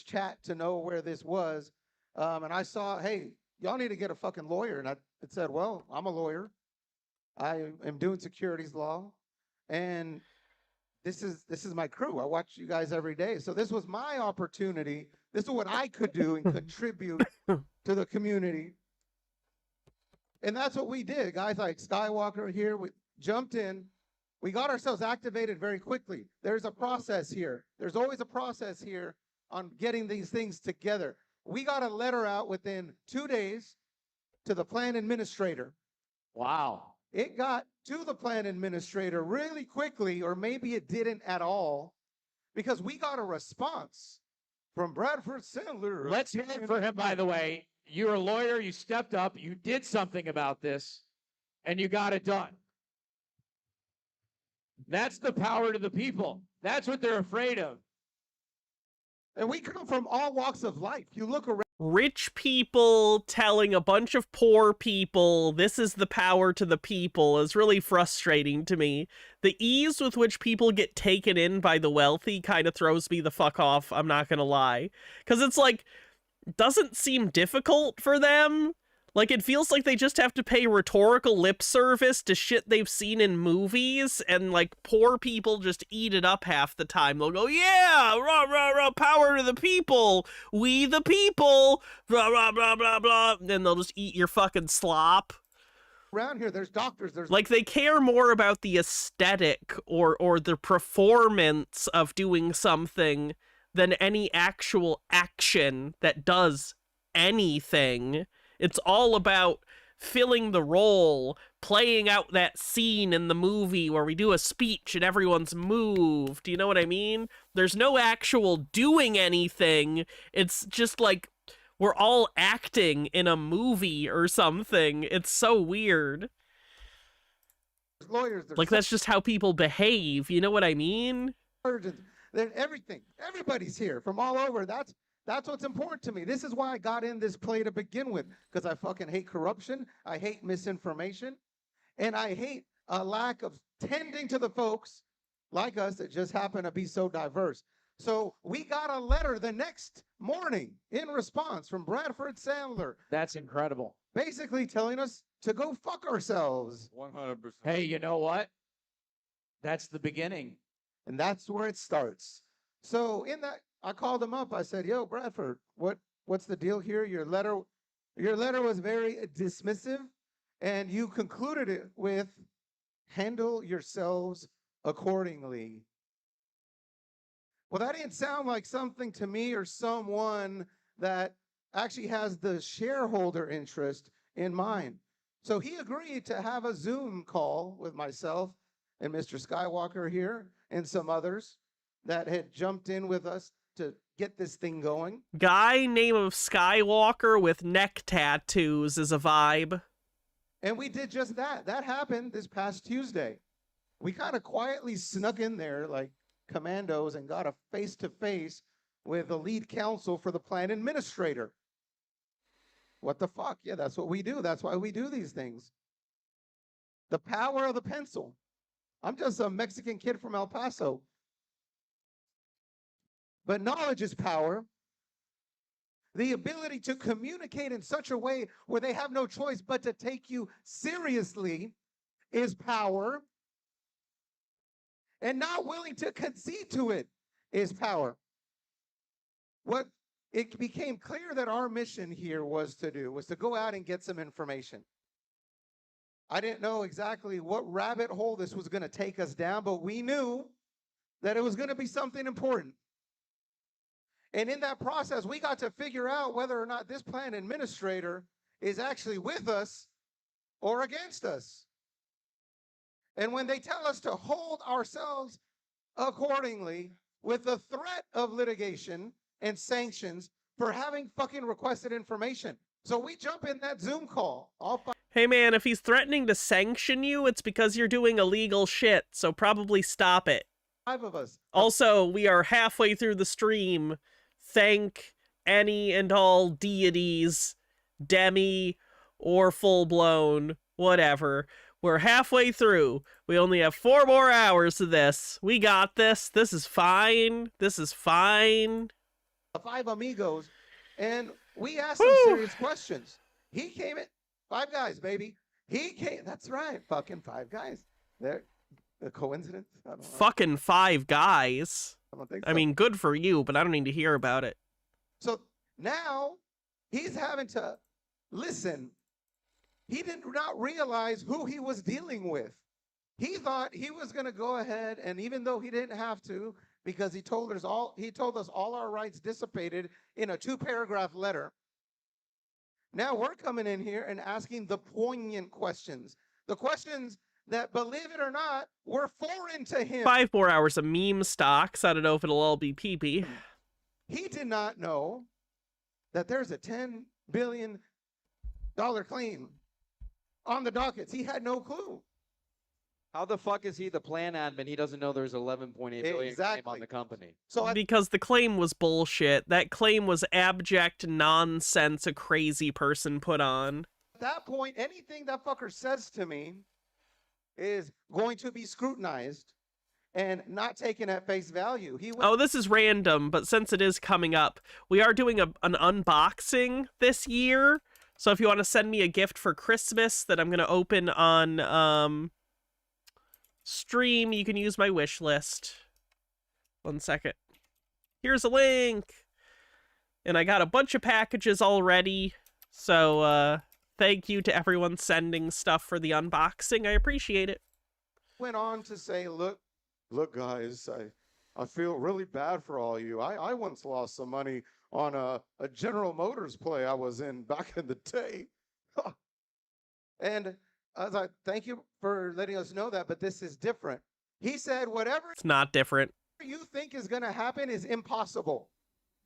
chat to know where this was. And I saw, hey, y'all need to get a fucking lawyer. And I said, well, I'm a lawyer. I am doing securities law, and this is my crew. I watch you guys every day. So this was my opportunity. This is what I could do and contribute to the community. And that's what we did. Guys like Skywalker here, we jumped in. We got ourselves activated very quickly. There's a process here. There's always a process here on getting these things together. We got a letter out within 2 days to the plan administrator. Wow. It got to the plan administrator really quickly, or maybe it didn't at all, because we got a response from Bradford Sandler. Let's hear it for him, by the way. You're a lawyer, you stepped up, you did something about this, and you got it done. That's the power to the people. That's what they're afraid of. And we come from all walks of life. You look around. Rich people telling a bunch of poor people this is the power to the people is really frustrating to me. The ease with which people get taken in by the wealthy kind of throws me the fuck off, I'm not gonna lie. Because it's like, doesn't seem difficult for them. Like, it feels like they just have to pay rhetorical lip service to shit they've seen in movies, and, like, poor people just eat it up half the time. They'll go, yeah, rah, rah, rah, power to the people, we the people, blah, blah, blah, blah, blah, and then they'll just eat your fucking slop. Around here, there's doctors, there's... Like, they care more about the aesthetic or the performance of doing something than any actual action that does anything. It's all about filling the role, playing out that scene in the movie where we do a speech and everyone's moved. Do you know what I mean? There's no actual doing anything. It's just like we're all acting in a movie or something. It's so weird. Lawyers, like, that's just how people behave. You know what I mean? Surgeons, everything. Everybody's here from all over. That's what's important to me. This is why I got in this play to begin with, because I fucking hate corruption. I hate misinformation. And I hate a lack of tending to the folks like us that just happen to be so diverse. So we got a letter the next morning in response from Bradford Sandler. That's incredible. Basically telling us to go fuck ourselves. 100%. Hey, you know what? That's the beginning. And that's where it starts. So in that, I called him up. I said, yo, Bradford, what's the deal here? Your letter was very dismissive, and you concluded it with, handle yourselves accordingly. Well, that didn't sound like something to me or someone that actually has the shareholder interest in mind. So he agreed to have a Zoom call with myself and Mr. Skywalker here and some others that had jumped in with us to get this thing going. Guy name of Skywalker with neck tattoos is a vibe. And we did just that. That happened this past Tuesday. We kind of quietly snuck in there like commandos and got a face-to-face with the lead counsel for the plan administrator. What the fuck? Yeah, that's what we do. That's why we do these things. The power of the pencil. I'm just a Mexican kid from El Paso. But knowledge is power. The ability to communicate in such a way where they have no choice but to take you seriously is power. And not willing to concede to it is power. What it became clear that our mission here was to go out and get some information. I didn't know exactly what rabbit hole this was going to take us down, but we knew that it was going to be something important. And in that process, we got to figure out whether or not this plan administrator is actually with us or against us. And when they tell us to hold ourselves accordingly with the threat of litigation and sanctions for having fucking requested information. So we jump in that Zoom call. Hey man, if he's threatening to sanction you, it's because you're doing illegal shit, so probably stop it. 5 of us. Also, we are halfway through the stream. Thank any and all deities, demi or full-blown, whatever. We're halfway through. We only have 4 more hours of this. We got this. This is fine. This is fine. 5 amigos, and we asked some serious questions. He came in, 5 guys, baby. He came. That's right. Fucking 5 guys. There, a coincidence? I don't know. Fucking 5 guys. I don't think I so. mean, good for you, but I don't need to hear about it. So now he's having to listen. He did not realize who he was dealing with. He thought he was going to go ahead, and even though he didn't have to, because he told us all our rights dissipated in a 2-paragraph letter. Now we're coming in here and asking the poignant questions, the questions that, believe it or not, were foreign to him. 5 more hours of meme stocks. I don't know if it'll all be PP. He did not know that there's a $10 billion claim on the dockets. He had no clue. How the fuck is he the plan admin? He doesn't know there's 11.8 billion claim on the company. Because the claim was bullshit. That claim was abject nonsense a crazy person put on. At that point, anything that fucker says to me is going to be scrutinized and not taken at face value. Oh, this is random, but since it is coming up, we are doing an unboxing this year. So if you want to send me a gift for Christmas that I'm going to open on stream, you can use my wish list. 1 second. Here's a link. And I got a bunch of packages already. So thank you to everyone sending stuff for the unboxing. I appreciate it. Went on to say, look guys, I feel really bad for all you. I once lost some money on a General Motors play I was in back in the day. And I was like, thank you for letting us know that, but this is different. He said, whatever It's not different. you think is going to happen is impossible.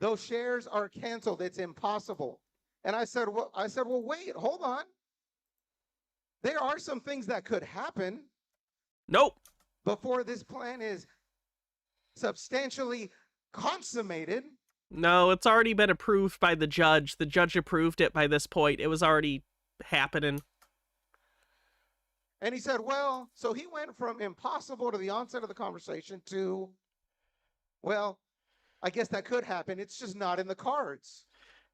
Those shares are canceled. It's impossible. And I said, well, wait, hold on. There are some things that could happen. Nope. Before this plan is substantially consummated. No, it's already been approved by the judge. The judge approved it by this point. It was already happening. And he said, well, so he went from impossible to the onset of the conversation to, well, I guess that could happen. It's just not in the cards.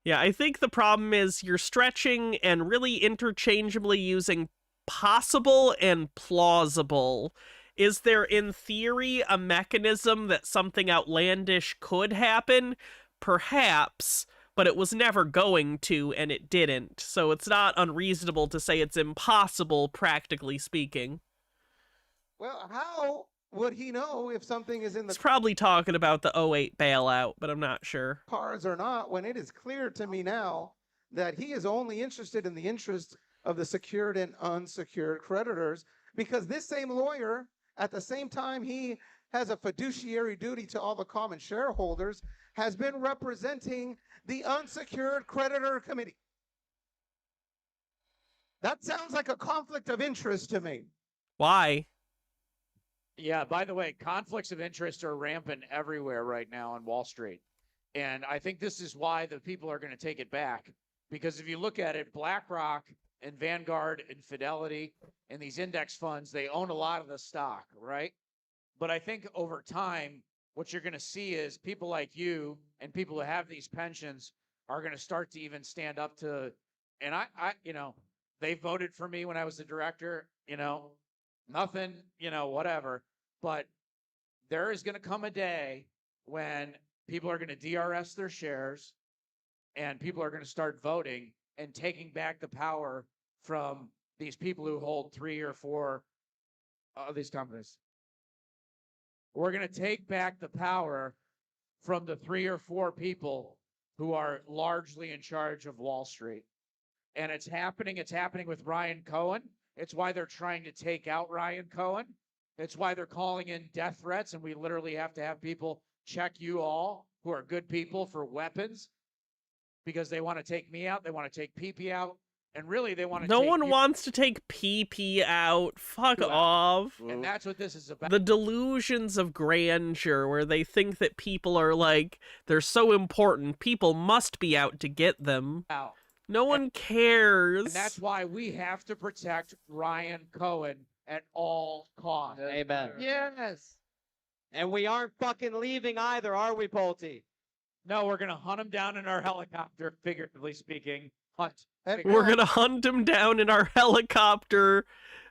Yeah, I think the problem is you're stretching and really interchangeably using possible and plausible. Is there, in theory, a mechanism that something outlandish could happen? Perhaps, but it was never going to, and it didn't. So it's not unreasonable to say it's impossible, practically speaking. Well, how would he know if something is in the He's probably talking about the 08 bailout, but I'm not sure. cards or not, when it is clear to me now that he is only interested in the interests of the secured and unsecured creditors, because this same lawyer, at the same time he has a fiduciary duty to all the common shareholders, has been representing the unsecured creditor committee. That sounds like a conflict of interest to me. Why? Yeah, by the way, conflicts of interest are rampant everywhere right now on Wall Street. And I think this is why the people are going to take it back. Because if you look at it, BlackRock and Vanguard and Fidelity and these index funds, they own a lot of the stock, right? But I think over time, what you're going to see is people like you and people who have these pensions are going to start to even stand up to, and I, they voted for me when I was the director, nothing, whatever. But there is going to come a day when people are going to DRS their shares and people are going to start voting and taking back the power from these people who hold 3 or 4 of these companies. We're going to take back the power from the 3 or 4 people who are largely in charge of Wall Street. And it's happening. It's happening with Ryan Cohen. It's why they're trying to take out Ryan Cohen. It's why they're calling in death threats. And we literally have to have people check you all who are good people for weapons because they want to take me out. They want to take PP out. And really, they want to No take one you wants to take PP out. Fuck off. And that's what this is about. The delusions of grandeur where they think that people are like, they're so important, people must be out to get them. Out. No one cares. And that's why we have to protect Ryan Cohen at all costs. Amen. Yes. And we aren't fucking leaving either, are we, Pulte? No, we're going to hunt him down in our helicopter, figuratively speaking. Hunt. We're gonna hunt him down in our helicopter,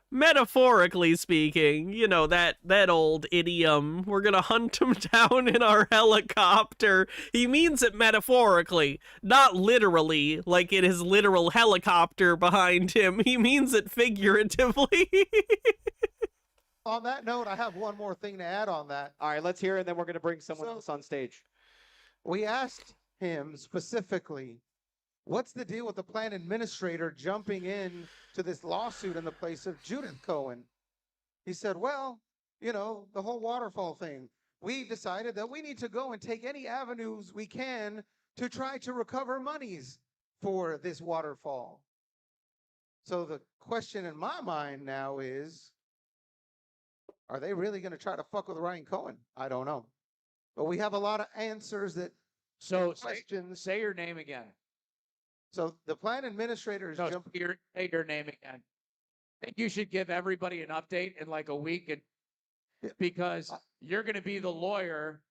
metaphorically speaking. You know, that old idiom. We're gonna hunt him down in our helicopter. He means it metaphorically, not literally, like in his literal helicopter behind him. He means it figuratively. On that note, I have one more thing to add on that. All right, let's hear it, and then we're gonna bring someone else on stage. We asked him specifically, what's the deal with the plan administrator jumping in to this lawsuit in the place of Judith Cohen? He said, well, you know, the whole waterfall thing. We decided that we need to go and take any avenues we can to try to recover monies for this waterfall. So the question in my mind now is, are they really going to try to fuck with Ryan Cohen? I don't know. But we have a lot of answers that questions. Say your name again. So the plan administrator is Say your name again. I think you should give everybody an update in like a week, and because you're going to be the lawyer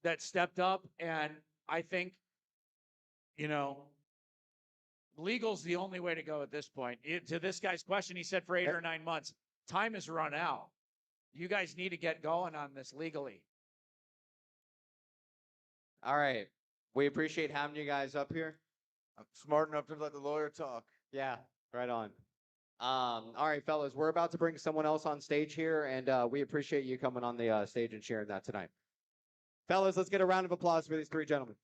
that stepped up, and I think, you know, legal's the only way to go at this point. To this guy's question, he said for 8 or 9 months. Time has run out. You guys need to get going on this legally. All right. We appreciate having you guys up here. I'm smart enough to let the lawyer talk. Yeah, right on. All right, fellas, we're about to bring someone else on stage here, and we appreciate you coming on the stage and sharing that tonight. Fellas, let's get a round of applause for these 3 gentlemen.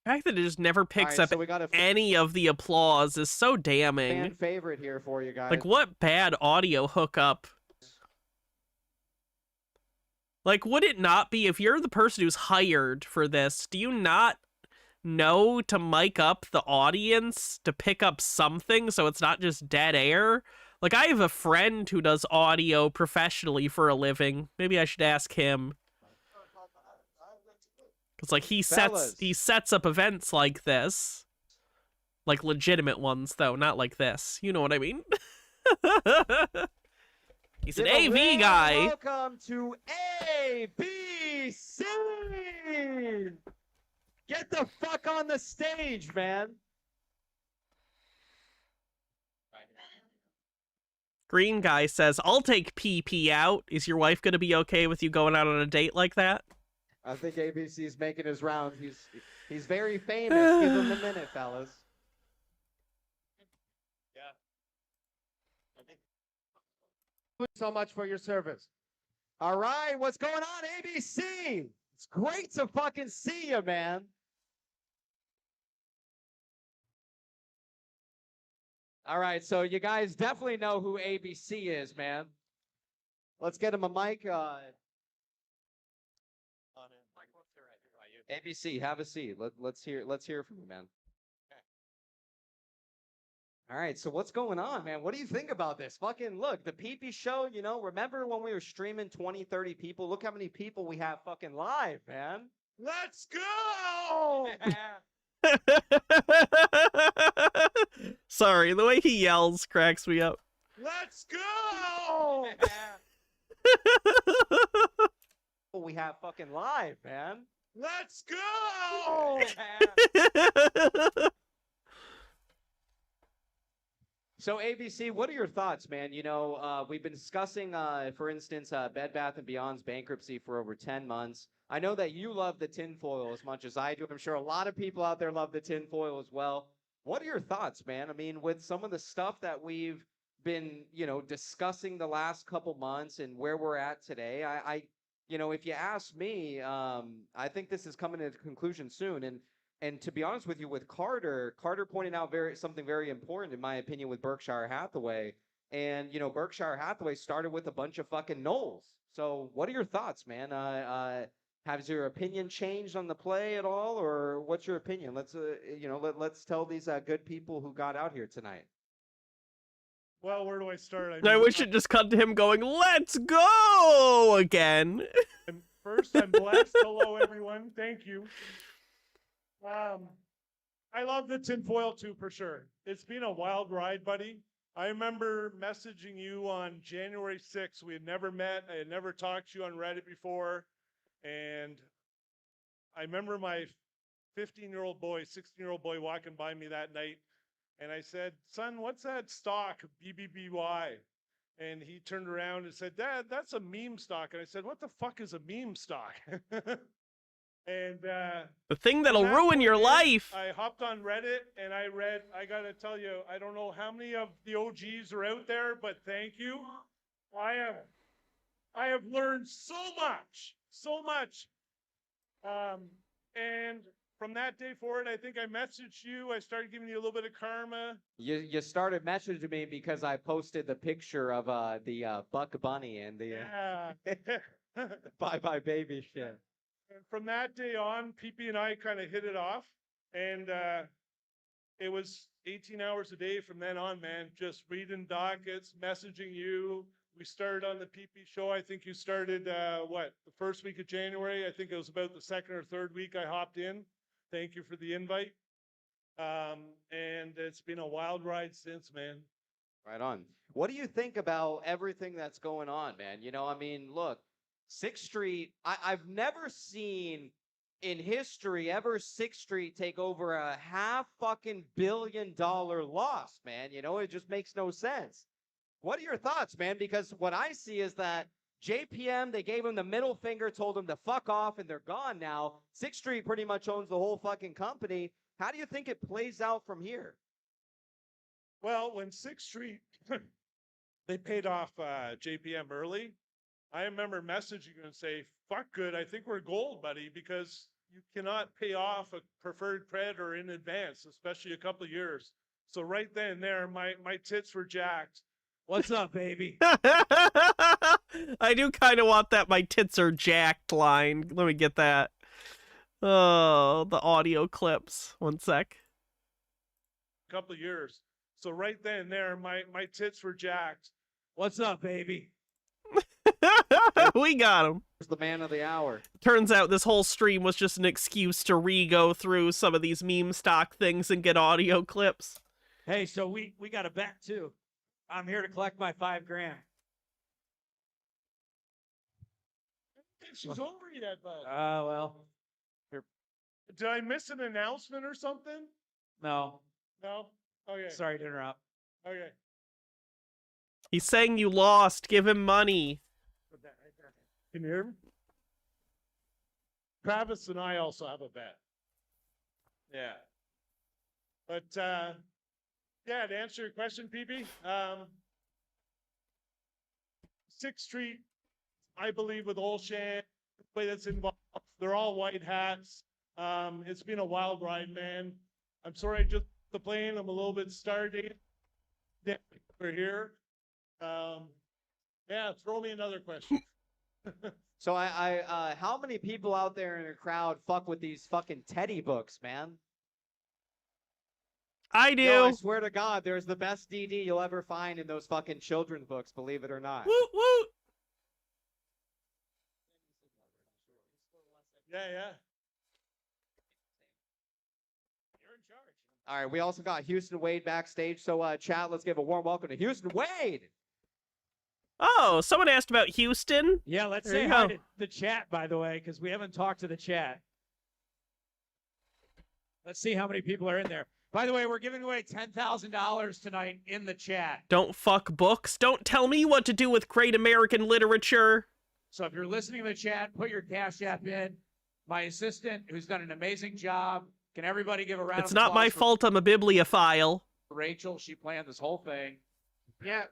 The fact that it just never picks right, up so we got a any of the applause is so damning. Fan favorite here for you guys. Like, what bad audio hookup? Like, would it not be, if you're the person who's hired for this, do you not know to mic up the audience to pick up something so it's not just dead air? Like, I have a friend who does audio professionally for a living. Maybe I should ask him. Because, like, he sets up events like this. Like, legitimate ones, though, not like this. You know what I mean? He's an AV guy. Welcome to ABC. Get the fuck on the stage, man. Green guy says, I'll take PP out. Is your wife going to be okay with you going out on a date like that? I think ABC's making his rounds. He's very famous. Give him a minute, fellas. So much for your service. All right, what's going on, ABC? It's great to fucking see you, man. All right, so you guys definitely know who ABC is, man. Let's get him a mic. ABC, have a seat. Let's hear from you, man. All right, so what's going on, man? What do you think about this? Fucking look, the PP show, you know, remember when we were streaming 20, 30 people? Look how many people we have fucking live, man. Let's go! Sorry, the way he yells cracks me up. Let's go! We have fucking live, man. Let's go! So ABC, what are your thoughts, man? You know, we've been discussing, for instance, Bed Bath & Beyond's bankruptcy for over 10 months. I know that you love the tinfoil as much as I do. I'm sure a lot of people out there love the tinfoil as well. What are your thoughts, man? I mean, with some of the stuff that we've been, you know, discussing the last couple months and where we're at today, you know, if you ask me, I think this is coming to a conclusion soon. And to be honest with you, with Carter pointed out something very important, in my opinion, with Berkshire Hathaway. And, you know, Berkshire Hathaway started with a bunch of fucking Knowles. So what are your thoughts, man? Has your opinion changed on the play at all? Or what's your opinion? Let's, you know, let's tell these good people who got out here tonight. Well, where do I start? I wish it just cut to him going, let's go again. First, I'm blessed. Hello, everyone. Thank you. I love the tinfoil too, for sure. It's been a wild ride, buddy. I remember messaging you on January 6th. We had never met. I had never talked to you on Reddit before. And I remember my 15-year-old boy, 16-year-old boy walking by me that night. And I said, son, what's that stock, BBBY? And he turned around and said, Dad, that's a meme stock. And I said, what the fuck is a meme stock? And the thing that'll from that ruin point your in, life. I hopped on Reddit and I read, I got to tell you, I don't know how many of the OGs are out there, but thank you. I have learned so much. And from that day forward, I think I messaged you. I started giving you a little bit of karma. You started messaging me because I posted the picture of the Buck Bunny and the Bye Bye Baby shit. And from that day on, PP and I kind of hit it off. And it was 18 hours a day from then on, man. Just reading dockets, messaging you. We started on the PP show. I think you started, the first week of January? I think it was about the second or third week I hopped in. Thank you for the invite. And it's been a wild ride since, man. Right on. What do you think about everything that's going on, man? You know, I mean, look, 6th Street, I've never seen in history ever 6th Street take over a $500 million loss, man. You know, it just makes no sense. What are your thoughts, man? Because what I see is that JPM, they gave him the middle finger, told him to fuck off, and they're gone now. 6th Street pretty much owns the whole fucking company. How do you think it plays out from here? Well, when 6th Street, they paid off JPM early, I remember messaging you and say, fuck good, I think we're gold, buddy, because you cannot pay off a preferred creditor in advance, especially a couple of years. So right then and there, my tits were jacked. What's up, baby? I do kind of want that my tits are jacked line. Let me get that. Oh, the audio clips. One sec. Couple of years. So right then and there, my tits were jacked. What's up, baby? We got him. The man of the hour. Turns out this whole stream was just an excuse to re-go through some of these meme stock things and get audio clips. Hey, so we got a bet too. I'm here to collect my $5 grand. She's over yet, bud. Well. Here. Did I miss an announcement or something? No. No? Okay. Sorry to interrupt. Okay. He's saying you lost. Give him money. Can you hear me? Travis and I also have a bet. Yeah. But, yeah, to answer your question, PB, 6th Street, I believe with Olshan, the way that's involved, they're all white hats. It's been a wild ride, man. I'm sorry I just the plane. I'm a little bit starting. We're here. Yeah, throw me another question. So how many people out there in the crowd fuck with these fucking Teddy books, man? I do. No, I swear to God, there's the best DD you'll ever find in those fucking children's books, believe it or not. Woot woot. Yeah. You're in charge. All right, we also got Houston Wade backstage. So, chat, let's give a warm welcome to Houston Wade. Oh, someone asked about Houston. Yeah, let's There say you hi go. to the chat, by the way, because we haven't talked to the chat. Let's see how many people are in there. By the way, we're giving away $10,000 tonight in the chat. Don't fuck books. Don't tell me what to do with great American literature. So if you're listening to the chat, put your Cash App in. My assistant, who's done an amazing job. Can everybody give a round It's of not my applause fault I'm a bibliophile. for Rachel? She planned this whole thing. Yeah.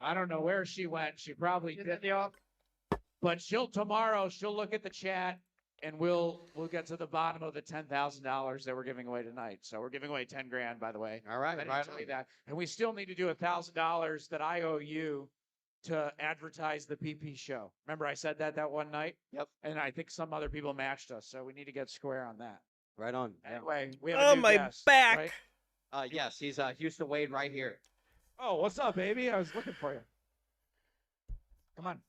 I don't know where she went. She probably did. But tomorrow she'll look at the chat and we'll get to the bottom of the $10,000 that we're giving away tonight. So we're giving away 10 grand, by the way. All right, I didn't right tell on. you that. And we still need to do $1,000 that I owe you to advertise the PP show. Remember I said that one night? Yep. And I think some other people matched us, so we need to get square on that. Right on. Anyway, we have Oh, a new my guest, back. right? Yes, he's Houston Wade right here. Oh, what's up, baby? I was looking for you. Come on.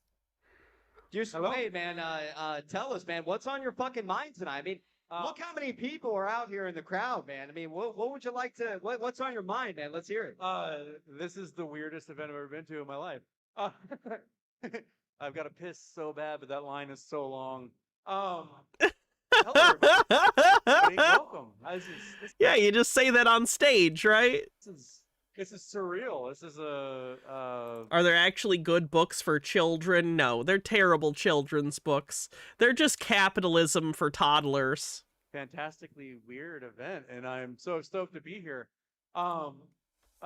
Houston Hello? Wade, man, tell us, man, what's on your fucking mind tonight? I mean, look how many people are out here in the crowd, man. I mean, what would you like to, what's on your mind, man? Let's hear it. This is the weirdest event I've ever been to in my life. I've got to piss so bad, but that line is so long. Hello, everybody. Yeah, you just say that on stage, right? This is surreal. This is Are there actually good books for children? No, they're terrible children's books. They're just capitalism for toddlers. fantastically weird event, and I'm so stoked to be here. I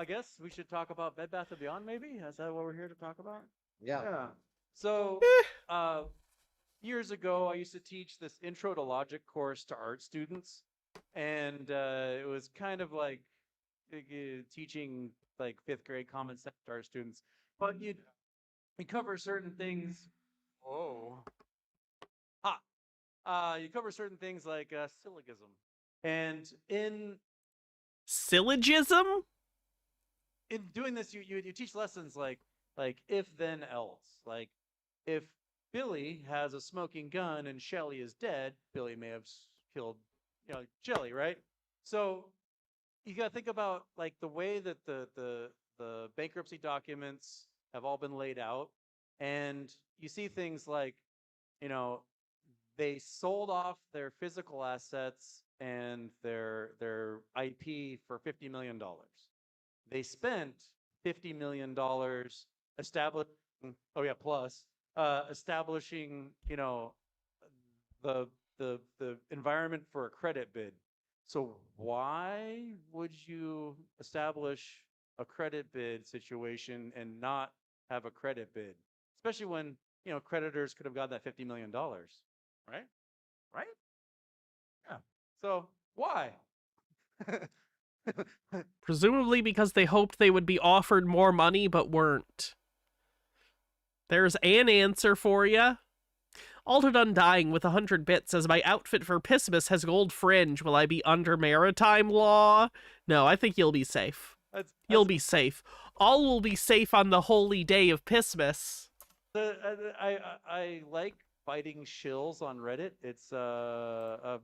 guess we should talk about Bed Bath & Beyond, maybe? Is that what we're here to talk about? Yeah. So, years ago, I used to teach this Intro to Logic course to art students, and it was kind of like teaching like 5th grade common sense to art students. But you cover certain things. Whoa. You cover certain things like syllogism, and in Syllogism? in doing this, you teach lessons like if then else. Like if Billy has a smoking gun and Shelly is dead, Billy may have killed Shelly, right? So you got to think about like the way that the bankruptcy documents have all been laid out, and you see things like they sold off their physical assets and their IP for $50 million. They spent $50 million establishing, establishing, the environment for a credit bid. So why would you establish a credit bid situation and not have a credit bid? Especially when, creditors could have got that $50 million, right? Right? Yeah. So why? Presumably because they hoped they would be offered more money but weren't. There's an answer for you. Altered Undying with 100 bits says, my outfit for Pissmas has gold fringe. Will I be under maritime law? No, I think you'll be safe. You'll be safe. All will be safe on the holy day of Pissmas. I like fighting shills on Reddit. It's a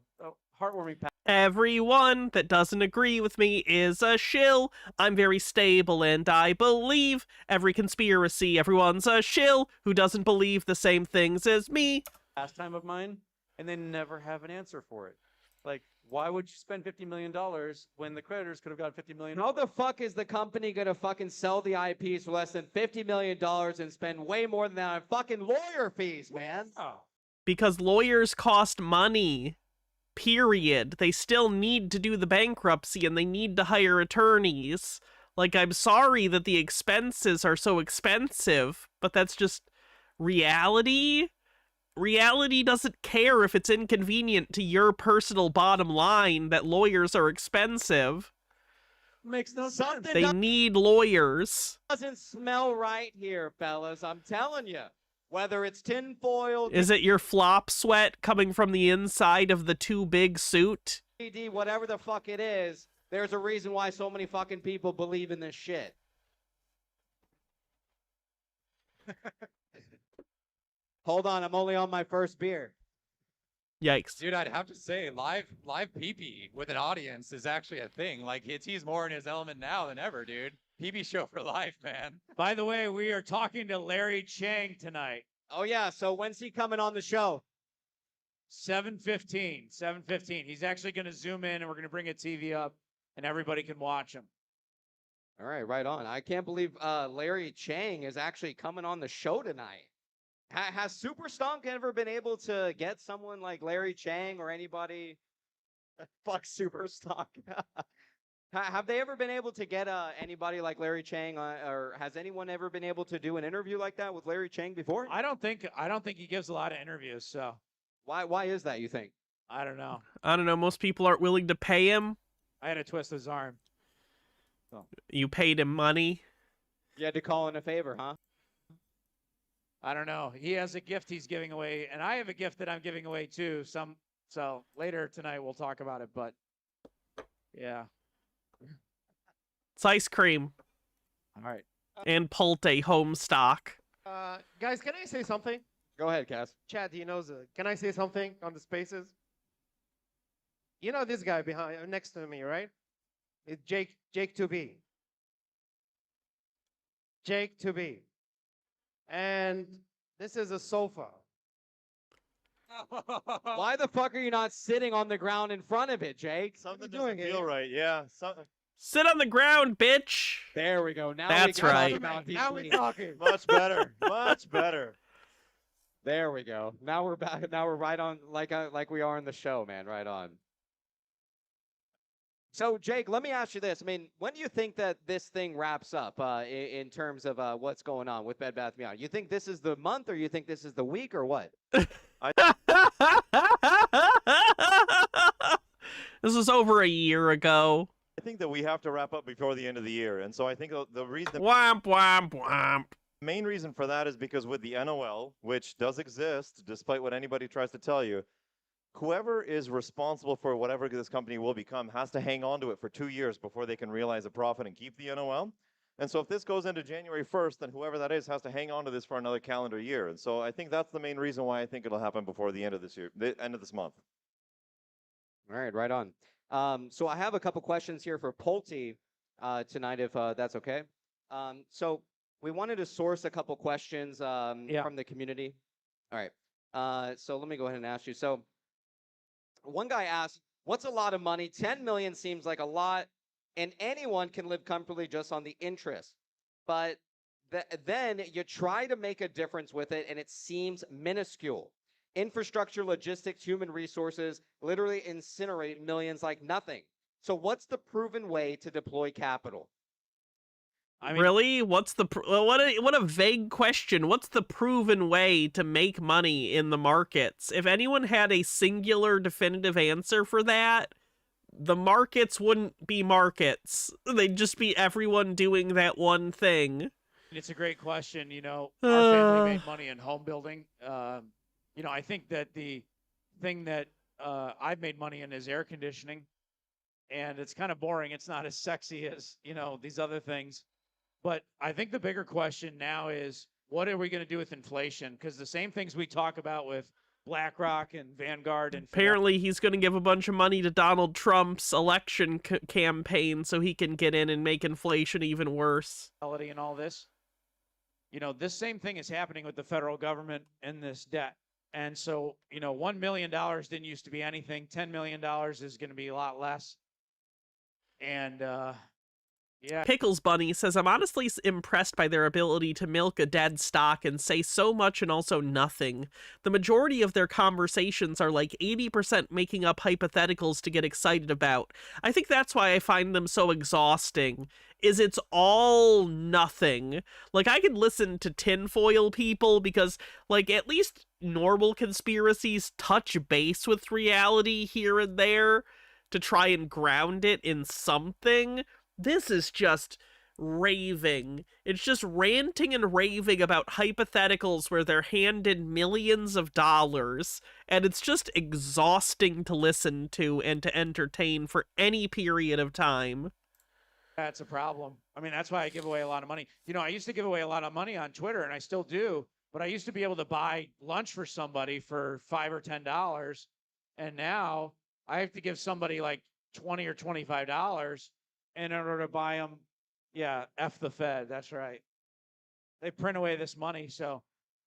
heartwarming. Everyone that doesn't agree with me is a shill. I'm very stable and I believe every conspiracy. Everyone's a shill who doesn't believe the same things as me. Pastime of mine, and they never have an answer for it. Like, why would you spend $50 million when the creditors could have got $50 million? How the fuck is the company gonna fucking sell the IPs for less than $50 million and spend way more than that on fucking lawyer fees, man? Oh. Because lawyers cost money. Period. They still need to do the bankruptcy and they need to hire attorneys. Like, I'm sorry that the expenses are so expensive, but that's just reality. Reality doesn't care if it's inconvenient to your personal bottom line that lawyers are expensive. Makes no sense. They need lawyers. Doesn't smell right here, fellas. I'm telling you. Whether it's tinfoil, Is it your flop sweat coming from the inside of the too big suit? DVD, whatever the fuck it is, there's a reason why so many fucking people believe in this shit. Hold on, I'm only on my first beer. Yikes. Dude, I'd have to say, live pee-pee with an audience is actually a thing. Like, he's more in his element now than ever, dude. PB show for life, man. By the way, we are talking to Larry Chang tonight. Oh, yeah. So when's he coming on the show? 7:15. 7:15. He's actually going to zoom in and we're going to bring a TV up and everybody can watch him. All right, right on. I can't believe Larry Chang is actually coming on the show tonight. Has Super Stonk ever been able to get someone like Larry Chang or anybody? Fuck Super Stonk. Have they ever been able to get anybody like Larry Chang, or has anyone ever been able to do an interview like that with Larry Chang before? I don't think he gives a lot of interviews. So why is that, you think? I don't know. I don't know. Most people aren't willing to pay him. I had to twist his arm. So. You paid him money. You had to call in a favor, huh? I don't know. He has a gift he's giving away, and I have a gift that I'm giving away too. So later tonight we'll talk about it. But yeah. It's ice cream. All right. And Pulte home stock. Guys, can I say something? Go ahead, Cass. Chad, he knows it. Can I say something on the spaces? You know this guy behind, next to me, right? It's Jake 2B. Jake 2B. And this is a sofa. Why the fuck are you not sitting on the ground in front of it, Jake? Something doesn't feel right. Yeah. Sit on the ground, bitch. There we go. Now That's we can right. talk about Now we're DC. talking. Much better. Much better. There we go. Now we're back. Now we're right on, like we are in the show, man. Right on. So, Jake, let me ask you this. I mean, when do you think that this thing wraps up in terms of what's going on with Bed Bath & Beyond? You think this is the month, or you think this is the week, or what? This was over a year ago. I think that we have to wrap up before the end of the year. And so I think the reason... Womp, womp, womp. The main reason for that is because with the NOL, which does exist, despite what anybody tries to tell you, whoever is responsible for whatever this company will become has to hang on to it for 2 years before they can realize a profit and keep the NOL. And so if this goes into January 1st, then whoever that is has to hang on to this for another calendar year. And so I think that's the main reason why I think it'll happen before the end of this year, the end of this month. All right, right on. So I have a couple questions here for Pulte tonight, if that's okay. So we wanted to source a couple questions from the community. All right. So let me go ahead and ask you. So one guy asked, what's a lot of money? 10 million seems like a lot, and anyone can live comfortably just on the interest. But then you try to make a difference with it, and it seems minuscule. Infrastructure, logistics, human resources literally incinerate millions like nothing. So what's the proven way to deploy capital? I mean, really? What's the what a vague question. What's the proven way to make money in the markets? If anyone had a singular definitive answer for that, the markets wouldn't be markets. They'd just be everyone doing that one thing. It's a great question. You know, our family made money in home building. You know, I think that the thing that I've made money in is air conditioning, and it's kind of boring. It's not as sexy as, you know, these other things. But I think the bigger question now is, what are we going to do with inflation? Because the same things we talk about with BlackRock and Vanguard and apparently he's going to give a bunch of money to Donald Trump's election campaign so he can get in and make inflation even worse. And all this, you know, this same thing is happening with the federal government and this debt. And so, you know, $1 million didn't used to be anything. $10 million is going to be a lot less. And, yeah. Pickles Bunny says, I'm honestly impressed by their ability to milk a dead stock and say so much and also nothing. The majority of their conversations are like 80% making up hypotheticals to get excited about. I think that's why I find them so exhausting, is it's all nothing. Like, I can listen to tinfoil people because, like, at least normal conspiracies touch base with reality here and there to try and ground it in something. This is just raving. It's just ranting and raving about hypotheticals where they're handed millions of dollars, and it's just exhausting to listen to and to entertain for any period of time. That's a problem. I mean, that's why I give away a lot of money. You know, I used to give away a lot of money on Twitter, and I still do, but I used to be able to buy lunch for somebody for $5 or $10, and now I have to give somebody like $20 or $25 in order to buy them. Yeah, F the Fed. That's right. They print away this money. So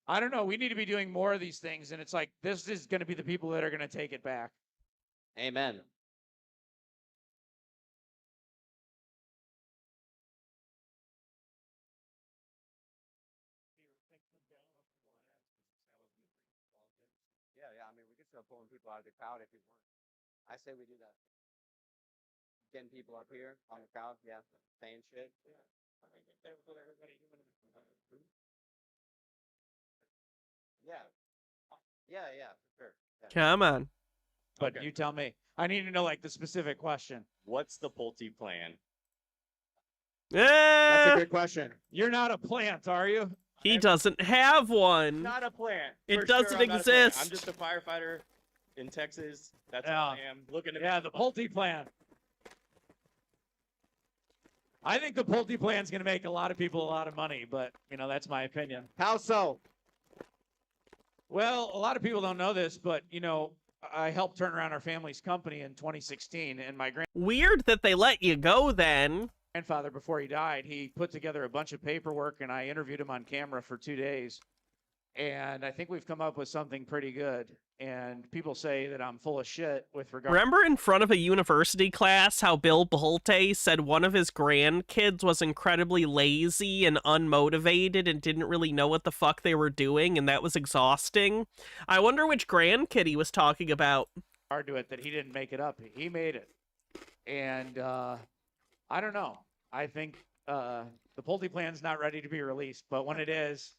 I don't know. We need to be doing more of these things. And it's like, this is going to be the people that are going to take it back. Amen. Yeah. I mean, we can start pulling people out of the crowd if you want. I say we do that. Getting people up here on the crowd, yeah, saying shit. Yeah. I think they would put everybody doing it. Yeah, for sure. Yeah. Come on. But you tell me. I need to know, like, the specific question. What's the Pulte plan? That's a good question. You're not a plant, are you? He doesn't have one. Not a plant. It For doesn't sure, I'm not a plant. exist. I'm just a firefighter in Texas. That's all I am. Looking to the Pulte plan. I think the Pulte plan is going to make a lot of people a lot of money, but, you know, that's my opinion. How so? Well, a lot of people don't know this, but, you know, I helped turn around our family's company in 2016, and my Weird that they let you go then. grandfather, before he died, he put together a bunch of paperwork, and I interviewed him on camera for 2 days, and I think we've come up with something pretty good. and people say that I'm full of shit with regard. Remember in front of a university class how Bill Pulte said one of his grandkids was incredibly lazy and unmotivated and didn't really know what the fuck they were doing, and that was exhausting? I wonder which grandkid he was talking about. Hard to it that he didn't make it up. He made it. And I don't know. I think the Pulte plan's not ready to be released, but when it is,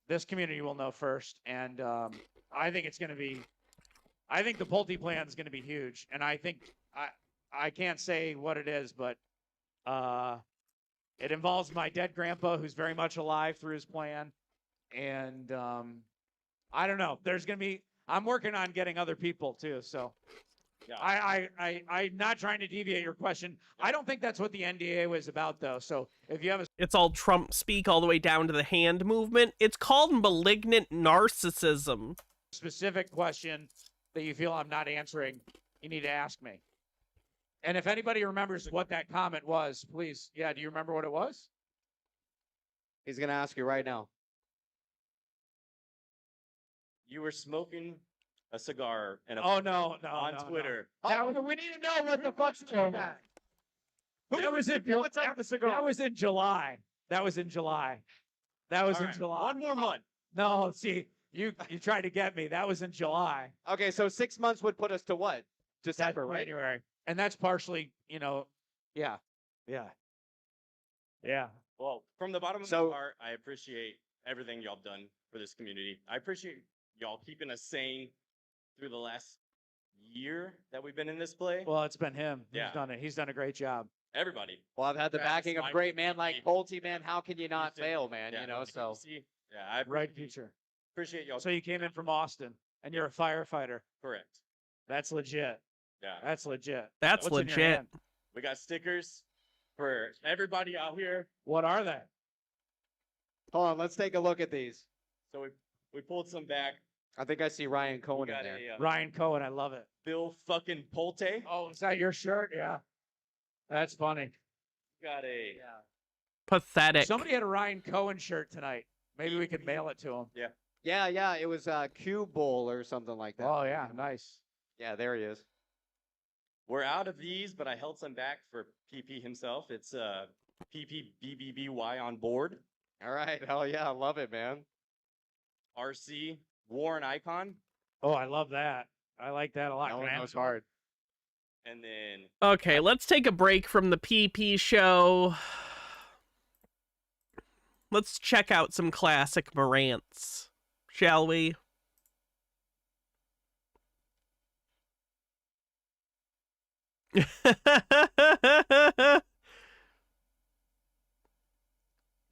this community will know first. And I think it's going to be, I think the Pulte plan is going to be huge. And I think, I can't say what it is, but it involves my dead grandpa, who's very much alive through his plan. And I don't know. There's going to be, I'm working on getting other people too. So yeah. I'm not trying to deviate your question. I don't think that's what the NDA was about, though. So if you have a... It's all Trump speak all the way down to the hand movement. It's called malignant narcissism. Specific question that you feel I'm not answering, you need to ask me. And if anybody remembers what that comment was, please, yeah, do you remember what it was? He's going to ask you right now. You were smoking a cigar and a no, on Twitter. No. We need to know what the fuck's going on. That was in July. That was in July. That was in July. One more month. No, see, you tried to get me. That was in July. Okay, so 6 months would put us to what? December, right? January. And that's partially, yeah. Well, from the bottom of my heart, I appreciate everything y'all done for this community. I appreciate y'all keeping us sane through the last year that we've been in this play. Well, it's been him. Yeah. He's done it. He's done a great job. Everybody. Well, I've had the backing of a great man like Pulte, man. How can you not fail, man? Yeah, So. Yeah, I Right future. appreciate y'all. So you came in from Austin, and you're a firefighter. Correct. That's legit. Yeah. That's legit. That's What's in your legit. hand? We got stickers for everybody out here. What are they? Hold on, let's take a look at these. So we pulled some back. I think I see Ryan Cohen in got there. Ryan Cohen, I love it. Bill fucking Pulte. Oh, is that your shirt? Yeah. That's funny. Got a Pathetic. Somebody had a Ryan Cohen shirt tonight. Maybe we could mail it to him. Yeah. Yeah, it was Q Bowl or something like that. Oh, yeah, nice. Yeah, there he is. We're out of these, but I held some back for PP himself. It's PPBBBY on board. All right. Hell yeah, I love it, man. RC Warren Icon. Oh, I love that. I like that a lot. That one man. goes hard. And then Okay, let's take a break from the PP show. Let's check out some classic Morants, shall we?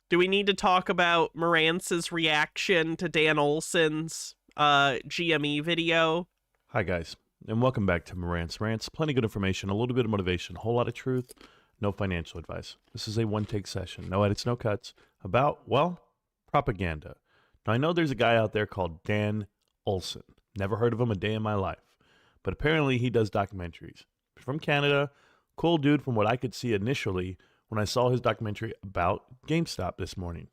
Do we need to talk about Morantz's reaction to Dan Olson's GME video? Hi, guys, and welcome back to Morant's Rants. Plenty of good information, a little bit of motivation, a whole lot of truth, no financial advice. This is a one-take session, no edits, no cuts, about, well, propaganda. Now, I know there's a guy out there called Dan Olson. Never heard of him a day in my life, but apparently he does documentaries. From Canada, cool dude from what I could see initially when I saw his documentary about GameStop this morning.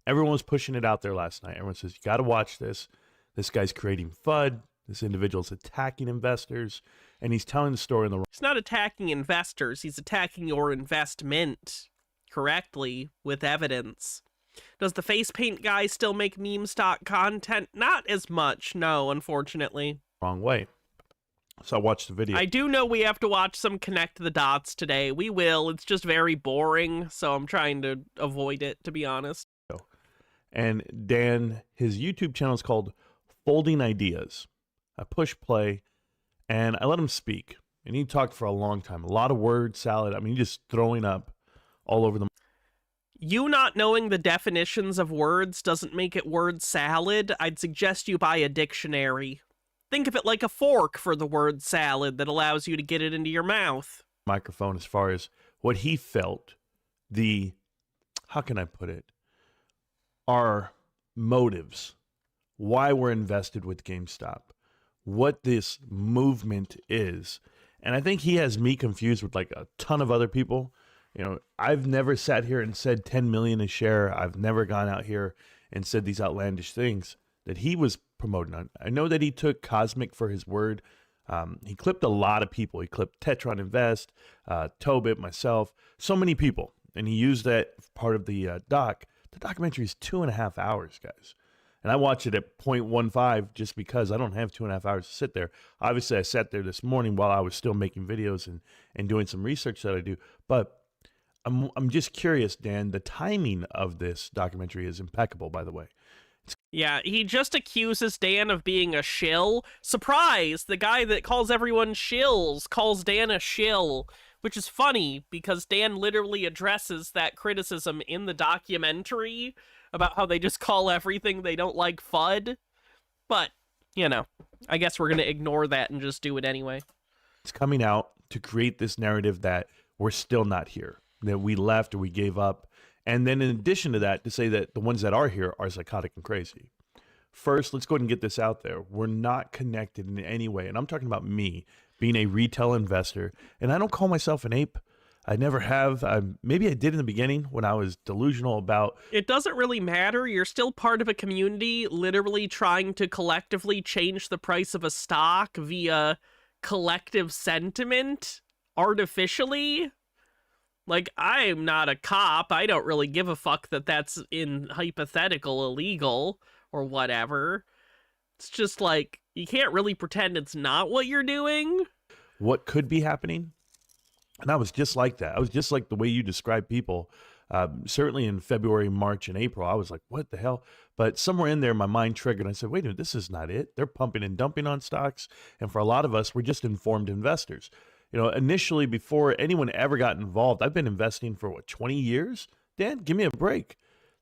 Everyone was pushing it out there last night. Everyone says, you got to watch this. This guy's creating FUD. This individual's attacking investors, and he's telling the story in the... He's not attacking investors. He's attacking your investment correctly with evidence. Does the face paint guy still make meme stock content? Not as much, no, unfortunately. Wrong way. So I watched the video. I do know we have to watch some Connect the Dots today. We will. It's just very boring, so I'm trying to avoid it, to be honest. And Dan, his YouTube channel is called Folding Ideas. I push play, and I let him speak. And he talked for a long time. A lot of word salad. I mean, just throwing up all over the... You not knowing the definitions of words doesn't make it word salad. I'd suggest you buy a dictionary. Think of it like a fork for the word salad that allows you to get it into your mouth. Microphone as far as what he felt, how can I put it? Our motives, why we're invested with GameStop, what this movement is. And I think he has me confused with like a ton of other people. You know, I've never sat here and said 10 million a share. I've never gone out here and said these outlandish things that he was promoting. I know that he took Cosmic for his word. He clipped a lot of people. He clipped Tetron Invest, Tobit, myself, so many people. And he used that part of the doc. The documentary is 2.5 hours, guys. And I watched it at 0.15 just because I don't have 2.5 hours to sit there. Obviously, I sat there this morning while I was still making videos and doing some research that I do. But I'm just curious, Dan, the timing of this documentary is impeccable, by the way. Yeah, he just accuses Dan of being a shill. Surprise! The guy that calls everyone shills calls Dan a shill, which is funny because Dan literally addresses that criticism in the documentary about how they just call everything they don't like FUD. But, you know, I guess we're going to ignore that and just do it anyway. It's coming out to create this narrative that we're still not here, that we left or we gave up. And then in addition to that, to say that the ones that are here are psychotic and crazy. First, let's go ahead and get this out there. We're not connected in any way. And I'm talking about me being a retail investor. And I don't call myself an ape. I never have. Maybe I did in the beginning when I was delusional about... It doesn't really matter. You're still part of a community literally trying to collectively change the price of a stock via collective sentiment artificially. Like, I'm not a cop. I don't really give a fuck that that's in hypothetical illegal or whatever. It's just like, you can't really pretend it's not what you're doing. What could be happening? And I was just like that. I was just like the way you describe people. Certainly in February, March, and April, I was like, what the hell? But somewhere in there, my mind triggered. And I said, wait a minute, this is not it. They're pumping and dumping on stocks. And for a lot of us, we're just informed investors. You know, initially, before anyone ever got involved, I've been investing for, 20 years? Dan, give me a break.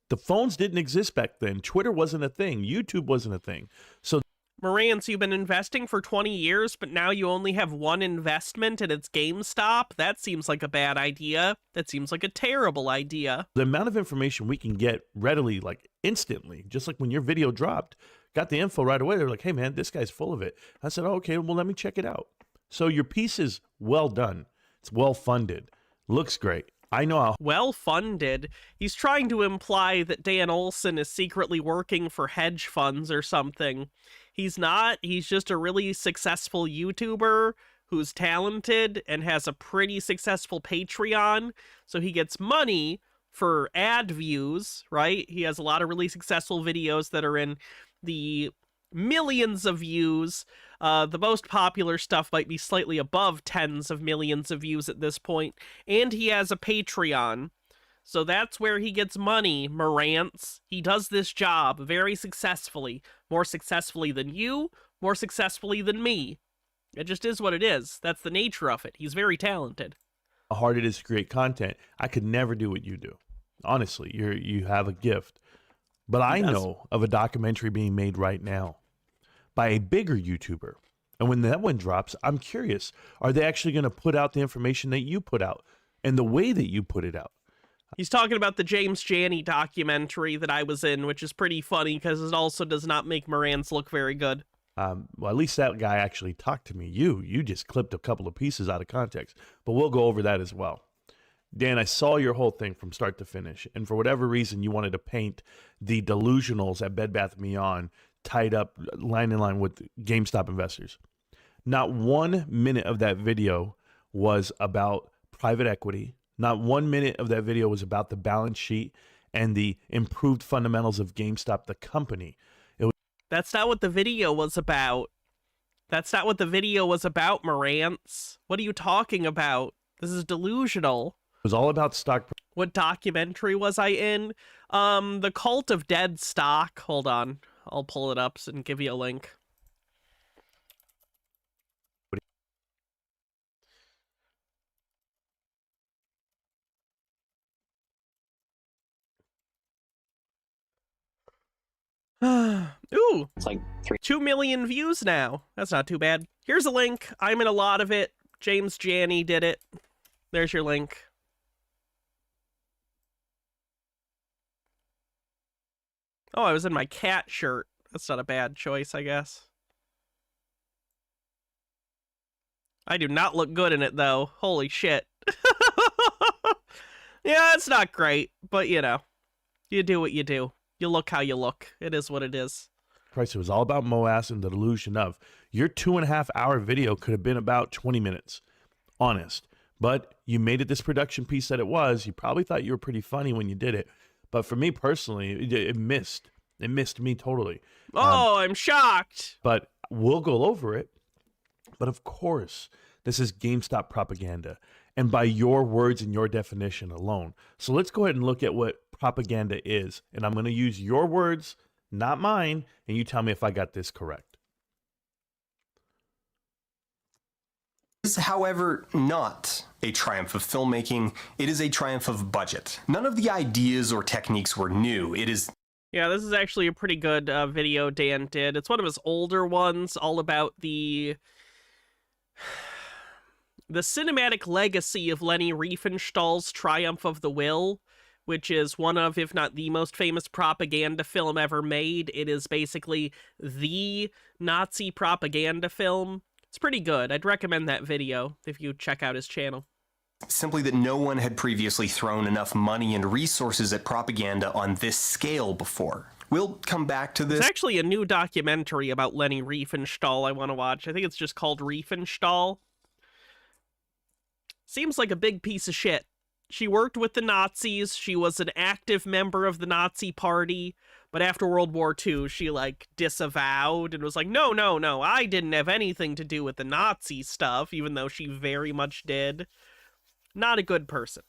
The phones didn't exist back then. Twitter wasn't a thing. YouTube wasn't a thing. So, Morantz, you've been investing for 20 years, but now you only have one investment and it's GameStop? That seems like a bad idea. That seems like a terrible idea. The amount of information we can get readily, like instantly, just like when your video dropped, got the info right away. They're like, hey, man, this guy's full of it. I said, oh, okay, well, let me check it out. So your piece is well done. It's well funded. Looks great. I know how well funded. He's trying to imply that Dan Olson is secretly working for hedge funds or something. He's not. He's just a really successful YouTuber who's talented and has a pretty successful Patreon. So he gets money for ad views, right? He has a lot of really successful videos that are in the millions of views. The most popular stuff might be slightly above tens of millions of views at this point. And he has a Patreon. So that's where he gets money, Morantz. He does this job very successfully. More successfully than you, more successfully than me. It just is what it is. That's the nature of it. He's very talented. hard it is to create content. I could never do what you do. Honestly, you have a gift. But I know of a documentary being made right now by a bigger YouTuber. And when that one drops, I'm curious, are they actually going to put out the information that you put out and the way that you put it out? He's talking about the James Janney documentary that I was in, which is pretty funny because it also does not make Morantz look very good. Well, at least that guy actually talked to me. You just clipped a couple of pieces out of context, but we'll go over that as well. Dan, I saw your whole thing from start to finish, and for whatever reason, you wanted to paint the delusionals at Bed Bath & Beyond tied up line in line with GameStop investors. Not 1 minute of that video was about private equity. Not 1 minute of that video was about the balance sheet and the improved fundamentals of GameStop, the company. That's not what the video was about. That's not what the video was about, Morantz. What are you talking about? This is delusional. It was all about stock. What documentary was I in? The Cult of Dead Stock. Hold on. I'll pull it up and give you a link. Ooh, it's like 2 million views now. That's not too bad. Here's a link. I'm in a lot of it. James Janney did it. There's your link. Oh, I was in my cat shirt. That's not a bad choice, I guess. I do not look good in it, though. Holy shit. Yeah, it's not great, but you know, you do what you do. You look how you look. It is what it is. Christ, it was all about Moas and the delusion of. Your 2.5 hour video could have been about 20 minutes, honest. But you made it this production piece that it was. You probably thought you were pretty funny when you did it. But for me personally, it missed. It missed me totally. Oh, I'm shocked. But we'll go over it. But of course, this is GameStop propaganda. And by your words and your definition alone. So let's go ahead and look at what propaganda is. And I'm going to use your words, not mine. And you tell me if I got this correct. Is, however, not a triumph of filmmaking. It is a triumph of budget. None of the ideas or techniques were new. It is... Yeah, this is actually a pretty good video Dan did. It's one of his older ones, all about the cinematic legacy of Leni Riefenstahl's Triumph of the Will, which is one of, if not the most famous propaganda film ever made. It is basically the Nazi propaganda film. It's pretty good. I'd recommend that video if you check out his channel. Simply that no one had previously thrown enough money and resources at propaganda on this scale before. We'll come back to this. There's actually a new documentary about Leni Riefenstahl I want to watch. I think it's just called Riefenstahl. Seems like a big piece of shit. She worked with the Nazis. She was an active member of the Nazi Party. But after World War II, she, like, disavowed and was like, no, I didn't have anything to do with the Nazi stuff, even though she very much did. Not a good person.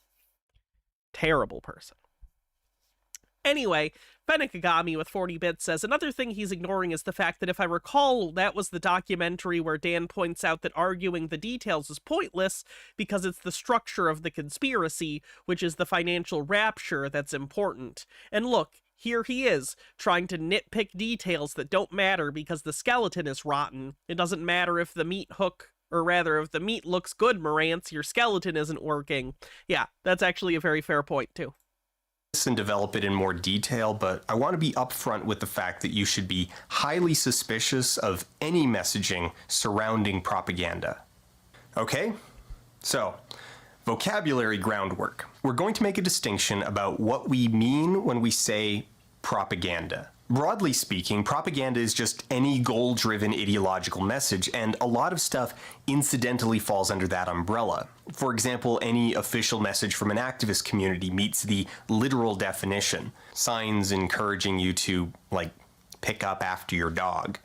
Terrible person. Anyway, Fennikagami with 40 bits says, another thing he's ignoring is the fact that if I recall, that was the documentary where Dan points out that arguing the details is pointless because it's the structure of the conspiracy, which is the financial rapture, that's important. And look, here he is, trying to nitpick details that don't matter because the skeleton is rotten. It doesn't matter if the meat hook, or rather, if the meat looks good, Marantz, your skeleton isn't working. Yeah, that's actually a very fair point, too. And develop it in more detail, but I want to be upfront with the fact that you should be highly suspicious of any messaging surrounding propaganda. Okay? So, vocabulary groundwork. We're going to make a distinction about what we mean when we say propaganda. Broadly speaking, propaganda is just any goal-driven ideological message, and a lot of stuff incidentally falls under that umbrella. For example, any official message from an activist community meets the literal definition. Signs encouraging you to, like, pick up after your dog.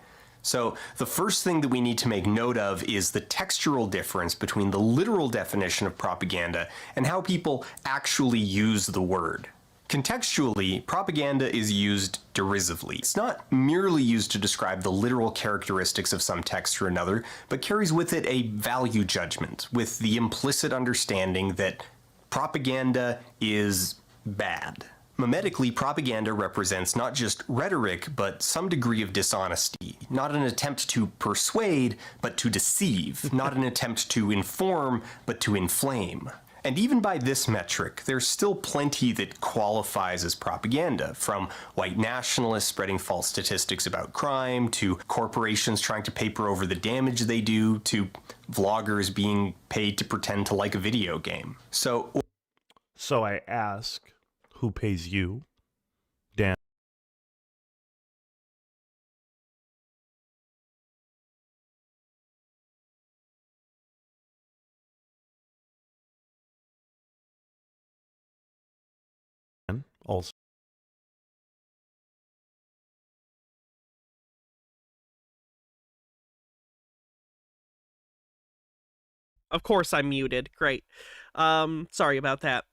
So the first thing that we need to make note of is the textural difference between the literal definition of propaganda and how people actually use the word. Contextually, propaganda is used derisively. It's not merely used to describe the literal characteristics of some text or another, but carries with it a value judgment, with the implicit understanding that propaganda is bad. Mimetically, propaganda represents not just rhetoric, but some degree of dishonesty. Not an attempt to persuade, but to deceive. Not an attempt to inform, but to inflame. And even by this metric, there's still plenty that qualifies as propaganda, from white nationalists spreading false statistics about crime, to corporations trying to paper over the damage they do, to vloggers being paid to pretend to like a video game. So I ask, who pays you? Dan. Also. Of course I'm muted. Great. Sorry about that.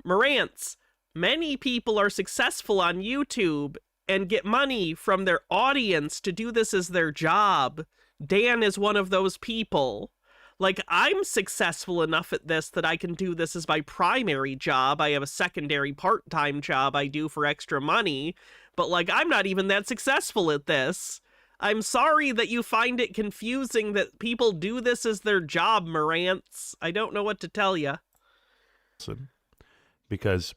Marantz, many people are successful on YouTube and get money from their audience to do this as their job. Dan is one of those people. Like, I'm successful enough at this that I can do this as my primary job. I have a secondary part-time job I do for extra money, but, like, I'm not even that successful at this. I'm sorry that you find it confusing that people do this as their job, Marantz. I don't know what to tell you. Because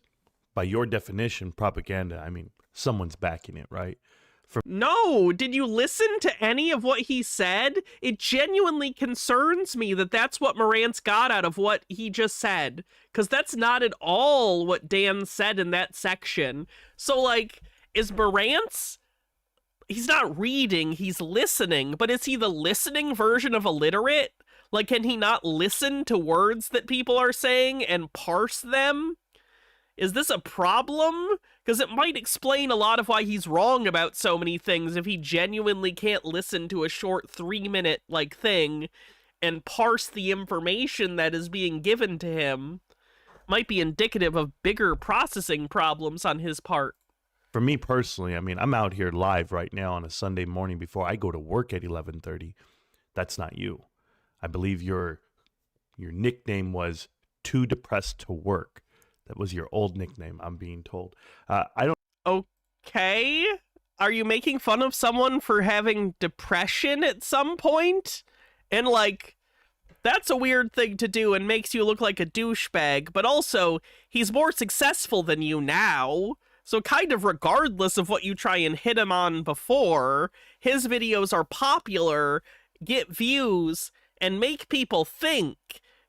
by your definition, propaganda, I mean, someone's backing it, right? No, did you listen to any of what he said? It genuinely concerns me that that's what Marantz got out of what he just said, because that's not at all what Dan said in that section. So, like, is Marantz he's not reading, he's listening, but is he the listening version of illiterate? Like, can he not listen to words that people are saying and parse them? Is this a problem? Because it might explain a lot of why he's wrong about so many things if he genuinely can't listen to a short 3-minute, like, thing and parse the information that is being given to him. Might be indicative of bigger processing problems on his part. For me personally, I mean, I'm out here live right now on a Sunday morning before I go to work at 11:30. That's not you. I believe your nickname was Too Depressed to Work. That was your old nickname, I'm being told. I don't... Okay. Are you making fun of someone for having depression at some point? And, like, that's a weird thing to do and makes you look like a douchebag, but also, he's more successful than you now. So kind of regardless of what you try and hit him on before, his videos are popular, get views, and make people think.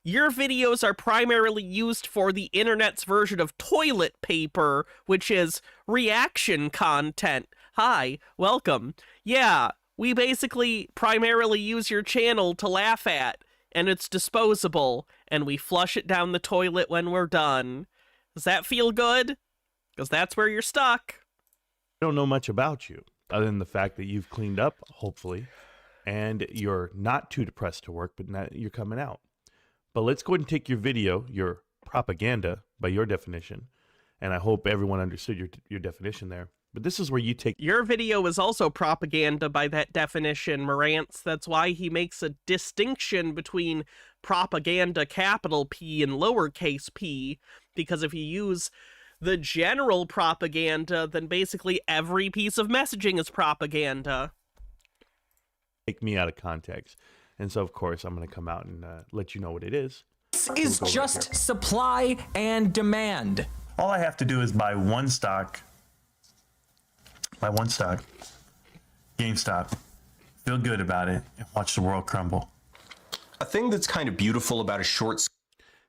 Your videos are primarily used for the internet's version of toilet paper, which is reaction content. Hi, welcome. Yeah, we basically primarily use your channel to laugh at, and it's disposable, and we flush it down the toilet when we're done. Does that feel good? Because that's where you're stuck. I don't know much about you, other than the fact that you've cleaned up, hopefully, and you're not too depressed to work, but not, you're coming out. But let's go ahead and take your video, your propaganda, by your definition, and I hope everyone understood your definition there. But this is where you take... Your video is also propaganda by that definition, Marantz. That's why he makes a distinction between propaganda, capital P, and lowercase p, because if you use the general propaganda, then basically every piece of messaging is propaganda. Take me out of context. And so, of course, I'm going to come out and let you know what it is. This is just supply and demand. All I have to do is buy one stock, GameStop, feel good about it, and watch the world crumble. A thing that's kind of beautiful about a short...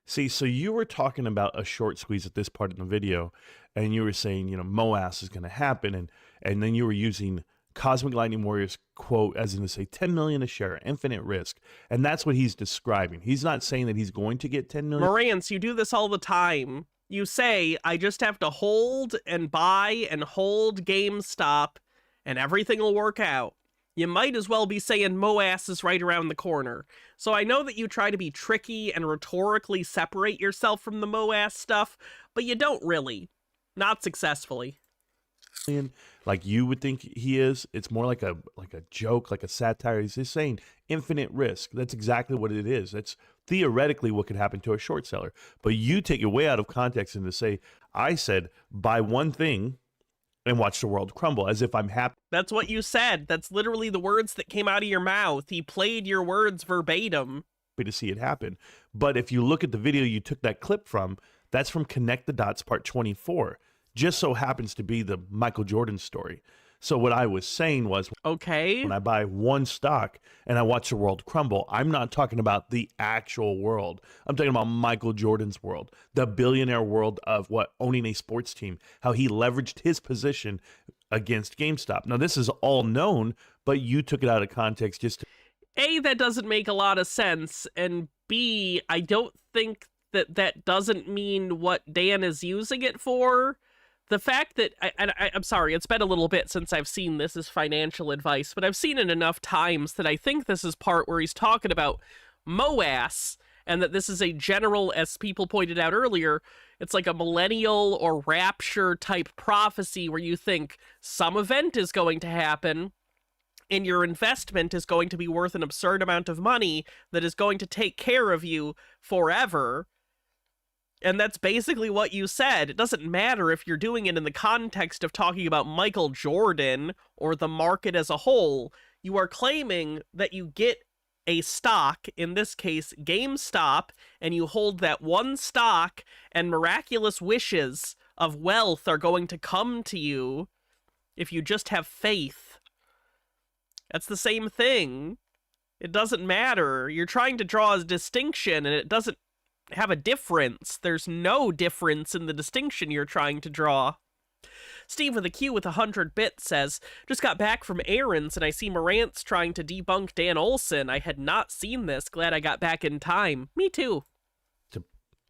See, so you were talking about a short squeeze at this part of the video, and you were saying, you know, MOAS is going to happen, and then you were using Cosmic Lightning Warriors quote as in to say 10 million a share, infinite risk, and that's what he's describing. He's not saying that he's going to get 10 million. Marantz, you do this all the time. You say, I just have to hold and buy and hold GameStop, and everything will work out. You might as well be saying MOAS is right around the corner. So I know that you try to be tricky and rhetorically separate yourself from the MOAS stuff, but you don't really. Not successfully. Like you would think he is. It's more like a joke, like a satire. He's just saying infinite risk. That's exactly what it is. That's theoretically what could happen to a short seller. But you take it way out of context and to say, I said, buy one thing and watch the world crumble, as if I'm happy. That's what you said. That's literally the words that came out of your mouth. He played your words verbatim. To see it happen. But if you look at the video you took that clip from, that's from Connect the Dots part 24. Just so happens to be the Michael Jordan story. So what I was saying was, okay, when I buy one stock and I watch the world crumble, I'm not talking about the actual world. I'm talking about Michael Jordan's world, the billionaire world of owning a sports team, how he leveraged his position against GameStop. Now, this is all known, but you took it out of context just to... A, that doesn't make a lot of sense, and B, I don't think that doesn't mean what Dan is using it for. The fact that, I'm sorry, it's been a little bit since I've seen this as financial advice, but I've seen it enough times that I think this is part where he's talking about MOAS, and that this is a general, as people pointed out earlier, it's like a millennial or rapture type prophecy where you think some event is going to happen, and your investment is going to be worth an absurd amount of money that is going to take care of you forever. And that's basically what you said. It doesn't matter if you're doing it in the context of talking about Michael Jordan or the market as a whole. You are claiming that you get a stock, in this case GameStop, and you hold that one stock, and miraculous wishes of wealth are going to come to you if you just have faith. That's the same thing. It doesn't matter. You're trying to draw a distinction, and it doesn't have a difference. There's no difference in the distinction you're trying to draw. Steve with a Q with 100 bits says, just got back from errands and I see Morantz trying to debunk Dan Olson. I had not seen this. Glad I got back in time. Me too. To,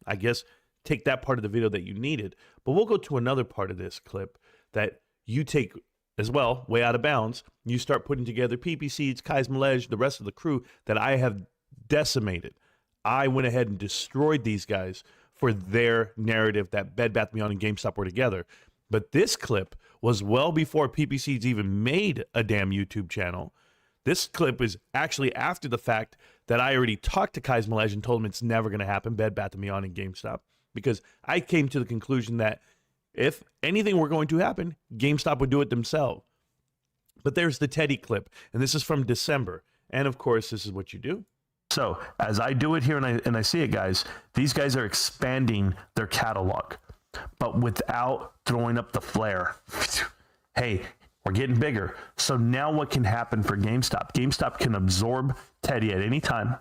I guess, take that part of the video that you needed. But we'll go to another part of this clip that you take as well, way out of bounds. You start putting together PP Seeds, Kais Malej, the rest of the crew that I have decimated. I went ahead and destroyed these guys for their narrative that Bed Bath & Beyond and GameStop were together. But this clip was well before PP Seeds even made a damn YouTube channel. This clip is actually after the fact that I already talked to Kais Malej and told him it's never going to happen, Bed Bath & Beyond and GameStop, because I came to the conclusion that if anything were going to happen, GameStop would do it themselves. But there's the Teddy clip, and this is from December. And of course, this is what you do. So as I do it here and I see it, guys, these guys are expanding their catalog, but without throwing up the flare. Hey, we're getting bigger. So now what can happen for GameStop? GameStop can absorb Teddy at any time.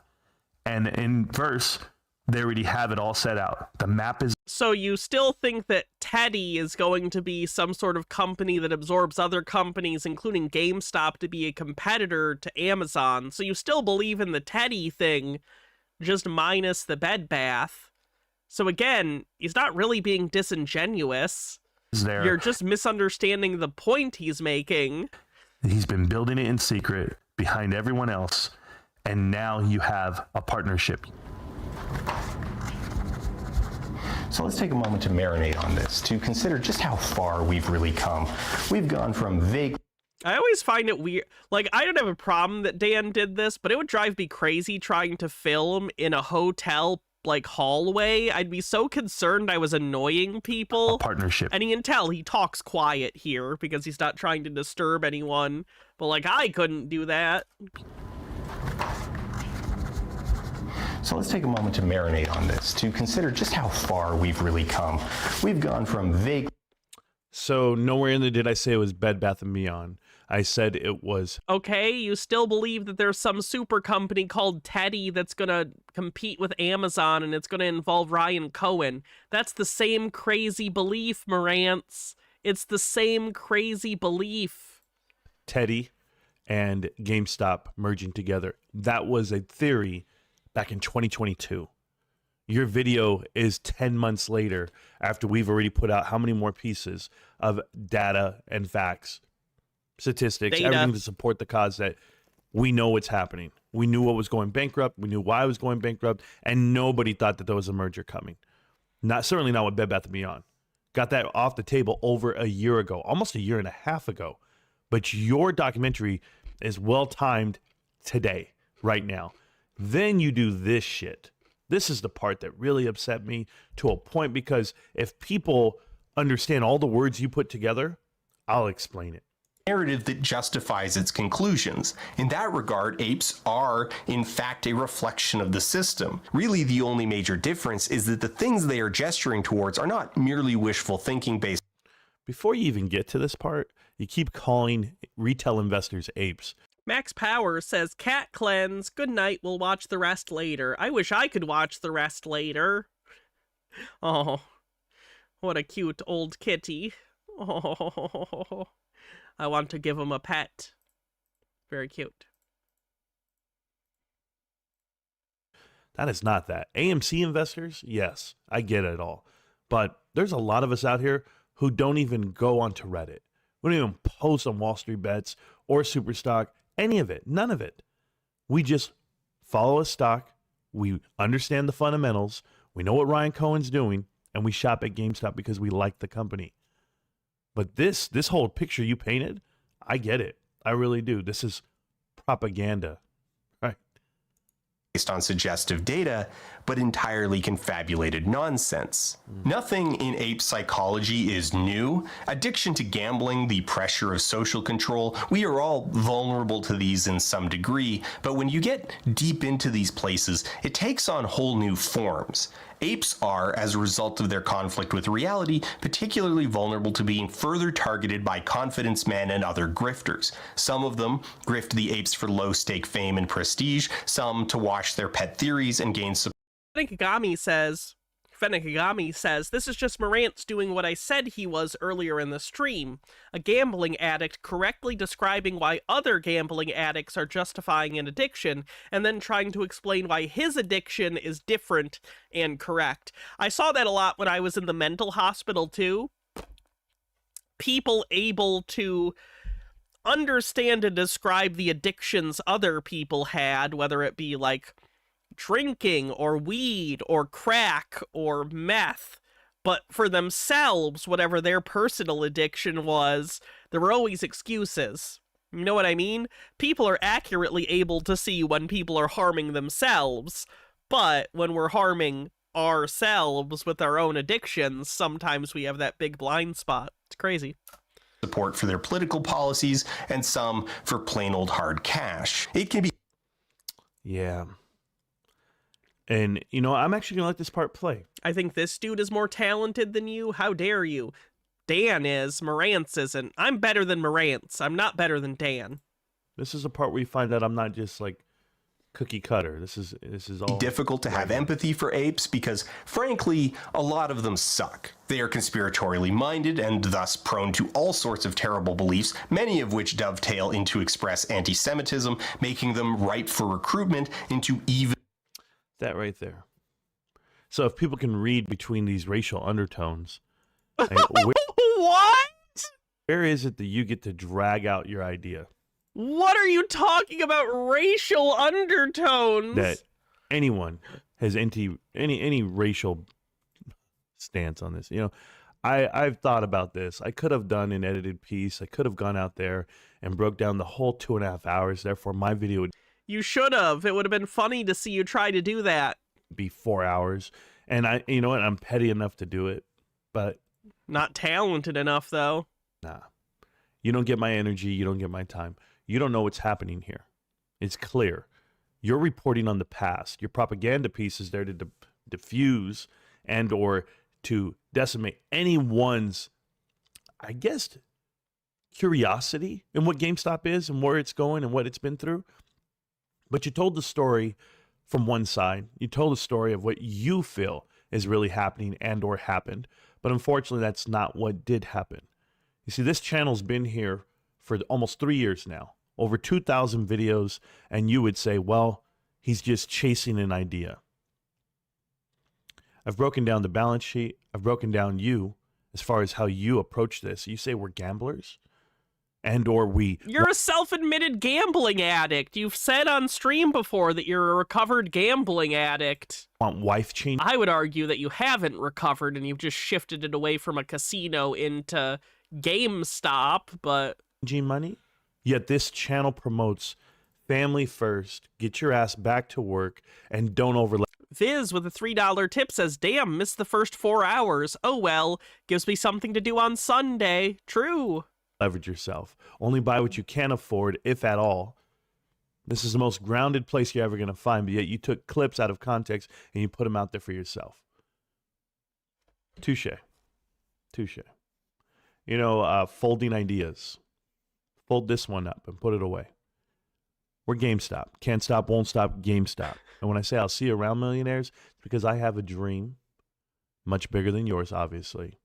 And in verse, they already have it all set out. The map is... So you still think that Teddy is going to be some sort of company that absorbs other companies, including GameStop, to be a competitor to Amazon. So you still believe in the Teddy thing, just minus the Bed Bath. So again, he's not really being disingenuous. There. You're just misunderstanding the point he's making. He's been building it in secret behind everyone else. And now you have a partnership. So let's take a moment to marinate on this, to consider just how far we've really come. We've gone from vague... I always find it weird. Like, I don't have a problem that Dan did this, but it would drive me crazy trying to film in a hotel, like, hallway. I'd be so concerned I was annoying people. A partnership. And you can tell he talks quiet here because he's not trying to disturb anyone. But, like, I couldn't do that. So let's take a moment to marinate on this, to consider just how far we've really come. We've gone from vague... So nowhere in there did I say it was Bed Bath & Beyond. I said it was... Okay, you still believe that there's some super company called Teddy that's going to compete with Amazon and it's going to involve Ryan Cohen. That's the same crazy belief, Morantz. It's the same crazy belief. Teddy and GameStop merging together. That was a theory back in 2022. Your video is 10 months later after we've already put out how many more pieces of data and facts, statistics, everything to support the cause that we know what's happening. We knew what was going bankrupt. We knew why it was going bankrupt. And nobody thought that there was a merger coming. Certainly not with Bed Bath & Beyond. Got that off the table over a year ago, almost a year and a half ago. But your documentary is well timed today, right now. Then you do this shit. This is the part that really upset me to a point, because if people understand all the words you put together, I'll explain it. Narrative that justifies its conclusions. In that regard, apes are, in fact, a reflection of the system. Really, the only major difference is that the things they are gesturing towards are not merely wishful thinking based. Before you even get to this part, you keep calling retail investors apes. Max Power says, cat cleanse. Good night. We'll watch the rest later. I wish I could watch the rest later. Oh, what a cute old kitty. Oh, I want to give him a pet. Very cute. That is not that. AMC investors, yes, I get it all. But there's a lot of us out here who don't even go onto Reddit. We don't even post on Wall Street Bets or Superstock. Any of it, none of it. We just follow a stock. We understand the fundamentals. We know what Ryan Cohen's doing, and we shop at GameStop because we like the company. But this whole picture you painted, I get it. I really do. This is propaganda, right? Based on suggestive data, but entirely confabulated nonsense. Nothing in ape psychology is new. Addiction to gambling, the pressure of social control, we are all vulnerable to these in some degree, but when you get deep into these places, it takes on whole new forms. Apes are, as a result of their conflict with reality, particularly vulnerable to being further targeted by confidence men and other grifters. Some of them grift the apes for low-stake fame and prestige, some to wash their pet theories and gain support. I think Kagami says, Fenakagami says, this is just Marantz doing what I said he was earlier in the stream. A gambling addict correctly describing why other gambling addicts are justifying an addiction, and then trying to explain why his addiction is different and correct. I saw that a lot when I was in the mental hospital, too. People able to understand and describe the addictions other people had, whether it be like drinking or weed or crack or meth, but for themselves, whatever their personal addiction was, there were always excuses. You know what I mean? People are accurately able to see when people are harming themselves, but when we're harming ourselves with our own addictions, sometimes we have that big blind spot. It's crazy. Support for their political policies and some for plain old hard cash. It can be. Yeah. And, you know, I'm actually going to let this part play. I think this dude is more talented than you. How dare you? Dan is. Marantz isn't. I'm better than Marantz. I'm not better than Dan. This is a part where you find out I'm not just like cookie cutter. This is all difficult to have empathy for apes because, frankly, a lot of them suck. They are conspiratorially minded and thus prone to all sorts of terrible beliefs, many of which dovetail into express anti-Semitism, making them ripe for recruitment into even... That right there. So if people can read between these racial undertones, like, what? Where is it that you get to drag out your idea? What are you talking about? Racial undertones? That anyone has any racial stance on this. You know, I've thought about this. I could have done an edited piece. I could have gone out there and broke down the whole 2.5 hours. Therefore, my video would... You should have. It would have been funny to see you try to do that. Be 4 hours. And you know what? I'm petty enough to do it, but... Not talented enough, though. Nah. You don't get my energy. You don't get my time. You don't know what's happening here. It's clear. You're reporting on the past. Your propaganda piece is there to diffuse and or to decimate anyone's, I guess, curiosity in what GameStop is and where it's going and what it's been through. But you told the story from one side. You told the story of what you feel is really happening and or happened. But unfortunately, that's not what did happen. You see, this channel's been here for almost 3 years now. Over 2,000 videos, and you would say, well, he's just chasing an idea. I've broken down the balance sheet. I've broken down you as far as how you approach this. You say we're gamblers, and or we... You're a self-admitted gambling addict. You've said on stream before that you're a recovered gambling addict. Want wife change? I would argue that you haven't recovered, and you've just shifted it away from a casino into GameStop, but... Money? Yet this channel promotes family first, get your ass back to work, and don't overlap. Viz with a $3 tip says, damn, missed the first 4 hours. Oh well, gives me something to do on Sunday. True. Leverage yourself. Only buy what you can afford, if at all. This is the most grounded place you're ever going to find, but yet you took clips out of context and you put them out there for yourself. Touche. Touche. You know, folding ideas. Fold this one up and put it away. We're GameStop. Can't stop, won't stop, GameStop. And when I say I'll see you around, millionaires, it's because I have a dream, much bigger than yours, obviously.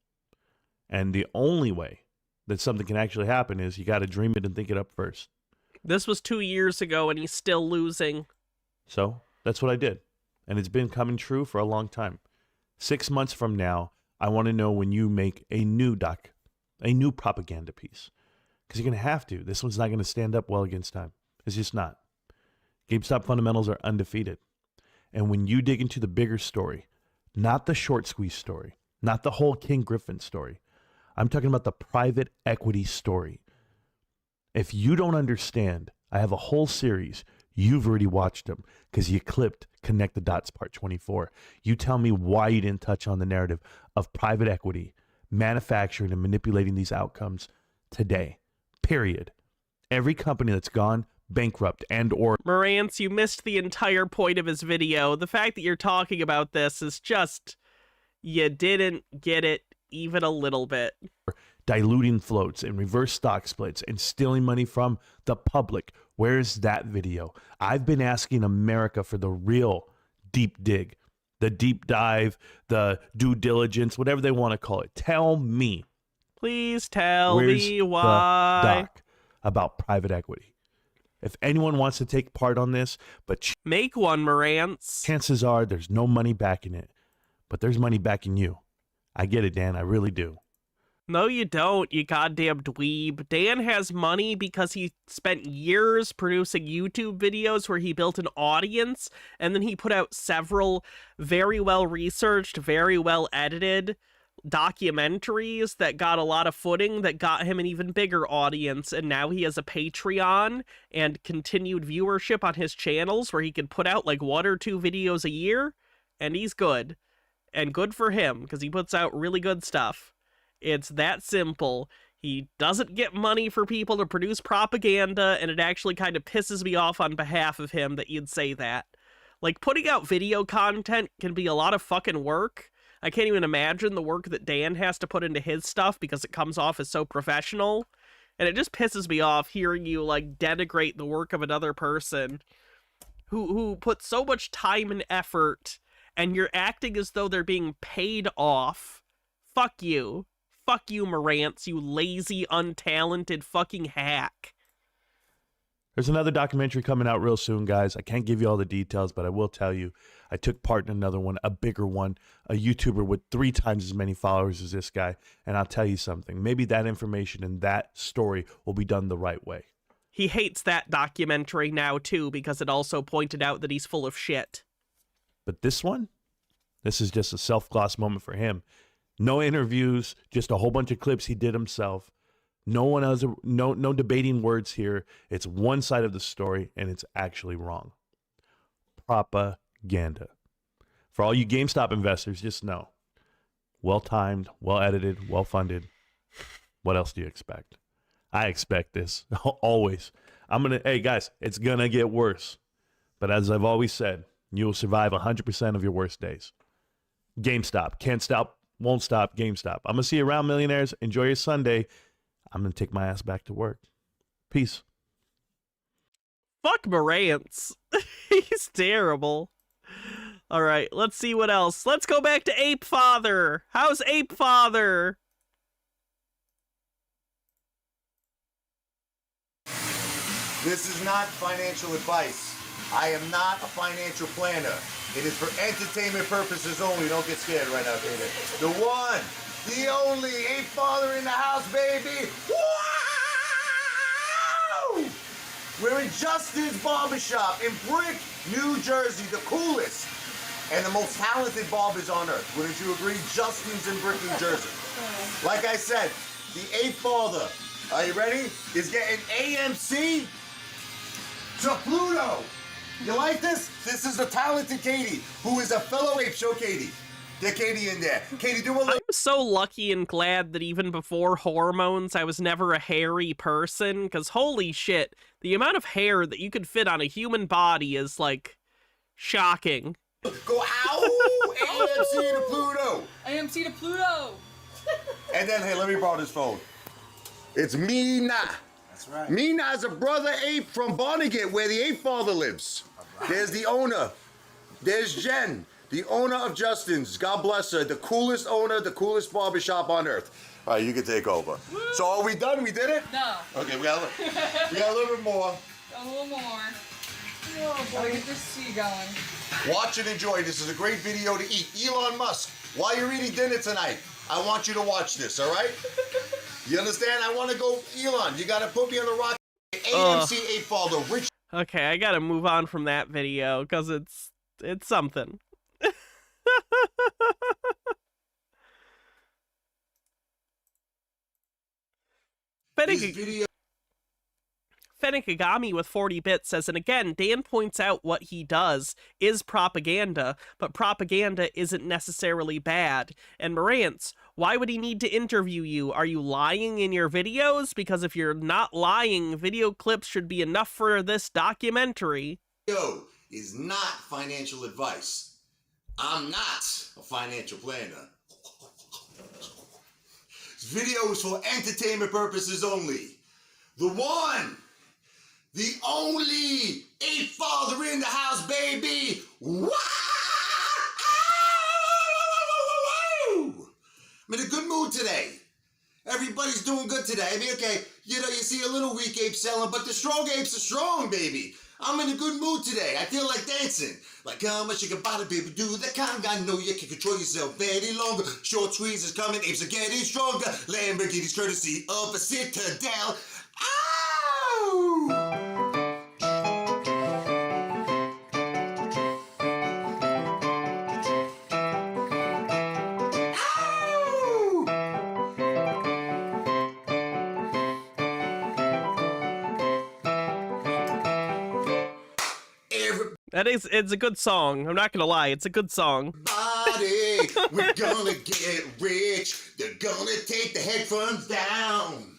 And the only way that something can actually happen is you got to dream it and think it up first. This was 2 years ago and he's still losing. So that's what I did. And it's been coming true for a long time. 6 months from now, I want to know when you make a new propaganda piece. Because you're going to have to. This one's not going to stand up well against time. It's just not. GameStop fundamentals are undefeated. And when you dig into the bigger story, not the short squeeze story, not the whole King Griffin story, I'm talking about the private equity story. If you don't understand, I have a whole series. You've already watched them because you clipped Connect the Dots Part 24. You tell me why you didn't touch on the narrative of private equity, manufacturing and manipulating these outcomes today. Period. Every company that's gone bankrupt and or... Marantz, you missed the entire point of his video. The fact that you're talking about this is just... You didn't get it even a little bit. Diluting floats and reverse stock splits and stealing money from the public. Where's that video? I've been asking America for the real deep dig. the deep dive, the due diligence, whatever they want to call it. Tell me. Please tell Where's me the why. doc about private equity? If anyone wants to take part on this, but make one, Marantz. Chances are there's no money backing it, but there's money backing you. I get it, Dan. I really do. No, you don't, you goddamn dweeb. Dan has money because he spent years producing YouTube videos where he built an audience, and then he put out several very well-researched, very well-edited documentaries that got a lot of footing, that got him an even bigger audience, and now he has a Patreon and continued viewership on his channels where he can put out like 1 or 2 videos a year, and he's good. And good for him, because he puts out really good stuff. It's that simple. He doesn't get money for people to produce propaganda, and it actually kind of pisses me off on behalf of him that you'd say that. Like, putting out video content can be a lot of fucking work. I can't even imagine the work that Dan has to put into his stuff because it comes off as so professional. And it just pisses me off hearing you, like, denigrate the work of another person who put so much time and effort, and you're acting as though they're being paid off. Fuck you. Fuck you, Marantz, you lazy, untalented fucking hack. There's another documentary coming out real soon, guys. I can't give you all the details, but I will tell you, I took part in another one, a bigger one, a YouTuber with 3 times as many followers as this guy. And I'll tell you something, maybe that information and that story will be done the right way. He hates that documentary now, too, because it also pointed out that he's full of shit. But this one, this is just a self-gloss moment for him. No interviews, just a whole bunch of clips he did himself. No one else, no debating words here. It's one side of the story, and it's actually wrong. Propaganda. For all you GameStop investors, just know. Well-timed, well-edited, well-funded. What else do you expect? I expect this, always. Hey guys, it's gonna get worse. But as I've always said, you will survive 100% of your worst days. GameStop, can't stop, won't stop, GameStop. I'm gonna see you around, millionaires. Enjoy your Sunday. I'm gonna take my ass back to work. Peace. Fuck Marantz. He's terrible. All right, let's see what else. Let's go back to Ape Father. How's Ape Father? This is not financial advice. I am not a financial planner. It is for entertainment purposes only. Don't get scared right now, baby. The one, the only Ape Father in the house, baby. Wow! We're in Justin's Barbershop in Brick, New Jersey, the coolest and the most talented barbers on earth. Wouldn't you agree? Justin's in Brick, New Jersey. Like I said, the Ape Father, are you ready? Is getting AMC to Pluto. You like this? This is the talented Katie, who is a fellow ape. Show Katie. Get Katie in there. Katie, do a little. I'm so lucky and glad that even before hormones, I was never a hairy person, because holy shit, the amount of hair that you could fit on a human body is, like, shocking. Go, ow! AMC to Pluto. AMC to Pluto. And then, hey, let me borrow this phone. It's Mina. That's right. Mina is a brother ape from Barnegat, where the Ape Father lives. There's the owner. There's Jen, the owner of Justin's. God bless her. The coolest owner, the coolest barbershop on earth. All right, you can take over. Woo! So are we done? We did it? No. Okay, we got a little bit more. A little more. Gotta get this tea going. Watch and enjoy. This is a great video to eat. Elon Musk, while you're eating dinner tonight, I want you to watch this, all right? You understand? I want to go, Elon, you got to put me on the rock. AMC Ape Father, Rich. Okay, I gotta move on from that video, because it's something. Fennikagami with 40 bits says, and again, Dan points out what he does is propaganda, but propaganda isn't necessarily bad. And Marantz, why would he need to interview you? Are you lying in your videos? Because if you're not lying, video clips should be enough for this documentary. Video is not financial advice. I'm not a financial planner. This video is for entertainment purposes only. The one, the only Ape Father in the house, baby. Wow! today. Everybody's doing good today. I mean, okay, you know, you see a little weak ape selling, but the strong apes are strong, baby. I'm in a good mood today. I feel like dancing. Like how much you can buy the baby do the kind I know you can control yourself any longer. Short squeeze is coming, apes are getting stronger. Lamborghini's courtesy of a citadel. Ow! It's a good song. I'm not gonna lie, it's a good song. We're gonna get rich. They're gonna take the headphones down.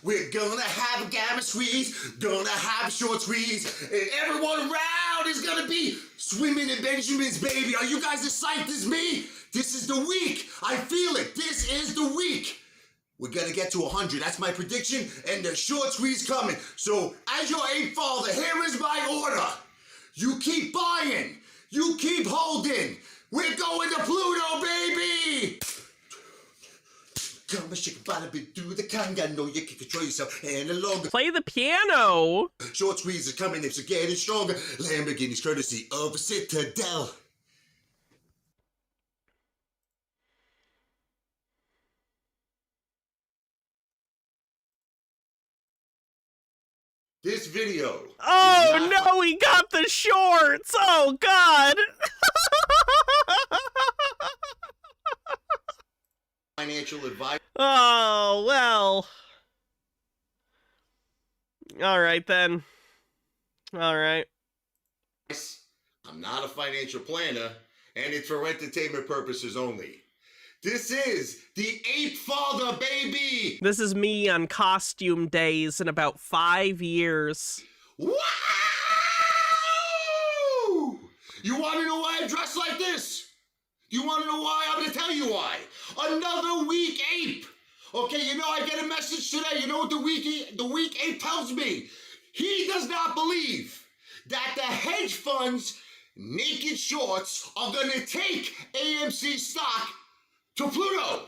We're gonna have a gamma squeeze, gonna have a short squeeze, and everyone around is gonna be swimming in Benjamin's, baby. Are you guys as psyched as me? This is the week. I feel it. This is the week. We're gonna get to 100. That's my prediction, and the short squeeze coming. So, as your ape father, here is my order. You keep buying. You keep holding. We're going to Pluto, baby! Come shake your body, do the kind. I know you can control yourself any longer. Play the piano. Short squeeze is coming, it's getting stronger. Lamborghini's courtesy of a citadel. This video. Oh no, he got the shorts. Oh God. Financial advice. Oh well. All right then. All right. I'm not a financial planner, and it's for entertainment purposes only. This is the Ape Father, baby! This is me on costume days in about 5 years. Wow! You want to know why I dress like this? You want to know why? I'm going to tell you why. Another weak ape. Okay, you know, I get a message today. You know what the weak ape tells me? He does not believe that the hedge funds' naked shorts are going to take AMC stock to Pluto.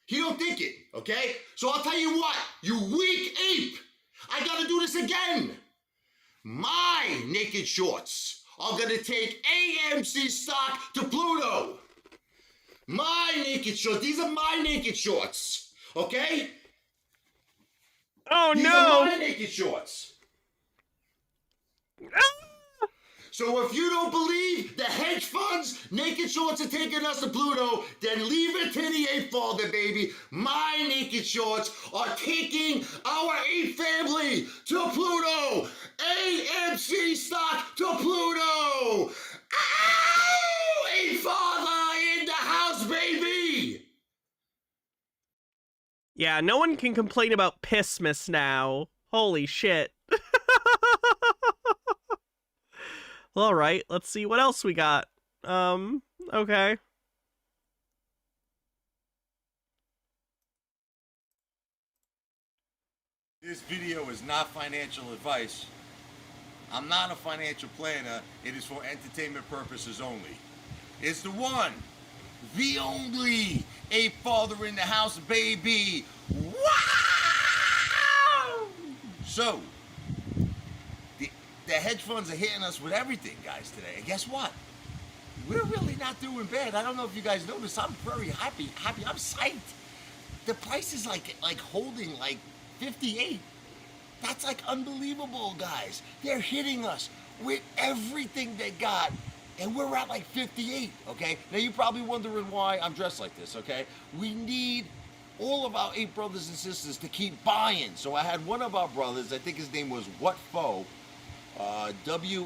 He don't think it, okay? So I'll tell you what, you weak ape. I got to do this again. My naked shorts are going to take AMC stock to Pluto. My naked shorts. These are my naked shorts. Okay? Oh, These no. are my naked shorts. So if you don't believe the hedge funds, naked shorts are taking us to Pluto, then leave it to the ape father, baby. My naked shorts are taking our ape family to Pluto. AMC stock to Pluto. Ow! Ape father in the house, baby. Yeah, no one can complain about Pissmas now. Holy shit. All right, let's see what else we got. Okay. This video is not financial advice. I'm not a financial planner. It is for entertainment purposes only. It's the one, the only ape father in the house, baby. Wow! So, the hedge funds are hitting us with everything, guys, today. And guess what? We're really not doing bad. I don't know if you guys noticed. I'm very happy. I'm psyched. The price is like holding like 58. That's like unbelievable, guys. They're hitting us with everything they got. And we're at like 58, okay? Now you're probably wondering why I'm dressed like this, okay? We need all of our ape brothers and sisters to keep buying. So I had one of our brothers, I think his name was What Fo, WATPHO.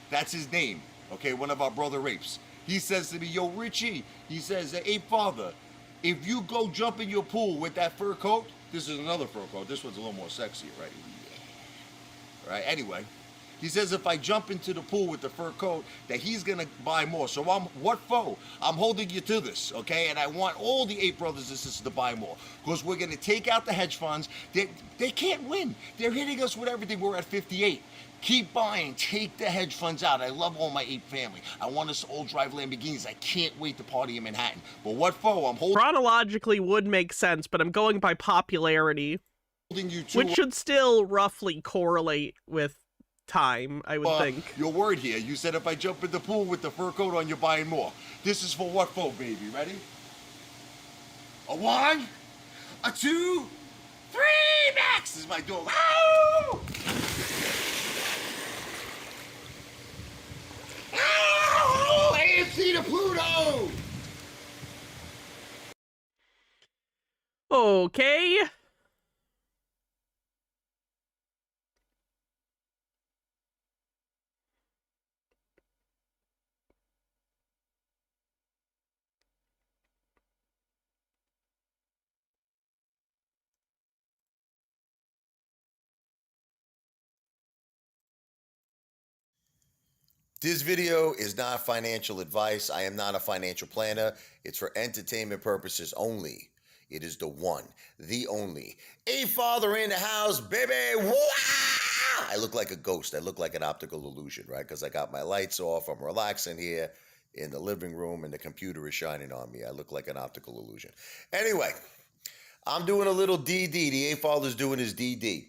That's his name, okay? One of our brother apes. He says to me, yo, Richie, he says, ape father, if you go jump in your pool with that fur coat, this is another fur coat. This one's a little more sexy, right? Yeah. Right, anyway. He says if I jump into the pool with the fur coat, that he's gonna buy more. So what for? I'm holding you to this, okay? And I want all the ape brothers and sisters to buy more. Because we're gonna take out the hedge funds. They can't win. They're hitting us with everything. We're at 58. Keep buying. Take the hedge funds out. I love all my ape family. I want us to all drive Lamborghinis. I can't wait to party in Manhattan. But what for? I'm holding Chronologically would make sense, but I'm going by popularity, you to which should still roughly correlate with time, I would think. your word here. You said if I jump in the pool with the fur coat on, you're buying more. This is for what for, baby? Ready? A 1, a 2, 3, max! This is my dog. Ow! Ow! AFC to Pluto! Okay. This video is not financial advice. I am not a financial planner. It's for entertainment purposes only. It is the one, the only. A father in the house, baby. Wah! I look like a ghost. I look like an optical illusion, right? Because I got my lights off. I'm relaxing here in the living room and the computer is shining on me. I look like an optical illusion. Anyway, I'm doing a little DD. The A father's doing his DD.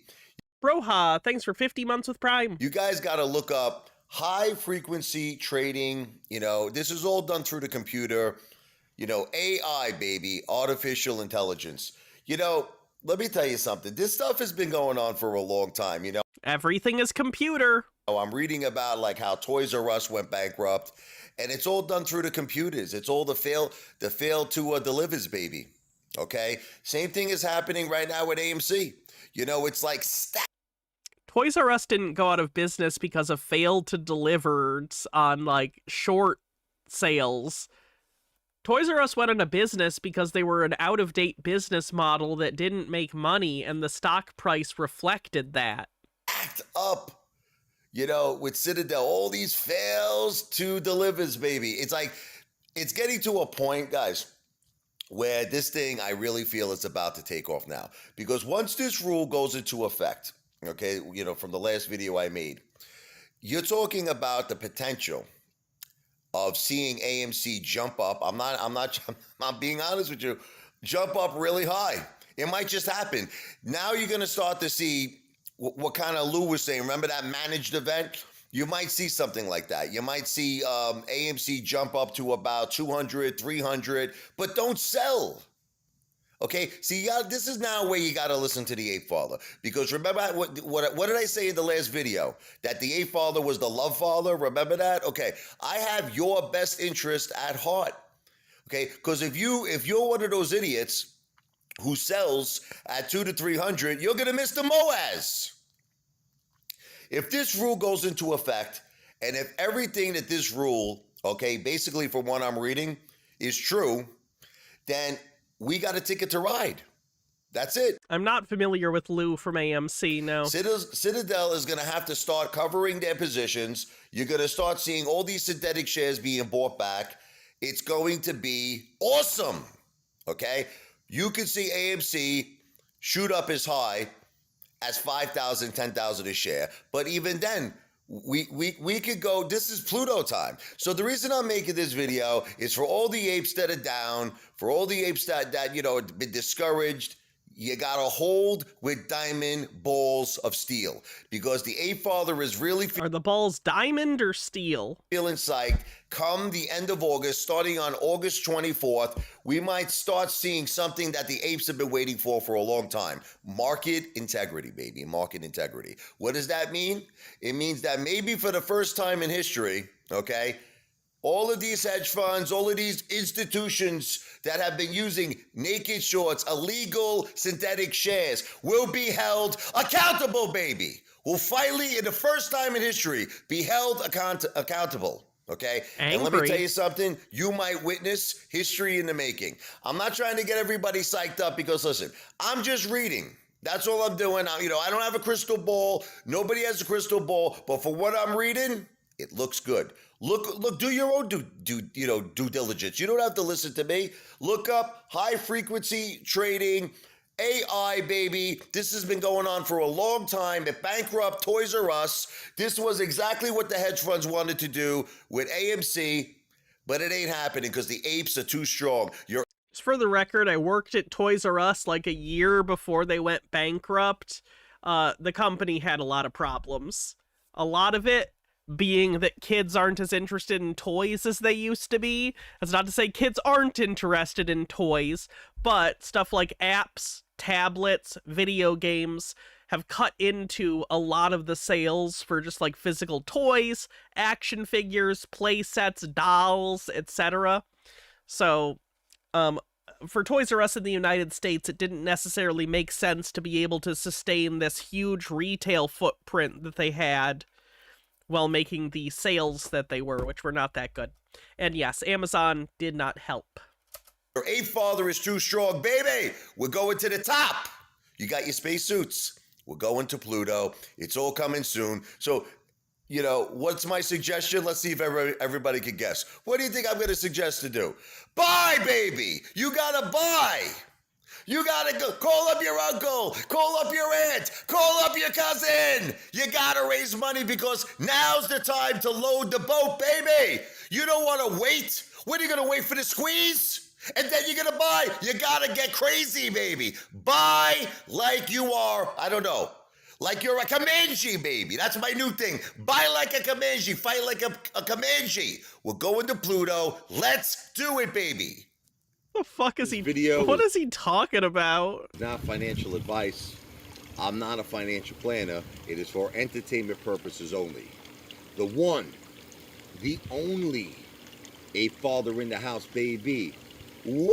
Broha, thanks for 50 months with Prime. You guys got to look up high frequency trading. You know, this is all done through the computer. You know, AI, baby, artificial intelligence. You know, let me tell you something. This stuff has been going on for a long time, you know. Everything is computer. Oh, I'm reading about like how Toys R Us went bankrupt, and it's all done through the computers. It's all the fail to delivers, baby. Okay? Same thing is happening right now with AMC. You know, it's like Toys R Us didn't go out of business because of failed to deliver on like short sales. Toys R Us went into business because they were an out-of-date business model that didn't make money, and the stock price reflected that. Act up, you know, with Citadel, all these fails to delivers, baby. It's like, it's getting to a point, guys, where this thing, I really feel it's about to take off now. Because once this rule goes into effect, okay, you know, from the last video I made, you're talking about the potential of seeing AMC jump up. I'm being honest with you, jump up really high. It might just happen. Now you're going to start to see what kind of Lou was saying. Remember that managed event? You might see something like that. You might see AMC jump up to about 200, 300, but don't sell. Okay, see, this is now where you got to listen to the Ape Father. Because remember, what did I say in the last video? That the Ape Father was the love father? Remember that? Okay, I have your best interest at heart. Okay, because if you're one of those idiots who sells at 200 to 300, you're going to miss the Moaz. If this rule goes into effect, and if everything that this rule, okay, basically from what I'm reading, is true, then we got a ticket to ride. That's it. I'm not familiar with Lou from AMC, no. Citadel is going to have to start covering their positions. You're going to start seeing all these synthetic shares being bought back. It's going to be awesome, okay? You could see AMC shoot up as high as 5,000, 10,000 a share. But even then, we could go, this is Pluto time. So the reason I'm making this video is for all the apes that are down, for all the apes that you know, been discouraged. You got to hold with diamond balls of steel, because the Ape Father is really... Are the balls diamond or steel? Feeling psyched. Come the end of August, starting on August 24th, we might start seeing something that the apes have been waiting for a long time. Market integrity, baby. Market integrity. What does that mean? It means that maybe for the first time in history, okay, all of these hedge funds, all of these institutions that have been using naked shorts, illegal synthetic shares, will be held accountable, baby. Will finally, in the first time in history, be held accountable. Okay? And let me tell you something, you might witness history in the making. I'm not trying to get everybody psyched up because, listen, I'm just reading. That's all I'm doing. I don't have a crystal ball. Nobody has a crystal ball. But for what I'm reading, it looks good. Look, do your own due diligence. You don't have to listen to me. Look up high frequency trading, AI, baby. This has been going on for a long time. It bankrupt Toys R Us. This was exactly what the hedge funds wanted to do with AMC, but it ain't happening because the apes are too strong. Just for the record, I worked at Toys R Us like a year before they went bankrupt. The company had a lot of problems. A lot of it being that kids aren't as interested in toys as they used to be. That's not to say kids aren't interested in toys, but stuff like apps, tablets, video games have cut into a lot of the sales for just like physical toys, action figures, play sets, dolls, etc. So, for Toys R Us in the United States, it didn't necessarily make sense to be able to sustain this huge retail footprint that they had while making the sales that they were, which were not that good. And yes, Amazon did not help. Your ape father is too strong, baby. We're going to the top. You got your spacesuits. We're going to Pluto. It's all coming soon. So, you know, what's my suggestion? Let's see if everybody can guess. What do you think I'm going to suggest to do? Buy, baby. You got to buy. You gotta go call up your uncle, call up your aunt, call up your cousin. You gotta raise money because now's the time to load the boat, baby. You don't wanna wait. When are you gonna wait for the squeeze? And then you're gonna buy. You gotta get crazy, baby. Buy like you are, I don't know, like you're a Comanche, baby. That's my new thing. Buy like a Comanche, fight like a Comanche. We're going to Pluto. Let's do it, baby. The fuck is what is he talking about? Not financial advice. I'm not a financial planner. It is for entertainment purposes only. The one, the only, a father in the house, baby. Wow!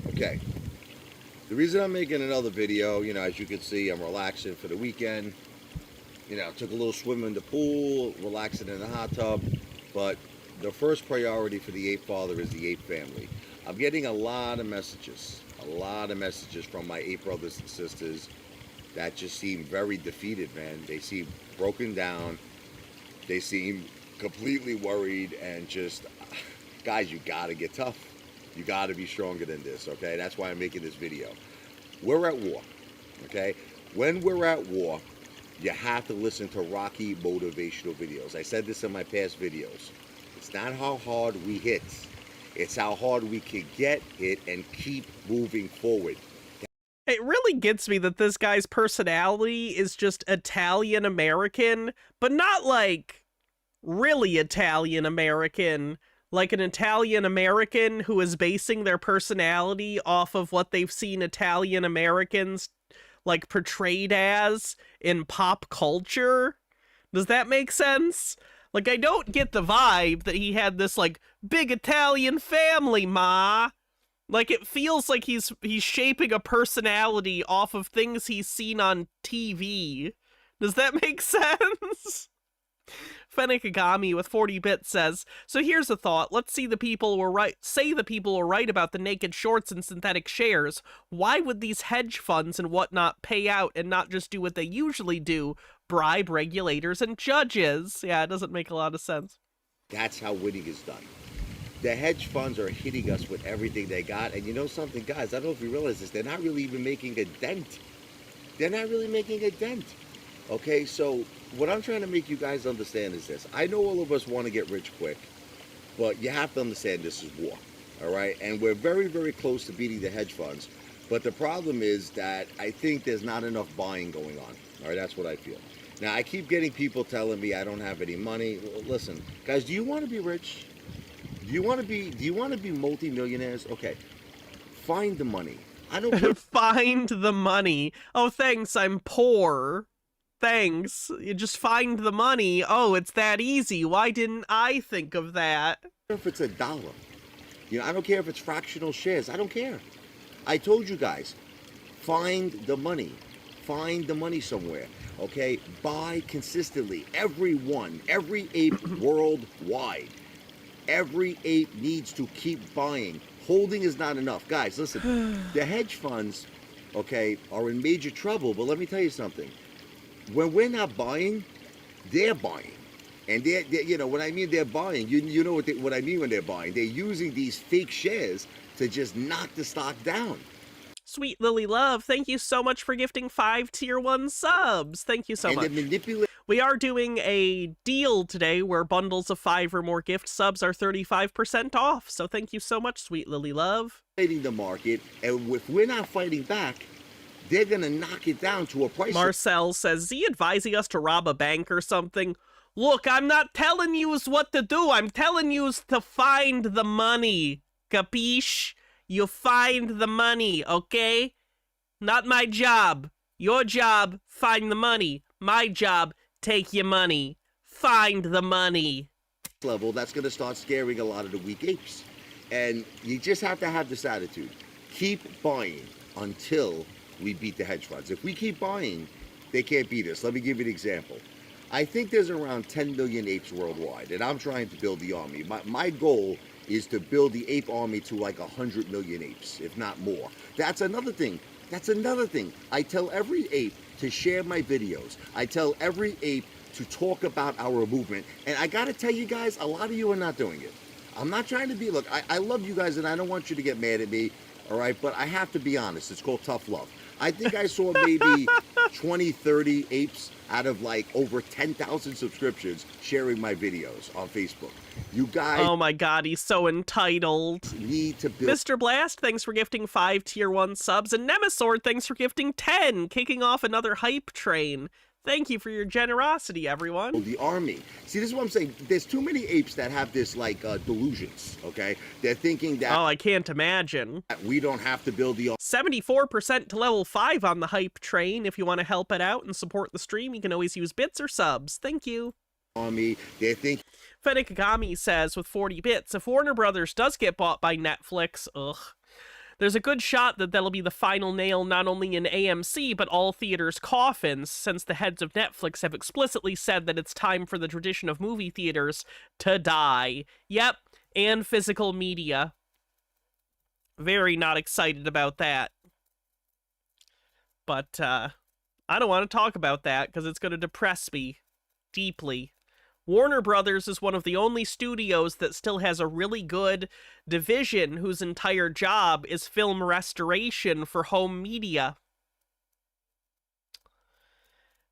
Okay. The reason I'm making another video, you know, as you can see, I'm relaxing for the weekend. You know, took a little swim in the pool, relaxing in the hot tub, but the first priority for the ape father is the ape family. I'm getting a lot of messages from my ape brothers and sisters that just seem very defeated, man. They seem broken down. They seem completely worried and just, guys, you gotta get tough. You gotta be stronger than this, okay? That's why I'm making this video. We're at war, okay? When we're at war, you have to listen to Rocky motivational videos. I said this in my past videos. It's not how hard we hit. It's how hard we can get hit and keep moving forward. It really gets me that this guy's personality is just Italian American, but not like really Italian American, like an Italian American who is basing their personality off of what they've seen Italian Americans like portrayed as in pop culture. Does that make sense? Like, I don't get the vibe that he had this, like, big Italian family, ma. Like, it feels like he's shaping a personality off of things he's seen on TV. Does that make sense? Fennikagami with 40 bits says, so here's a thought. Let's say the people were right about the naked shorts and synthetic shares. Why would these hedge funds and whatnot pay out and not just do what they usually do? Bribe regulators and judges. Yeah, it doesn't make a lot of sense. That's how winning is done. The hedge funds are hitting us with everything they got. And you know something, guys, I don't know if you realize this, they're not really even making a dent. They're not really making a dent. Okay, so what I'm trying to make you guys understand is this. I know all of us want to get rich quick, but you have to understand this is war, all right? And we're very, very close to beating the hedge funds. But the problem is that I think there's not enough buying going on, all right? That's what I feel. Now, I keep getting people telling me I don't have any money. Listen, guys, do you want to be rich? Do you want to be multi-millionaires? Okay, find the money. I don't care. Find the money. Oh, thanks, I'm poor. Thanks. You just find the money. Oh, it's that easy. Why didn't I think of that? I don't care if it's $1. You know, I don't care if it's fractional shares. I don't care. I told you guys, find the money. Find the money somewhere. Okay, buy consistently. Everyone, every ape worldwide, every ape needs to keep buying. Holding is not enough. Guys, listen, the hedge funds, okay, are in major trouble, but let me tell you something. When we're not buying, they're buying. And they're you know, when I mean they're buying, you know what I mean when they're buying. They're using these fake shares to just knock the stock down. Sweet Lily Love, thank you so much for gifting 5 tier 1 subs. Thank you so much. We are doing a deal today where bundles of 5 or more gift subs are 35% off. So thank you so much, Sweet Lily Love. Fighting the market, and if we're not fighting back, they're gonna knock it down to a price. Marcel says, is he advising us to rob a bank or something? Look, I'm not telling you what to do. I'm telling you to find the money. Capiche? You find the money, okay? Not my job. Your job, find the money. My job, take your money. Find the money. Level, that's going to start scaring a lot of the weak apes. And you just have to have this attitude. Keep buying until we beat the hedge funds. If we keep buying, they can't beat us. Let me give you an example. I think there's around 10 million apes worldwide, and I'm trying to build the army. My goal is to build the ape army to like 100 million apes, if not more. That's another thing. I tell every ape to share my videos. I tell every ape to talk about our movement. And I gotta tell you guys, a lot of you are not doing it. I'm not trying to be, look, I love you guys and I don't want you to get mad at me, all right? But I have to be honest, it's called tough love. I think I saw maybe 20, 30 apes out of like over 10,000 subscriptions sharing my videos on Facebook. You guys... Oh my god, he's so entitled. Need to build... Mr. Blast, thanks for gifting 5 tier 1 subs, and Nemasword, thanks for gifting 10, kicking off another hype train. Thank you for your generosity, everyone. The army. See, this is what I'm saying. There's too many apes that have this, like, delusions, okay? They're thinking that... Oh, I can't imagine. We don't have to build the... 74% to level 5 on the hype train. If you want to help it out and support the stream, you can always use bits or subs. Thank you. Army, they think... Fennikagami says, with 40 bits, if Warner Brothers does get bought by Netflix, there's a good shot that that'll be the final nail not only in AMC, but all theaters' coffins, since the heads of Netflix have explicitly said that it's time for the tradition of movie theaters to die. Yep, and physical media. Very not excited about that. But, I don't want to talk about that, because it's going to depress me deeply. Warner Brothers is one of the only studios that still has a really good division whose entire job is film restoration for home media.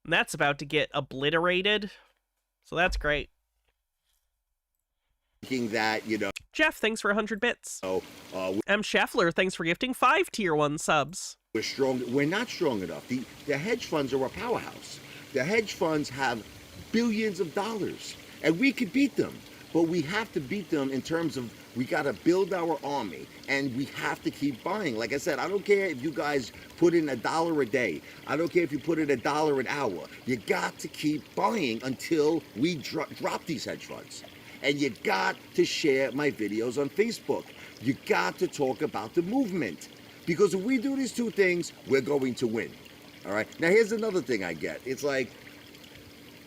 And that's about to get obliterated. So that's great. Thinking that, you know... Jeff, thanks for 100 bits. M. Scheffler, thanks for gifting 5 tier 1 subs. We're strong. We're not strong enough. The hedge funds are a powerhouse. The hedge funds have billions of dollars, and we could beat them, but we have to beat them in terms of we got to build our army, and we have to keep buying. Like I said, I don't care if you guys put in $1 a day. I don't care if you put in $1 an hour. You got to keep buying until we drop these hedge funds. And you got to share my videos on Facebook. You got to talk about the movement, because if we do these two things, we're going to win. All right. Now here's another thing I get. It's like,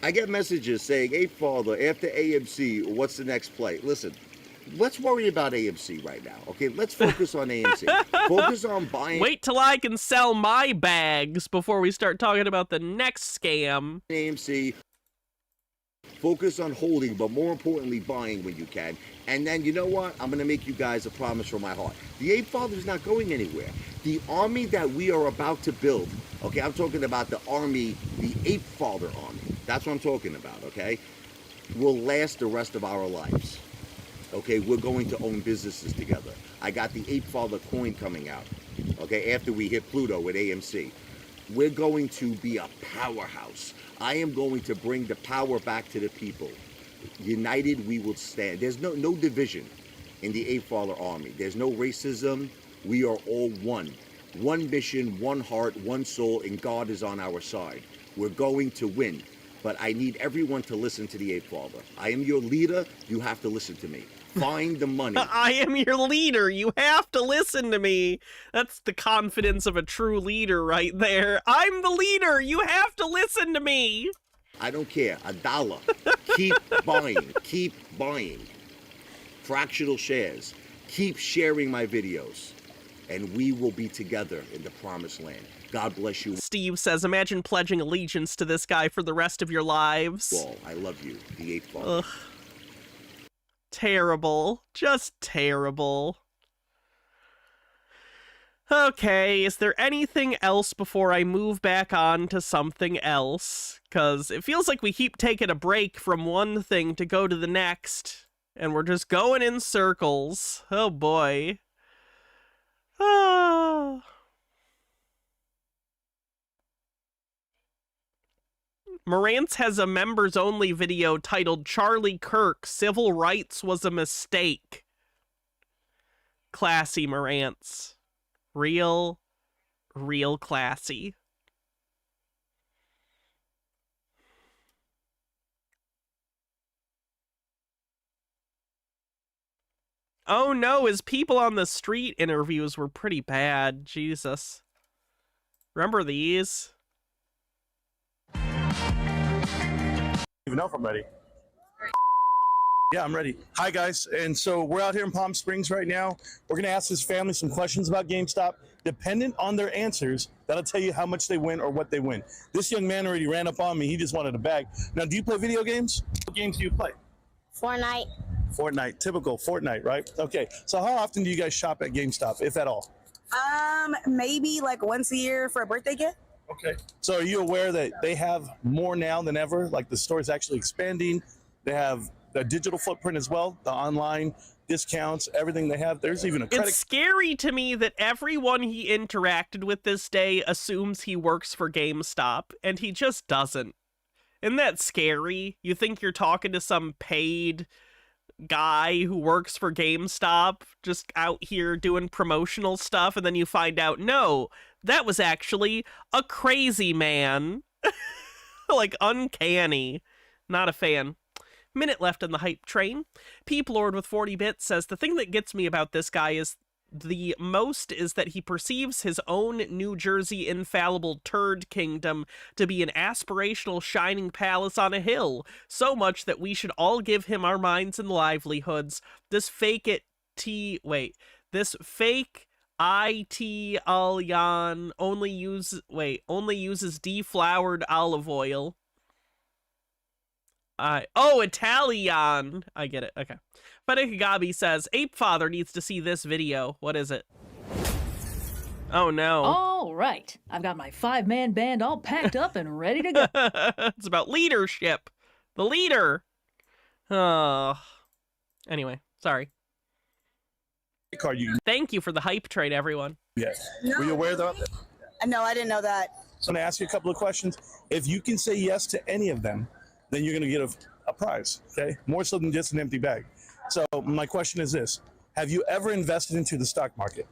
I get messages saying, hey, Father, after AMC, what's the next play? Listen, let's worry about AMC right now, okay? Let's focus on AMC. Focus on buying... Wait till I can sell my bags before we start talking about the next scam. AMC. Focus on holding, but more importantly, buying when you can. And then, you know what? I'm going to make you guys a promise from my heart. The Ape Father is not going anywhere. The army that we are about to build, okay, I'm talking about the army, the Ape Father army. That's what I'm talking about, okay? Will last the rest of our lives. Okay, we're going to own businesses together. I got the Ape Father coin coming out, okay, after we hit Pluto with AMC. We're going to be a powerhouse. I am going to bring the power back to the people. United, we will stand. There's no division in the Ape Father army. There's no racism. We are all one. One mission, one heart, one soul, and God is on our side. We're going to win. But I need everyone to listen to the Ape Father. I am your leader. You have to listen to me. Find the money. I am your leader. You have to listen to me. That's the confidence of a true leader right there. I'm the leader. You have to listen to me. I don't care. $1. Keep buying. Keep buying. Fractional shares. Keep sharing my videos. And we will be together in the promised land. God bless you. Steve says, imagine pledging allegiance to this guy for the rest of your lives. Well, I love you. The Ape Father. Ugh. Terrible. Just terrible. Okay, is there anything else before I move back on to something else? Because it feels like we keep taking a break from one thing to go to the next, and we're just going in circles. Oh boy. Ah. Marantz has a members-only video titled Charlie Kirk, Civil Rights Was a Mistake. Classy, Marantz. Real classy. Oh no, his people on the street interviews were pretty bad. Jesus. Remember these? Even know if I'm ready. Yeah, I'm ready. Hi, guys. And so we're out here in Palm Springs right now. We're going to ask this family some questions about GameStop. Dependent on their answers, that'll tell you how much they win or what they win. This young man already ran up on me. He just wanted a bag. Now, do you play video games? What games do you play? Fortnite. Fortnite. Typical Fortnite, right? Okay. So how often do you guys shop at GameStop, if at all? Maybe like once a year for a birthday gift. Okay. So are you aware that they have more now than ever? Like the store is actually expanding. They have the digital footprint as well, the online discounts, everything they have. There's even a credit. It's scary to me that everyone he interacted with this day assumes he works for GameStop, and he just doesn't. Isn't that scary? You think you're talking to some paid guy who works for GameStop, just out here doing promotional stuff, and then you find out, no, that was actually a crazy man. Like, uncanny. Not a fan. Minute left on the hype train. Peep Lord with 40 bits says, the thing that gets me about this guy is the most is that he perceives his own New Jersey infallible turd kingdom to be an aspirational shining palace on a hill, so much that we should all give him our minds and livelihoods. This fake Italian only uses deflowered olive oil. Italian. I get it. Okay. Fedekagabi says, Ape Father needs to see this video. What is it? Oh, no. All right. I've got my 5-man band all packed up and ready to go. It's about leadership. The leader. Anyway, sorry. Thank you for the hype train, everyone. Yes. Were you aware of that? No, I didn't know that. So I'm going to ask you a couple of questions. If you can say yes to any of them, then you're going to get a prize, okay? More so than just an empty bag. So my question is this. Have you ever invested into the stock market?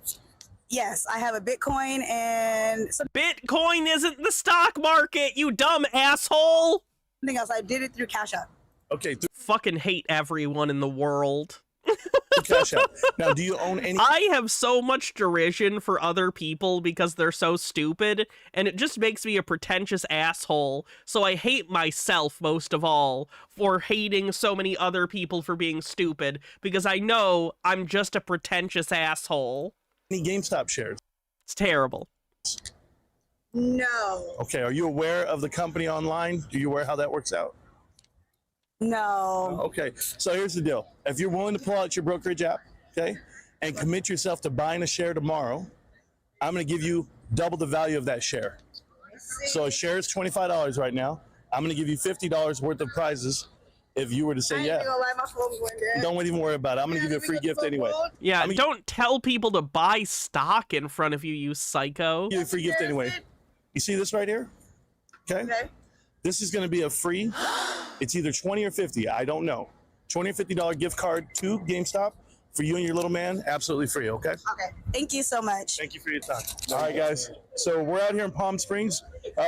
Yes, I have a Bitcoin and Bitcoin isn't the stock market, you dumb asshole! something else. I did it through Cash App. Okay. Fucking hate everyone in the world. Cash App. Now, do you own any? I have so much derision for other people because they're so stupid, and it just makes me a pretentious asshole. So I hate myself most of all for hating so many other people for being stupid, because I know I'm just a pretentious asshole. Any GameStop shares? It's terrible. No. Okay. Are you aware of the company online? Are you aware how that works out? No. Okay, so here's the deal. If you're willing to pull out your brokerage app, okay, and commit yourself to buying a share tomorrow, I'm going to give you double the value of that share. So a share is $25 right now. I'm going to give you $50 worth of prizes if you were to say yeah. Don't even worry about it. I'm going to give you a free gift anyway. Yeah, don't tell people to buy stock in front of you, you psycho. Give you a free gift anyway. You see this right here? Okay. This is going to be a free. It's either 20 or 50. I don't know. $20 or $50 gift card to GameStop for you and your little man. Absolutely free. Okay. Okay. Thank you so much. Thank you for your time. All right, guys. So we're out here in Palm Springs.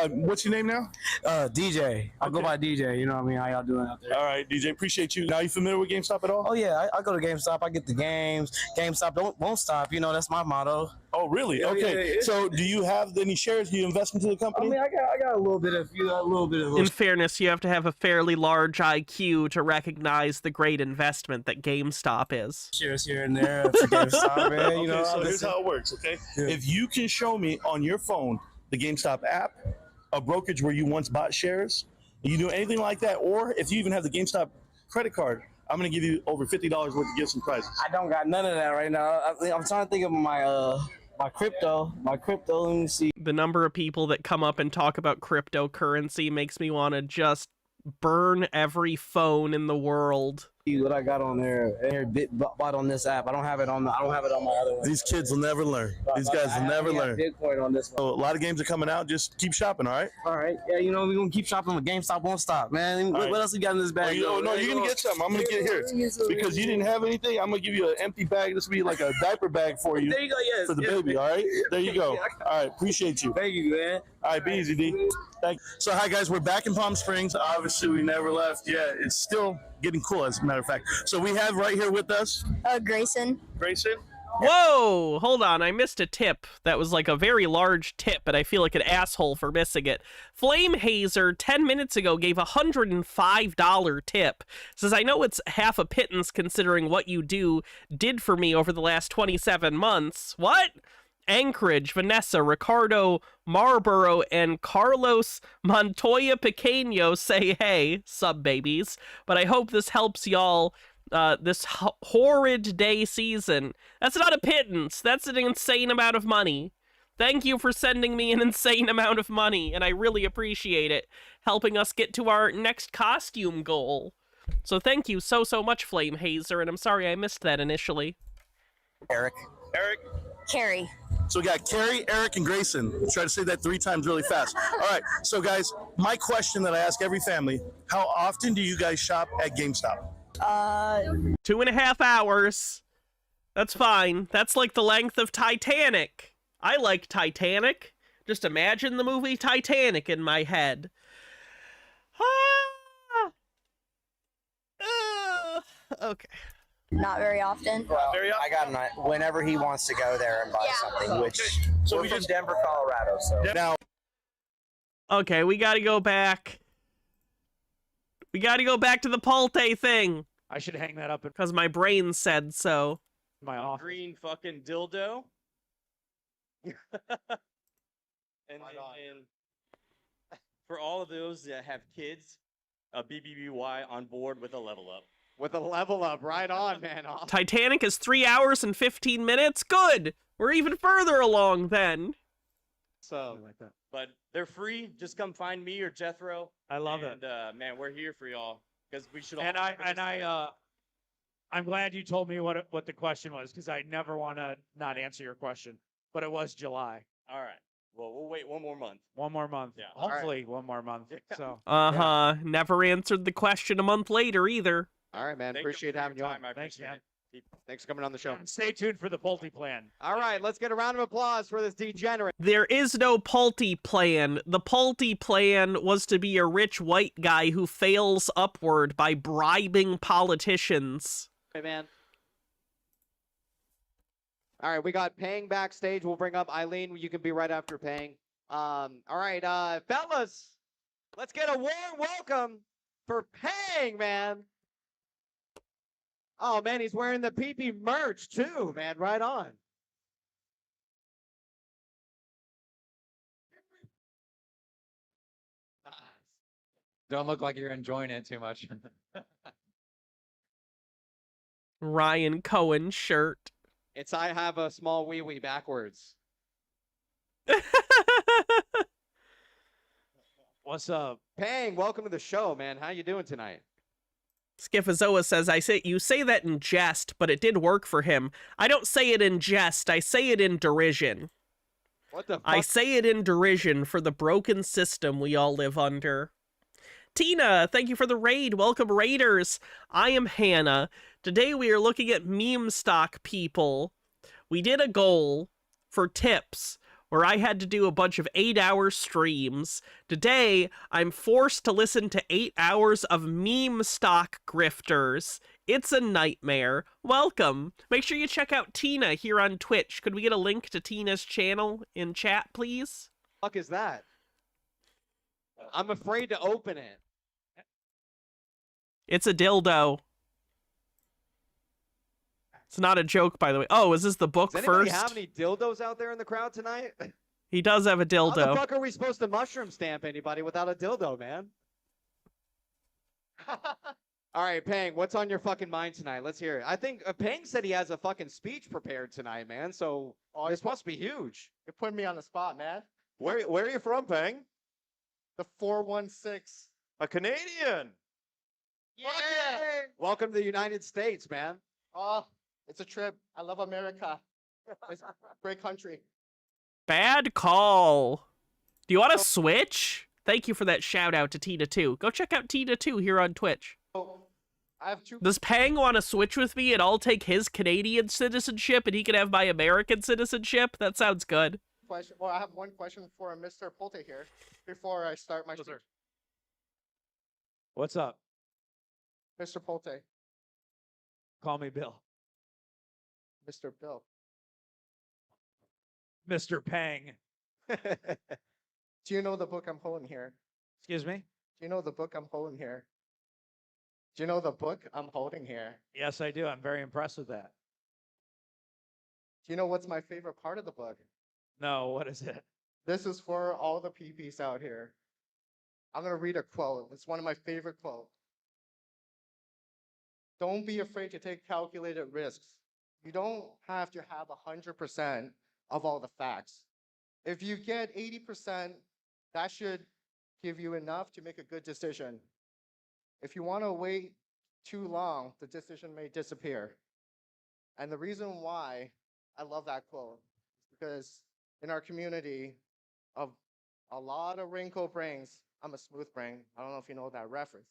What's your name now? DJ. I'll go by DJ. You know what I mean? How y'all doing out there? All right, DJ. Appreciate you. Now, you familiar with GameStop at all? Oh yeah, I go to GameStop. I get the games. GameStop won't stop. You know, that's my motto. Oh, really? Yeah, Okay. yeah. So, do you have any shares? Do you invest into the company? I mean, I got a little bit of In fairness, you have to have a fairly large IQ to recognize the great investment that GameStop is. shares here and there for GameStop, man. You know, so here's how it works, okay? If you can show me on your phone the GameStop app, a brokerage where you once bought shares, you do anything like that, or if you even have the GameStop credit card, I'm going to give you over $50 worth of gifts and prizes. I don't got none of that right now. I'm trying to think of my My crypto, let me see. The number of people that come up and talk about cryptocurrency makes me want to just burn every phone in the world. What I got on there, bought on this app. I don't have it on my other one. These kids will never learn. These guys will never learn. Bitcoin on this one. So a lot of games are coming out. Just keep shopping, all right? All right. Yeah, you know, we're going to keep shopping with GameStop won't stop, man. What else you got in this bag? No, you're going to get something. I'm going to get here. Because you didn't have anything, I'm going to give you an empty bag. This will be like a diaper bag for you. There you go, yes. For the baby, all right? There you go. All right, appreciate you. Thank you, man. All right, be easy, D. Thank you. So, hi, guys. We're back in Palm Springs. Obviously, we never left yet. It's still getting cool, as a matter of fact. So, we have right here with us... Grayson. Grayson? Whoa! Hold on, I missed a tip. That was like a very large tip, but I feel like an asshole for missing it. Flame Hazer 10 minutes ago gave a $105 tip. Says, I know it's half a pittance considering what you did for me over the last 27 months. What? Anchorage, Vanessa, Ricardo, Marlboro, and Carlos Montoya Pequeño say hey, sub babies. But I hope this helps y'all this horrid day season. That's not a pittance. That's an insane amount of money. Thank you for sending me an insane amount of money, and I really appreciate it, helping us get to our next costume goal. So thank you so much, Flame Hazer, and I'm sorry I missed that initially. Eric. Carrie. So we got Carrie, Eric, and Grayson. Try to say that 3 times really fast. All right. So, guys, my question that I ask every family, how often do you guys shop at GameStop? 2.5 hours. That's fine. That's like the length of Titanic. I like Titanic. Just imagine the movie Titanic in my head. Okay. Not very often. Well, I got whenever he wants to go there and buy something, which we're from Denver, Colorado. So now, okay, we got to go back. We got to go back to the Palte thing. I should hang that up because my brain said so. My office. Green fucking dildo. and for all of those that have kids, a BBBY on board with a level up. With a level up, right on, man. Awesome. Titanic is 3 hours and 15 minutes. Good. We're even further along then. So, but they're free. Just come find me or Jethro. I love it. Man, we're here for y'all because we should. I'm glad you told me what the question was because I never want to not answer your question. But it was July. All right. Well, we'll wait one more month. One more month. Yeah. Hopefully, one more month. So. Yeah. Never answered the question a month later either. All right, man. Appreciate having you on. Thanks, man. Thanks for coming on the show. And stay tuned for the Pulte plan. All right, let's get a round of applause for this degenerate. There is no Pulte plan. The Pulte plan was to be a rich white guy who fails upward by bribing politicians. Hey, man. All right, we got Pang backstage. We'll bring up Eileen. You can be right after Pang. All right, fellas, let's get a warm welcome for Pang, man. Oh, man, he's wearing the PP merch, too, man. Right on. Don't look like you're enjoying it too much. Ryan Cohen shirt. It's I have a small wee-wee backwards. What's up? Pang, welcome to the show, man. How you doing tonight? Skifazoa says, you say that in jest, but it did work for him. I don't say it in jest, I say it in derision. What the fuck? I say it in derision for the broken system we all live under. Tina, thank you for the raid. Welcome, Raiders. I am Hannah. Today we are looking at meme stock people. We did a goal for tips where I had to do a bunch of 8-hour streams. Today, I'm forced to listen to 8 hours of meme stock grifters. It's a nightmare. Welcome. Make sure you check out Tina here on Twitch. Could we get a link to Tina's channel in chat, please? What the fuck is that? I'm afraid to open it. It's a dildo. It's not a joke, by the way. Oh, is this the book Does first? anybody have any dildos out there in the crowd tonight? He does have a dildo. How the fuck are we supposed to mushroom stamp anybody without a dildo, man? All right, Pang, what's on your fucking mind tonight? Let's hear it. I think Pang said he has a fucking speech prepared tonight, man. So this must be huge. You're putting me on the spot, man. Where are you from, Pang? The 416. A Canadian. Yeah. Welcome to the United States, man. Oh, it's a trip. I love America. It's a great country. Bad call. Do you want to switch? Thank you for that shout out to Tina2. Go check out Tina2 here on Twitch. So, I have two. Does Pang want to switch with me and I'll take his Canadian citizenship and he can have my American citizenship? That sounds good. Question. Well, I have one question for Mr. Polte here before I start my speech. What's up? Mr. Polte, Call me Bill. Mr. Bill. Mr. Pang. Do you know the book I'm holding here? Excuse me? Do you know the book I'm holding here? Do you know the book I'm holding here? Yes, I do. I'm very impressed with that. Do you know what's my favorite part of the book? No, what is it? This is for all the PPs out here. I'm going to read a quote. It's one of my favorite quotes. Don't be afraid to take calculated risks. You don't have to have 100% of all the facts. If you get 80%, that should give you enough to make a good decision. If you want to wait too long, the decision may disappear. And the reason why I love that quote is because in our community of a lot of wrinkle brains, I'm a smooth brain. I don't know if you know that reference.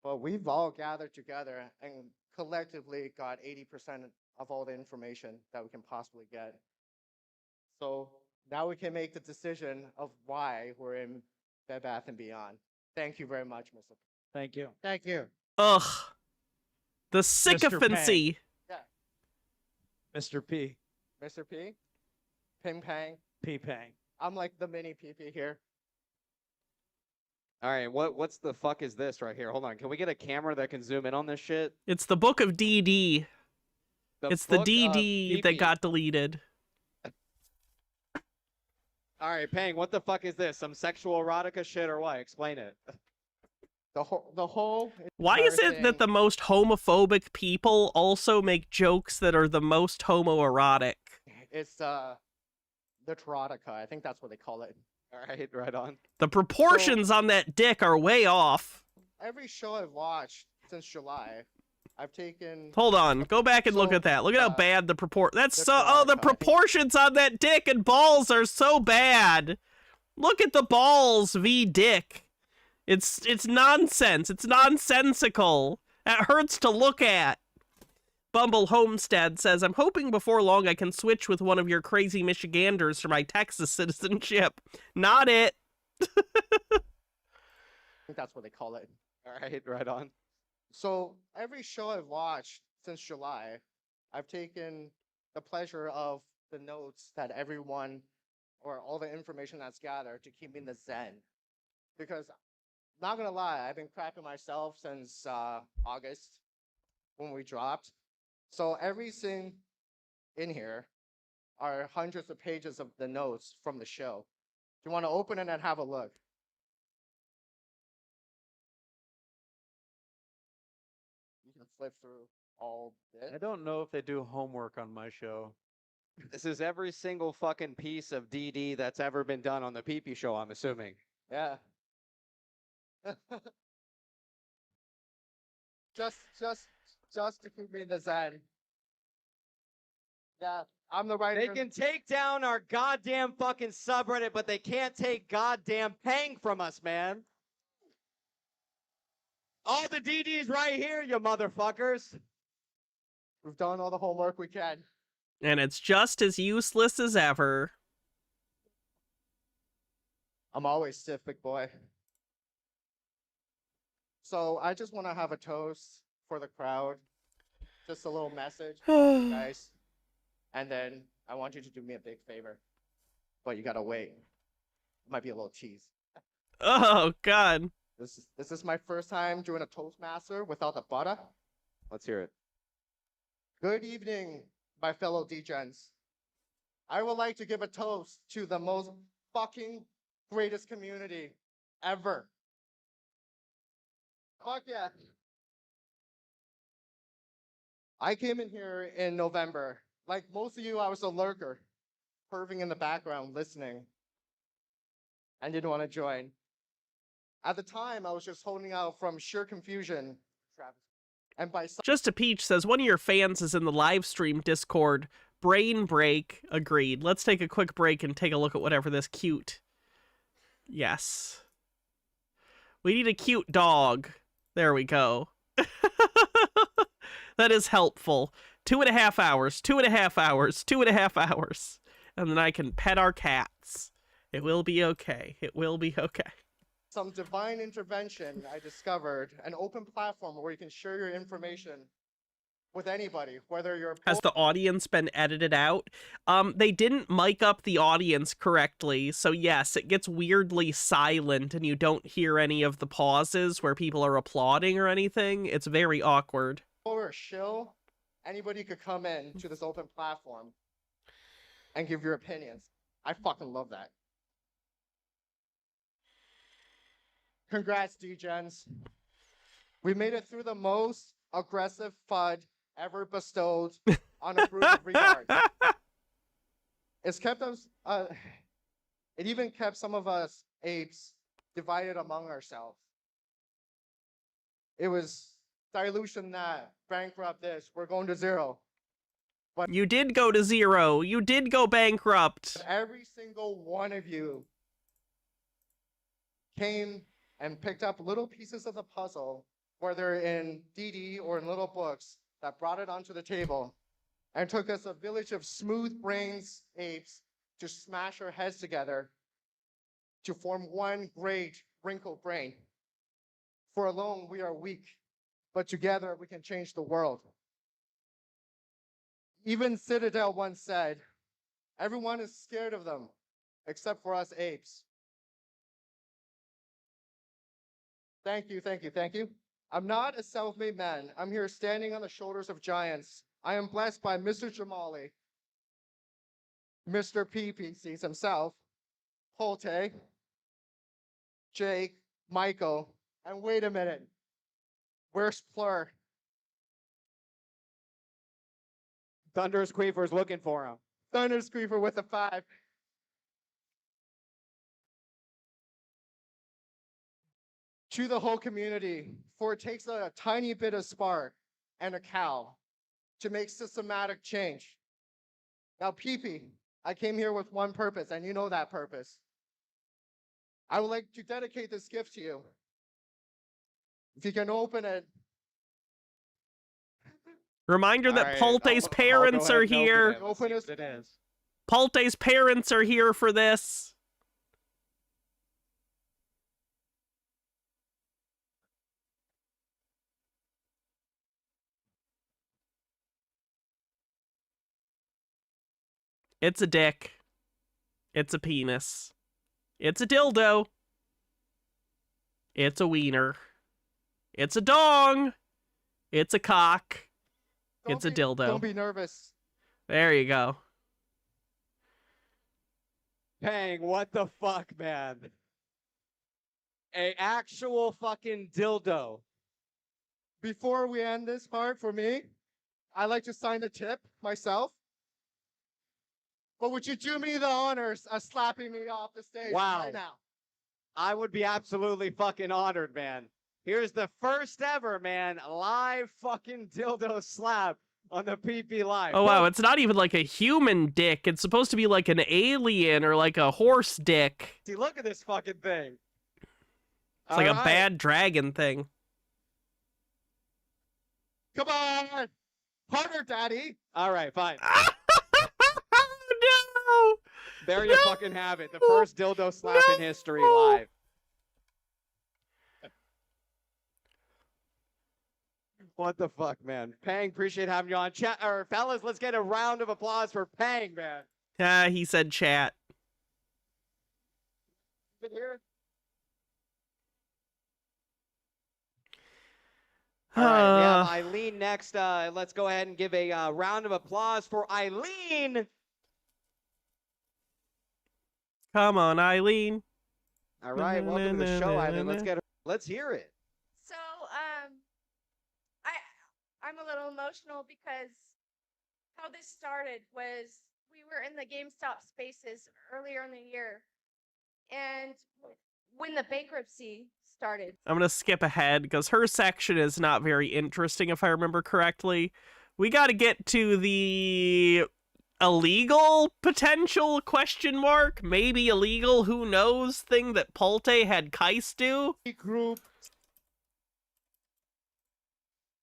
But we've all gathered together and collectively got 80% of all the information that we can possibly get. So now we can make the decision of why we're in Bed Bath & Beyond. Thank you very much, Mr. Thank you. Thank you. Ugh. The sycophancy. Yeah. Mr. P. Mr. P. Ping Pang. P. Pang. I'm like the mini PP here. All right, what's the fuck is this right here? Hold on, can we get a camera that can zoom in on this shit? It's the book of DD. It's the book of DD that PP. got deleted. All right, Pang, what the fuck is this? Some sexual erotica shit or what? Explain it. The whole. Why is it that the most homophobic people also make jokes that are the most homoerotic? It's the erotica. I think that's what they call it. All right, right on. The proportions on that dick are way off. Every show I've watched since July, I've taken. Hold on, go back and look at that. Look at how bad the That's so. Oh, the proportions on that dick and balls are so bad. Look at the balls v dick. It's nonsense. It's nonsensical. It hurts to look at. Bumble Homestead says, I'm hoping before long I can switch with one of your crazy Michiganders for my Texas citizenship. Not it. I think that's what they call it. All right, right on. So every show I've watched since July, I've taken the pleasure of the notes that everyone or all the information that's gathered to keep me in the zen. Because, not gonna lie, I've been crapping myself since August when we dropped. So everything in here are hundreds of pages of the notes from the show. Do you want to open it and have a look? You can flip through all this. I don't know if they do homework on my show. This is every single fucking piece of DD that's ever been done on the PP show, I'm assuming. Yeah. just to keep me in the zen. Yeah, I'm the writer. They can take down our goddamn fucking subreddit, but they can't take goddamn Pang from us, man. All the DDs right here, you motherfuckers. We've done all the homework we can. And it's just as useless as ever. I'm always stiff, big boy. So I just want to have a toast for the crowd. Just a little message, guys. And then I want you to do me a big favor. But you gotta wait. It might be a little cheese. Oh, God. This is my first time doing a Toastmaster without the butter. Let's hear it. Good evening, my fellow degens. I would like to give a toast to the most fucking greatest community ever. Fuck yeah. I came in here in November. Like most of you, I was a lurker, perving in the background, listening, and didn't want to join. At the time, I was just holding out from sheer confusion. And by Just a Peach says, one of your fans is in the live stream Discord. Brain break. Agreed. Let's take a quick break and take a look at whatever this cute. Yes. We need a cute dog. There we go. That is helpful. 2.5 hours, 2.5 hours, 2.5 hours. And then I can pet our cats. It will be okay. It will be okay. some divine intervention, I discovered an open platform where you can share your information with anybody, whether you're Has the audience been edited out? They didn't mic up the audience correctly, so yes, it gets weirdly silent and you don't hear any of the pauses where people are applauding or anything. It's very awkward. or a shill, anybody could come in to this open platform and give your opinions. I fucking love that. Congrats, D-Gens. We made it through the most aggressive FUD ever bestowed on a group of regards. It's kept us, it even kept some of us apes divided among ourselves. It was dilution that, bankrupt this, we're going to zero. But you did go to zero. You did go bankrupt. every single one of you came and picked up little pieces of the puzzle, whether in DD or in little books, that brought it onto the table and took us a village of smooth brains apes to smash our heads together to form one great wrinkled brain. For alone, we are weak, but together we can change the world. Even Citadel once said, everyone is scared of them, except for us apes. Thank you, thank you, thank you. I'm not a self-made man. I'm here standing on the shoulders of giants. I am blessed by Mr. Jamali, Mr. PPCs himself, Holte, Jake, Michael, and wait a minute, where's Plur? Thunderous Queefer's looking for him. Thunderous Queefer with a 5. To the whole community, for it takes a tiny bit of spark and a cow to make systematic change. Now, PP, I came here with one purpose, and you know that purpose. I would like to dedicate this gift to you. If you can open it. Reminder that Polte's parents are here. Open it. It is. Polte's parents are here for this. It's a dick. It's a penis. It's a dildo. It's a wiener. It's a dong. It's a cock. It's a dildo. Don't be nervous. There you go. Pang, what the fuck, man? A actual fucking dildo. Before we end this part, for me, I like to sign the tip myself. But would you do me the honors of slapping me off the stage right now? I would be absolutely fucking honored, man. Here's the first ever, man, live fucking dildo slap on the PP Live. Oh, wow. It's not even like a human dick. It's supposed to be like an alien or like a horse dick. See, look at this fucking thing. It's like a bad dragon thing. Come on. Harder, daddy. All right, fine. No. There you fucking have it. The first dildo slap in history live. What the fuck, man? Pang, appreciate having you on. Chat, or fellas, let's get a round of applause for Pang, man. He said chat. Been here? All right, we have Eileen next. Let's go ahead and give a round of applause for Eileen. Come on, Eileen. All right, welcome to the show, Eileen. Let's hear it. So, I'm a little emotional because how this started was we were in the GameStop spaces earlier in the year, and when the bankruptcy started. I'm going to skip ahead because her section is not very interesting if I remember correctly. We got to get to the illegal potential question mark, maybe illegal, who knows, thing that Pulte had Kais do. Group.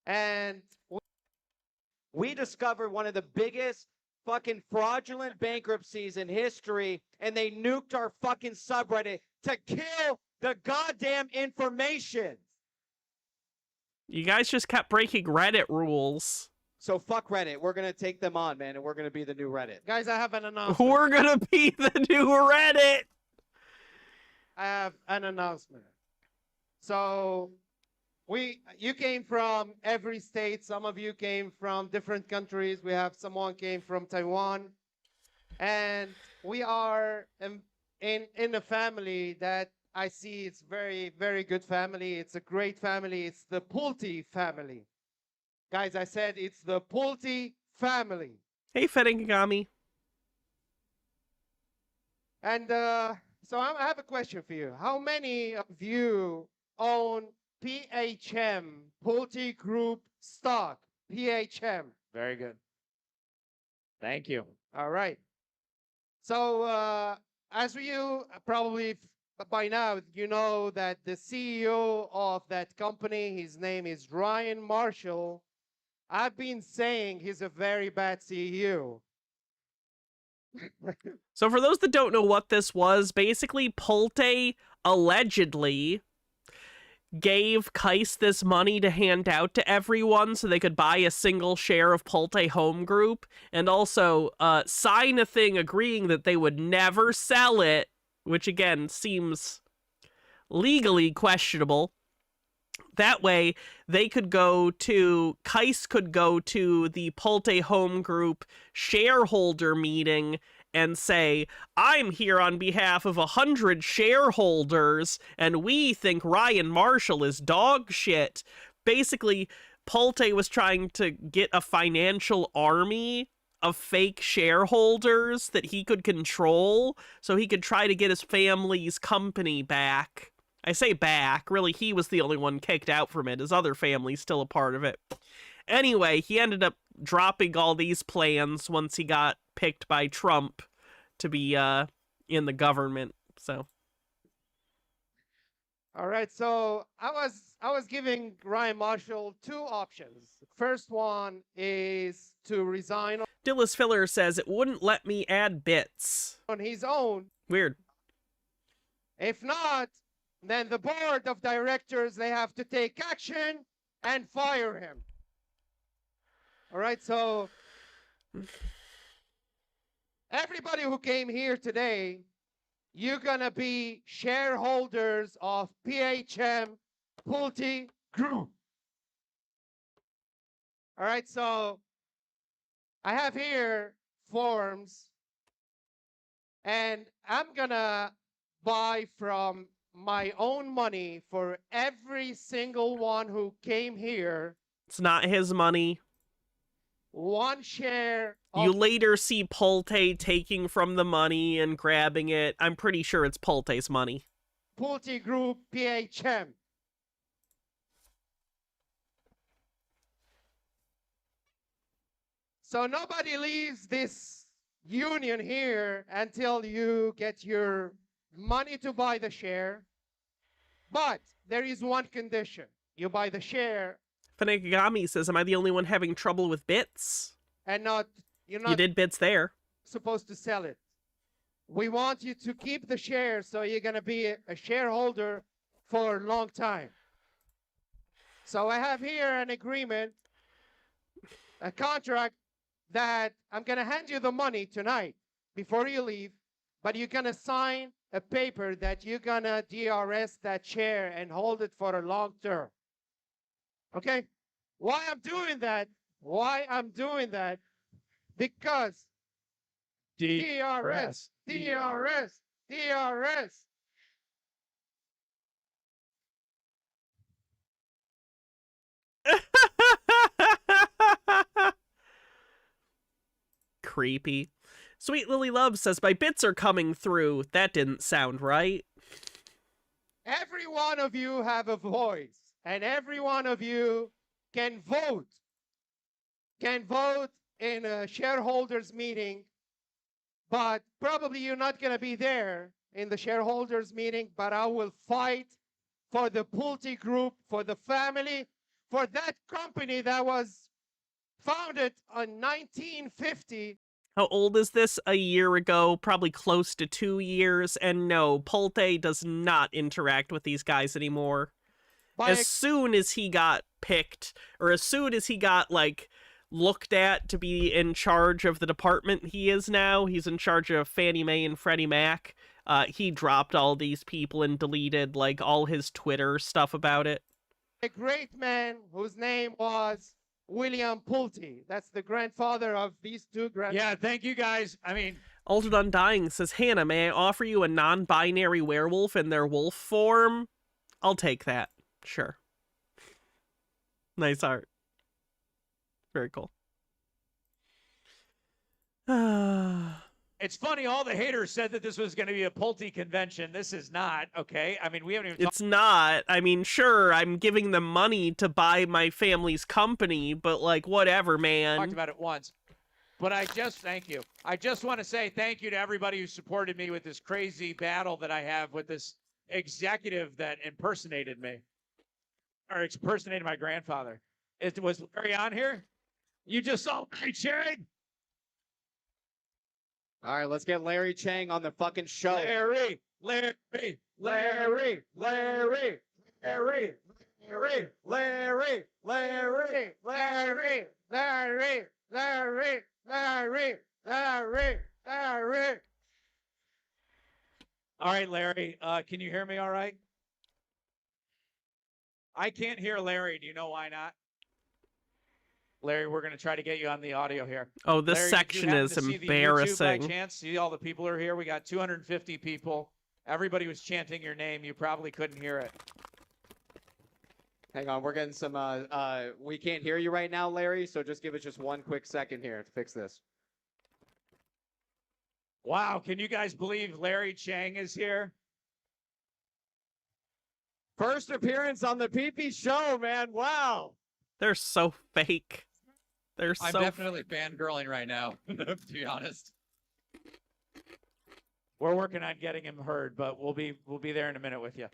And we discovered one of the biggest fucking fraudulent bankruptcies in history, and they nuked our fucking subreddit to kill the goddamn information. You guys just kept breaking Reddit rules. So fuck Reddit. We're going to take them on, man, and we're going to be the new Reddit. Guys, I have an announcement. We're going to be the new Reddit. I have an announcement. So you came from every state. Some of you came from different countries. We have someone came from Taiwan. And we are in a family that I see it's very, very good family. It's a great family. It's the Pulte family. Guys, I said it's the Pulte family. Hey, Fedengami. And so I have a question for you. How many of you own PHM, Pulte Group stock? PHM. Very good. Thank you. All right. So as you probably by now, you know that the CEO of that company, his name is Ryan Marshall. I've been saying he's a very bad CEO. So for those that don't know what this was, basically Pulte allegedly gave Kais this money to hand out to everyone so they could buy a single share of Pulte Home Group, and also sign a thing agreeing that they would never sell it, which again seems legally questionable. That way, Kais could go to the Pulte Home Group shareholder meeting and say, I'm here on behalf of 100 shareholders, and we think Ryan Marshall is dog shit. Basically, Pulte was trying to get a financial army of fake shareholders that he could control so he could try to get his family's company back. I say back, really he was the only one kicked out from it. His other family's still a part of it. Anyway, he ended up dropping all these plans once he got picked by Trump to be in the government. So all right, so I was giving Ryan Marshall two options. First one is to resign Dillis Filler says it wouldn't let me add bits on his own. Weird. If not, then the board of directors, they have to take action and fire him. All right, so everybody who came here today, you're going to be shareholders of PHM Pulte Group. All right, so I have here forms, and I'm going to buy from my own money for every single one who came here. It's not his money. One share. You later see Pulte taking from the money and grabbing it. I'm pretty sure it's Pulte's money. Pulte Group PHM. So nobody leaves this union here until you get your money to buy the share. But there is one condition. You buy the share. Fanagami says, am I the only one having trouble with bits? And you're not You did bits there. supposed to sell it. We want you to keep the shares so you're going to be a shareholder for a long time. So I have here an agreement, a contract that I'm going to hand you the money tonight before you leave, but you're going to sign a paper that you're going to DRS that share and hold it for a long term. Okay? Why I'm doing that? Because DRS. creepy. Sweet Lily Love says, my bits are coming through. That didn't sound right. Every one of you have a voice, and every one of you can vote. Can vote in a shareholders meeting, but probably you're not going to be there in the shareholders meeting, but I will fight for the Pulte Group, for the family, for that company that was founded in 1950. How old is this? A year ago, probably close to 2 years. And no, Pulte does not interact with these guys anymore. As soon as he got picked, or as soon as he got, like, looked at to be in charge of the department he is now, he's in charge of Fannie Mae and Freddie Mac, he dropped all these people and deleted, like, all his Twitter stuff about it. A great man whose name was William Pulte. That's the grandfather of these two Yeah, thank you guys. I mean, Altered Undying says, Hannah, may I offer you a non-binary werewolf in their wolf form? I'll take that. Sure. Nice art. Very cool. it's funny, all the haters said that this was going to be a Pulte convention. This is not, okay? I mean, we haven't even It's not. I mean, sure, I'm giving them money to buy my family's company, but, like, whatever, man. talked about it once. But thank you. I just want to say thank you to everybody who supported me with this crazy battle that I have with this executive that impersonated me. Or impersonated my grandfather. Was Larry on here? You just saw Larry Chang? All right, let's get Larry Chang on the fucking show. Larry, Larry, Larry, Larry, Larry, Larry, Larry, Larry, Larry, Larry, Larry, Larry, Larry, Larry. All right, Larry, can you hear me all right? I can't hear Larry. Do you know why not? Larry, we're going to try to get you on the audio here. Oh, this Larry, section is see the embarrassing. YouTube by chance? See all the people who are here? We got 250 people. Everybody was chanting your name. You probably couldn't hear it. Hang on, we're getting some, we can't hear you right now, Larry, so just give us just one quick second here to fix this. Wow, can you guys believe Larry Chang is here? First appearance on the PP show, man. Wow. They're so fake. They're I'm so definitely fangirling right now, to be honest. We're working on getting him heard, but we'll be there in a minute with you.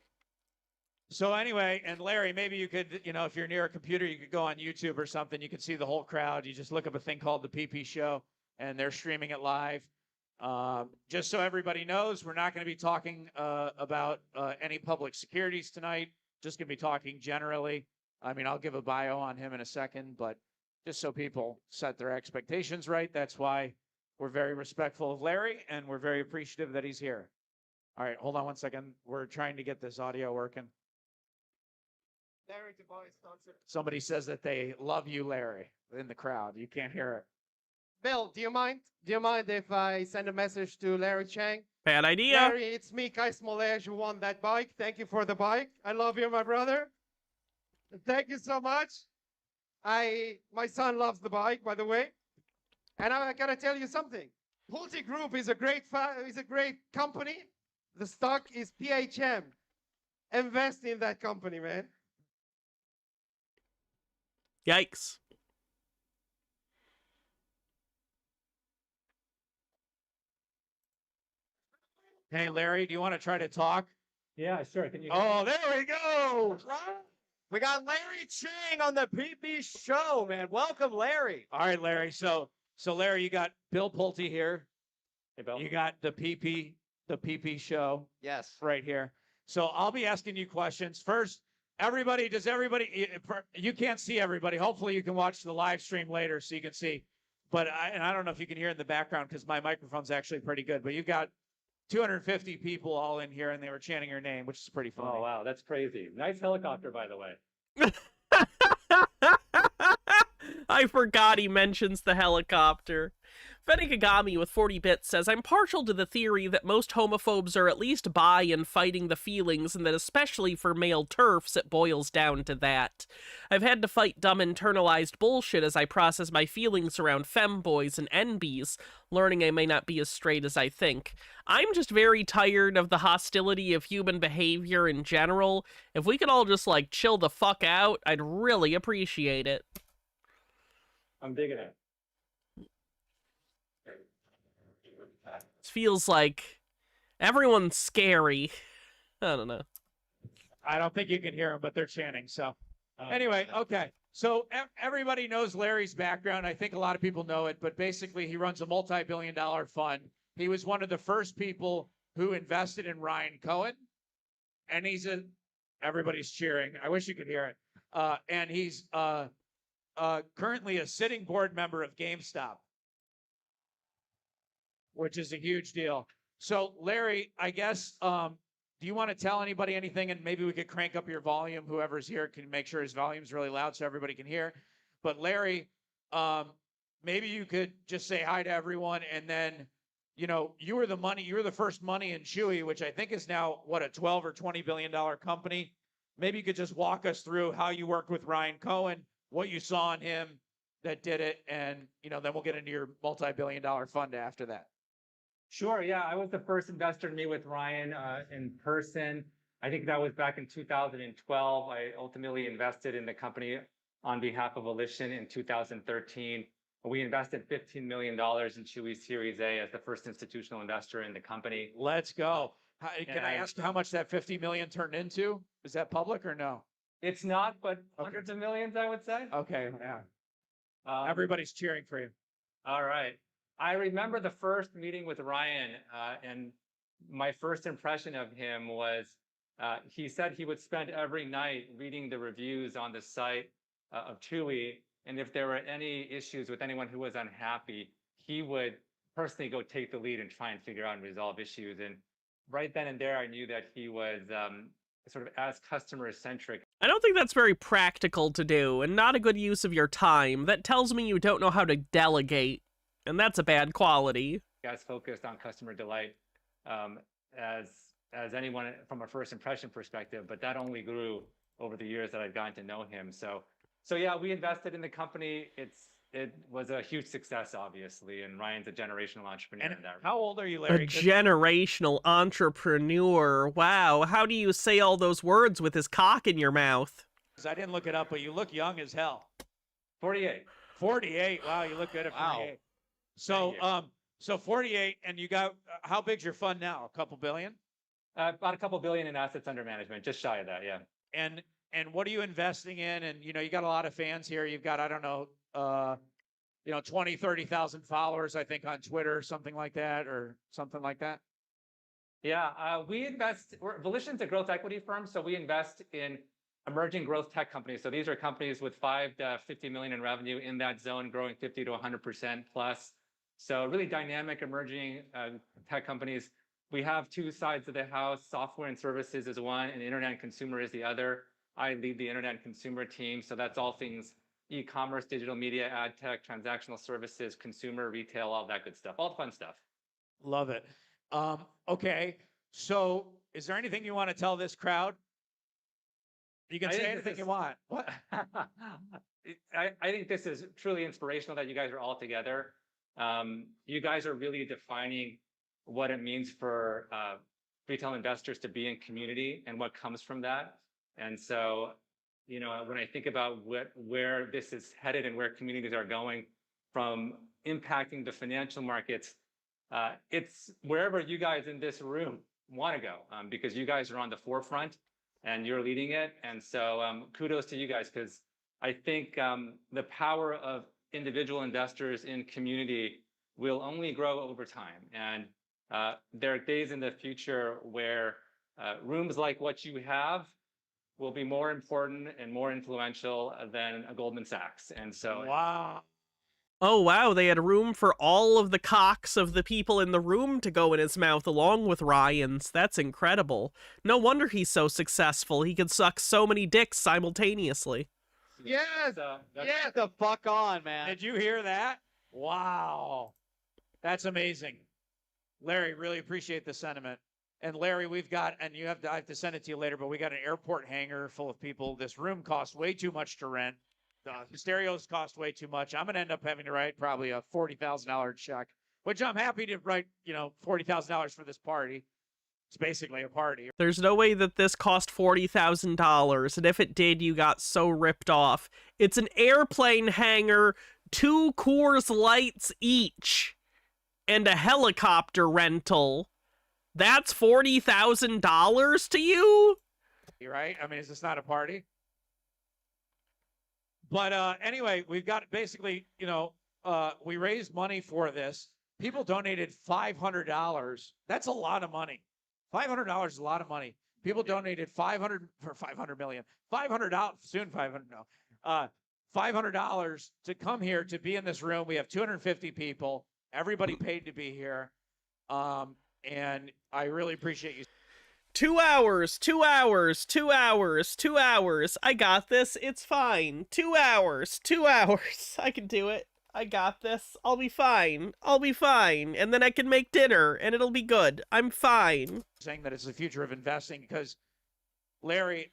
So anyway, and Larry, maybe you could, if you're near a computer, you could go on YouTube or something. You can see the whole crowd. You just look up a thing called the PP Show, and they're streaming it live. Just so everybody knows, we're not going to be talking about any public securities tonight. Just going to be talking generally. I mean, I'll give a bio on him in a second, but just so people set their expectations right, that's why we're very respectful of Larry, and we're very appreciative that he's here. All right, hold on one second. We're trying to get this audio working. Larry Tobias concert. Somebody says that they love you, Larry, in the crowd. You can't hear it. Bill, do you mind? Do you mind if I send a message to Larry Chang? Bad idea. Larry, it's me, Kai Smolej, who won that bike. Thank you for the bike. I love you, my brother. Thank you so much. My son loves the bike, by the way. And I gotta tell you something. Pulte Group is a great company. The stock is PHM. Invest in that company, man. Yikes. Hey, Larry, do you want to try to talk? Yeah, sure. Can you? Oh, there we go. We got Larry Chang on the PP show, man. Welcome, Larry. All right, Larry. So Larry, you got Bill Pulte here. Hey, Bill. You got the PP show. Yes. Right here. So I'll be asking you questions. First, you can't see everybody. Hopefully you can watch the live stream later so you can see. But I don't know if you can hear in the background because my microphone's actually pretty good. But you've got 250 people all in here, and they were chanting your name, which is pretty funny. Oh, wow. That's crazy. Nice helicopter, by the way. I forgot he mentions the helicopter. Fenny Kagami with 40 bits says, I'm partial to the theory that most homophobes are at least bi and fighting the feelings, and that especially for male TERFs, it boils down to that. I've had to fight dumb internalized bullshit as I process my feelings around femboys and NBs, learning I may not be as straight as I think. I'm just very tired of the hostility of human behavior in general. If we could all just, like, chill the fuck out, I'd really appreciate it. I'm digging it. It feels like everyone's scary. I don't know. I don't think you can hear them, but they're chanting. So anyway, okay. So everybody knows Larry's background. I think a lot of people know it, but basically he runs a multi-billion-dollar fund. He was one of the first people who invested in Ryan Cohen, and everybody's cheering. I wish you could hear it. And he's currently a sitting board member of GameStop, which is a huge deal. So, Larry, I guess, do you want to tell anybody anything? And maybe we could crank up your volume. Whoever's here can make sure his volume's really loud so everybody can hear. But, Larry, maybe you could just say hi to everyone. And then, you know, you were the first money in Chewy, which I think is now, what, a $12 or $20 billion company. Maybe you could just walk us through how you worked with Ryan Cohen, what you saw in him that did it. And, you know, then we'll get into your multi-billion-dollar fund after that. Sure, yeah, I was the first investor to meet with Ryan in person. I think that was back in 2012. I ultimately invested in the company on behalf of Volition in 2013. We invested $15 million in Chewy Series A as the first institutional investor in the company. Let's go. Can I ask how much that $50 million turned into? Is that public or no? It's not, but hundreds of millions, I would say. Okay, yeah. Everybody's cheering for you. All right. I remember the first meeting with Ryan, and my first impression of him was he said he would spend every night reading the reviews on the site of Chewy, and if there were any issues with anyone who was unhappy, he would personally go take the lead and try and figure out and resolve issues. And right then and there, I knew that he was sort of as customer-centric. I don't think that's very practical to do, and not a good use of your time. That tells me you don't know how to delegate. And that's a bad quality. As focused on customer delight as anyone from a first impression perspective, but that only grew over the years that I've gotten to know him. So yeah, we invested in the company. It was a huge success, obviously, and Ryan's a generational entrepreneur. And how old are you, Larry? A generational entrepreneur. Wow. How do you say all those words with his cock in your mouth? I didn't look it up, but you look young as hell. 48. 48. Wow, you look good at 48. So 48, and you got, how big's your fund now? A couple billion? About a couple billion in assets under management, just shy of that, yeah. And what are you investing in? And, you know, you got a lot of fans here. You've got, I don't know, 20, 30,000 followers, I think, on Twitter, something like that. Yeah, we invest, Volition's a growth equity firm, so we invest in emerging growth tech companies. So these are companies with 5 to 50 million in revenue in that zone, growing 50 to 100% plus. So really dynamic emerging tech companies. We have two sides of the house. Software and services is one, and internet and consumer is the other. I lead the internet and consumer team. So that's all things e-commerce, digital media, ad tech, transactional services, consumer, retail, all that good stuff, all the fun stuff. Love it. Okay, so is there anything you want to tell this crowd? You can say anything you want. What? I think this is truly inspirational that you guys are all together. You guys are really defining what it means for retail investors to be in community and what comes from that. And so, you know, when I think about where this is headed and where communities are going from impacting the financial markets, it's wherever you guys in this room want to go, because you guys are on the forefront and you're leading it. And so kudos to you guys, because I think the power of individual investors in community will only grow over time. And there are days in the future where rooms like what you have will be more important and more influential than a Goldman Sachs. And so wow. Oh, wow, they had room for all of the cocks of the people in the room to go in his mouth along with Ryan's. That's incredible. No wonder he's so successful. He could suck so many dicks simultaneously. Yes. So Yes. Get the fuck on, man. Did you hear that? Wow. That's amazing. Larry, really appreciate the sentiment. And Larry, we've got, and I have to send it to you later, but we got an airport hangar full of people. This room costs way too much to rent. The stereos cost way too much. I'm going to end up having to write probably a $40,000 check, which I'm happy to write, $40,000 for this party. It's basically a party. There's no way that this cost $40,000, and if it did, you got so ripped off. It's an airplane hangar, 2 Coors Lights each, and a helicopter rental. That's $40,000 to you? You're right. I mean, is this not a party? But anyway, we've got basically, we raised money for this. People donated $500. That's a lot of money. $500 is a lot of money. People donated $500 million. $500, soon 500, no. $500 to come here to be in this room. We have 250 people. Everybody paid to be here. And I really appreciate you. 2 hours, 2 hours, 2 hours, 2 hours. I got this. It's fine. 2 hours, 2 hours. I can do it. I got this. I'll be fine. I'll be fine. And then I can make dinner and it'll be good. I'm fine. Saying that it's the future of investing because, Larry,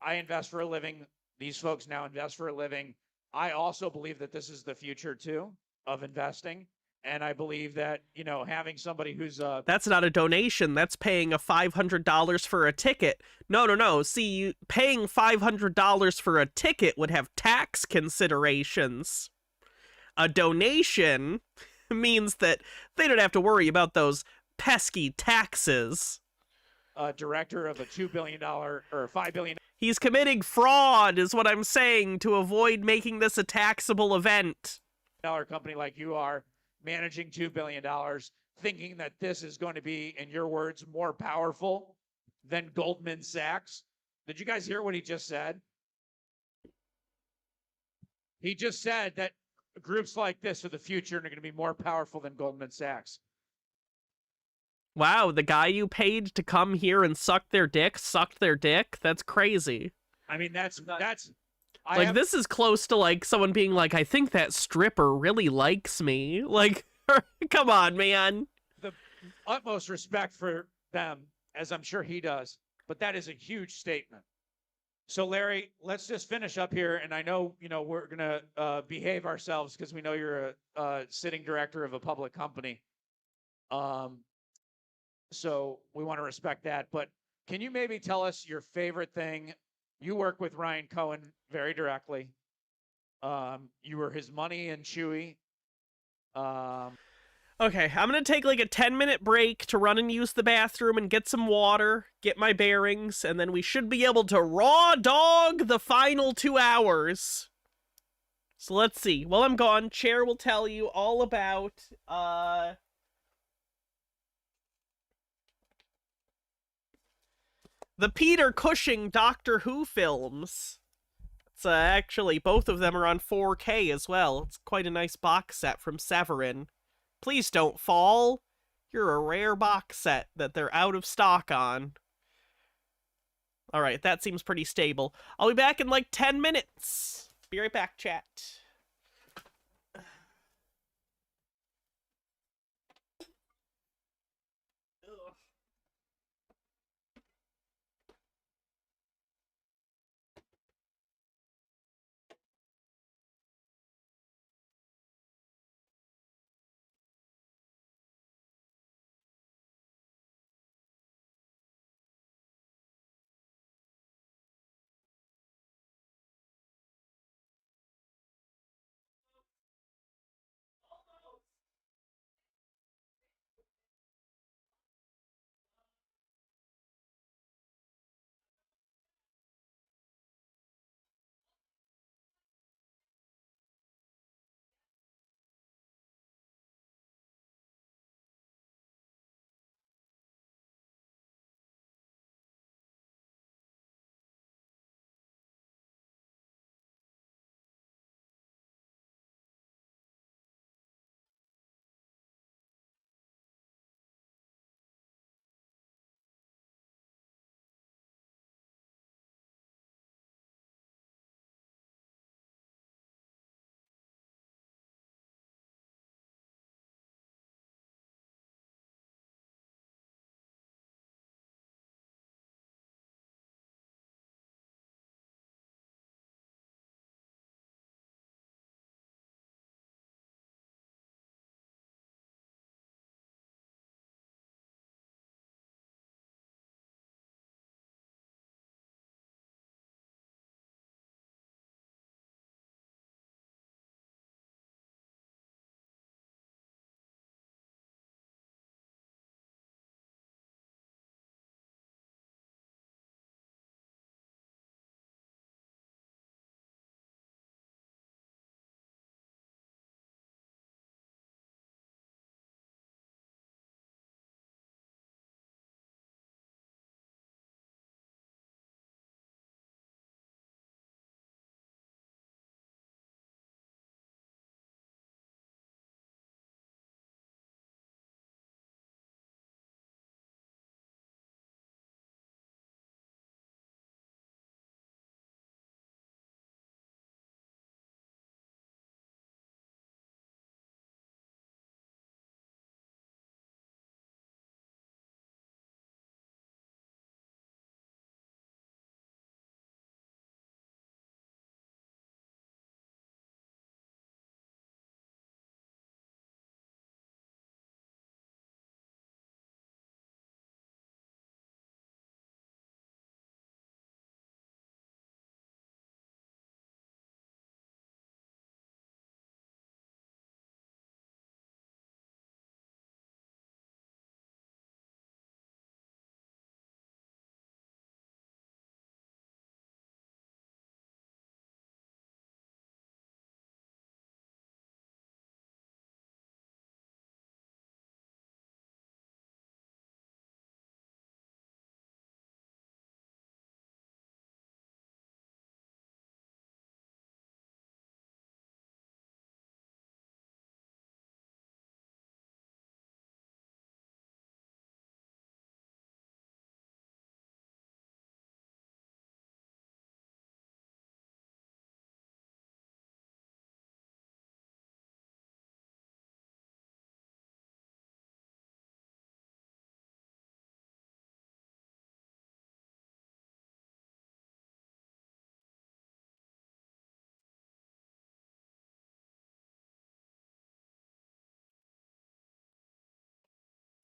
I invest for a living. These folks now invest for a living. I also believe that this is the future, too, of investing. And I believe that, having somebody who's That's not a donation. That's paying a $500 for a ticket. No. See, paying $500 for a ticket would have tax considerations. A donation means that they don't have to worry about those pesky taxes. Director of a $2 billion or $5 billion. He's committing fraud, is what I'm saying, to avoid making this a taxable event. Company like you are, managing $2 billion, thinking that this is going to be, in your words, more powerful than Goldman Sachs. Did you guys hear what he just said? He just said that groups like this are the future and are going to be more powerful than Goldman Sachs. Wow, the guy you paid to come here and suck their dick sucked their dick? That's crazy. I mean, that's this is close to like someone being like, I think that stripper really likes me. Like, come on, man. The utmost respect for them, as I'm sure he does, but that is a huge statement. So, Larry, let's just finish up here. And I know, we're going to behave ourselves because we know you're a sitting director of a public company. So we want to respect that. But can you maybe tell us your favorite thing? You work with Ryan Cohen very directly. You were his money and Chewy. Okay, I'm going to take like a 10-minute break to run and use the bathroom and get some water, get my bearings, and then we should be able to raw dog the final 2 hours. So let's see. While I'm gone, Chair will tell you all about, the Peter Cushing Doctor Who films. It's actually, both of them are on 4K as well. It's quite a nice box set from Severin. Please don't fall. You're a rare box set that they're out of stock on. Alright, that seems pretty stable. I'll be back in like 10 minutes. Be right back, chat.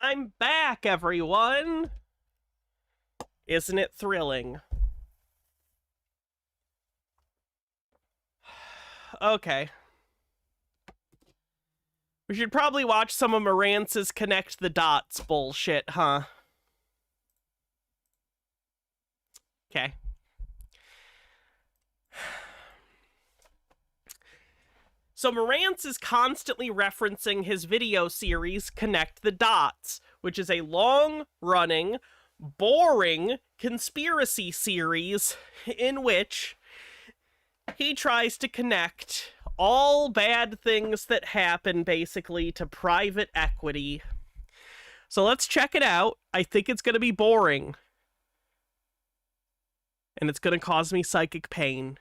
I'm back, everyone! Isn't it thrilling? Okay. We should probably watch some of Marantz's Connect the Dots bullshit, huh? Okay. So Marantz is constantly referencing his video series, Connect the Dots, which is a long-running, boring conspiracy series in which he tries to connect all bad things that happen, basically, to private equity. So let's check it out. I think it's going to be boring. And it's going to cause me psychic pain.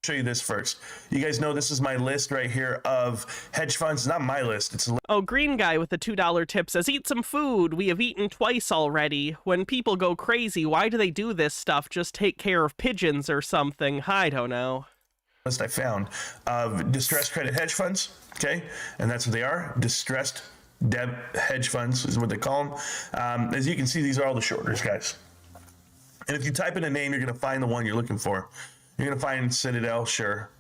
Show you this first. You guys know this is my list right here of hedge funds. It's not my list. It's Oh, green guy with the $2 tip says, eat some food. We have eaten twice already. When people go crazy, why do they do this stuff? Just take care of pigeons or something. I don't know. List I found of distressed credit hedge funds. Okay, and that's what they are. Distressed debt hedge funds is what they call them. As you can see, these are all the shorters, guys. And if you type in a name, you're going to find the one you're looking for. You're going to find Citadel, sure.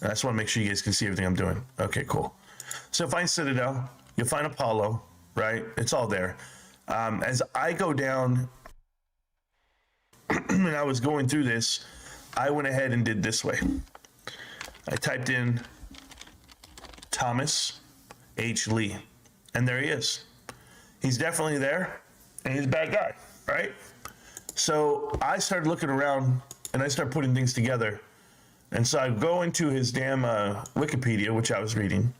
I just want to make sure you guys can see everything I'm doing. Okay, cool. So find Citadel. You'll find Apollo, right? It's all there. As I go down, and I was going through this, I went ahead and did this way. I typed in Thomas H. Lee, and there he is. He's definitely there, and he's a bad guy, right? So I started looking around, and I started putting things together. And so I go into his damn Wikipedia, which I was reading,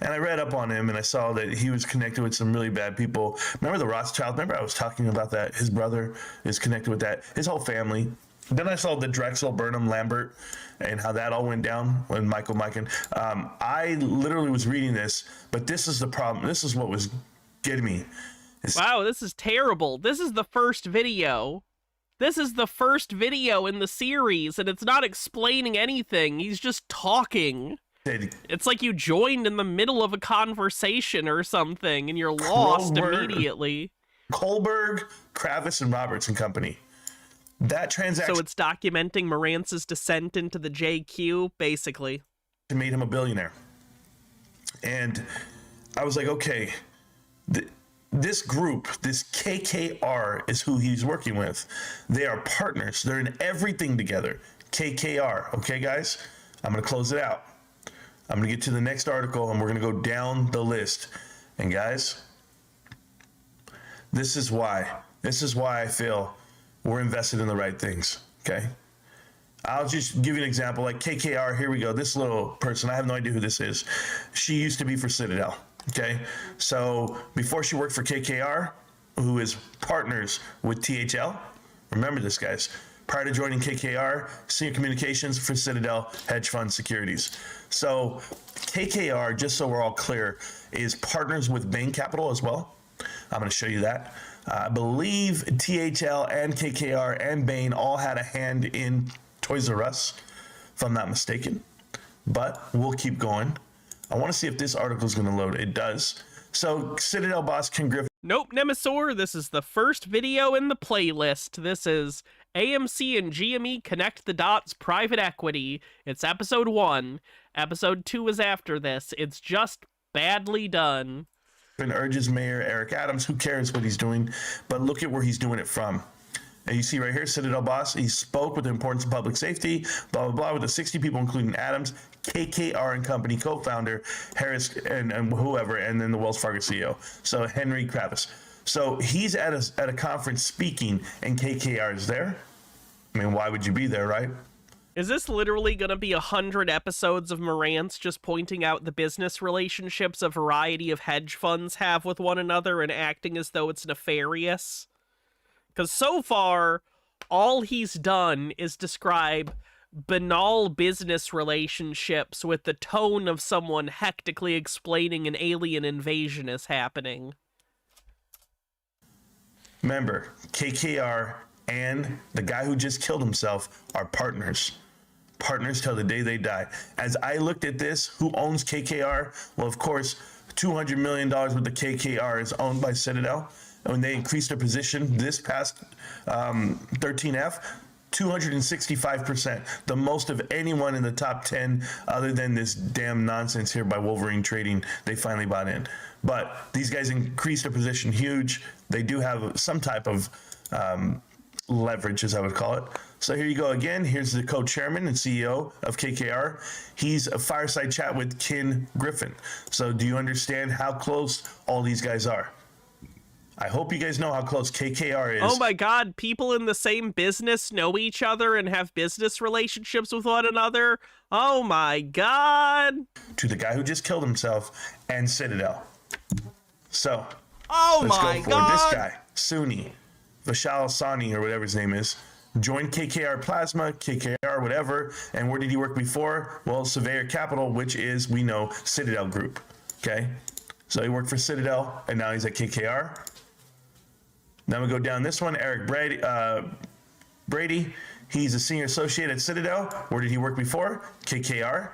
and I read up on him, and I saw that he was connected with some really bad people. Remember the Rothschild? Remember I was talking about that? His brother is connected with that. His whole family. Then I saw the Drexel, Burnham, Lambert, and how that all went down when Michael Mikan. I literally was reading this, but this is the problem. This is what was getting me. Wow, this is terrible. This is the first video. This is the first video in the series, and it's not explaining anything. He's just talking. It's like you joined in the middle of a conversation or something, and you're lost immediately. Kohlberg, Kravis, and Roberts and Company. That transaction... So it's documenting Marantz's descent into the JQ, basically. Made him a billionaire. And I was like, okay... This group, this KKR, is who he's working with. They are partners. They're in everything together. KKR. Okay, guys? I'm going to close it out. I'm going to get to the next article, and we're going to go down the list. And guys, this is why. This is why I feel we're invested in the right things. Okay? I'll just give you an example. Like KKR, here we go. This little person, I have no idea who this is. She used to be for Citadel. Okay, so before she worked for KKR, who is partners with THL, remember this, guys. Prior to joining KKR, senior communications for Citadel Hedge Fund Securities. So KKR, just so we're all clear, is partners with Bain Capital as well. I'm going to show you that. I believe THL and KKR and Bain all had a hand in Toys R Us, if I'm not mistaken. But we'll keep going. I want to see if this article is going to load. It does. So, Citadel boss Ken Griffin. Nope, Nemesaur, this is the first video in the playlist. This is AMC and GME Connect the Dots Private Equity. It's episode 1. Episode 2 is after this. It's just badly done. Urges Mayor Eric Adams. Who cares what he's doing? But look at where he's doing it from. And you see right here, Citadel boss, he spoke with the importance of public safety, blah, blah, blah, with the 60 people, including Adams, KKR and Company co-founder, Harris, and whoever, and then the Wells Fargo CEO. So Henry Kravis. So he's at a conference speaking, and KKR is there. I mean, why would you be there, right? Is this literally going to be 100 episodes of Marantz just pointing out the business relationships a variety of hedge funds have with one another and acting as though it's nefarious? Because so far, all he's done is describe banal business relationships with the tone of someone hectically explaining an alien invasion is happening. Remember, KKR and the guy who just killed himself are partners. Partners till the day they die. As I looked at this, who owns KKR? Well, of course, $200 million with the KKR is owned by Citadel. And when they increased their position this past 13F, 265%, the most of anyone in the top 10 other than this damn nonsense here by Wolverine Trading. They finally bought in. But these guys increased their position huge. They do have some type of leverage, as I would call it. So here you go again. Here's the co-chairman and CEO of KKR. He's a fireside chat with Ken Griffin. So do you understand how close all these guys are? I hope you guys know how close KKR is. Oh my God, people in the same business know each other and have business relationships with one another. Oh my God. To the guy who just killed himself and Citadel. So, oh let's my go for God. this guy, Suni, Vishal Sani, or whatever his name is. Joined KKR Plasma, KKR, whatever. And where did he work before? Well, Surveyor Capital, which is, we know, Citadel Group. Okay? So he worked for Citadel, and now he's at KKR. Then we go down this one, Eric Brady. He's a senior associate at Citadel. Where did he work before? KKR.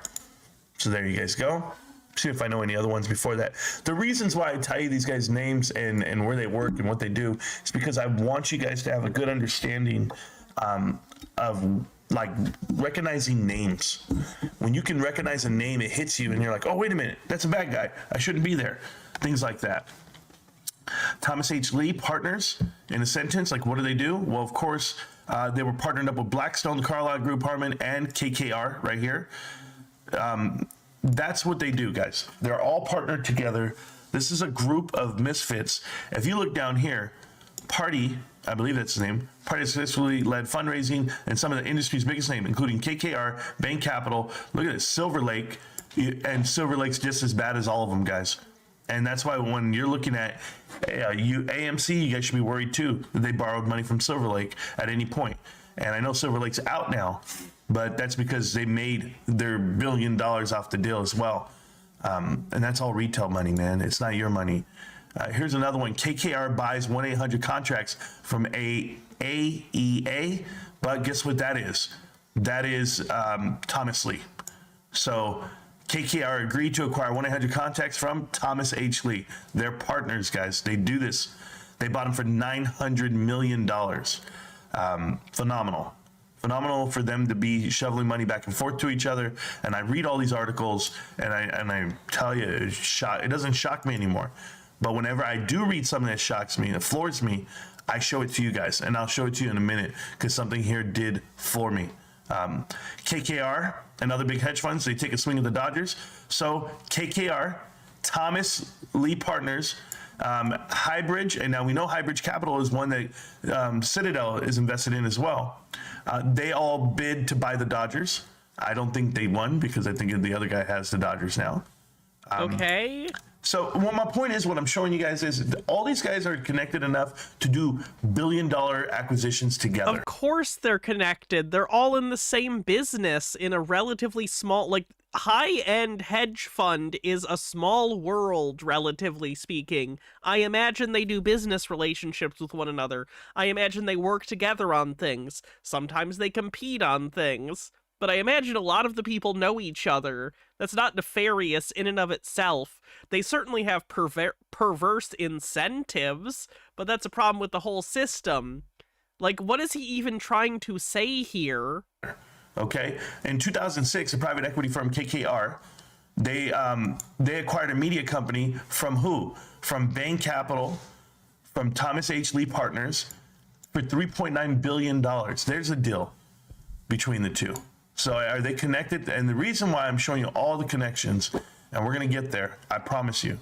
So there you guys go. See if I know any other ones before that. The reasons why I tell you these guys' names and where they work and what they do is because I want you guys to have a good understanding of like recognizing names. When you can recognize a name, it hits you and you're like, oh, wait a minute, that's a bad guy. I shouldn't be there. Things like that. Thomas H. Lee Partners, in a sentence, like what do they do? Well, of course, they were partnered up with Blackstone, the Carlyle Group, Harman, and KKR right here. That's what they do, guys. They're all partnered together. This is a group of misfits. If you look down here, Party, I believe that's his name, Party successfully led fundraising and some of the industry's biggest names, including KKR, Bain Capital. Look at this, Silver Lake, and Silver Lake's just as bad as all of them, guys. And that's why when you're looking at AMC, you guys should be worried too that they borrowed money from Silver Lake at any point. And I know Silver Lake's out now, but that's because they made their $1 billion off the deal as well. And that's all retail money, man. It's not your money. Here's another one. KKR buys 1-800 contracts from AEA, but guess what that is? That is Thomas Lee. So KKR agreed to acquire 1-800 contacts from Thomas H. Lee. They're partners, guys. They do this. They bought them for $900 million. Phenomenal. Phenomenal for them to be shoveling money back and forth to each other. And I read all these articles, and I tell you, it doesn't shock me anymore. But whenever I do read something that shocks me, that floors me, I show it to you guys. And I'll show it to you in a minute, because something here did floor me. KKR and other big hedge funds, they take a swing at the Dodgers. So KKR, Thomas Lee Partners, Highbridge, and now we know Highbridge Capital is one that Citadel is invested in as well. They all bid to buy the Dodgers. I don't think they won because I think the other guy has the Dodgers now. Okay. So what my point is, what I'm showing you guys is all these guys are connected enough to do billion-dollar acquisitions together. Of course they're connected. They're all in the same business in a relatively small, like, high-end hedge fund is a small world, relatively speaking. I imagine they do business relationships with one another. I imagine they work together on things. Sometimes they compete on things. But I imagine a lot of the people know each other. That's not nefarious in and of itself. They certainly have perverse incentives, but that's a problem with the whole system. Like, what is he even trying to say here? Okay, in 2006, a private equity firm, KKR, they acquired a media company from who? From Bain Capital, from Thomas H. Lee Partners, for $3.9 billion. There's a deal between the two. So are they connected? And the reason why I'm showing you all the connections, and we're going to get there, I promise you.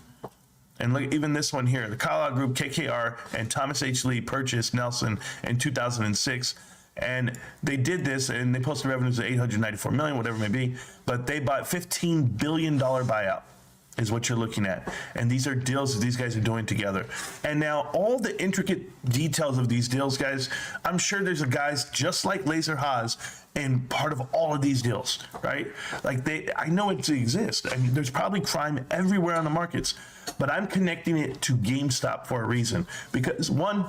And look, even this one here, the Carlyle Group, KKR, and Thomas H. Lee purchased Nelson in 2006. And they did this, and they posted revenues of $894 million, whatever it may be. But they bought $15 billion buyout is what you're looking at. And these are deals that these guys are doing together. And now all the intricate details of these deals, guys, I'm sure there's a guys just like Laser Haas in part of all of these deals, right? Like I know it exists. I mean, there's probably crime everywhere on the markets, but I'm connecting it to GameStop for a reason. Because one,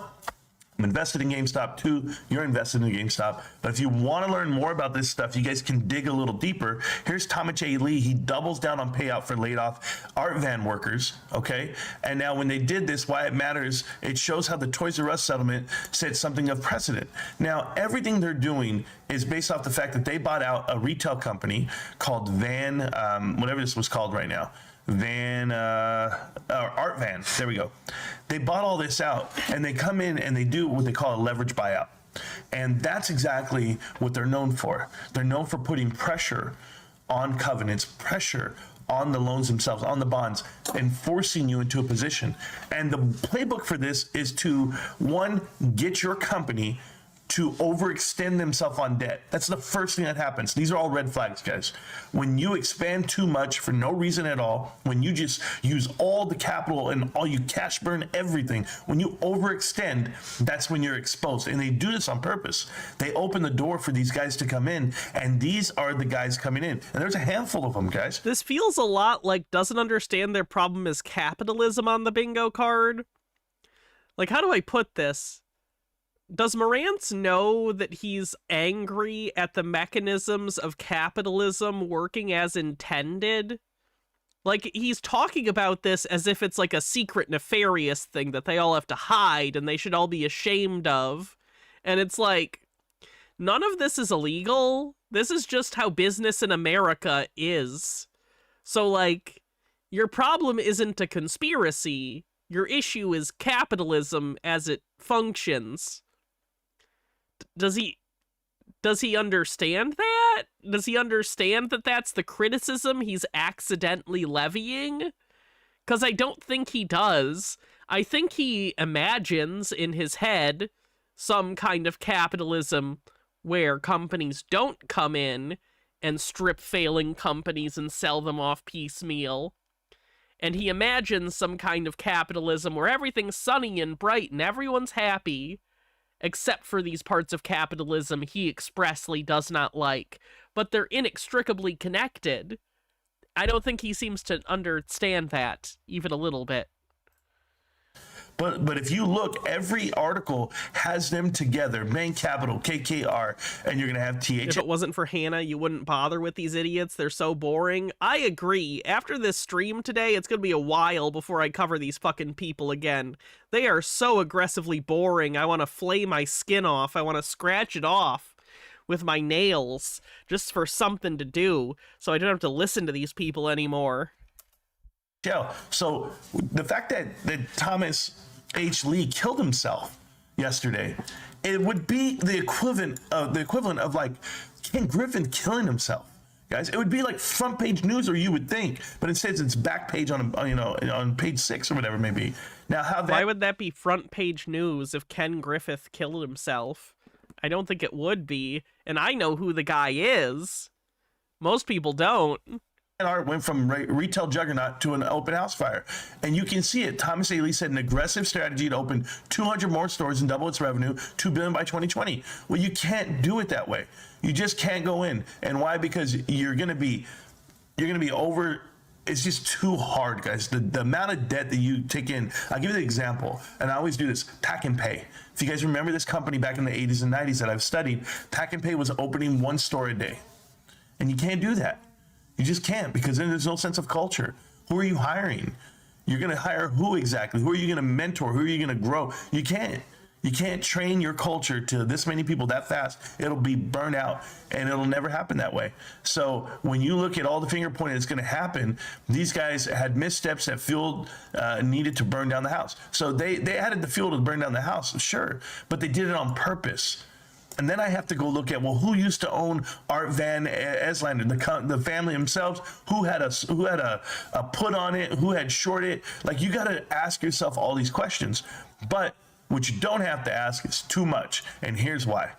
I'm invested in GameStop. 2, you're invested in GameStop. But if you want to learn more about this stuff, you guys can dig a little deeper. Here's Thomas J. Lee. He doubles down on payout for laid off art van workers, okay? And now when they did this, why it matters, it shows how the Toys R Us settlement set something of precedent. Now, everything they're doing is based off the fact that they bought out a retail company called Van, whatever this was called right now. Art Van. There we go. They bought all this out, and they come in and they do what they call a leverage buyout. And that's exactly what they're known for. They're known for putting pressure on covenants, pressure on the loans themselves, on the bonds, and forcing you into a position. And the playbook for this is to, 1, get your company to overextend themselves on debt. That's the first thing that happens. These are all red flags, guys. When you expand too much for no reason at all, when you just use all the capital and all you cash burn everything, when you overextend, that's when you're exposed. And they do this on purpose. They open the door for these guys to come in, and these are the guys coming in. And there's a handful of them, guys. This feels a lot like doesn't understand their problem is capitalism on the bingo card. Like, how do I put this? Does Marantz know that he's angry at the mechanisms of capitalism working as intended? Like, he's talking about this as if it's like a secret nefarious thing that they all have to hide and they should all be ashamed of. And it's like, none of this is illegal. This is just how business in America is. So, like, your problem isn't a conspiracy. Your issue is capitalism as it functions. Does he understand that? Does he understand that that's the criticism he's accidentally levying? Because I don't think he does. I think he imagines in his head some kind of capitalism where companies don't come in and strip failing companies and sell them off piecemeal. And he imagines some kind of capitalism where everything's sunny and bright and everyone's happy, except for these parts of capitalism he expressly does not like. But they're inextricably connected. I don't think he seems to understand that, even a little bit. But if you look, every article has them together, main capital, KKR, and you're going to have TH. If it wasn't for Hannah, you wouldn't bother with these idiots. They're so boring. I agree. After this stream today, it's going to be a while before I cover these fucking people again. They are so aggressively boring. I want to flay my skin off. I want to scratch it off with my nails just for something to do so I don't have to listen to these people anymore. Yeah. So the fact that Thomas H. Lee killed himself yesterday, it would be the equivalent of like Ken Griffin killing himself, guys. It would be like front page news, or you would think, but instead it's back page on page 6 or whatever it may be. Now, why would that be front page news if Ken Griffith killed himself? I don't think it would be, and I know who the guy is. Most people don't. Art went from retail juggernaut to an open house fire, and you can see it. Thomas A. Lee said an aggressive strategy to open 200 more stores and double its revenue, $2 billion by 2020. Well, you can't do it that way. You just can't go in. And why? Because you're gonna be over. It's just too hard, guys. The amount of debt that you take in. I'll give you the example, and I always do this. Pack and Pay. If you guys remember this company back in the 80s and 90s that I've studied, Pack and Pay was opening 1 store a day, and you can't do that. You just can't, because then there's no sense of culture. Who are you hiring? You're going to hire who exactly? Who are you going to mentor? Who are you going to grow? You can't. You can't train your culture to this many people that fast. It'll be burned out, and it'll never happen that way. So when you look at all the finger pointing that's going to happen, these guys had missteps that fueled needed to burn down the house. So they added the fuel to burn down the house, sure, but they did it on purpose. And then I have to go look at, well, who used to own Art Van Eslander, the family themselves, who had a put on it, who had short it. Like, you got to ask yourself all these questions. But what you don't have to ask is too much. And here's why.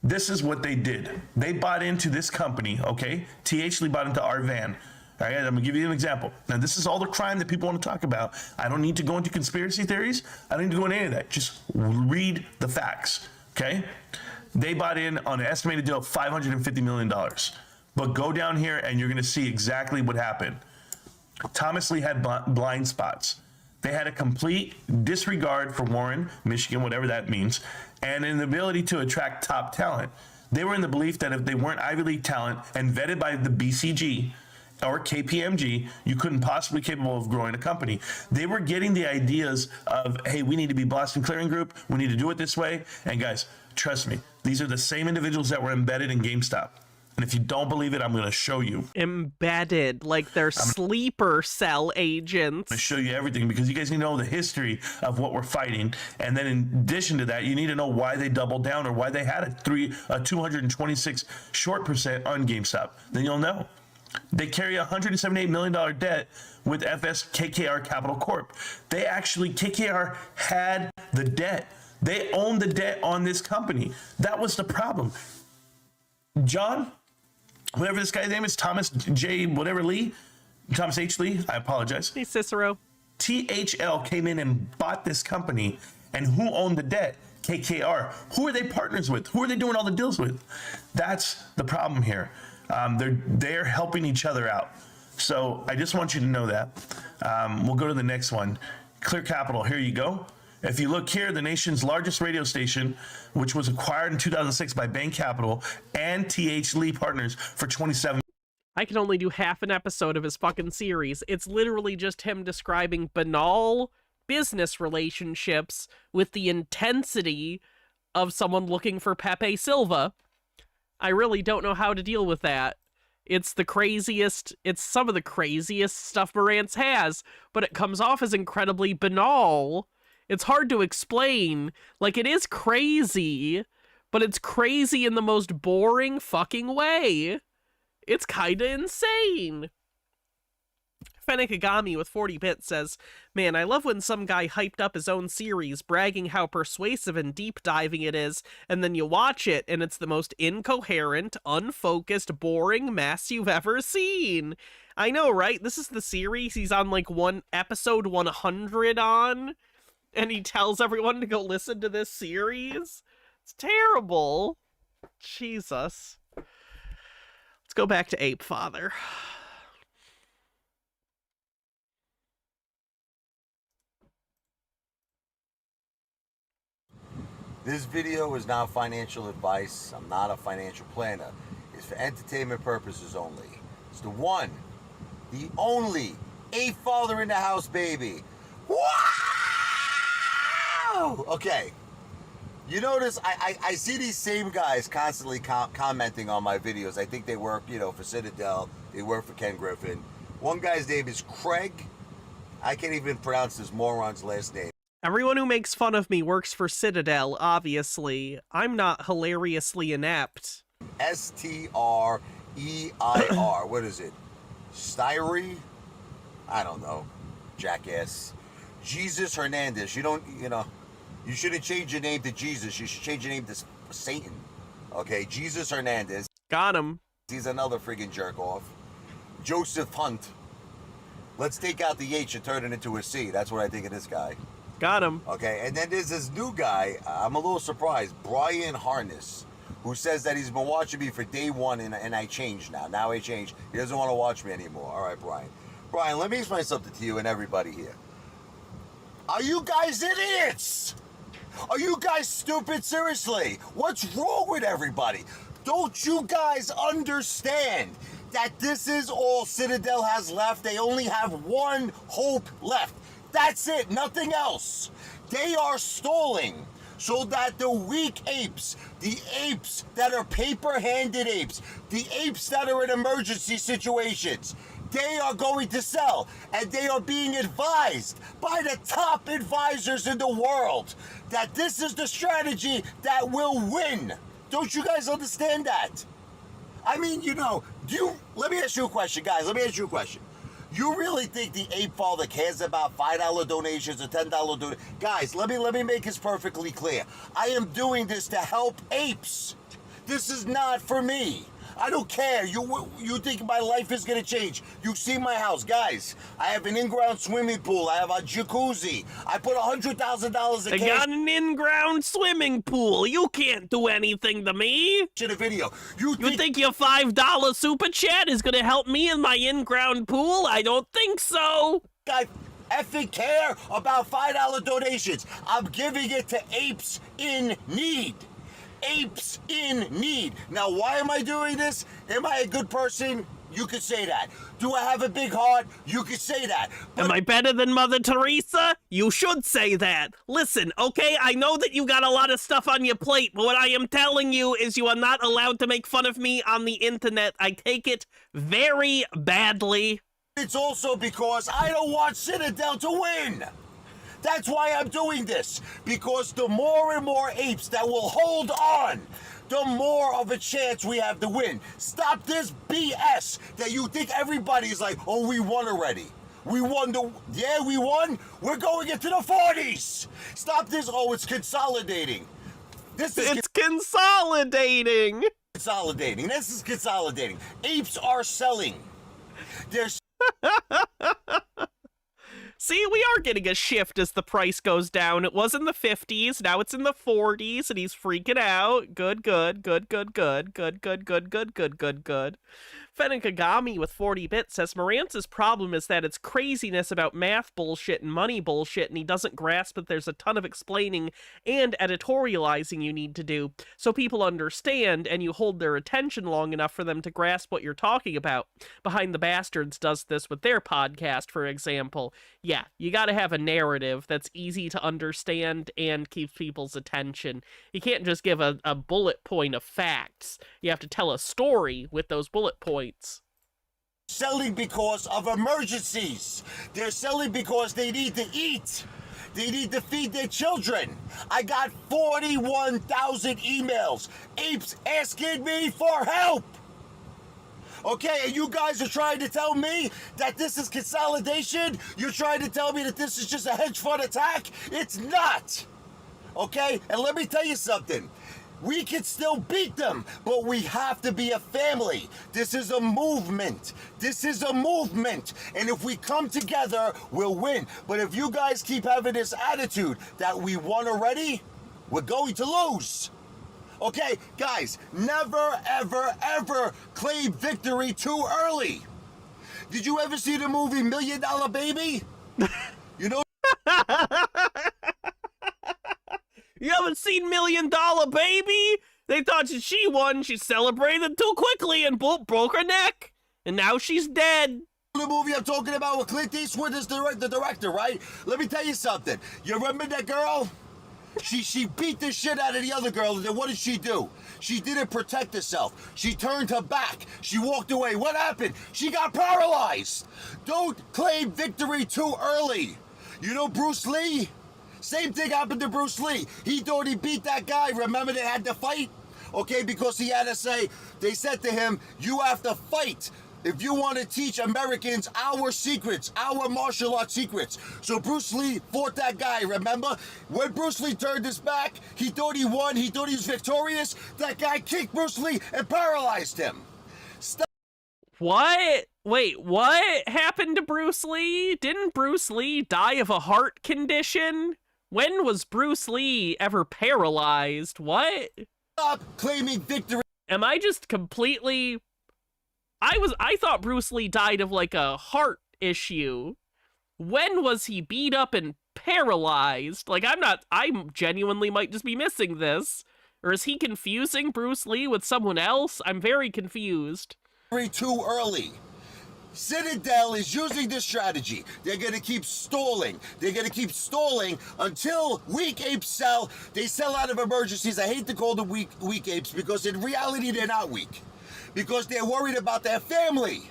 This is what they did. They bought into this company, okay? TH Lee bought into Art Van. All right, I'm gonna give you an example. Now, this is all the crime that people want to talk about. I don't need to go into conspiracy theories. I don't need to go into any of that. Just read the facts. Okay, they bought in on an estimated deal of $550 million. But go down here and you're going to see exactly what happened. Thomas Lee had blind spots. They had a complete disregard for Warren, Michigan, whatever that means, and an ability to attract top talent. They were in the belief that if they weren't Ivy League talent and vetted by the BCG or KPMG, you couldn't possibly be capable of growing a company. They were getting the ideas of, hey, we need to be Boston Clearing Group. We need to do it this way. And guys, trust me, these are the same individuals that were embedded in GameStop. And if you don't believe it, I'm going to show you. Embedded, like they're sleeper cell agents. I'm going to show you everything because you guys need to know the history of what we're fighting. And then in addition to that, you need to know why they doubled down or why they had a 226 short percent on GameStop. Then you'll know. They carry a $178 million debt with FS KKR Capital Corp. They actually, KKR had the debt. They owned the debt on this company. That was the problem. John, whatever this guy's name is, Thomas J. whatever Lee, Thomas H. Lee, I apologize. Hey, Cicero. THL came in and bought this company, and who owned the debt? KKR. Who are they partners with? Who are they doing all the deals with? That's the problem here. They're helping each other out. So I just want you to know that. We'll go to the next one. Clear Capital, here you go. If you look here, the nation's largest radio station, which was acquired in 2006 by Bain Capital and TH Lee Partners for $27. I can only do half an episode of his fucking series. It's literally just him describing banal business relationships with the intensity of someone looking for Pepe Silva. I really don't know how to deal with that. It's some of the craziest stuff Marantz has, but it comes off as incredibly banal. It's hard to explain. Like, it is crazy, but it's crazy in the most boring fucking way. It's kinda insane. Fenekagami with 40 bits says, man, I love when some guy hyped up his own series, bragging how persuasive and deep diving it is, and then you watch it, and it's the most incoherent, unfocused, boring mess you've ever seen. I know, right? This is the series he's on, like, episode 100 on, and he tells everyone to go listen to this series? It's terrible. Jesus. Let's go back to Ape Father. This video is not financial advice. I'm not a financial planner. It's for entertainment purposes only. It's the one, the only Ape Father in the house, baby. Wow! Okay. You notice I see these same guys constantly commenting on my videos. I think they work, for Citadel. They work for Ken Griffin. One guy's name is Craig. I can't even pronounce this moron's last name. Everyone who makes fun of me works for Citadel, obviously. I'm not hilariously inept. Streir. What is it? Styrie? I don't know. Jackass. Jesus Hernandez. You shouldn't change your name to Jesus. You should change your name to Satan. Okay, Jesus Hernandez. Got him. He's another friggin' jerk off. Joseph Hunt. Let's take out the H and turn it into a C. That's what I think of this guy. Got him. Okay, and then there's this new guy, I'm a little surprised, Brian Harness, who says that he's been watching me for day one and I changed now. Now I changed. He doesn't want to watch me anymore. All right, Brian. Brian, let me explain something to you and everybody here. Are you guys idiots? Are you guys stupid? Seriously? What's wrong with everybody? Don't you guys understand that this is all Citadel has left? They only have one hope left. That's it, nothing else. They are stalling so that the weak apes, the apes that are paper-handed apes, the apes that are in emergency situations, they are going to sell, and they are being advised by the top advisors in the world that this is the strategy that will win. Don't you guys understand that? I mean, let me ask you a question, guys. Let me ask you a question. You really think the Ape Father cares about $5 donations or $10 donations? Guys, let me make this perfectly clear. I am doing this to help apes. This is not for me. I don't care. You think my life is going to change. You see my house. Guys, I have an in-ground swimming pool. I have a jacuzzi. I put $100,000 in cash. I got an in-ground swimming pool. You can't do anything to me. In a video. You think your $5 super chat is going to help me in my in-ground pool? I don't think so. Guys, effing care about $5 donations. I'm giving it to apes in need. Apes in need. Now, why am I doing this? Am I a good person? You could say that. Do I have a big heart? You could say that. But am I better than Mother Teresa? You should say that. Listen, okay, I know that you got a lot of stuff on your plate, but what I am telling you is you are not allowed to make fun of me on the internet. I take it very badly. it's also because I don't want Citadel to win. That's why I'm doing this. Because the more and more apes that will hold on, the more of a chance we have to win. Stop this BS that you think everybody's like, oh, we won already. We won yeah, we won. We're going into the 40s. Stop this. Oh, it's consolidating. It's consolidating. Consolidating. This is consolidating. Apes are selling. There's See, we are getting a shift as the price goes down. It was in the 50s, now it's in the 40s, and he's freaking out. Good. Fennikagami with 40 bits says, Marantz's problem is that it's craziness about math bullshit and money bullshit, and he doesn't grasp that there's a ton of explaining and editorializing you need to do so people understand and you hold their attention long enough for them to grasp what you're talking about. Behind the Bastards does this with their podcast, for example. Yeah, you gotta have a narrative that's easy to understand and keeps people's attention. You can't just give a bullet point of facts. You have to tell a story with those bullet points. selling because of emergencies. They're selling because they need to eat. They need to feed their children. I got 41,000 emails. Apes asking me for help. Okay, and you guys are trying to tell me that this is consolidation? You're trying to tell me that this is just a hedge fund attack? It's not. Okay, and let me tell you something. We can still beat them, but we have to be a family. This is a movement. This is a movement. And if we come together, we'll win. But if you guys keep having this attitude that we won already, we're going to lose. Okay, guys, never, ever, ever claim victory too early. Did you ever see the movie $1 Million Baby? You know? You haven't seen $1 Million Baby? They thought she won. She celebrated too quickly and broke her neck. And now she's dead. The movie I'm talking about with Clint Eastwood is the director, right? Let me tell you something. You remember that girl? She beat the shit out of the other girl, and then what did she do? She didn't protect herself. She turned her back. She walked away. What happened? She got paralyzed. Don't claim victory too early. You know Bruce Lee? Same thing happened to Bruce Lee. He thought he beat that guy. Remember they had to fight? Okay, because he had to say, they said to him, you have to fight if you want to teach Americans our secrets, our martial arts secrets. So Bruce Lee fought that guy, remember? When Bruce Lee turned his back, he thought he won, he thought he was victorious. That guy kicked Bruce Lee and paralyzed him. What? Wait, what happened to Bruce Lee? Didn't Bruce Lee die of a heart condition? When was Bruce Lee ever paralyzed? What? Stop claiming victory. Am I just completely... I thought Bruce Lee died of like a heart issue. When was he beat up and paralyzed? Like, I genuinely might just be missing this. Or is he confusing Bruce Lee with someone else? I'm very confused. Too early. Citadel is using this strategy. They're going to keep stalling. They're going to keep stalling until weak apes sell. They sell out of emergencies. I hate to call them weak apes because in reality they're not weak. Because they're worried about their family.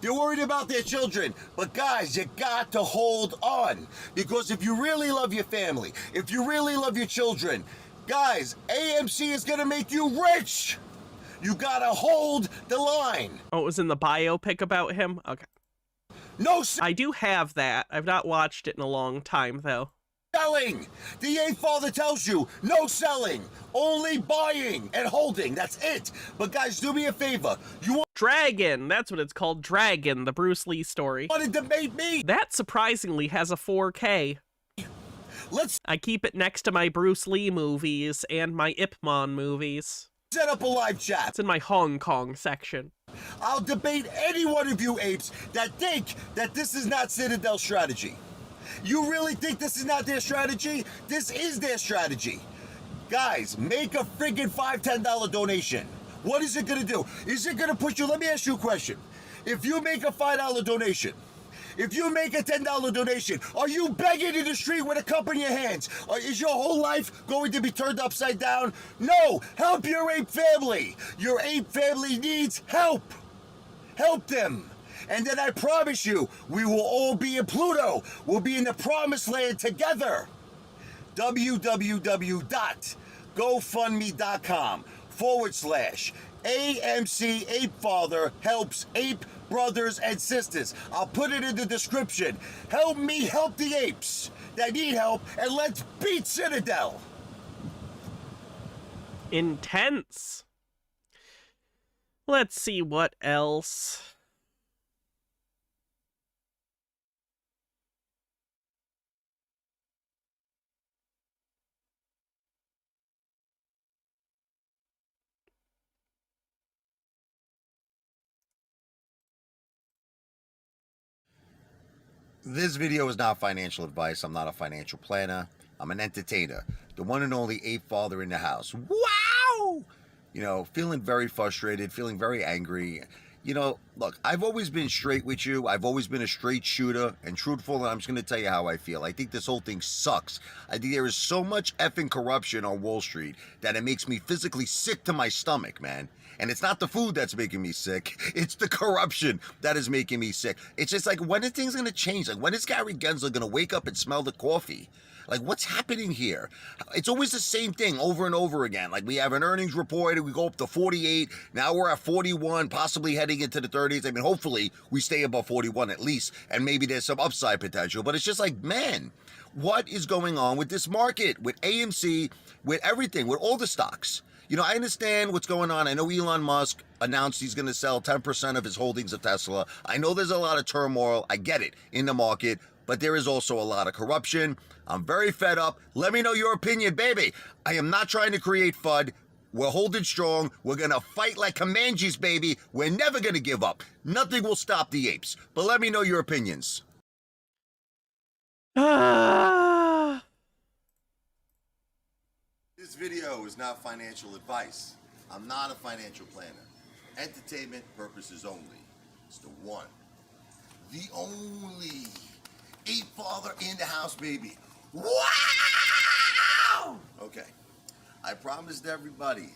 They're worried about their children. But guys, you got to hold on. Because if you really love your family, if you really love your children, guys, AMC is going to make you rich. You got to hold the line. Oh, it was in the biopic about him? Okay. No, I do have that. I've not watched it in a long time, though. Selling. The Eighth Father tells you, no selling, only buying and holding. That's it. But guys, do me a favor. You want Dragon. That's what it's called. Dragon, the Bruce Lee story. to debate me? That surprisingly has a 4K. I keep it next to my Bruce Lee movies and my Ip Man movies. Set up a live chat. It's in my Hong Kong section. I'll debate any one of you apes that think that this is not Citadel strategy. You really think this is not their strategy? This is their strategy. Guys, make a friggin' $5, $10 donation. What is it gonna do? Is it gonna push you? Let me ask you a question. If you make a $5 donation, if you make a $10 donation, are you begging in the street with a cup in your hands? Or is your whole life going to be turned upside down? No, help your ape family. Your ape family needs help. Help them. And then I promise you, we will all be in Pluto. We'll be in the promised land together. www.gofundme.com/AMC Ape Father helps ape brothers and sisters. I'll put it in the description. Help me help the apes that need help, and let's beat Citadel. Intense. Let's see what else. This video is not financial advice. I'm not a financial planner. I'm an entertainer. The one and only ape father in the house. Wow! You know, feeling very frustrated, feeling very angry. You know, look, I've always been straight with you. I've always been a straight shooter and truthful, and I'm just going to tell you how I feel. I think this whole thing sucks. I think there is so much effing corruption on Wall Street that it makes me physically sick to my stomach, man. And it's not the food that's making me sick. It's the corruption that is making me sick. It's just like, when are things going to change? Like, when is Gary Gensler going to wake up and smell the coffee? Like, what's happening here? It's always the same thing over and over again. Like, we have an earnings report, we go up to 48. Now we're at 41, possibly heading into the 30s. I mean, hopefully we stay above 41 at least, and maybe there's some upside potential. But it's just like, man, what is going on with this market, with AMC, with everything, with all the stocks? You know, I understand what's going on. I know Elon Musk announced he's going to sell 10% of his holdings of Tesla. I know there's a lot of turmoil. I get it in the market, but there is also a lot of corruption. I'm very fed up. Let me know your opinion, baby. I am not trying to create FUD. We're holding strong. We're going to fight like Comanches, baby. We're never going to give up. Nothing will stop the apes. But let me know your opinions. This video is not financial advice. I'm not a financial planner. Entertainment purposes only. It's the one, the only ape father in the house, baby. Wow! Okay. I promised everybody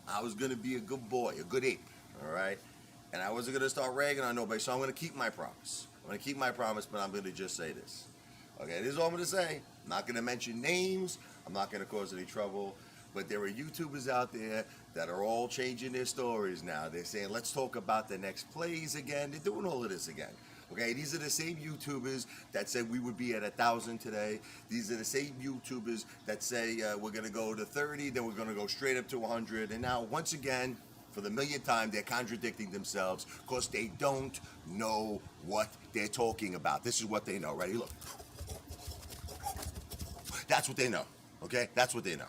I was going to be a good boy, a good ape, all right? And I wasn't going to start ragging on nobody, so I'm going to keep my promise. I'm going to keep my promise, but I'm going to just say this. Okay, this is all I'm going to say. I'm not going to mention names. I'm not going to cause any trouble. But there are YouTubers out there that are all changing their stories now. They're saying, let's talk about the next plays again. They're doing all of this again. Okay, these are the same YouTubers that said we would be at 1,000 today. These are the same YouTubers that say we're going to go to 30, then we're going to go straight up to 100. And now, once again, for the millionth time, they're contradicting themselves because they don't know what they're talking about. This is what they know. Ready? Look. That's what they know. Okay? That's what they know.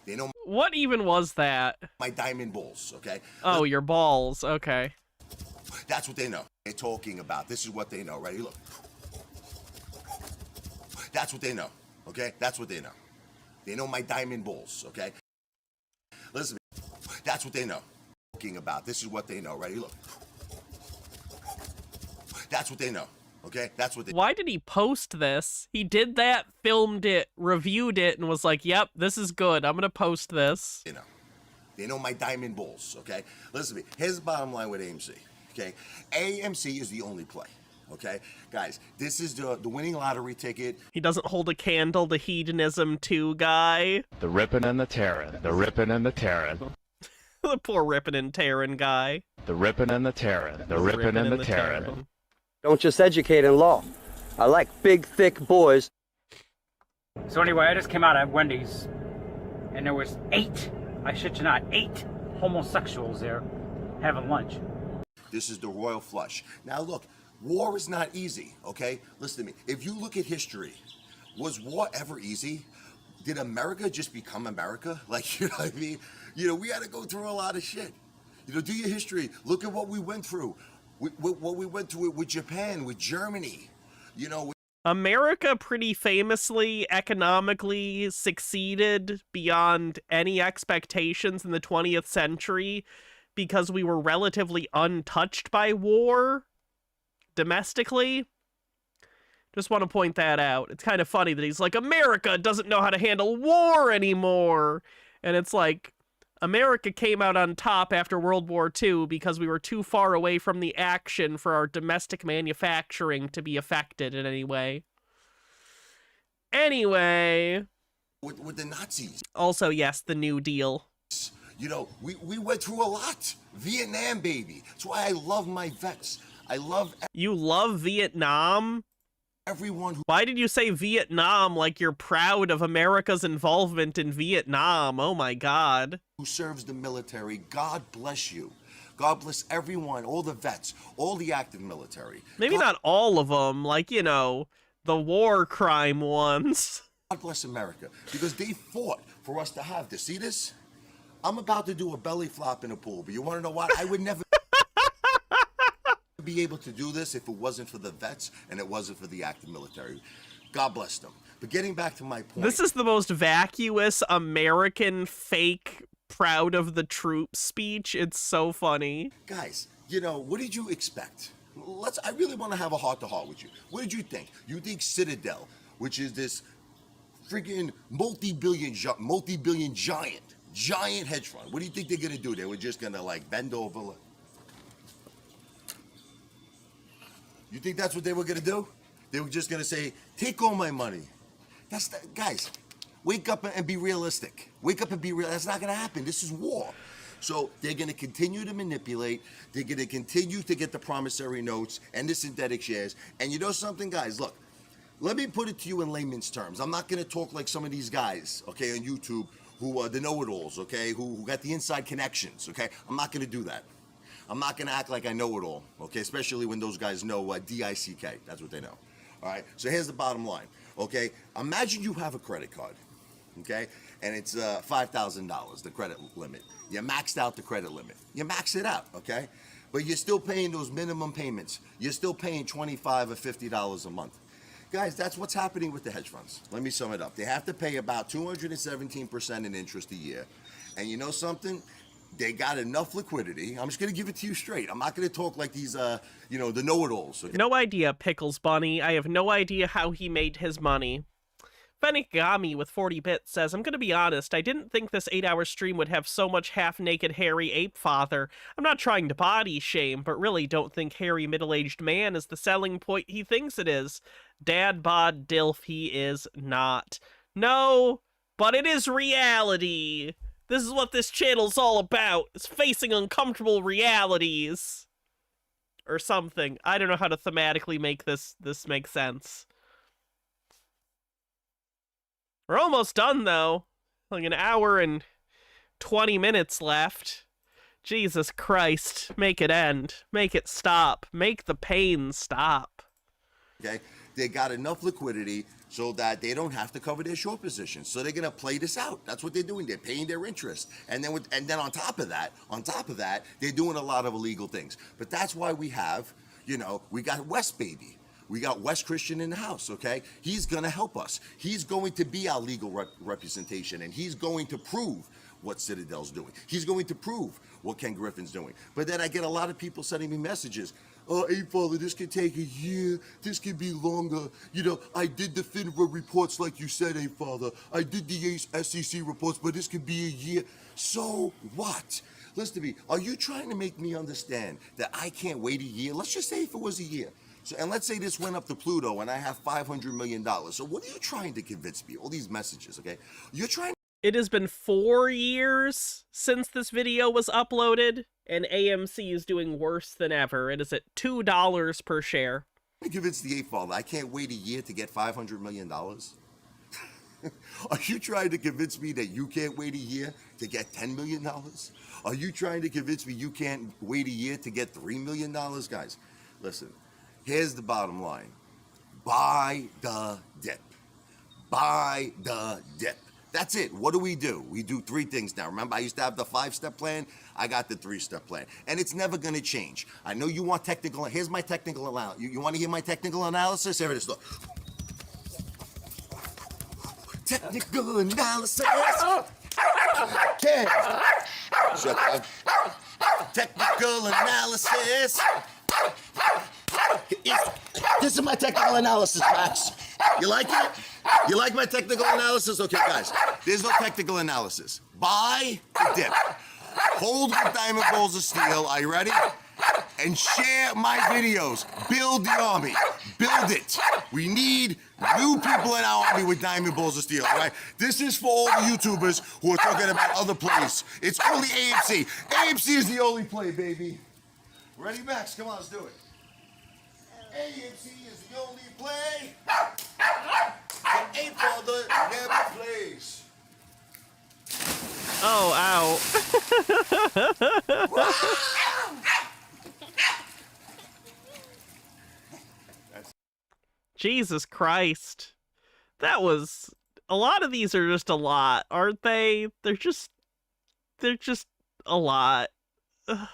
They know. What even was that? My diamond balls. Okay? Oh, your balls. Okay. That's what they know. They're talking about. This is what they know. Ready? Look. That's what they know. Okay? That's what they know. They know my diamond balls. Okay? Listen. That's what they know. Talking about. This is what they know. Ready? Look. That's what they know. Okay? That's what they. Why did he post this? He did that, filmed it, reviewed it, and was like, yep, this is good. I'm going to post this. You know. They know my diamond balls. Okay? Listen to me. Here's the bottom line with AMC. Okay? AMC is the only play. Okay? Guys, this is the winning lottery ticket. He doesn't hold a candle to hedonism 2 guy. The ripping and the tearing. The ripping and the tearing. The poor ripping and tearing guy. The ripping and the tearing. The ripping and the tearing. Don't just educate in law. I like big, thick boys. So anyway, I just came out of Wendy's, and there was 8, I shit you not, 8 homosexuals there having lunch. This is the royal flush. Now look, war is not easy, okay? Listen to me. If you look at history, was war ever easy? Did America just become America? Like, you know what I mean? You know, we had to go through a lot of shit. You know, do your history. Look at what we went through. What we went through with Japan, with Germany. You know, America pretty famously economically succeeded beyond any expectations in the 20th century because we were relatively untouched by war domestically. Just want to point that out. It's kind of funny that he's like, America doesn't know how to handle war anymore. And it's like, America came out on top after World War II because we were too far away from the action for our domestic manufacturing to be affected in any way. Anyway. With the Nazis. Also, yes, the New Deal. You know, we went through a lot. Vietnam, baby. That's why I love my vets. I love... You love Vietnam? Everyone who... Why did you say Vietnam like you're proud of America's involvement in Vietnam? Oh my God. Who serves the military. God bless you. God bless everyone, all the vets, all the active military. Maybe not all of them, like, you know, the war crime ones. God bless America, because they fought for us to have this. See this? I'm about to do a belly flop in a pool, but you want to know what? I would never be able to do this if it wasn't for the vets and it wasn't for the active military. God bless them. But getting back to my point. This is the most vacuous American fake proud of the troops speech. It's so funny. Guys, you know, what did you expect? I really want to have a heart-to-heart with you. What did you think? You think Citadel, which is this freaking multi-billion giant hedge fund. What do you think they're going to do? They were just going to like bend over. You think that's what they were going to do? They were just going to say, take all my money. Guys, wake up and be realistic. Wake up and be real. That's not going to happen. This is war. So they're going to continue to manipulate. They're going to continue to get the promissory notes and the synthetic shares. And you know something, guys? Look, let me put it to you in layman's terms. I'm not going to talk like some of these guys, okay, on YouTube who are the know-it-alls, okay, who got the inside connections, okay? I'm not going to do that. I'm not going to act like I know it all, okay, especially when those guys know D-I-C-K. That's what they know. All right, so here's the bottom line, okay? Imagine you have a credit card, okay, and it's $5,000, the credit limit. You maxed out the credit limit. You max it out, okay? But you're still paying those minimum payments. You're still paying $25 or $50 a month. Guys, that's what's happening with the hedge funds. Let me sum it up. They have to pay about 217% in interest a year. And you know something? They got enough liquidity. I'm just going to give it to you straight. I'm not going to talk like these, you know, the know-it-alls. Okay? No idea, Pickles Bunny. I have no idea how he made his money. Fenigami with 40 bits says, I'm going to be honest, I didn't think this 8-hour stream would have so much half-naked hairy ape father. I'm not trying to body shame, but really don't think hairy middle-aged man is the selling point he thinks it is. Dad bod dilf he is not. No, but it is reality. This is what this channel's all about. It's facing uncomfortable realities. Or something. I don't know how to thematically make this make sense. We're almost done, though. Like an hour and 20 minutes left. Jesus Christ. Make it end. Make it stop. Make the pain stop. Okay? They got enough liquidity so that they don't have to cover their short positions. So they're going to play this out. That's what they're doing. They're paying their interest. And then on top of that, they're doing a lot of illegal things. But that's why we have, you know, we got West, baby. We got Wes Christian in the house, okay? He's going to help us. He's going to be our legal representation, and he's going to prove what Citadel's doing. He's going to prove what Ken Griffin's doing. But then I get a lot of people sending me messages. Oh, hey, Father, this could take a year. This could be longer. You know, I did the FINRA reports like you said, hey, Father. I did the SEC reports, but this could be a year. So what? Listen to me. Are you trying to make me understand that I can't wait a year? Let's just say if it was a year. So, and let's say this went up to Pluto and I have $500 million. So what are you trying to convince me? All these messages, okay? You're trying. It has been 4 years since this video was uploaded, and AMC is doing worse than ever. It is at $2 per share. I convince the father I can't wait a year to get $500 million. Are you trying to convince me that you can't wait a year to get $10 million? Are you trying to convince me you can't wait a year to get $3 million? Guys, listen. Here's the bottom line. Buy the dip. Buy the dip. That's it. What do? We do 3 things now. Remember, I used to have the 5-step plan. I got the 3-step plan. And it's never going to change. I know you want technical. Here's my technical analysis. You want to hear my technical analysis? Here it is. Look. Technical analysis. Ken. Shut up. Technical analysis. This is my technical analysis, Max. You like it? You like my technical analysis? Okay, guys. There's no technical analysis. Buy the dip. Hold with diamond balls of steel. Are you ready? And share my videos. Build the army. Build it. We need new people in our army with diamond balls of steel, all right? This is for all the YouTubers who are talking about other plays. It's only AMC. AMC is the only play, baby. Ready, Max? Come on, let's do it. AMC is the only play. The Ape Father never plays. Oh, ow. Jesus Christ. That was... A lot of these are just a lot, aren't they? They're just a lot. Ugh.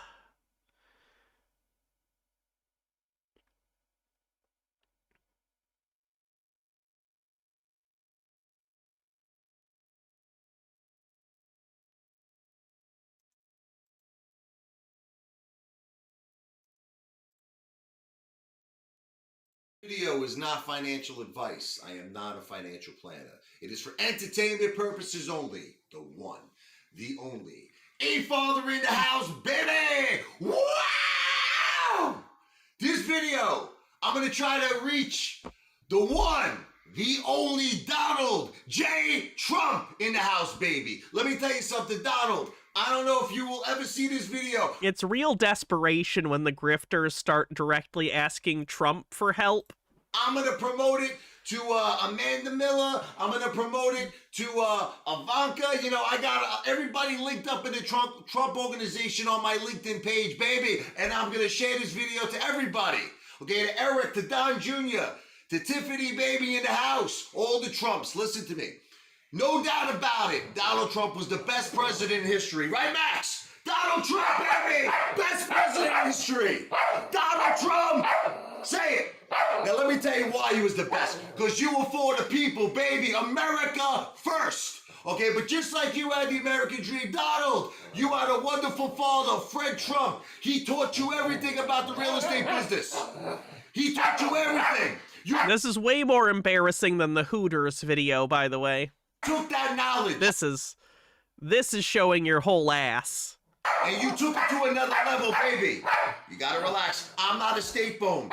Video is not financial advice. I am not a financial planner. It is for entertainment purposes only. The one, the only. A father in the house, baby! Wow! This video, I'm gonna try to reach the one, the only Donald J. Trump in the house, baby. Let me tell you something, Donald. I don't know if you will ever see this video. It's real desperation when the grifters start directly asking Trump for help. I'm going to promote it to Amanda Miller. I'm going to promote it to Ivanka. You know, I got everybody linked up in the Trump organization on my LinkedIn page, baby. And I'm going to share this video to everybody. Okay, to Eric, to Don Jr., to Tiffany, baby, in the house. All the Trumps, listen to me. No doubt about it, Donald Trump was the best president in history. Right, Max? Donald Trump, baby! Best president in history! Donald Trump! Say it! Now let me tell you why he was the best. Because you were for the people, baby. America first. Okay, but just like you had the American dream, Donald, you had a wonderful father, Fred Trump. He taught you everything about the real estate business. He taught you everything. This is way more embarrassing than the Hooters video, by the way. Took that knowledge. This is showing your whole ass. And you took it to another level, baby. You gotta relax. I'm not a steak bone.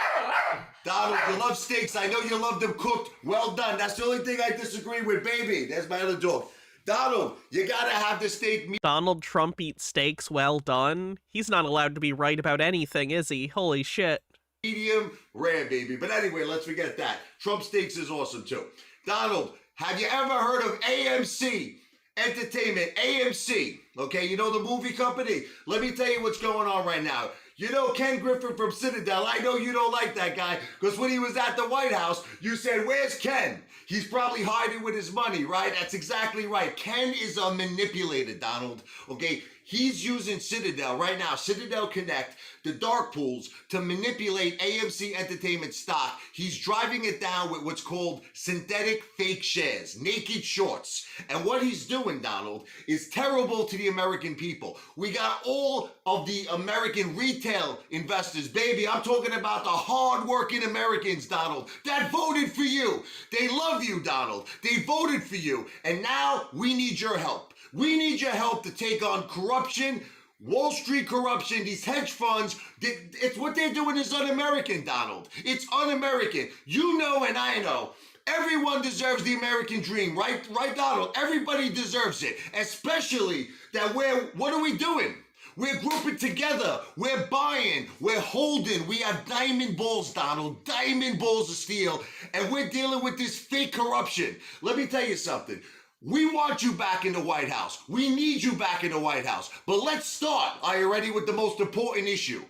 Donald, you love steaks. I know you love them cooked. Well done. That's the only thing I disagree with, baby. There's my other dog. Donald, you gotta have the steak meat. Donald Trump eats steaks well done? He's not allowed to be right about anything, is he? Holy shit. Medium rare, baby. But anyway, let's forget that. Trump steaks is awesome, too. Donald, have you ever heard of AMC Entertainment? AMC, okay? You know the movie company? Let me tell you what's going on right now. You know Ken Griffin from Citadel. I know you don't like that guy because when he was at the White House, you said, where's Ken? He's probably hiding with his money, right? That's exactly right. Ken is a manipulator, Donald, okay? He's using Citadel right now, Citadel Connect, the dark pools, to manipulate AMC Entertainment stock. He's driving it down with what's called synthetic fake shares, naked shorts. And what he's doing, Donald, is terrible to the American people. We got all of the American retail investors, baby. I'm talking about the hard-working Americans, Donald, that voted for you. They love you, Donald. They voted for you. And now we need your help. We need your help to take on corruption, Wall Street corruption, these hedge funds. It's what they're doing is un-American, Donald. It's un-American. You know and I know. Everyone deserves the American dream, right, Donald? Everybody deserves it, especially that what are we doing? We're grouping together. We're buying. We're holding. We have diamond balls, Donald. Diamond balls of steel. And we're dealing with this fake corruption. Let me tell you something. We want you back in the White House. We need you back in the White House. But let's start, are you ready, with the most important issue?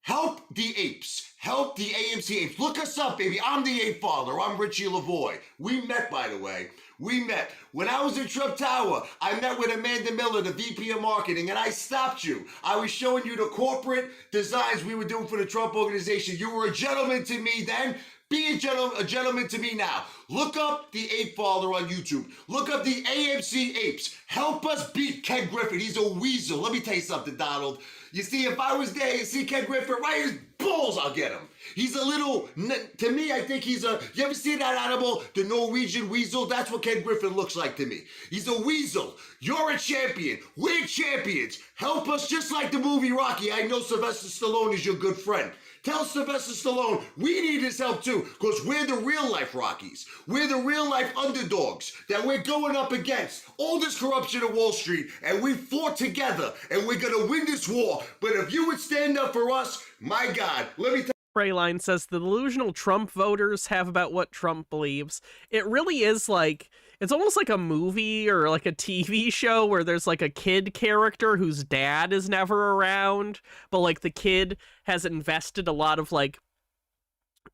Help the apes. Help the AMC apes. Look us up, baby. I'm the ape father. I'm Richie Lavoie. We met, by the way. We met. When I was in Trump Tower, I met with Amanda Miller, the VP of Marketing, and I stopped you. I was showing you the corporate designs we were doing for the Trump organization. You were a gentleman to me then. Be a gentleman to me now. Look up the Ape Father on YouTube. Look up the AMC Apes. Help us beat Ken Griffin. He's a weasel. Let me tell you something, Donald. You see, if I was there, you see Ken Griffin right in his balls, I'll get him. He's a little, to me, I think he's a, you ever see that animal, the Norwegian weasel? That's what Ken Griffin looks like to me. He's a weasel. You're a champion. We're champions. Help us just like the movie Rocky. I know Sylvester Stallone is your good friend. Tell Sylvester Stallone we need his help too, because we're the real life Rockies. We're the real life underdogs that we're going up against. All this corruption at Wall Street, and we fought together, and we're going to win this war. But if you would stand up for us, my God, let me tell Freyline says the delusional Trump voters have about what Trump believes. It really is like, it's almost like a movie or like a TV show where there's like a kid character whose dad is never around, but like the kid has invested a lot of like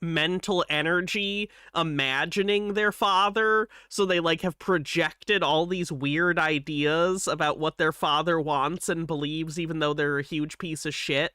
mental energy imagining their father, so they like have projected all these weird ideas about what their father wants and believes, even though they're a huge piece of shit.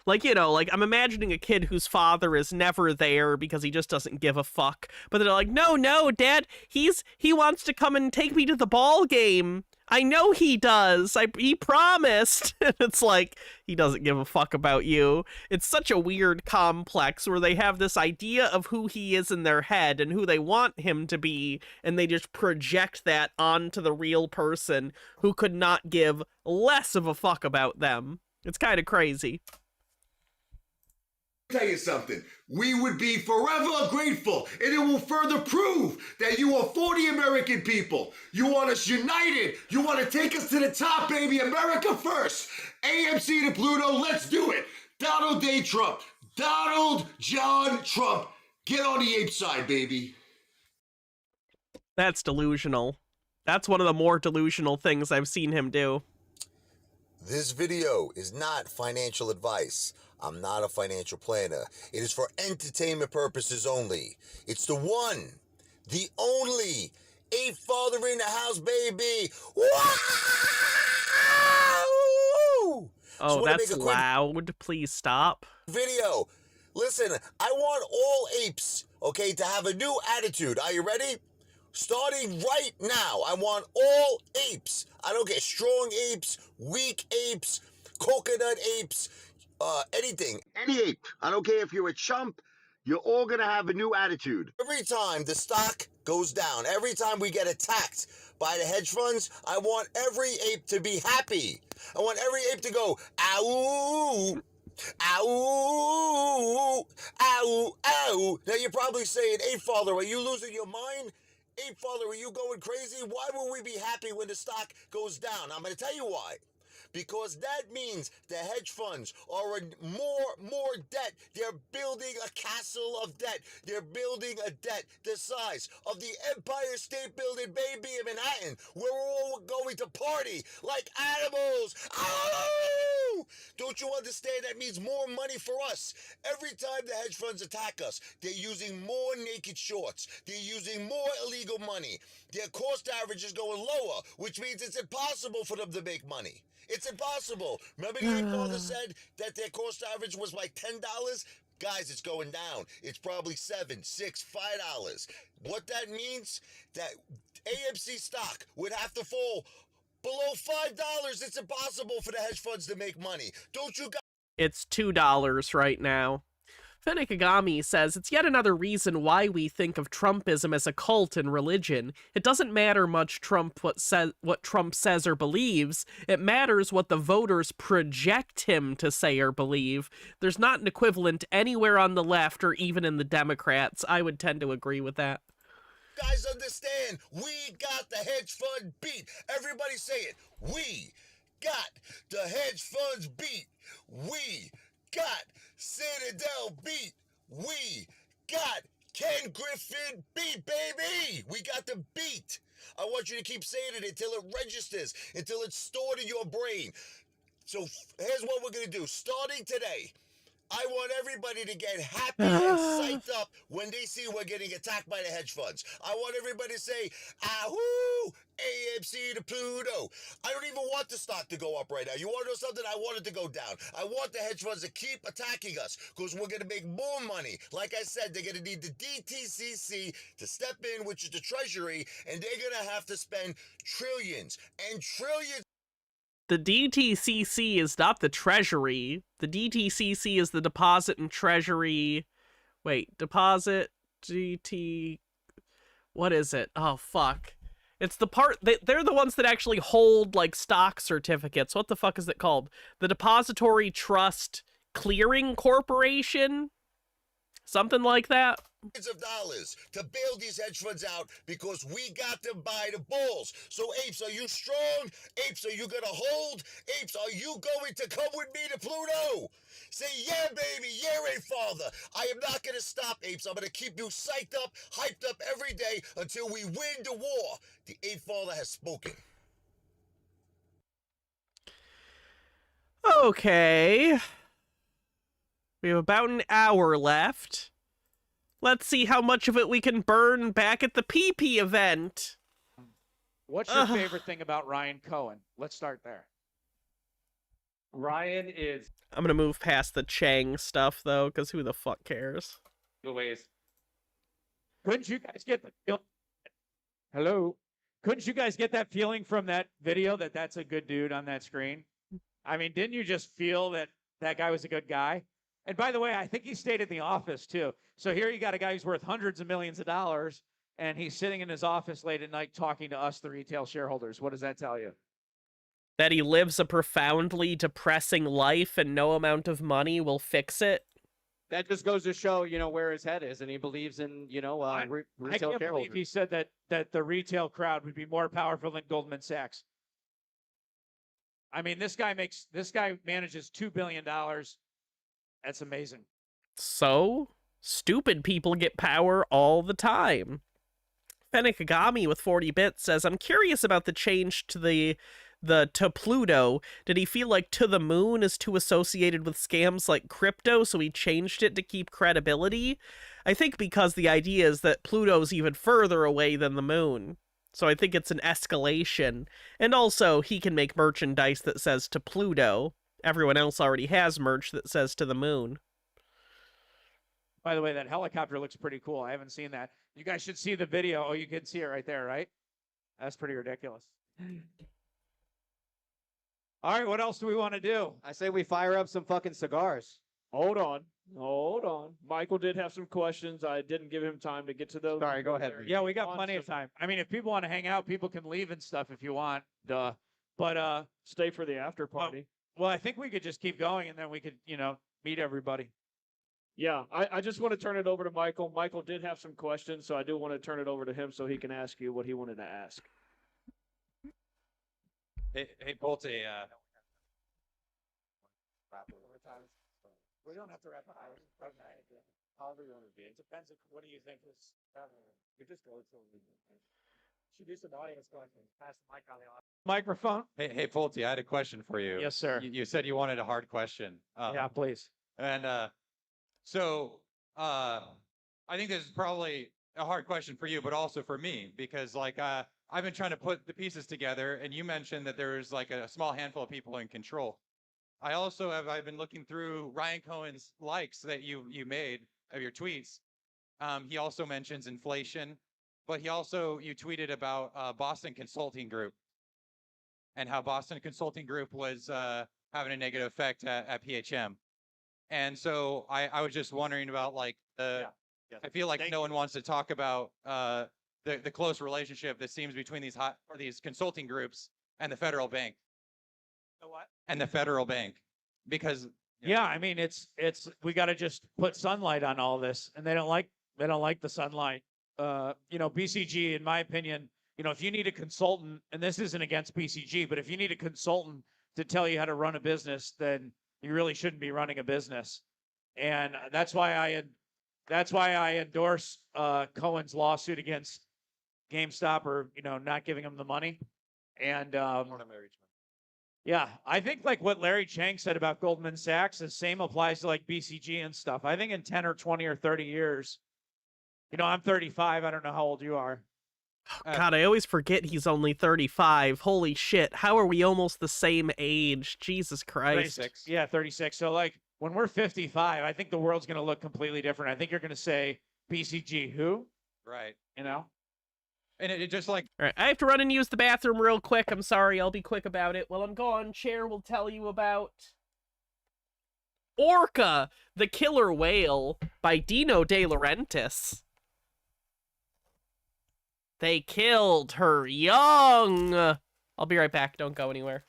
Like, you know, like I'm imagining a kid whose father is never there because he just doesn't give a fuck. But they're like, no, Dad, he wants to come and take me to the ball game. I know he does. He promised. And it's like, he doesn't give a fuck about you. It's such a weird complex where they have this idea of who he is in their head and who they want him to be, and they just project that onto the real person who could not give less of a fuck about them. It's kind of crazy. Tell you something, we would be forever grateful, and it will further prove that you are for the American people. You want us united. You want to take us to the top, baby. America first. AMC to Pluto, let's do it. Donald J. Trump. Donald John Trump. Get on the ape side, baby. That's delusional. That's one of the more delusional things I've seen him do. This video is not financial advice. I'm not a financial planner. It is for entertainment purposes only. It's the one, the only Ape Father in the house, baby. Wow! Oh, So that's loud. Please stop. Video. Listen, I want all apes, okay, to have a new attitude. Are you ready? Starting right now, I want all apes. I don't care, strong apes, weak apes, coconut apes, anything. Any ape. I don't care if you're a chump. You're all going to have a new attitude. Every time the stock goes down, every time we get attacked by the hedge funds, I want every ape to be happy. I want every ape to go, ow, ow, ow, ow. Now you're probably saying, Ape Father, are you losing your mind? Ape Father, are you going crazy? Why will we be happy when the stock goes down? I'm going to tell you why. Because that means the hedge funds are in more debt. They're building a castle of debt. They're building a debt the size of the Empire State Building, baby, in Manhattan, where we're all going to party like animals. Oh! Don't you understand? That means more money for us. Every time the hedge funds attack us, they're using more naked shorts. They're using more illegal money. Their cost average is going lower, which means it's impossible for them to make money. It's impossible. Remember your father said that their cost average was like $10? Guys, it's going down. It's probably $7, $6, $5. What that means, that AMC stock would have to fall below $5. It's impossible for the hedge funds to make money. Don't you guys? It's $2 right now. Fenekagami says, it's yet another reason why we think of Trumpism as a cult and religion. It doesn't matter much what Trump says or believes. It matters what the voters project him to say or believe. There's not an equivalent anywhere on the left or even in the Democrats. I would tend to agree with that. Guys understand, we got the hedge fund beat. Everybody say it. We got the hedge funds beat. We got Citadel beat. We got Ken Griffin beat, baby. We got the beat. I want you to keep saying it until it registers, until it's stored in your brain. So here's what we're going to do. Starting today, I want everybody to get happy and psyched up when they see we're getting attacked by the hedge funds. I want everybody to say, ahoo, AMC to Pluto. I don't even want the stock to go up right now. You want to know something? I want it to go down. I want the hedge funds to keep attacking us because we're going to make more money. Like I said, they're going to need the DTCC to step in, which is the Treasury, and they're going to have to spend trillions and trillions. The DTCC is not the Treasury. The DTCC is the Deposit and Treasury. Wait, Deposit, GT... What is it? Oh, fuck. It's the part... They're the ones that actually hold, like, stock certificates. What the fuck is it called? The Depository Trust Clearing Corporation? Something like that? Of dollars to bail these hedge funds out because we got to buy the bulls. So apes, are you strong? Apes, are you gonna hold? Apes, are you going to come with me to Pluto? Say yeah, baby, yeah, ape father. I am not gonna stop, apes. I'm gonna keep you psyched up, hyped up every day until we win the war. The ape father has spoken. Okay. We have about an hour left. Let's see how much of it we can burn back at the PP event. What's your favorite thing about Ryan Cohen? Let's start there. Ryan is I'm gonna move past the Chang stuff, though, because who the fuck cares? the ways. Couldn't you guys get the feel? Hello? Couldn't you guys get that feeling from that video that that's a good dude on that screen? I mean, didn't you just feel that that guy was a good guy? And by the way, I think he stayed in the office, too. So here you got a guy who's worth hundreds of millions of dollars, and he's sitting in his office late at night talking to us, the retail shareholders. What does that tell you? That he lives a profoundly depressing life and no amount of money will fix it? That just goes to show, you know, where his head is, and he believes in, you know, I retail can't believe shareholders. he said that the retail crowd would be more powerful than Goldman Sachs. I mean, this guy manages $2 billion. That's amazing. So, stupid people get power all the time. Fennikagami with 40 bits says, I'm curious about the change to the to Pluto. Did he feel like to the moon is too associated with scams like crypto, so he changed it to keep credibility? I think because the idea is that Pluto's even further away than the moon. So I think it's an escalation. And also, he can make merchandise that says to Pluto. Everyone else already has merch that says to the moon. By the way, that helicopter looks pretty cool. I haven't seen that. You guys should see the video. Oh, you can see it right there, right? That's pretty ridiculous. All right, what else do we want to do? I say we fire up some fucking cigars. Hold on. Michael did have some questions. I didn't give him time to get to those. Sorry, go ahead. Yeah, we got plenty of time. I mean, if people want to hang out, people can leave and stuff if you want. Duh. But stay for the after party. Well, I think we could just keep going and then we could, you know, meet everybody. Yeah, I just want to turn it over to Michael. Michael did have some questions, so I do want to turn it over to him so he can ask you what he wanted to ask. Hey, Pulte, We don't have to wrap up. However you want to be. It depends on what do you think is you just go to should do some audience questions. Pass the mic on the microphone. hey, Pulte, I had a question for you. Yes, sir. You said you wanted a hard question. Yeah, please. And so I think this is probably a hard question for you, but also for me, because like I've been trying to put the pieces together, and you mentioned that there's like a small handful of people in control. I've been looking through Ryan Cohen's likes that you made of your tweets. He also mentions inflation, but you tweeted about Boston Consulting Group and how Boston Consulting Group was having a negative effect at PHM. And so I was just wondering about like I feel like no one wants to talk about the close relationship that seems between these consulting groups and the federal bank. The what? And the federal bank, because yeah, I mean it's we got to just put sunlight on all this, and they don't like the sunlight. You know, BCG, in my opinion, you know, if you need a consultant, and this isn't against BCG, but if you need a consultant to tell you how to run a business, then you really shouldn't be running a business, and that's why I endorse Cohen's lawsuit against GameStop, or you know, not giving him the money, and Yeah, I think like what Larry Chang said about Goldman Sachs, the same applies to like BCG and stuff. I think in 10 or 20 or 30 years, I'm 35. I don't know how old you are. God, I always forget he's only 35. Holy shit. How are we almost the same age? Jesus Christ. 36. Yeah, 36. So like when we're 55, I think the world's going to look completely different. I think you're going to say BCG who? Right. And it just like... All right, I have to run and use the bathroom real quick. I'm sorry, I'll be quick about it. While I'm gone, Cher will tell you about Orca, the Killer Whale by Dino De Laurentiis. They killed her young. I'll be right back. Don't go anywhere.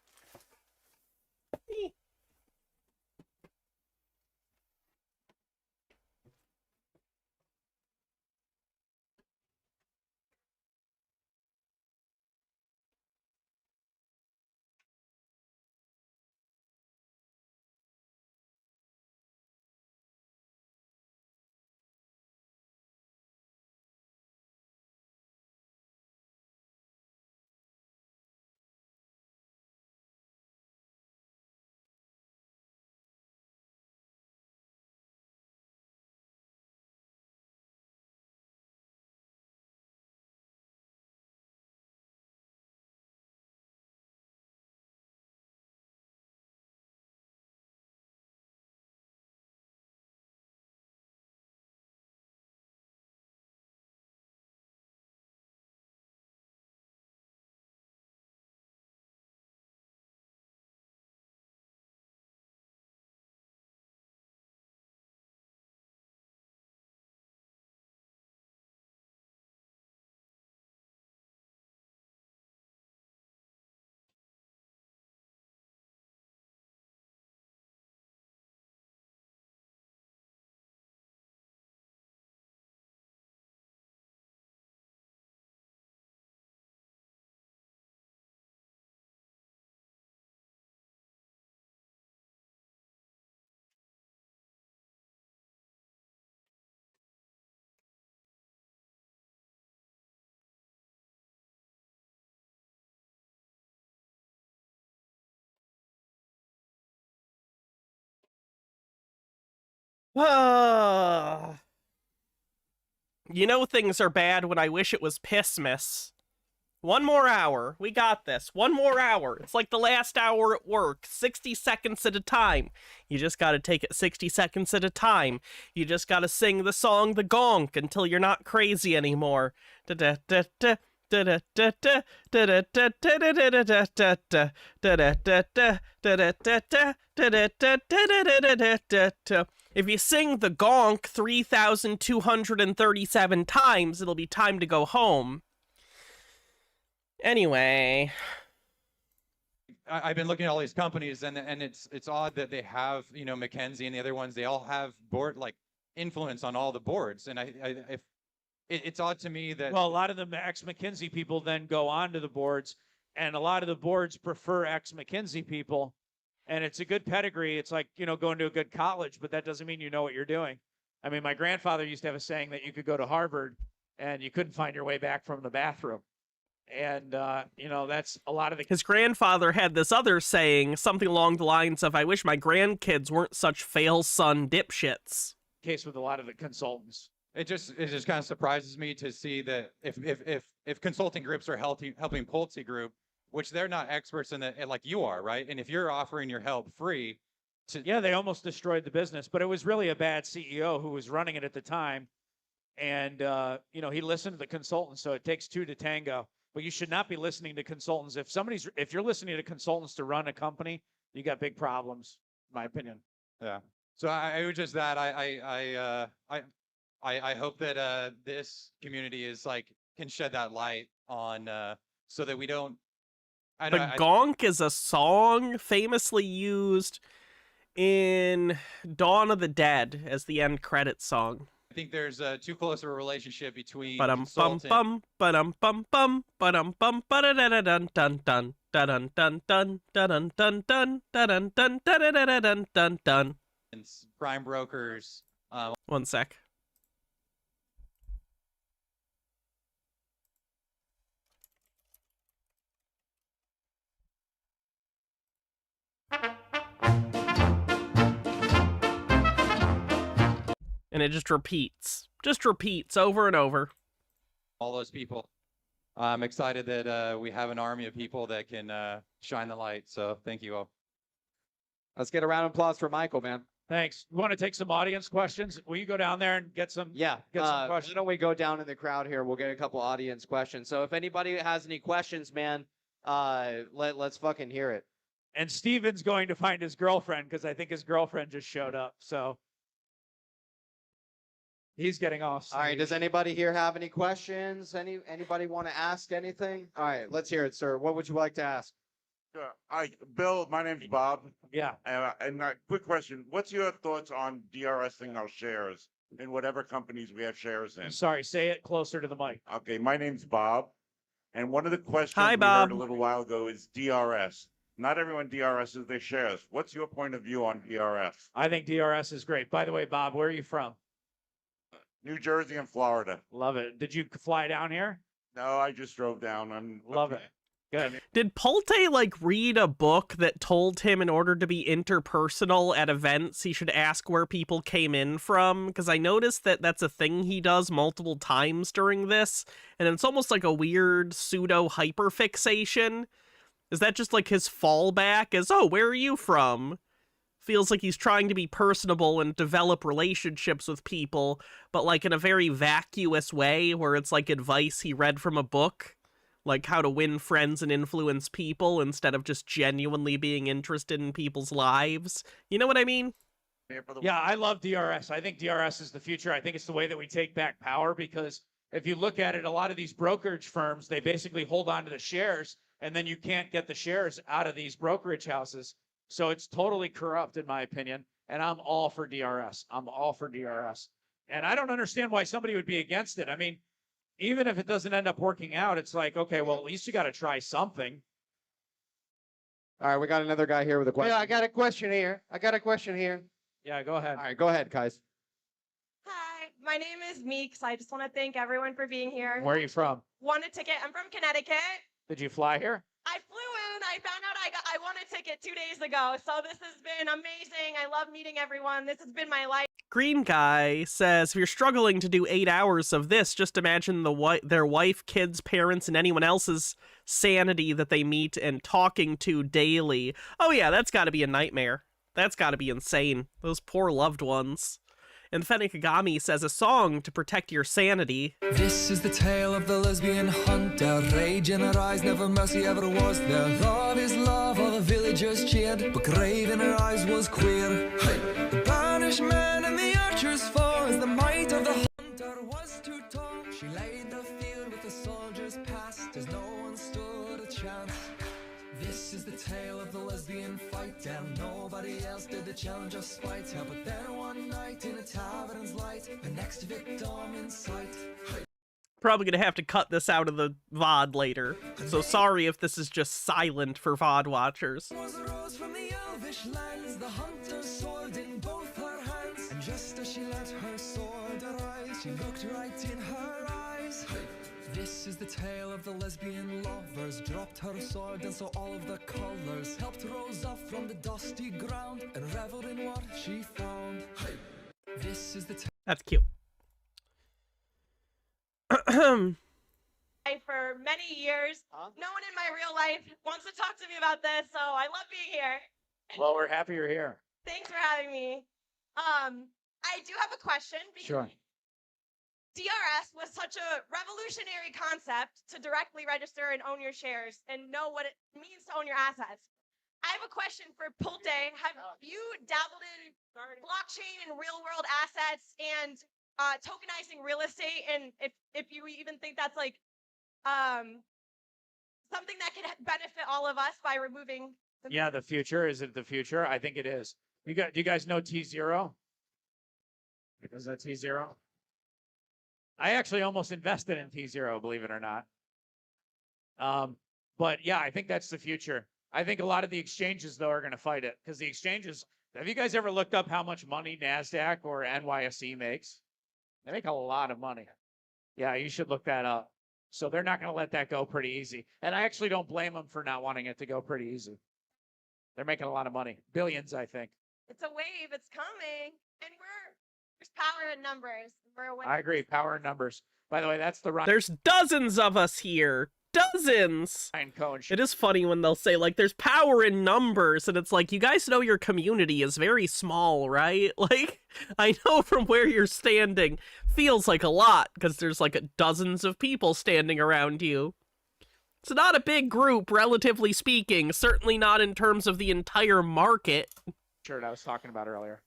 You know things are bad when I wish it was Pissmas. One more hour. We got this. One more hour. It's like the last hour at work. 60 seconds at a time. You just gotta take it 60 seconds at a time. You just gotta sing the song The Gonk until you're not crazy anymore. Da-da-da-da. If you sing The Gonk 3,237 times, it'll be time to go home. Anyway, I've been looking at all these companies, and it's odd that they have, McKinsey and the other ones, they all have board influence on all the boards, and it's odd to me that... Well, a lot of the ex-McKinsey people then go on to the boards, and a lot of the boards prefer ex-McKinsey people, and it's a good pedigree. It's like, going to a good college, but that doesn't mean you know what you're doing. I mean, my grandfather used to have a saying that you could go to Harvard and you couldn't find your way back from the bathroom. And, that's a lot of the... His grandfather had this other saying, something along the lines of, I wish my grandkids weren't such fail-son dipshits. Case with a lot of the consultants. It just kind of surprises me to see that if consulting groups are helping Pulte Group, which they're not experts in that, like you are, right? And if you're offering your help free... Yeah, they almost destroyed the business, but it was really a bad CEO who was running it at the time. And, he listened to the consultants, so it takes two to tango. But you should not be listening to consultants. If you're listening to consultants to run a company, you got big problems, in my opinion. Yeah. So I would just that I hope that this community can shed that light on so that we don't. Gonk is a song famously used in Dawn of the Dead as the end credits song. I think there's too close of a relationship between consultant. Prime brokers. One sec. And it just repeats over and over. All those people. I'm excited that we have an army of people that can shine the light. So thank you all. Let's get a round of applause for Michael, man. Thanks. You want to take some audience questions? Will you go down there and get some? Yeah. Get some questions. Why don't we go down in the crowd here? We'll get a couple audience questions. So if anybody has any questions, man, let's fucking hear it. And Steven's going to find his girlfriend because I think his girlfriend just showed up. So he's getting off stage. All right. Does anybody here have any questions? Anybody want to ask anything? All right. Let's hear it, sir. What would you like to ask? Hi, Bill. My name's Bob. Yeah. And quick question: what's your thoughts on DRSing our shares in whatever companies we have shares in? Sorry, say it closer to the mic. Okay, my name's Bob, and one of the questions Hi, we Bob. heard a little while ago is DRS. Not everyone DRSs their shares. What's your point of view on DRS? I think DRS is great. By the way, Bob, where are you from? New Jersey and Florida. Love it. Did you fly down here? No, I just drove down. Love it. Good. Did Pulte like read a book that told him in order to be interpersonal at events he should ask where people came in from? Because I noticed that that's a thing he does multiple times during this, and it's almost like a weird pseudo hyperfixation. Is that just like his fallback? As, oh, where are you from? Feels like he's trying to be personable and develop relationships with people, but like in a very vacuous way where it's like advice he read from a book. Like how to win friends and influence people instead of just genuinely being interested in people's lives. You know what I mean? Yeah, I love DRS. I think DRS is the future. I think it's the way that we take back power because if you look at it, a lot of these brokerage firms, they basically hold on to the shares and then you can't get the shares out of these brokerage houses. So it's totally corrupt in my opinion. And I'm all for DRS. I'm all for DRS. And I don't understand why somebody would be against it. I mean, even if it doesn't end up working out, it's like, okay, well, at least you got to try something. All right, we got another guy here with a question. Yeah, I got a question here. Yeah, go ahead. All right, go ahead, guys. Hi, my name is Meeks. I just want to thank everyone for being here. Where are you from? Won a ticket. I'm from Connecticut. Did you fly here? I flew in. I found out I won a ticket 2 days ago. So this has been amazing. I love meeting everyone. This has been my life. Green Guy says, if you're struggling to do 8 hours of this, just imagine their wife, kids, parents, and anyone else's sanity that they meet and talking to daily. Oh yeah, that's got to be a nightmare. That's got to be insane. Those poor loved ones. And Fenikagami says, a song to protect your sanity. This is the tale of the lesbian hunter. Rage in her eyes, never mercy ever was there. Love is love, all the villagers cheered, but grave in her eyes was queer. Hey. The banished man and the archer's fall, as the might of the hunter was too tall. She laid the field with the soldiers past, as no one stood a chance. This is the tale of the lesbian fight, and nobody else did the challenge of spite. Yeah, but then one night in a tavern's light, the next victim in sight. Probably gonna have to cut this out of the VOD later, so sorry if this is just silent for VOD watchers. Was a rose from the elvish lands, the hunter's sword in both her hands, and just as she let her sword arise, she looked right in her eyes. This is the tale of the lesbian lovers, dropped her sword and saw all of the colors, helped Rose up from the dusty ground and reveled in what she found. This is the That's cute. For many years. No one in my real life wants to talk to me about this, so I love being here. Well, we're happy you're here. Thanks for having me. I do have a question. Sure. DRS was such a revolutionary concept to directly register and own your shares and know what it means to own your assets. I have a question for Pulte. Have you dabbled in blockchain and real world assets and tokenizing real estate? And if you even think that's like something that could benefit all of us by removing. Yeah, the future. Is it the future? I think it is. Do you guys know T0? Is that T0? I actually almost invested in T0, believe it or not. But yeah, I think that's the future. I think a lot of the exchanges, though, are going to fight it because the exchanges, have you guys ever looked up how much money NASDAQ or NYSE makes? They make a lot of money. Yeah, you should look that up. So they're not going to let that go pretty easy. And I actually don't blame them for not wanting it to go pretty easy. They're making a lot of money. Billions, I think. It's a wave. It's coming, and there's power in numbers. I agree. Power in numbers. By the way, that's the Ryan. There's dozens of us here. Dozens. Cohen. It is funny when they'll say, like, there's power in numbers, and it's like, you guys know your community is very small, right? Like, I know from where you're standing, feels like a lot, because there's, like, dozens of people standing around you. It's not a big group, relatively speaking, certainly not in terms of the entire market. Shirt I was talking about earlier.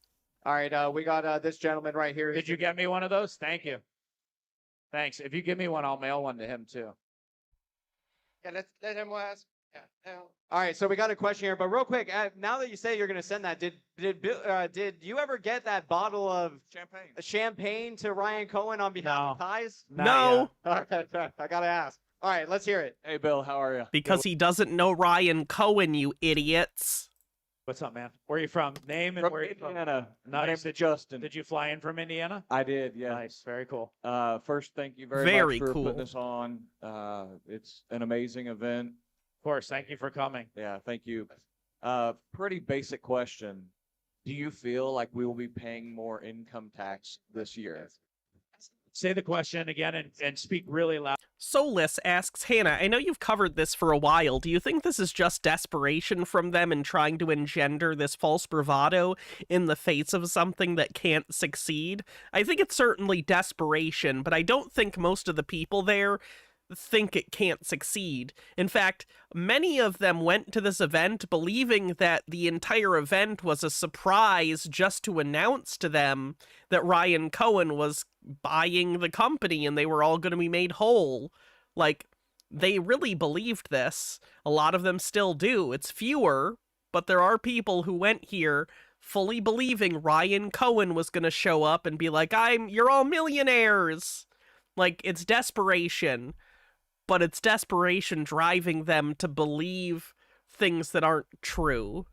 All right, we got this gentleman right here. Did you get me one of those? Thank you. Thanks. If you give me one, I'll mail one to him, too. Yeah, let him ask. Yeah. All right, so we got a question here, but real quick, now that you say you're going to send that, did you ever get that bottle of champagne to Ryan Cohen on behalf of Ties? No. Okay, I got to ask. All right, let's hear it. Hey, Bill, how are you? Because he doesn't know Ryan Cohen, you idiots. What's up, man? Where are you from? Name and From where are you Indiana. from? My Nice. name's Justin. Did you fly in from Indiana? I did, yeah. Nice. Very cool. First, thank you very Very much for cool. putting this on. It's an amazing event. Of course. Thank you for coming. Yeah, thank you. Pretty basic question. Do you feel like we will be paying more income tax this year? Say the question again and speak really loud. Soulless asks, Hannah, I know you've covered this for a while. Do you think this is just desperation from them in trying to engender this false bravado in the face of something that can't succeed? I think it's certainly desperation, but I don't think most of the people there think it can't succeed. In fact, many of them went to this event believing that the entire event was a surprise just to announce to them that Ryan Cohen was buying the company and they were all going to be made whole. Like, they really believed this. A lot of them still do. It's fewer, but there are people who went here fully believing Ryan Cohen was going to show up and be like, you're all millionaires. Like, it's desperation. But it's desperation driving them to believe things that aren't true.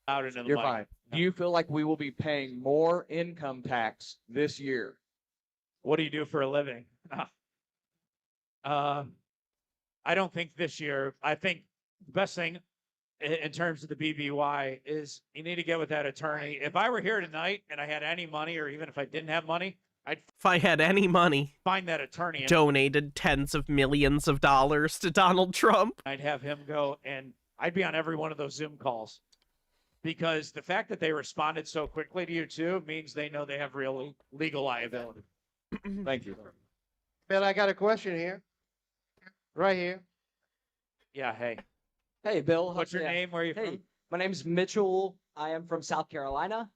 Out into the You're mic. fine. Do you feel like we will be paying more income tax this year? What do you do for a living? I don't think this year. I think the best thing in terms of the BBY is you need to get with that attorney. If I were here tonight and I had any money, or even if I didn't have money, If I had any money, find that attorney and donated tens of millions of dollars to Donald Trump. I'd have him go, and I'd be on every one of those Zoom calls. Because the fact that they responded so quickly to you, too, means they know they have real legal liability. Thank you. Bill, I got a question here. Right here. Yeah, hey. Hey, Bill. What's your name? Where are you from? My name's Mitchell. I am from South Carolina.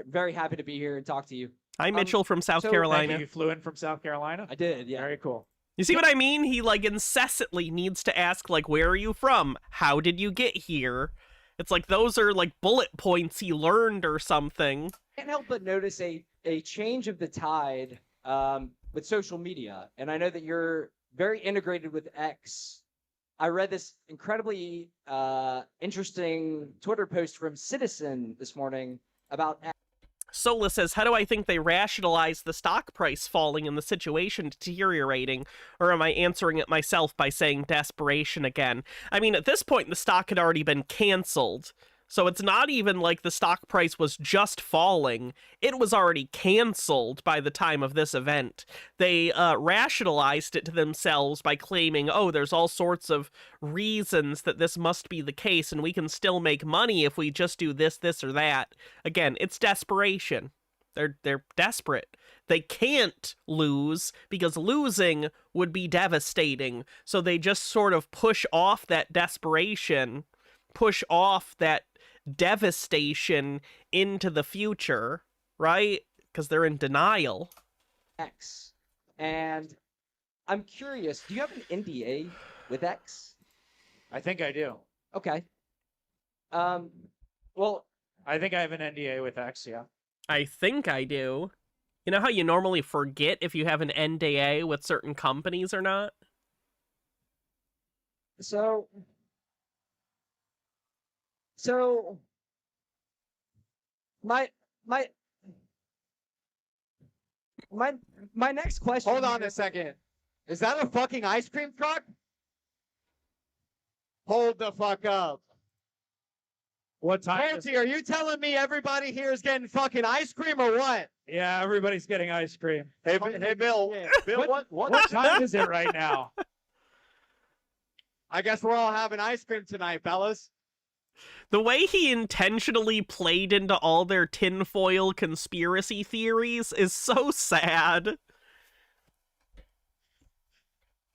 Very happy to be here and talk to you. Hi, Mitchell from South Carolina. You flew in from South Carolina? I did, yeah. Very cool. You see what I mean? He, like, incessantly needs to ask, like, where are you from? How did you get here? It's like those are, like, bullet points he learned or something. Can't help but notice a change of the tide with social media. And I know that you're very integrated with X. I read this incredibly interesting Twitter post from Citizen this morning about X. Sola says, how do I think they rationalize the stock price falling and the situation deteriorating? Or am I answering it myself by saying desperation again? I mean, at this point, the stock had already been canceled. So it's not even like the stock price was just falling. It was already canceled by the time of this event. They rationalized it to themselves by claiming, oh, there's all sorts of reasons that this must be the case, and we can still make money if we just do this, this, or that. Again, it's desperation. They're desperate. They can't lose because losing would be devastating. So they just sort of push off that desperation, push off that devastation into the future, right? Because they're in denial. X. And I'm curious, do you have an NDA with X? I think I do. Okay. Well, I think I have an NDA with X, yeah. I think I do. You know how you normally forget if you have an NDA with certain companies or not? So my next question. Hold on a second. Is that a fucking ice cream truck? Hold the fuck up. What time? Nancy, are you telling me everybody here is getting fucking ice cream or what? Yeah, everybody's getting ice cream. Hey, Bill. Bill, What time is it right now? I guess we're all having ice cream tonight, fellas. The way he intentionally played into all their tinfoil conspiracy theories is so sad.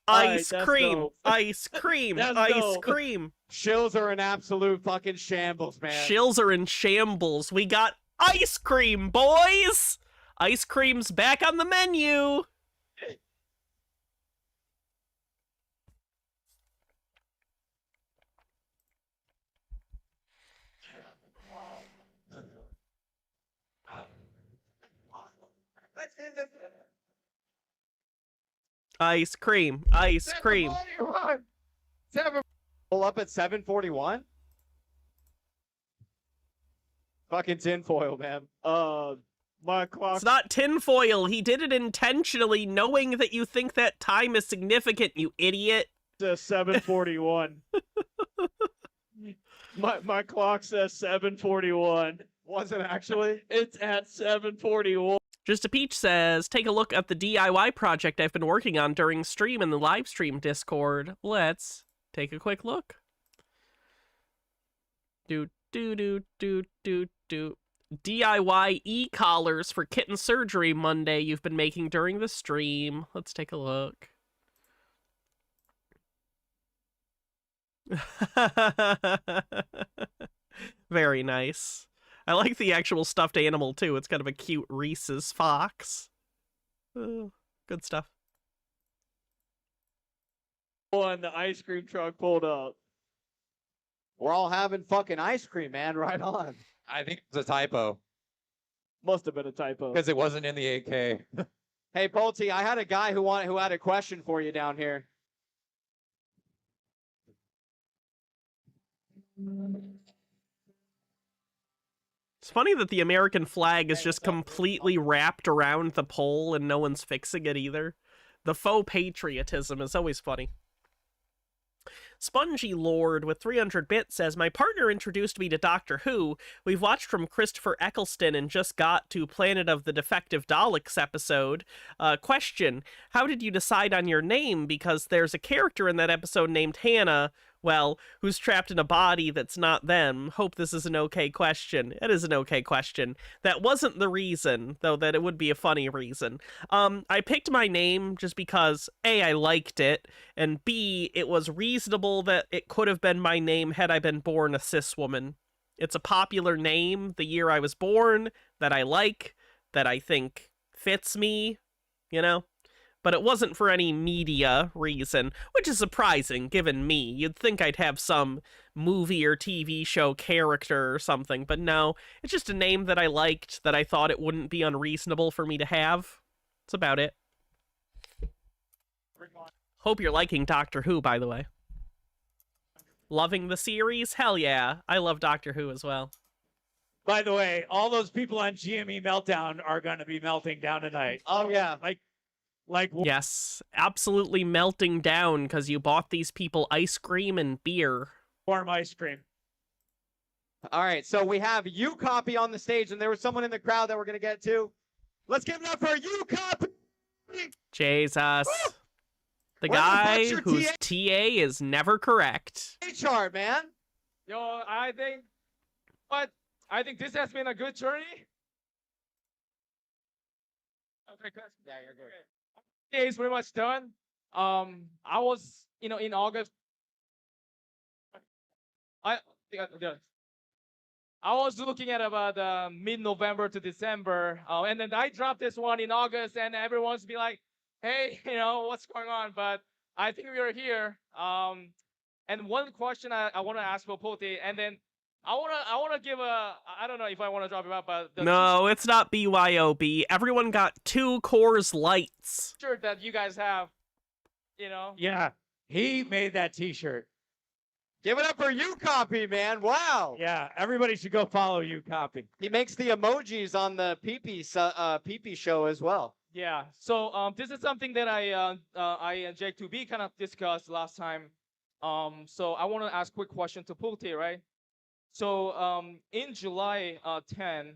Ice cream, ice cream, ice cream. Shills are in absolute fucking shambles, man. Shills are in shambles. We got ice cream, boys! Ice cream's back on the menu. Ice cream, ice cream. Pull up at 741. Fucking tinfoil, man. My clock. It's not tinfoil. He did it intentionally, knowing that you think that time is significant, you idiot. Says 741. my clock says 741. Was it actually? It's at 741. Just a Peach says, take a look at the DIY project I've been working on during stream in the live stream Discord. Let's take a quick look. Do. DIY e-collars for kitten surgery Monday you've been making during the stream. Let's take a look. Very nice. I like the actual stuffed animal, too. It's kind of a cute Reese's fox. Oh, good stuff. And the ice cream truck pulled up. We're all having fucking ice cream, man. Right on. I think it's a typo. Must have been a typo. Because it wasn't in the 8K. Hey, Pulte, I had a guy who had a question for you down here. It's funny that the American flag is just completely wrapped around the pole and no one's fixing it either. The faux patriotism is always funny. Spongy Lord with 300 bits says, my partner introduced me to Doctor Who. We've watched from Christopher Eccleston and just got to Planet of the Defective Daleks episode. Question, how did you decide on your name? Because there's a character in that episode named Hannah, well, who's trapped in a body that's not them. Hope this is an okay question. It is an okay question. That wasn't the reason, though that it would be a funny reason. I picked my name just because, A, I liked it, and B, it was reasonable that it could have been my name had I been born a cis woman. It's a popular name the year I was born, that I like, that I think fits me, you know? But it wasn't for any media reason, which is surprising, given me. You'd think I'd have some movie or TV show character or something, but no. It's just a name that I liked, that I thought it wouldn't be unreasonable for me to have. That's about it. Hope you're liking Doctor Who, by the way. Loving the series? Hell yeah. I love Doctor Who as well. By the way, all those people on GME Meltdown are going to be melting down tonight. Oh, yeah. Like yes, absolutely melting down because you bought these people ice cream and beer. Warm ice cream. All right, so we have you copy on the stage, and there was someone in the crowd that we're gonna get to. Let's give it up for you copy. Jesus, the guy whose TA is never correct. Chart, man. Yo, I think this has been a good journey. Okay, yeah, you're good. Yeah, it's pretty much done. I was, in August. I was looking at about mid-November to December, and then I dropped this one in August, and everyone's be like, "Hey, what's going on?" But I think we are here. And one question I want to ask for Pulte, and then I wanna give I don't know if I want to drop it up, but no, it's not BYOB. Everyone got 2 Coors Lights. Shirt that you guys have, Yeah, he made that T-shirt. Give it up for you copy, man. Wow. Yeah, everybody should go follow you copy. He makes the emojis on the pee-pee show as well. Yeah. So this is something that I and Jake2B kind of discussed last time. So I want to ask a quick question to Pulte, right? So in July 10,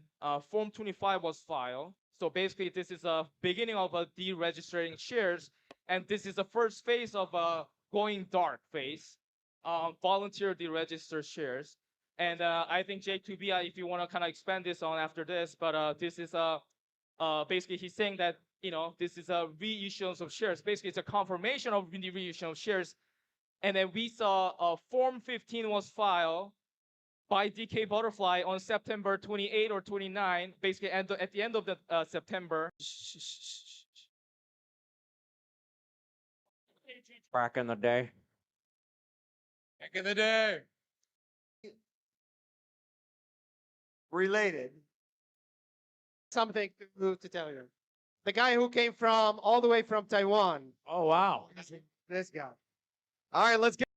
Form 25 was filed. So basically, this is a beginning of a deregistering shares, and this is the first phase of a going dark phase, volunteer deregister shares. And I think J2B, if you want to kind of expand this on after this, but this is basically he's saying that this is a reissuance of shares. Basically, it's a confirmation of the reissuance of shares. And then we saw Form 15 was filed by DK Butterfly on September 28 or 29, basically at the end of the September. Back in the day. Back in the day. Related. Something to tell you. The guy who came from all the way from Taiwan. Oh, wow. This guy. All right, let's get.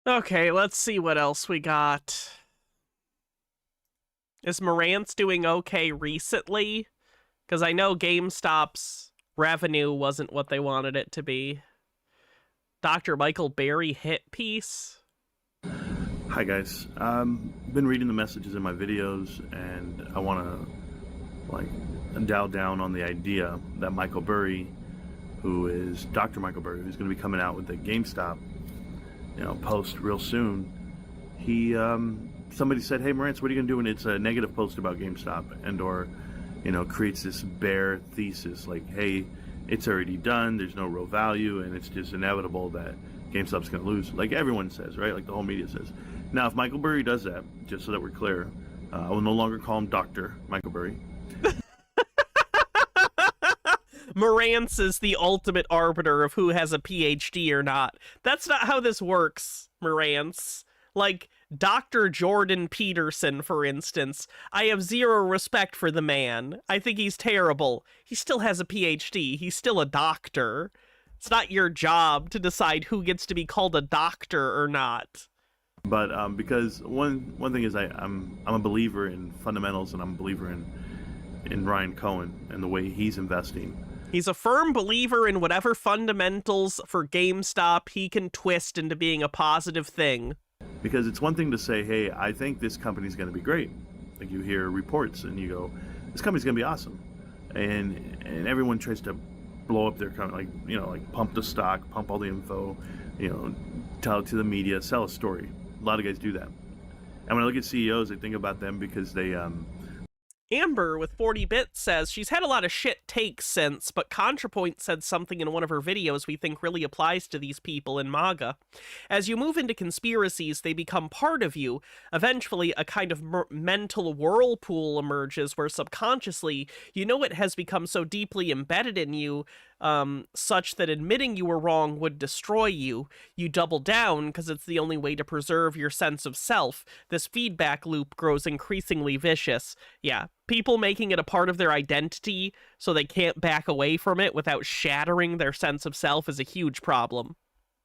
Okay, let's see what else we got. Is Marantz doing okay recently? Because I know GameStop's revenue wasn't what they wanted it to be. Dr. Michael Berry hit piece. Hi guys, been reading the messages in my videos, and I want to dial down on the idea that Michael Burry, who is Dr. Michael Burry, who's going to be coming out with the GameStop, post real soon. He somebody said, "Hey Marantz, what are you going to do when it's a negative post about GameStop?" and or creates this bare thesis like, "Hey, it's already done. There's no real value, and it's just inevitable that GameStop's going to lose," like everyone says, right? Like the whole media says. Now, if Michael Burry does that, just so that we're clear, I will no longer call him Dr. Michael Burry. Marantz is the ultimate arbiter of who has a PhD or not. That's not how this works, Marantz. Like, Dr. Jordan Peterson, for instance. I have zero respect for the man. I think he's terrible. He still has a PhD. He's still a doctor. It's not your job to decide who gets to be called a doctor or not. But because one thing is I'm a believer in fundamentals, and I'm a believer in Ryan Cohen and the way he's investing. He's a firm believer in whatever fundamentals for GameStop he can twist into being a positive thing. Because it's one thing to say, hey, I think this company's going to be great. Like you hear reports and you go, this company's going to be awesome. And everyone tries to blow up their company, like pump the stock, pump all the info, tell it to the media, sell a story. A lot of guys do that. And when I look at CEOs, I think about them because they Amber with 40 bits says she's had a lot of shit takes since, but ContraPoint said something in one of her videos we think really applies to these people in MAGA. As you move into conspiracies, they become part of you. Eventually, a kind of mental whirlpool emerges where subconsciously, it has become so deeply embedded in you, such that admitting you were wrong would destroy you. You double down because it's the only way to preserve your sense of self. This feedback loop grows increasingly vicious. Yeah, people making it a part of their identity so they can't back away from it without shattering their sense of self is a huge problem.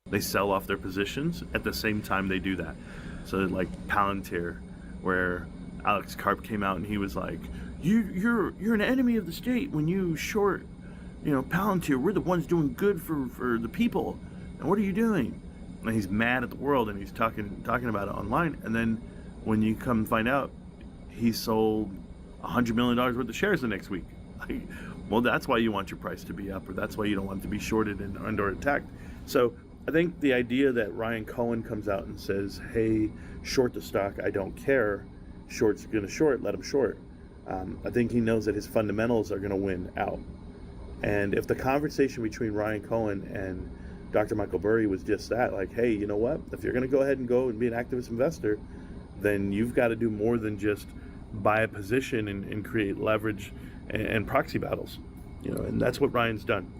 They sell off their positions at the same time they do that. So like Palantir, where Alex Karp came out and he was like, you're an enemy of the state when you short Palantir. We're the ones doing good for the people, and what are you doing? And he's mad at the world, and he's talking about it online. And then when you come find out, he sold $100 million worth of shares the next week. Well, that's why you want your price to be up, or that's why you don't want it to be shorted and or attacked. So I think the idea that Ryan Cohen comes out and says, "Hey, short the stock. I don't care. Short's gonna short. Let him short." I think he knows that his fundamentals are gonna win out. And if the conversation between Ryan Cohen and Dr. Michael Burry was just that, like, hey, you know what? If you're going to go ahead and go and be an activist investor, then you've got to do more than just buy a position and create leverage and proxy battles. And that's what Ryan's done,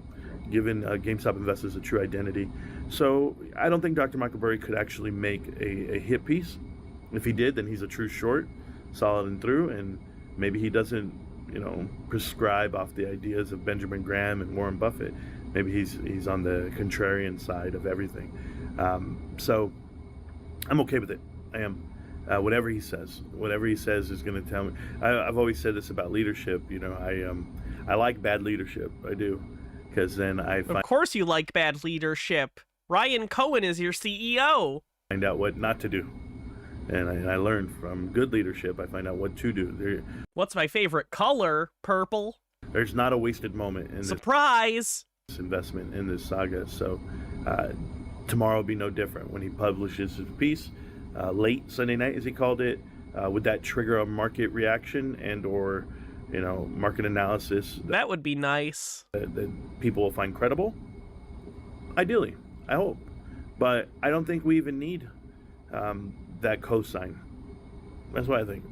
given GameStop investors a true identity. So I don't think Dr. Michael Burry could actually make a hit piece. If he did, then he's a true short, solid and through, and maybe he doesn't prescribe off the ideas of Benjamin Graham and Warren Buffett. Maybe he's on the contrarian side of everything. So I'm okay with it. I am. Whatever he says is going to tell me. I've always said this about leadership. I like bad leadership. I do, because then I find. Of course, you like bad leadership. Ryan Cohen is your CEO. Find out what not to do. And I learn from good leadership. I find out what to do. What's my favorite color? Purple. There's not a wasted moment in Surprise! this investment in this saga. So tomorrow will be no different. When he publishes his piece, late Sunday night, as he called it, would that trigger a market reaction and or market analysis that would be nice that people will find credible? Ideally, I hope. But I don't think we even need that cosign. That's what I think.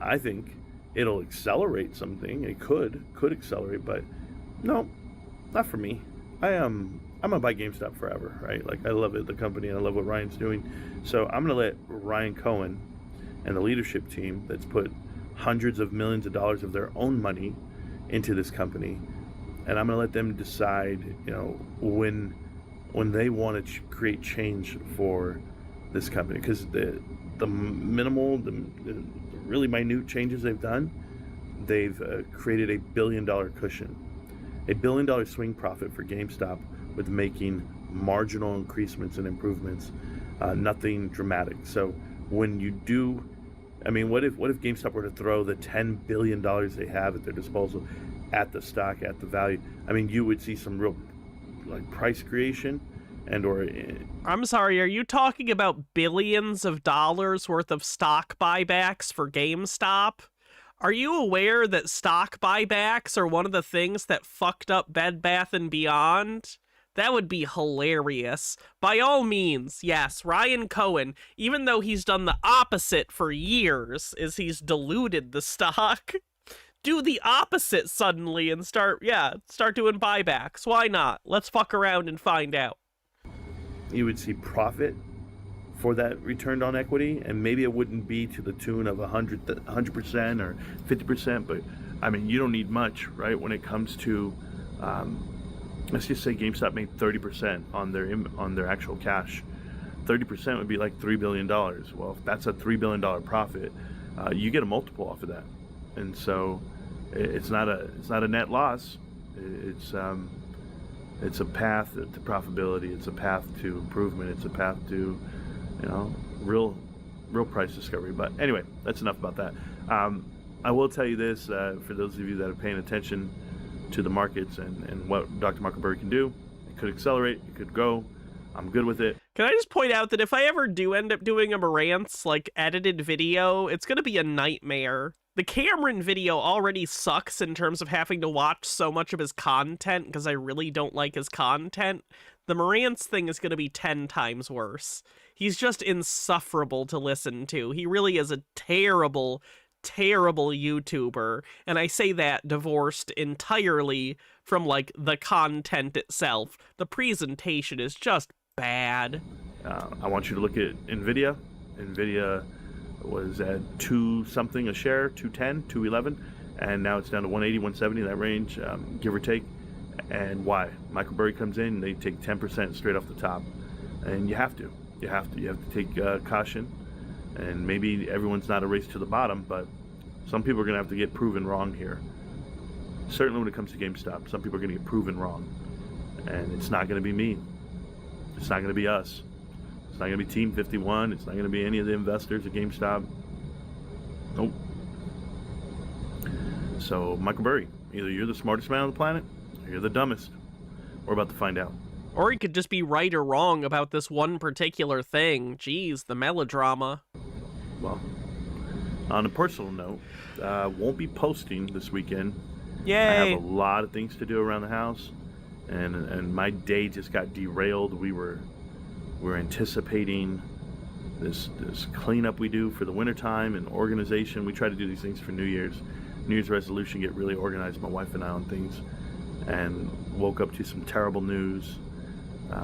I think it'll accelerate something. It could accelerate, but no, not for me. I'm gonna buy GameStop forever, right? Like, I love it, the company, and I love what Ryan's doing. So I'm gonna let Ryan Cohen and the leadership team that's put hundreds of millions of dollars of their own money into this company, and I'm gonna let them decide, when they want to create change for this company, because the minimal, the really minute changes they've done, they've created $1 billion cushion, $1 billion swing profit for GameStop with making marginal increasements and improvements, nothing dramatic. So when you do, what if GameStop were to throw the $10 billion they have at their disposal at the stock, at the value? You would see some real price creation. I'm sorry, are you talking about billions of dollars worth of stock buybacks for GameStop? Are you aware that stock buybacks are one of the things that fucked up Bed Bath & Beyond? That would be hilarious. By all means, yes, Ryan Cohen, even though he's done the opposite for years, is he's diluted the stock, do the opposite suddenly and start doing buybacks. Why not? Let's fuck around and find out. You would see profit for that return on equity, and maybe it wouldn't be to the tune of 100% or 50%, but you don't need much, right? When it comes to, let's just say GameStop made 30% on their actual cash. 30% would be like $3 billion. Well, if that's a $3 billion profit, you get a multiple off of that, and so it's not a net loss. It's a path to profitability. It's a path to improvement. It's a path to, real price discovery. But anyway, that's enough about that. I will tell you this, for those of you that are paying attention to the markets and what Dr. Marco Burry can do, it could accelerate, it could go. I'm good with it. Can I just point out that if I ever do end up doing a Marantz, edited video, it's going to be a nightmare. The Cameron video already sucks in terms of having to watch so much of his content because I really don't like his content. The Marantz thing is going to be 10 times worse. He's just insufferable to listen to. He really is a terrible, terrible YouTuber. And I say that divorced entirely from, the content itself. The presentation is just bad. I want you to look at NVIDIA. NVIDIA was at 2 something a share, 210, 211, and now it's down to 180, 170, that range, give or take. And why? Michael Burry comes in, they take 10% straight off the top, and you have to take caution. And maybe everyone's not a race to the bottom, but some people are going to have to get proven wrong here. Certainly when it comes to GameStop, some people are going to get proven wrong, and it's not going to be me. It's not going to be us. It's not going to be Team 51. It's not going to be any of the investors at GameStop. Nope. So, Michael Burry, either you're the smartest man on the planet, or you're the dumbest. We're about to find out. Or he could just be right or wrong about this one particular thing. Jeez, the melodrama. Well, on a personal note, won't be posting this weekend. Yay! I have a lot of things to do around the house, and my day just got derailed. We're anticipating this cleanup we do for the wintertime and organization. We try to do these things for New Year's resolution, get really organized, my wife and I, on things, and woke up to some terrible news.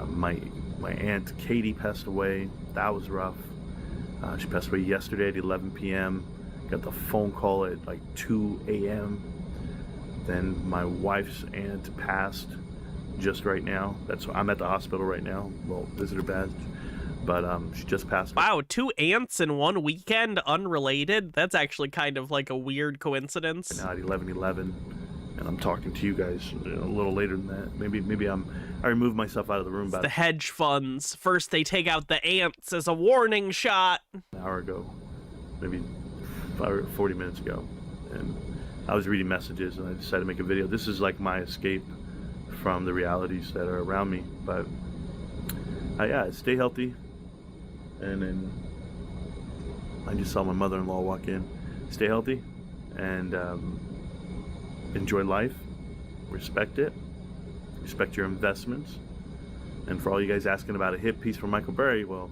My aunt Katie passed away. That was rough. She passed away yesterday at 11 p.m. Got the phone call at 2 a.m. Then my wife's aunt passed just right now. I'm at the hospital right now. Well, visitor badge. But she just passed. Wow, 2 aunts in one weekend, unrelated? That's actually kind of like a weird coincidence. Now at 11:11, and I'm talking to you guys a little later than that. Maybe I removed myself out of the room. It's the hedge funds. First they take out the ants as a warning shot. hour ago, maybe 40 minutes ago, and I was reading messages and I decided to make a video. This is like my escape from the realities that are around me. But yeah, stay healthy. And then I just saw my mother-in-law walk in. Stay healthy and enjoy life. Respect it. Respect your investments. And for all you guys asking about a hit piece from Michael Berry, well,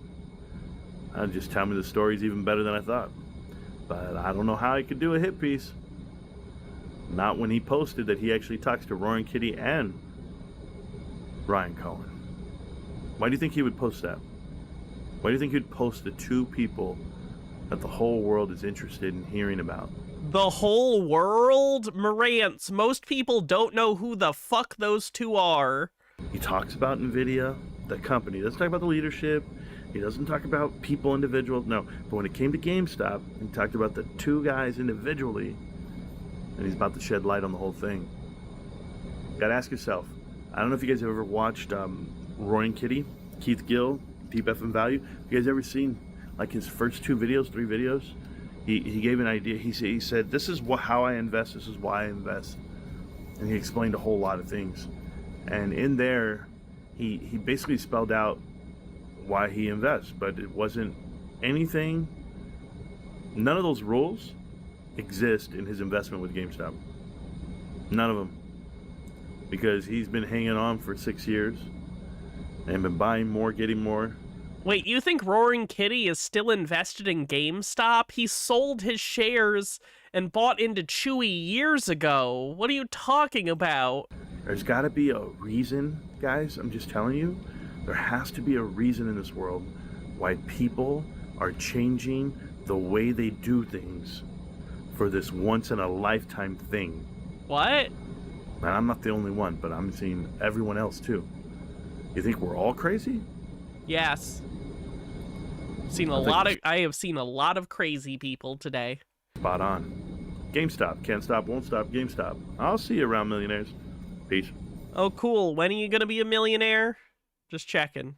just tell me the story's even better than I thought. But I don't know how he could do a hit piece. Not when he posted that he actually talks to Roaring Kitty and Ryan Cohen. Why do you think he would post that? Why do you think he'd post the two people that the whole world is interested in hearing about? The whole world? Marantz, most people don't know who the fuck those two are. He talks about NVIDIA, the company. He doesn't talk about the leadership. He doesn't talk about people, individuals. No. But when it came to GameStop, he talked about the two guys individually. And he's about to shed light on the whole thing. You gotta ask yourself. I don't know if you guys have ever watched Roaring Kitty, Keith Gill, Deep FM Value. You guys ever seen like his first 2 videos, 3 videos? He gave an idea. He said, this is how I invest. This is why I invest. And he explained a whole lot of things. And in there, he basically spelled out why he invests. But it wasn't anything. None of those rules exist in his investment with GameStop. None of them. Because he's been hanging on for 6 years and been buying more, getting more. Wait, you think Roaring Kitty is still invested in GameStop? He sold his shares and bought into Chewy years ago. What are you talking about? There's got to be a reason, guys. I'm just telling you. There has to be a reason in this world why people are changing the way they do things for this once-in-a-lifetime thing. What? And I'm not the only one, but I'm seeing everyone else too. You think we're all crazy? Yes. I have seen a lot of crazy people today. Spot on. GameStop. Can't stop, won't stop. GameStop. I'll see you around, millionaires. Peace. Oh, cool. When are you gonna be a millionaire? Just checking.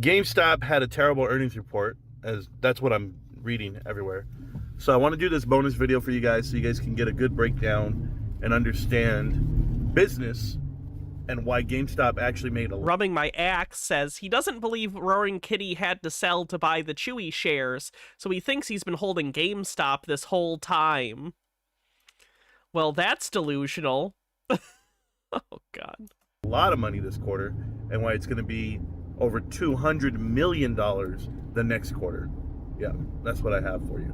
GameStop had a terrible earnings report, as that's what I'm reading everywhere. So I want to do this bonus video for you guys so you guys can get a good breakdown and understand business and why GameStop actually made a... Rubbing My Axe says he doesn't believe Roaring Kitty had to sell to buy the Chewy shares, so he thinks he's been holding GameStop this whole time. Well, that's delusional. Oh, God. A lot of money this quarter, and why it's going to be over $200 million the next quarter. Yeah, that's what I have for you.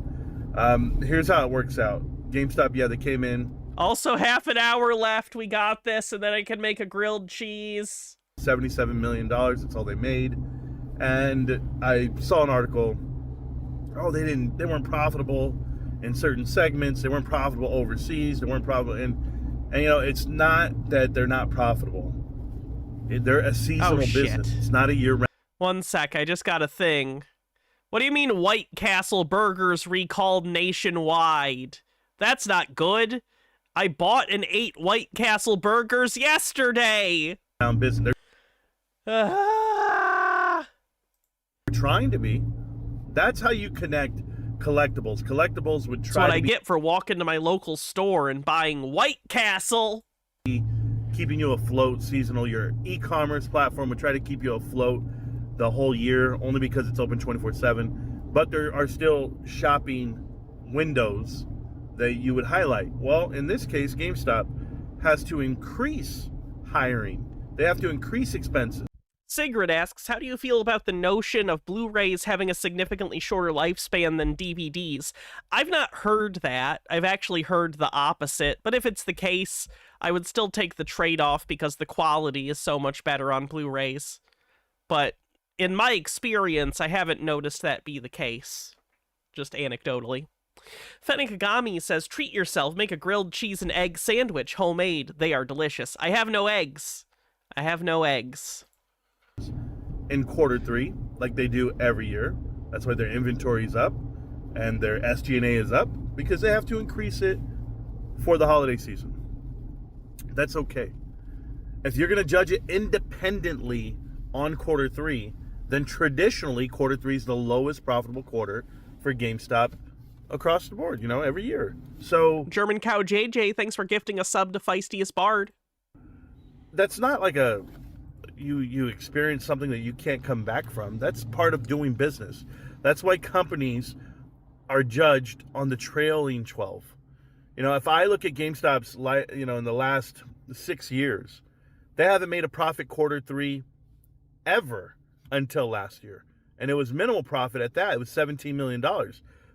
Here's how it works out. GameStop, yeah, they came in. Also, half an hour left. We got this, and then I can make a grilled cheese. $77 million, that's all they made. And I saw an article, oh, they weren't profitable in certain segments. They weren't profitable overseas. They weren't profitable and you know, it's not that they're not profitable. They're a seasonal business. It's not a year-round. One sec, I just got a thing. What do you mean White Castle burgers recalled nationwide? That's not good. I bought and ate White Castle burgers yesterday. Business. They're trying to be. That's how you connect collectibles. Collectibles would try. That's what I get for walking to my local store and buying White Castle. Keeping you afloat, seasonal. Your e-commerce platform would try to keep you afloat the whole year, only because it's open 24/7. But there are still shopping windows that you would highlight. Well, in this case, GameStop has to increase hiring. They have to increase expenses. Sigrid asks, how do you feel about the notion of Blu-rays having a significantly shorter lifespan than DVDs? I've not heard that. I've actually heard the opposite. But if it's the case, I would still take the trade-off because the quality is so much better on Blu-rays. But in my experience, I haven't noticed that be the case. Just anecdotally. Fennikagami says, treat yourself, make a grilled cheese and egg sandwich, homemade. They are delicious. I have no eggs. I have no eggs. In Q3, like they do every year. That's why their inventory is up and their SG&A is up, because they have to increase it for the holiday season. That's okay. If you're going to judge it independently on quarter three, then traditionally quarter three is the lowest profitable quarter for GameStop across the board, every year. So German Cow JJ, thanks for gifting a sub to Feistiest Bard. That's not like you experience something that you can't come back from. That's part of doing business. That's why companies are judged on the trailing 12. If I look at GameStop's, in the last 6 years, they haven't made a profit quarter three ever until last year. And it was minimal profit at that. It was $17 million.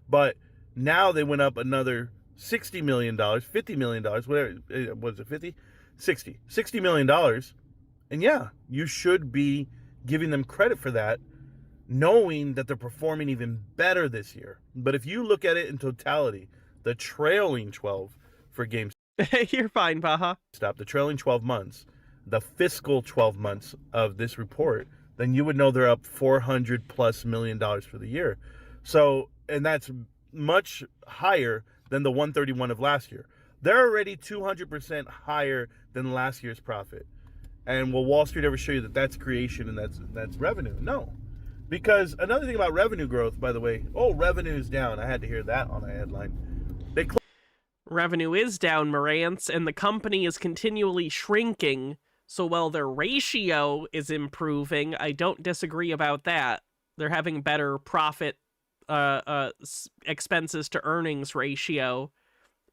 But now they went up another $60 million, $50 million, whatever. Was it 50? 60. $60 million. And yeah, you should be giving them credit for that, knowing that they're performing even better this year. But if you look at it in totality, the trailing 12 for GameStop. You're fine, Baja. The trailing 12 months, the fiscal 12 months of this report, then you would know they're up $400+ million for the year. So, and that's much higher than the 131 of last year. They're already 200% higher than last year's profit. And will Wall Street ever show you that that's creation and that's revenue? No. Because another thing about revenue growth, by the way, revenue is down. I had to hear that on a headline. Revenue is down, Marantz, and the company is continually shrinking. So while their ratio is improving, I don't disagree about that. They're having better profit expenses to earnings ratio.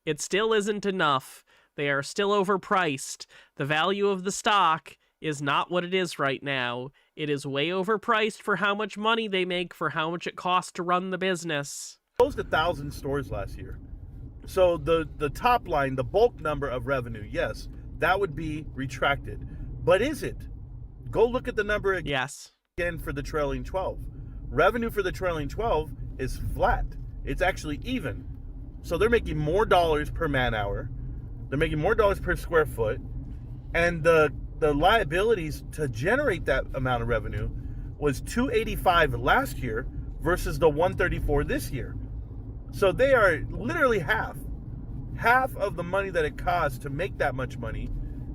It still isn't enough. They are still overpriced. The value of the stock is not what it is right now. It is way overpriced for how much money they make, for how much it costs to run the business. Closed 1,000 stores last year. So the top line, the bulk number of revenue, yes, that would be retracted. But is it? Go look at the number again. Yes. Again for the trailing 12. Revenue for the trailing 12 is flat. It's actually even. So they're making more dollars per man hour. They're making more dollars per square foot. And the liabilities to generate that amount of revenue was $285 last year versus the $134 this year. So they are literally half of the money that it costs to make that much money,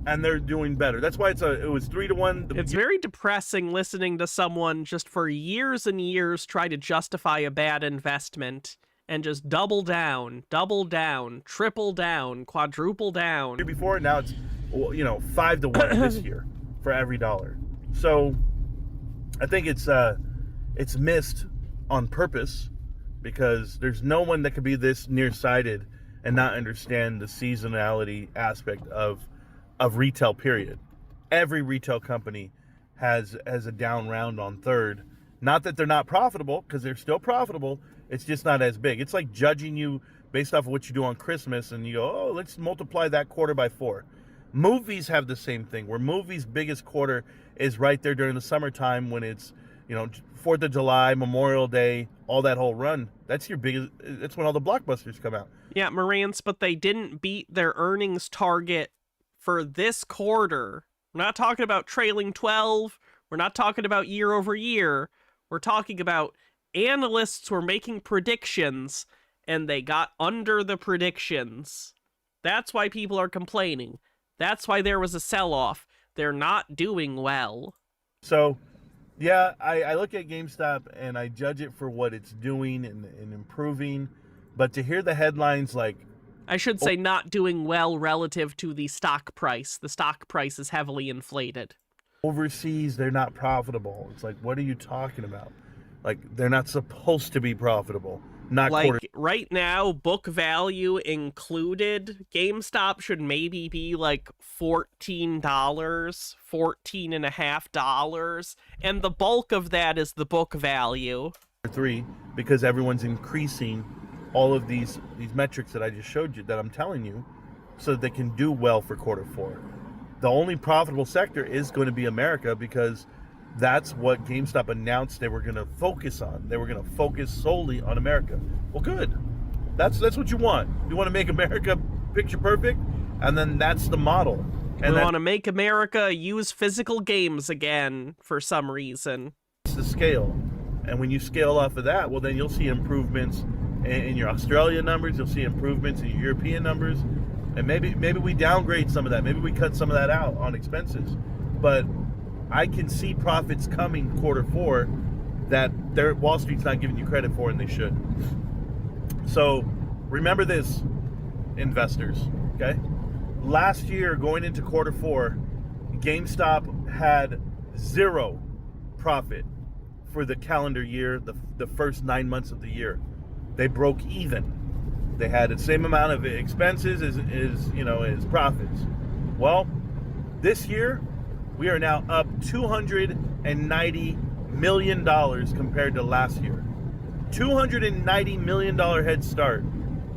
and they're doing better. That's why it was 3-1. It's very depressing listening to someone just for years and years try to justify a bad investment and just double down, triple down, quadruple down. Before, now it's 5-1 this year for every dollar. So I think it's missed on purpose, because there's no one that could be this nearsighted and not understand the seasonality aspect of retail, period. Every retail company has a down round on third. Not that they're not profitable, because they're still profitable. It's just not as big. It's like judging you based off of what you do on Christmas, and you go, let's multiply that quarter by 4. Movies have the same thing, where movies' biggest quarter is right there during the summertime when it's 4th of July, Memorial Day, all that whole run. That's when all the blockbusters come out. Yeah, Marantz, but they didn't beat their earnings target for this quarter. We're not talking about trailing 12. We're not talking about year over year. We're talking about analysts were making predictions, and they got under the predictions. That's why people are complaining. That's why there was a sell-off. They're not doing well. So, yeah, I look at GameStop and I judge it for what it's doing and improving. But to hear the headlines like... I should say not doing well relative to the stock price. The stock price is heavily inflated. Overseas, they're not profitable. It's like, what are you talking about? Like, they're not supposed to be profitable. Not right now, book value included, GameStop should maybe be like $14, $14.50, and the bulk of that is the book value. 3, because everyone's increasing all of these metrics that I just showed you, that I'm telling you, so that they can do well for quarter 4. The only profitable sector is going to be America, because that's what GameStop announced they were going to focus on. They were going to focus solely on America. Well, good. That's what you want. You want to make America picture perfect, and then that's the model. And we want to make America use physical games again for some reason. It's the scale. And when you scale off of that, well, then you'll see improvements in your Australia numbers. You'll see improvements in your European numbers. And maybe we downgrade some of that. Maybe we cut some of that out on expenses. But I can see profits coming Q4 that Wall Street's not giving you credit for, and they should. So remember this, investors, okay? Last year, going into Q4, GameStop had 0 profit for the calendar year, the first 9 months of the year. They broke even. They had the same amount of expenses as profits. Well, this year, we are now up $290 million compared to last year. $290 million head start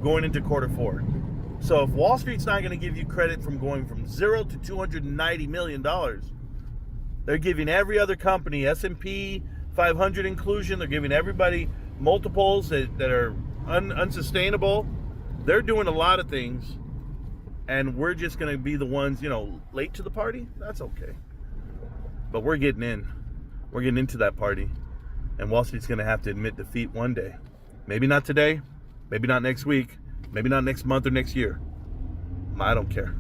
going into Q4. So if Wall Street's not going to give you credit from going from 0 to $290 million, they're giving every other company, S&P 500 inclusion, they're giving everybody multiples that are unsustainable. They're doing a lot of things, and we're just going to be the ones, late to the party. That's okay. But we're getting in. We're getting into that party. And Wall Street's going to have to admit defeat one day. Maybe not today. Maybe not next week. Maybe not next month or next year. I don't care.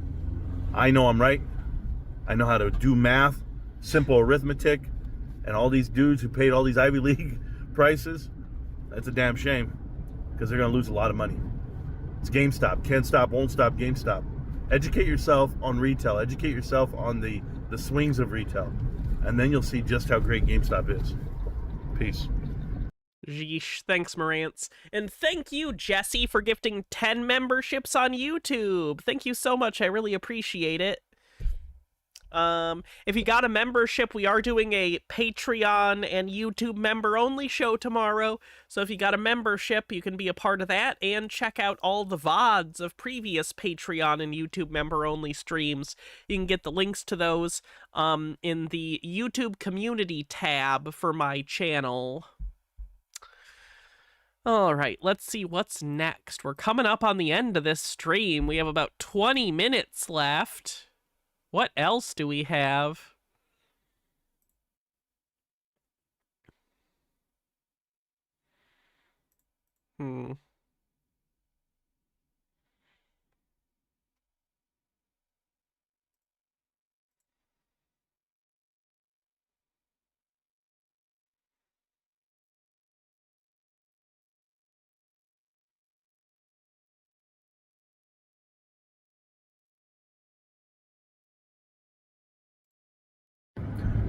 I know I'm right. I know how to do math, simple arithmetic, and all these dudes who paid all these Ivy League prices, that's a damn shame, because they're going to lose a lot of money. It's GameStop. Can't stop, won't stop, GameStop. Educate yourself on retail. Educate yourself on the swings of retail. And then you'll see just how great GameStop is. Peace. Yeesh. Thanks, Marantz. And thank you, Jesse, for gifting 10 memberships on YouTube. Thank you so much. I really appreciate it. If you got a membership, we are doing a Patreon and YouTube member-only show tomorrow. So if you got a membership, you can be a part of that and check out all the VODs of previous Patreon and YouTube member-only streams. You can get the links to those in the YouTube community tab for my channel. All right, let's see what's next. We're coming up on the end of this stream. We have about 20 minutes left. What else do we have?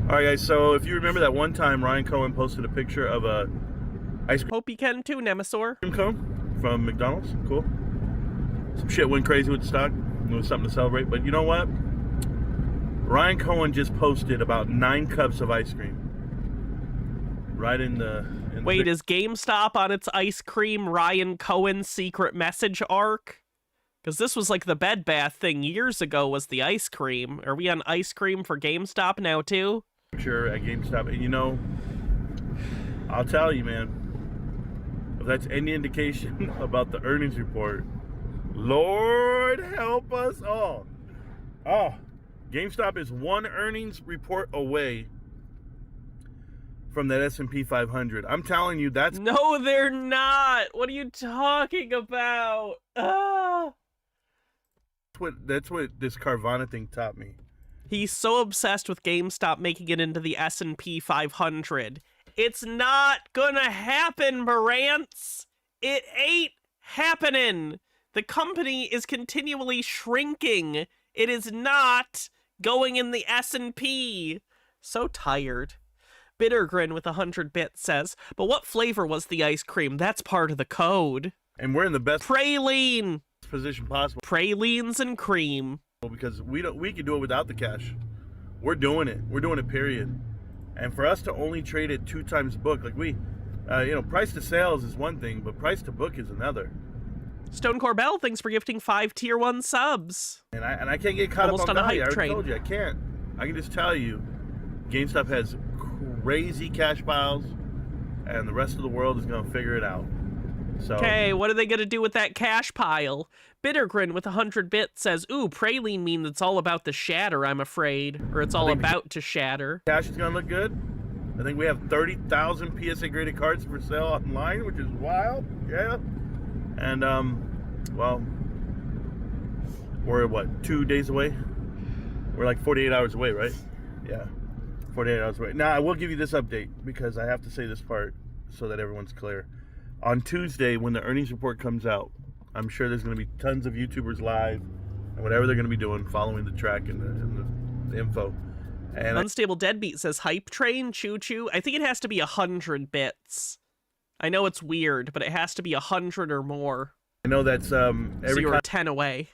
All right, guys, so if you remember that one time Ryan Cohen posted a picture of a ice cream Hope you can too, Nemesaur. cone from McDonald's. Cool. Some shit went crazy with the stock. It was something to celebrate. But you know what? Ryan Cohen just posted about 9 cups of ice cream. Right in the... Wait, is GameStop on its ice cream Ryan Cohen secret message arc? Because this was like the Bed Bath thing years ago, was the ice cream. Are we on ice cream for GameStop now too? Sure, at GameStop. And I'll tell you, man, if that's any indication about the earnings report, Lord help us all. Oh, GameStop is one earnings report away from that S&P 500. I'm telling you, that's... No, they're not. What are you talking about? That's what this Carvana thing taught me. He's so obsessed with GameStop making it into the S&P 500. It's not gonna happen, Marantz. It ain't happening. The company is continually shrinking. It is not going in the S&P. So tired. Bittergrin with 100 bits says, but what flavor was the ice cream? That's part of the code. And we're in the best praline position possible. Pralines and cream. Because we can do it without the cash. We're doing it. We're doing it, period. And for us to only trade at 2 times book, like price to sales is one thing, but price to book is another. Stone Corbell, thanks for gifting 5 tier 1 subs. And I can't get caught Almost up on a value. hype I already train. told you I can't. I can just tell you, GameStop has crazy cash piles, and the rest of the world is going to figure it out. So, okay, what are they going to do with that cash pile? Bittergrin with 100 bits says, ooh, praline means it's all about the shatter, I'm afraid. Or it's all about to shatter. Cash is going to look good. I think we have 30,000 PSA graded cards for sale online, which is wild. Yeah. And, well, we're what, 2 days away? We're like 48 hours away, right? Yeah, 48 hours away. Now, I will give you this update because I have to say this part so that everyone's clear. On Tuesday, when the earnings report comes out, I'm sure there's going to be tons of YouTubers live and whatever they're going to be doing, following the track and the info. And Unstable Deadbeat says hype train, choo choo. I think it has to be 100 bits. I know it's weird, but it has to be 100 or more. I know that's every so you were 10 away.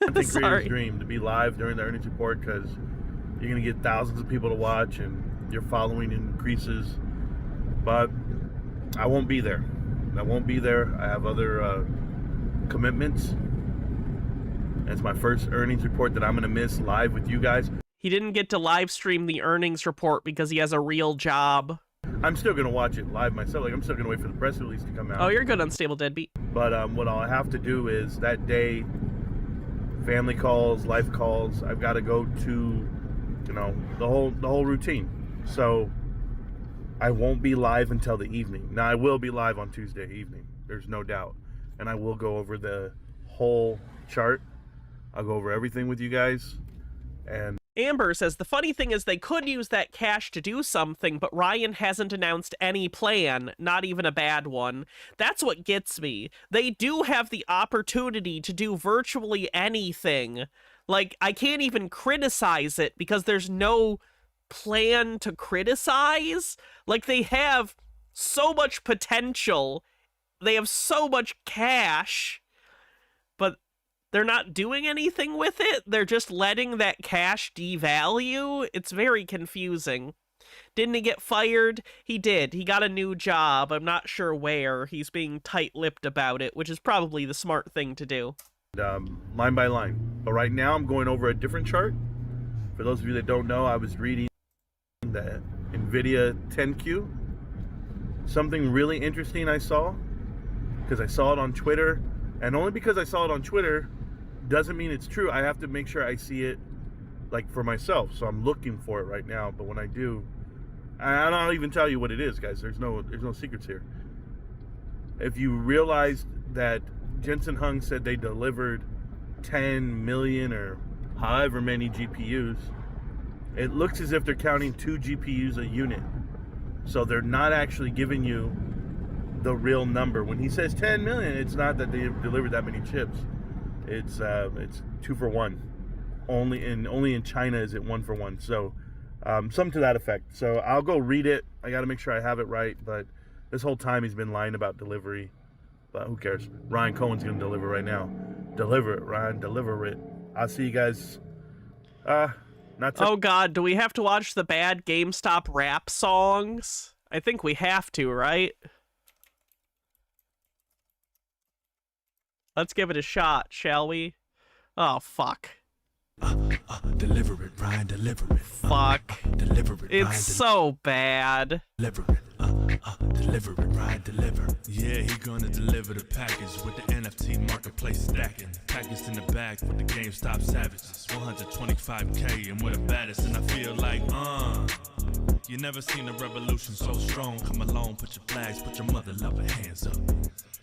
content Sorry. creator's dream to be live during the earnings report because you're going to get thousands of people to watch and your following increases. But I won't be there. I won't be there. I have other commitments. It's my first earnings report that I'm going to miss live with you guys. He didn't get to live stream the earnings report because he has a real job. I'm still going to watch it live myself. Like, I'm still going to wait for the press release to come out. Oh, you're good, Unstable Deadbeat. But what I'll have to do is that day, family calls, life calls, I've got to go to, you know, the whole routine. So I won't be live until the evening. Now, I will be live on Tuesday evening. There's no doubt. And I will go over the whole chart. I'll go over everything with you guys. And Amber says, the funny thing is they could use that cash to do something, but Ryan hasn't announced any plan, not even a bad one. That's what gets me. They do have the opportunity to do virtually anything. Like, I can't even criticize it because there's no plan to criticize. Like, they have so much potential. They have so much cash, but they're not doing anything with it. They're just letting that cash devalue. It's very confusing. Didn't he get fired? He did. He got a new job. I'm not sure where. He's being tight-lipped about it, which is probably the smart thing to do. Line by line. But right now I'm going over a different chart. For those of you that don't know, I was reading the NVIDIA 10Q. Something really interesting I saw, because I saw it on Twitter, and only because I saw it on Twitter doesn't mean it's true. I have to make sure I see it like for myself. So I'm looking for it right now, but when I do, I don't even tell you what it is, guys. There's no secrets here. If you realized that Jensen Hung said they delivered 10 million or however many GPUs, it looks as if they're counting 2 GPUs a unit. So they're not actually giving you the real number. When he says 10 million, it's not that they delivered that many chips. It's 2 for 1. Only in China is it 1 for 1. So something to that effect. So I'll go read it. I got to make sure I have it right. But this whole time he's been lying about delivery. But who cares? Ryan Cohen's gonna deliver right now. Deliver it, Ryan. Deliver it. I'll see you guys. Oh God, do we have to watch the bad GameStop rap songs? I think we have to, right? Let's give it a shot, shall we? Oh, fuck. Deliver it, Ryan, deliver it. Fuck. Deliver it, Ryan. It's so bad. Deliver it. Deliver it, Ryan, deliver. Yeah, he gonna deliver the package with the NFT marketplace stacking. Packaged in the bag with the GameStop savages. 125K and we're the baddest, and I feel like, you never seen a revolution so strong. Come along, put your flags, put your mother lover hands up.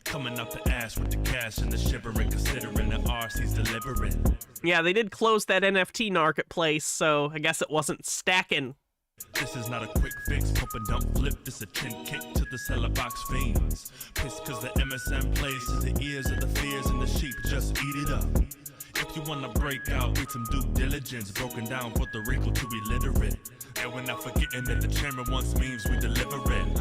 Coming up the ass with the cash and the shivering, considering the RC's delivering. Yeah, they did close that NFT marketplace, so I guess it wasn't stacking. This is not a quick fix, pump and dump flip. This a chin kick to the seller box fiends. Pissed cause the MSM plays to the ears of the fears and the sheep just eat it up. If you wanna break out, read some due diligence. Broken down Puerto Rico to illiterate. And we're not forgetting that the chairman wants memes, we deliver it.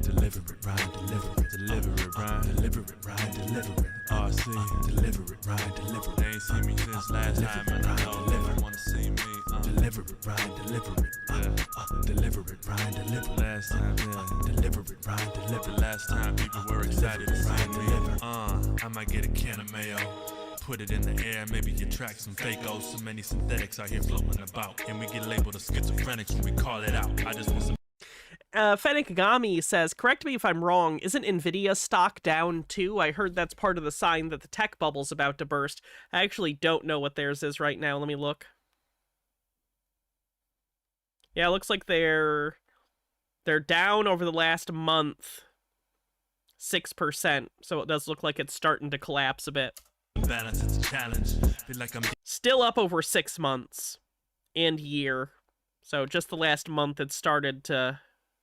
Deliver it, Ryan, deliver it. Deliver it, Ryan. Deliver it, Ryan, deliver it. RC, deliver it, Ryan, deliver it. They ain't seen me since last time, and I know they wanna see me. Deliver it, Ryan, deliver it. Deliver it, Ryan, deliver it. Last time, yeah. Deliver it, Ryan, deliver it. Last time people were excited to see me. I might get a can of mayo. Put it in the air, maybe attract some fakos. So many synthetics out here floating about. And we get labeled as schizophrenics when we call it out. I just want some. Fennikagami says, correct me if I'm wrong, isn't Nvidia stock down too? I heard that's part of the sign that the tech bubble's about to burst. I actually don't know what theirs is right now. Let me look. Yeah, it looks like they're down over the last month 6%. So it does look like it's starting to collapse a bit. Balance, it's a challenge. Feel like I'm Still up over 6 months and year. So just the last month it started to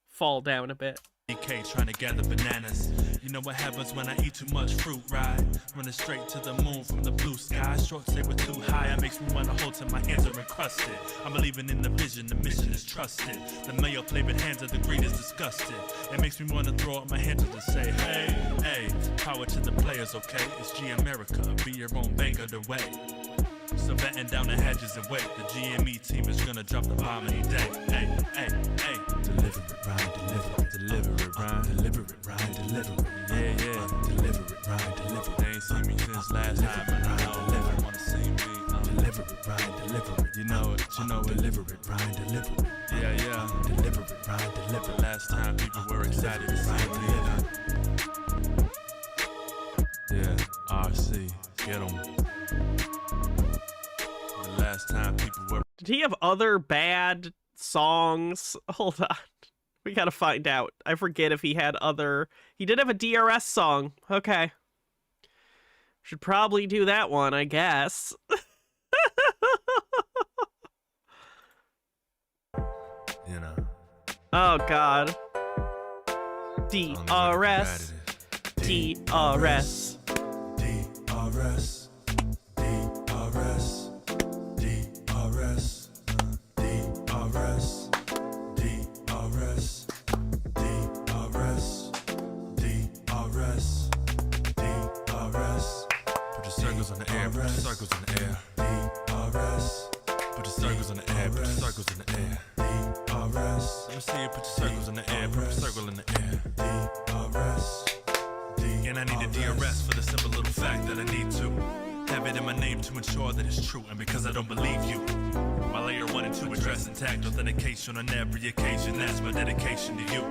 fall down a bit. DK trying to gather bananas. You know what happens when I eat too much fruit, right? Running straight to the moon from the blue sky. Short say we're too high, it makes me want to hold till my hands are encrusted. I'm believing in the vision, the mission is trusted. The mayo flavored hands of the greed is disgusted. It makes me want to throw up my hands and just say, hey, hey, power to the players, okay? It's G America, be your own bank of the way. So batten down the hedges and wait. The GME team is gonna drop the bomb any day. Hey, hey, hey. Deliver it, Ryan, deliver it, deliver it, Ryan, deliver it, Ryan, deliver it. Yeah, yeah. Deliver it, Ryan, deliver it. They ain't seen me since last time, and I know they wanna see me. Deliver it, Ryan, deliver it. You know it, deliver it, Ryan, deliver it. Yeah, yeah. Deliver it, Ryan, deliver it. Last time people were excited to see me. Yeah, RC, get 'em. Last time people were. Did he have other bad songs? Hold on. We gotta find out. I forget if he had other... He did have a DRS song. Okay. Should probably do that one, I guess. You know. Oh, God. DRS. DRS. DRS. DRS. DRS. DRS. DRS. DRS. DRS. DRS. Put your circles on the air, put your circles in the air. DRS. Put your circles in the air, put your circles in the air. DRS. Let me see you put your circles in the air, put your circle in the air. DRS. And I need a DRS for the simple little fact that I need to have it in my name to ensure that it's true, and because I don't believe you. My layer 1 and 2 address intact, authentication on every occasion. That's my dedication to you.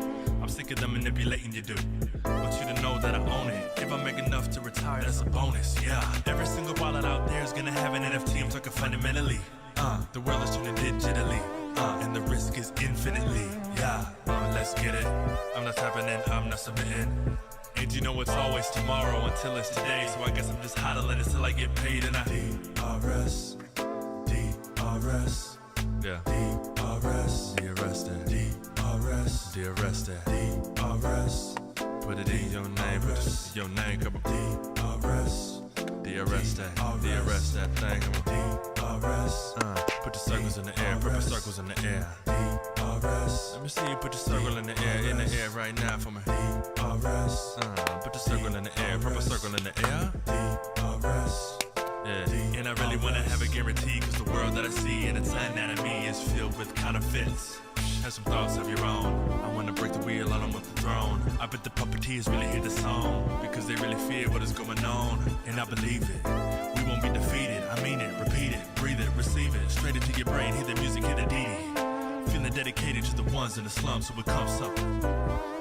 I'm sick of them manipulating you, dude. Want you to know that I own it. If I make enough to retire, that's a bonus, yeah. Every single wallet out there is gonna have an NFT. I'm talking fundamentally. The world is turning digitally. And the risk is infinitely, yeah. Let's get it. I'm not tapping in, I'm not submitting. And you know it's always tomorrow until it's today. So I guess I'm just hodling it till I get paid and I DRS. DRS. Yeah. DRS. DRS that. DRS. DRS that. DRS. Put it in your name. Put it in your name. Come on. DRS. DRS that. DRS that thing. Come on. DRS. Put the circles in the air. Put the circles in the air. DRS. Let me see you put the circle in the air right now for me. DRS. Put the circle in the air. Put a circle in the air. DRS. Yeah, and I really want to have a guarantee, cause the world that I see and its anatomy is filled with counterfeits. Have some thoughts of your own. I want to break the wheel, I don't want the throne. I bet the puppeteers really hear the song, because they really fear what is going on. And I believe it, we won't be defeated. I mean it, repeat it, breathe it, receive it. Straight into your brain, hear the music, hear the dee. Feeling dedicated to the ones in the slums who become something.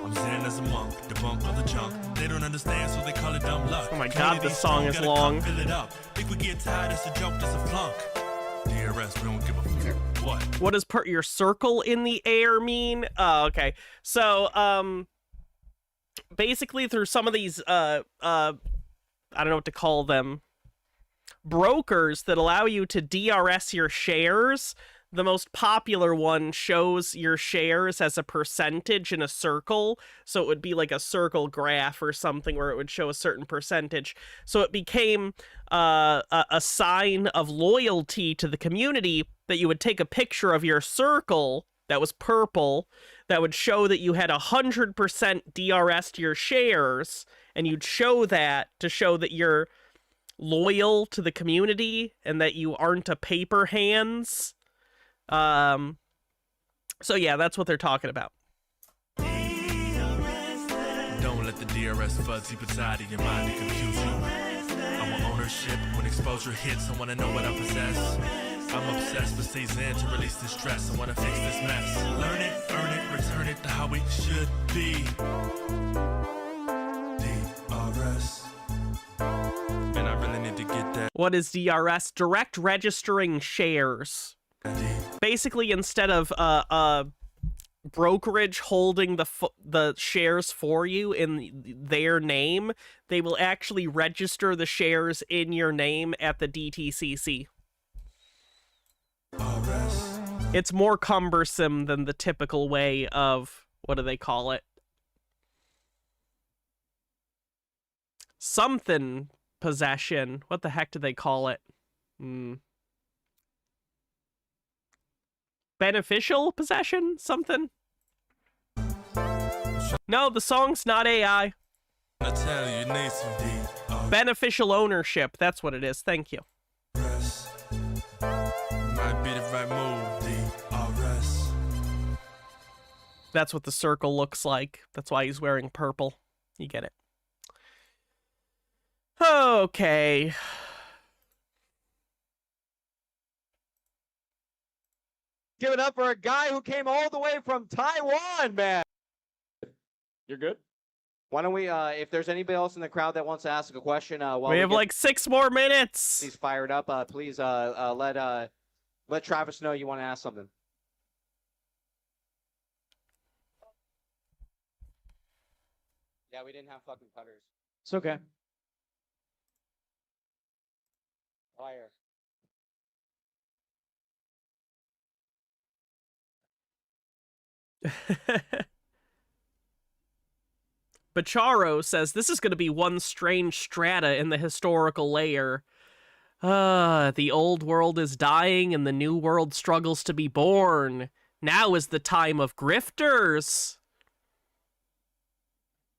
I'm zen as a monk, debunk all the junk. They don't understand, so they call it dumb luck. Oh my God, this song is long. Fill it up. Think we get tired, it's a joke, that's a flunk. DRS, we don't give a fuck. What does put your circle in the air mean? Oh, okay. So, basically through some of these, I don't know what to call them, brokers that allow you to DRS your shares, the most popular one shows your shares as a percentage in a circle. So it would be like a circle graph or something where it would show a certain percentage. So it became a sign of loyalty to the community that you would take a picture of your circle that was purple that would show that you had 100% DRS to your shares, and you'd show that to show that you're loyal to the community and that you aren't a paper hands. So yeah, that's what they're talking about. Don't let the DRS fuzzy beside of your mind to confuse you. I want ownership when exposure hits. I want to know what I possess. I'm obsessed with season to release the stress. I want to fix this mess. Learn it, earn it, return it to how it should be. DRS. And I really need to get that. What is DRS? Direct registering shares. Basically, instead of brokerage holding the shares for you in their name, they will actually register the shares in your name at the DTCC. It's more cumbersome than the typical way of, what do they call it? Something possession. What the heck do they call it? Beneficial possession? Something? No, the song's not AI. I tell you, you need some Beneficial ownership. That's what it is. Thank you. might be the right move. DRS. That's what the circle looks like. That's why he's wearing purple. You get it. Okay. Give it up for a guy who came all the way from Taiwan, man. You're good? Why don't we, if there's anybody else in the crowd that wants to ask a question, while We have like 6 more minutes. He's fired up. Please let Travis know you want to ask something. Yeah, we didn't have fucking cutters. It's okay. Fire. Bacharo says, this is going to be one strange strata in the historical layer. The old world is dying and the new world struggles to be born. Now is the time of grifters.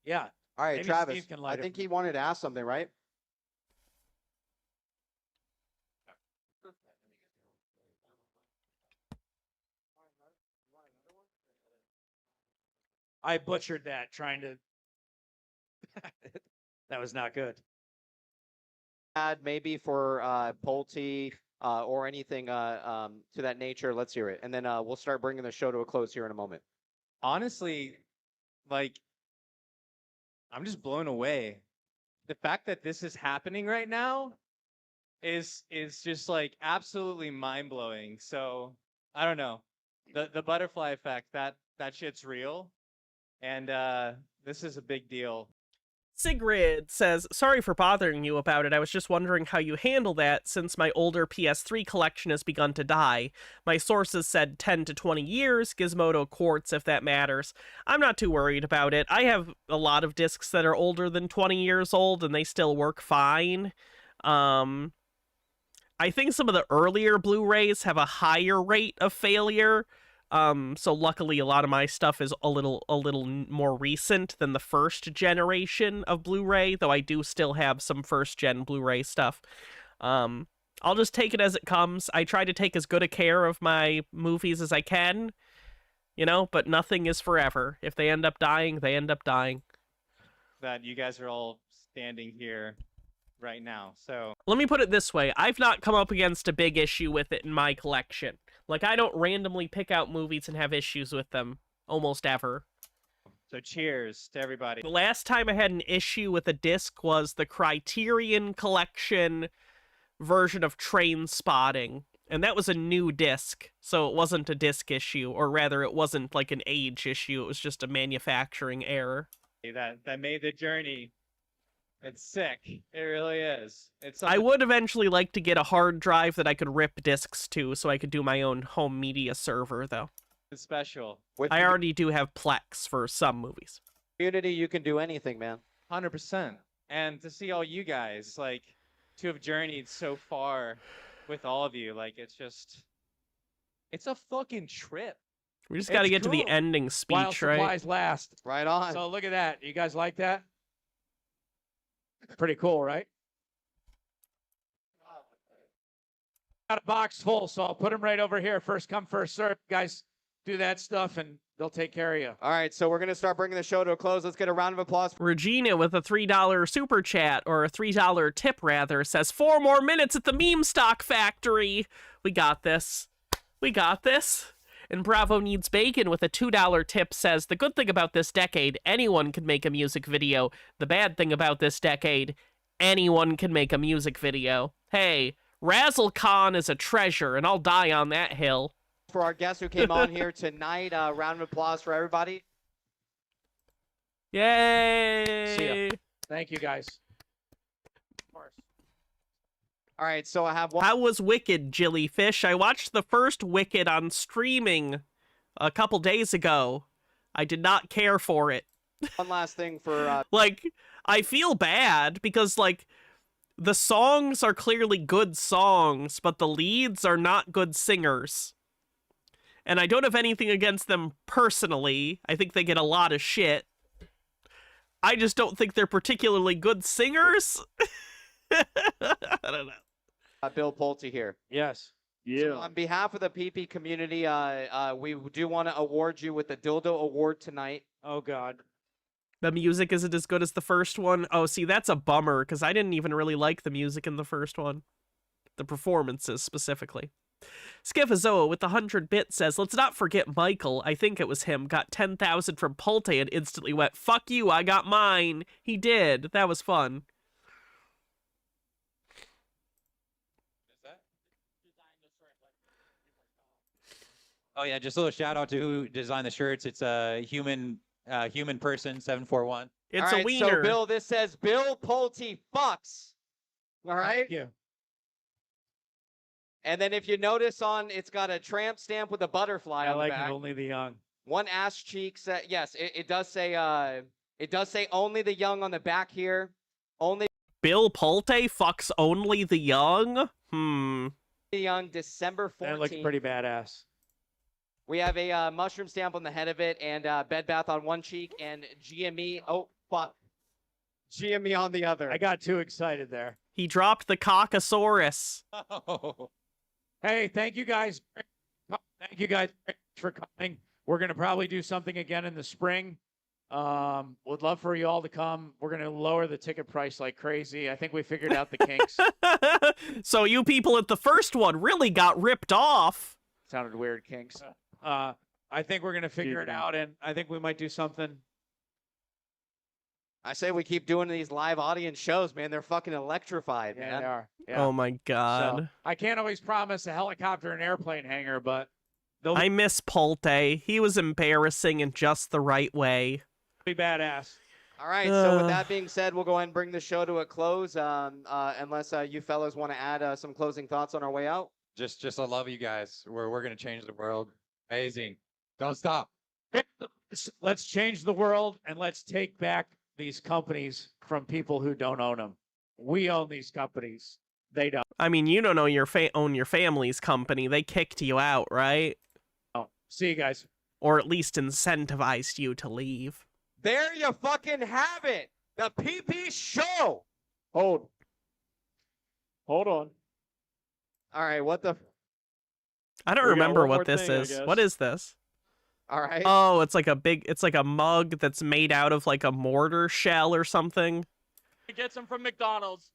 Yeah. All right, Maybe Travis, Steve can light I it. think he wanted to ask something, right? I butchered that trying to. That was not good. Add maybe for Pulte or anything to that nature. Let's hear it, and then we'll start bringing the show to a close here in a moment. Honestly, like, I'm just blown away. The fact that this is happening right now is just like absolutely mind blowing. So I don't know, the butterfly effect, that shit's real, and this is a big deal. Sigrid says, sorry for bothering you about it. I was just wondering how you handle that since my older PS3 collection has begun to die. My sources said 10 to 20 years, Gizmodo Quartz if that matters. I'm not too worried about it. I have a lot of discs that are older than 20 years old and they still work fine. I think some of the earlier Blu-rays have a higher rate of failure. So luckily a lot of my stuff is a little more recent than the first generation of Blu-ray, though I do still have some first gen Blu-ray stuff. I'll just take it as it comes. I try to take as good a care of my movies as I can, you know, but nothing is forever. If they end up dying, they end up dying. That you guys are all standing here right now. So let me put it this way. I've not come up against a big issue with it in my collection. Like, I don't randomly pick out movies and have issues with them, almost ever. So cheers to everybody. The last time I had an issue with a disc was the Criterion Collection version of Train Spotting. And that was a new disc, so it wasn't a disc issue, or rather, it wasn't like an age issue, it was just a manufacturing error. That made the journey. It's sick. It really is. I would eventually like to get a hard drive that I could rip discs to so I could do my own home media server, though. It's special. I already do have Plex for some movies. Community, you can do anything, man. 100%. And to see all you guys, like, to have journeyed so far with all of you, like, it's a fucking trip. We just got to get to the ending speech, While right? supplies last. Right on. So look at that. You guys like that? Pretty cool, right? Got a box full, so I'll put them right over here. First come, first serve. Guys, do that stuff, and they'll take care of you. All right, so we're going to start bringing the show to a close. Let's get a round of applause. Regina with a $3 super chat, or a $3 tip, rather, says 4 more minutes at the meme stock factory. We got this. We got this. And Bravo Needs Bacon with a $2 tip says, the good thing about this decade, anyone can make a music video. The bad thing about this decade, anyone can make a music video. Hey, Razzle Khan is a treasure, and I'll die on that hill. for our guests who came on here tonight. Round of applause for everybody. Yay! See ya. Thank you, guys. All right, so I have one. How was Wicked, Jillyfish? I watched the first Wicked on streaming a couple days ago. I did not care for it. One last thing for like, I feel bad because like the songs are clearly good songs, but the leads are not good singers. And I don't have anything against them personally. I think they get a lot of shit. I just don't think they're particularly good singers. I don't know. Bill Pulte here. Yes. So on behalf of the PP community, we do want to award you with the Dildo Award tonight. Oh, God. The music isn't as good as the first one. Oh, see, that's a bummer, because I didn't even really like the music in the first one. The performances, specifically. Skifazoa with the 100 bit says, let's not forget Michael, I think it was him, got 10,000 from Pulte and instantly went, fuck you, I got mine. He did. That was fun. Oh yeah, just a little shout out to who designed the shirts. It's a human person 741. It's All right, a wiener. So Bill, this says Bill Pulte fucks. All right. Thank you. And then if you notice it's got a tramp stamp with a butterfly on the like back. it, only the young. One ass cheek set. Yes, it does say only the young on the back here. Only Bill Pulte fucks only the young? the young, December 14th. That looks pretty badass. We have a mushroom stamp on the head of it, and Bed Bath on one cheek, and GME. Oh fuck, GME on the other. I got too excited there. He dropped the Cockosaurus. Oh. Hey, thank you guys. Thank you guys for coming. We're gonna probably do something again in the spring. Would love for you all to come. We're gonna lower the ticket price like crazy. I think we figured out the kinks. So you people at the first one really got ripped off. Sounded weird, kinks. I think we're gonna figure it out, and I think we might do something. I say we keep doing these live audience shows, man. They're fucking electrified, Yeah, man. they are. Yeah. Oh my god. So, I can't always promise a helicopter and airplane hangar, but I miss Pulte. He was embarrassing in just the right way. be badass. All right. So with that being said, we'll go ahead and bring the show to a close. Unless you fellas want to add some closing thoughts on our way out. Just I love you guys. We're gonna change the world. Amazing. Don't stop. Let's change the world and let's take back these companies from people who don't own them. We own these companies. They don't. I mean, you don't own your family's company. They kicked you out, right? Oh, see you guys. Or at least incentivized you to leave. There you fucking have it. The PP show. Hold on. All right. What the? I don't remember what this is. What is this? All right. Oh, it's like a mug that's made out of like a mortar shell or something. He gets them from McDonald's.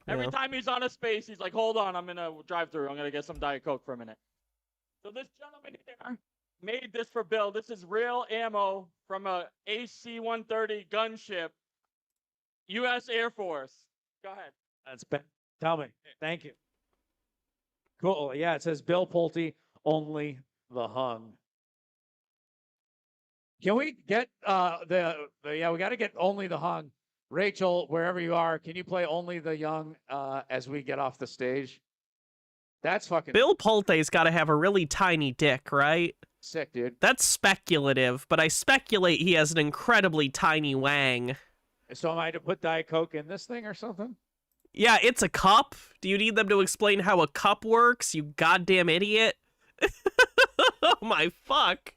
Every Yeah. time he's on a space, he's like, hold on, I'm in a drive-through. I'm going to get some Diet Coke for a minute. So this gentleman here made this for Bill. This is real ammo from a AC-130 gunship, U.S. Air Force. Go ahead. That's tell me. Thank you. Cool. Yeah, it says Bill Pulte, only the hung. Can we get we got to get only the hung. Rachel, wherever you are, can you play only the young as we get off the stage? That's fucking Bill Pulte's got to have a really tiny dick, right? sick, dude. That's speculative, but I speculate he has an incredibly tiny wang. So am I to put Diet Coke in this thing or something? Yeah, it's a cup. Do you need them to explain how a cup works, you goddamn idiot? Oh my fuck.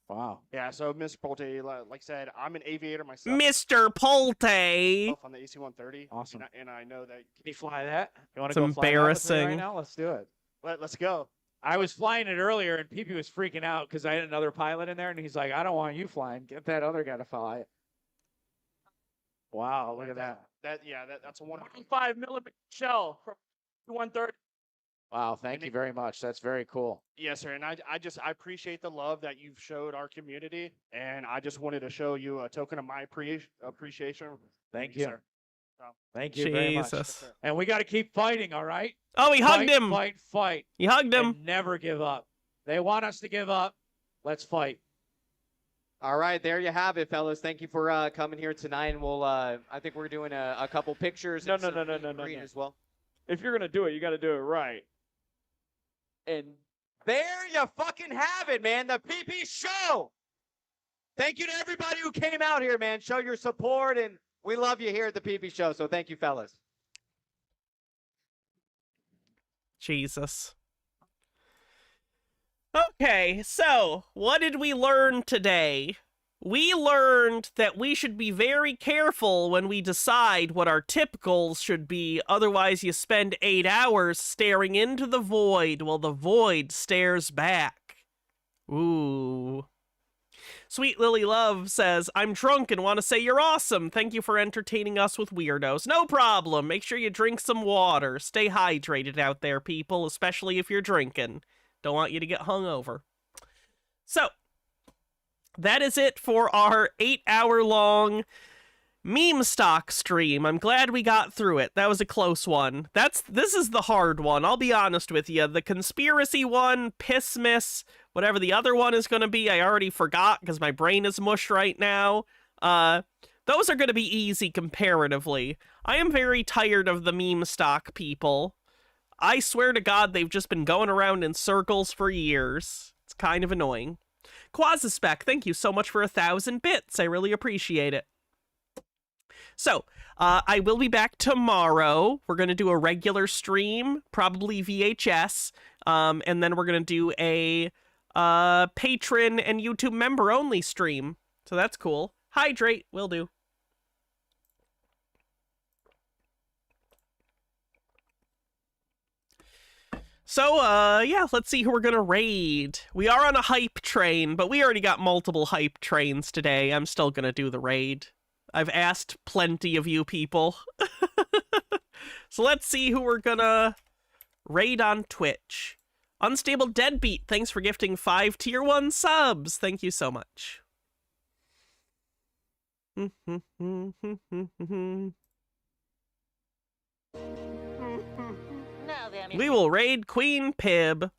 Wow. Yeah, so Mr. Pulte, like I said, I'm an aviator myself. Mr. Pulte. On the AC-130. Awesome. And I know that. Can you fly that? You want It's to go fly that with me embarrassing. right now? Let's do it. Let's go. I was flying it earlier, and PP was freaking out because I had another pilot in there, and he's like, "I don't want you flying. Get that other guy to fly it." Wow, look at that. That's a 1.5 millimeter shell from 130. Wow, thank you very much. That's very cool. Yes, sir. And I appreciate the love that you've showed our community, and I just wanted to show you a token of my appreciation. Thank you. Sir. Thank you very much. Jesus. And we got to keep fighting, all right? Oh, he hugged him. Fight. He hugged him. And never give up. They want us to give up. Let's fight. All right, there you have it, fellas. Thank you for coming here tonight, and we'll. I think we're doing a couple pictures. No, and some no, meet and greet as well. If you're gonna do it, you got to do it right. And there you fucking have it, man. The PP show. Thank you to everybody who came out here, man. Show your support, and we love you here at the PP show. So thank you, fellas. Jesus. Okay, so what did we learn today? We learned that we should be very careful when we decide what our tip goals should be, otherwise you spend 8 hours staring into the void while the void stares back. Ooh. Sweet Lily Love says, I'm drunk and want to say you're awesome. Thank you for entertaining us with weirdos. No problem. Make sure you drink some water. Stay hydrated out there, people, especially if you're drinking. Don't want you to get hungover. So, that is it for our 8-hour-long meme stock stream. I'm glad we got through it. That was a close one. This is the hard one. I'll be honest with you. The conspiracy one, piss miss, whatever the other one is going to be, I already forgot because my brain is mush right now. Those are going to be easy comparatively. I am very tired of the meme stock people. I swear to God, they've just been going around in circles for years. It's kind of annoying. Quasispec, thank you so much for 1,000 bits. I really appreciate it. So, I will be back tomorrow. We're going to do a regular stream, probably VHS, and then we're going to do a patron and YouTube member-only stream. So that's cool. Hydrate, will do. So, yeah, let's see who we're gonna raid. We are on a hype train, but we already got multiple hype trains today. I'm still gonna do the raid. I've asked plenty of you people. So let's see who we're gonna raid on Twitch. Unstable Deadbeat, thanks for gifting 5 Tier 1 subs. Thank you so much. We will raid Queen Pib.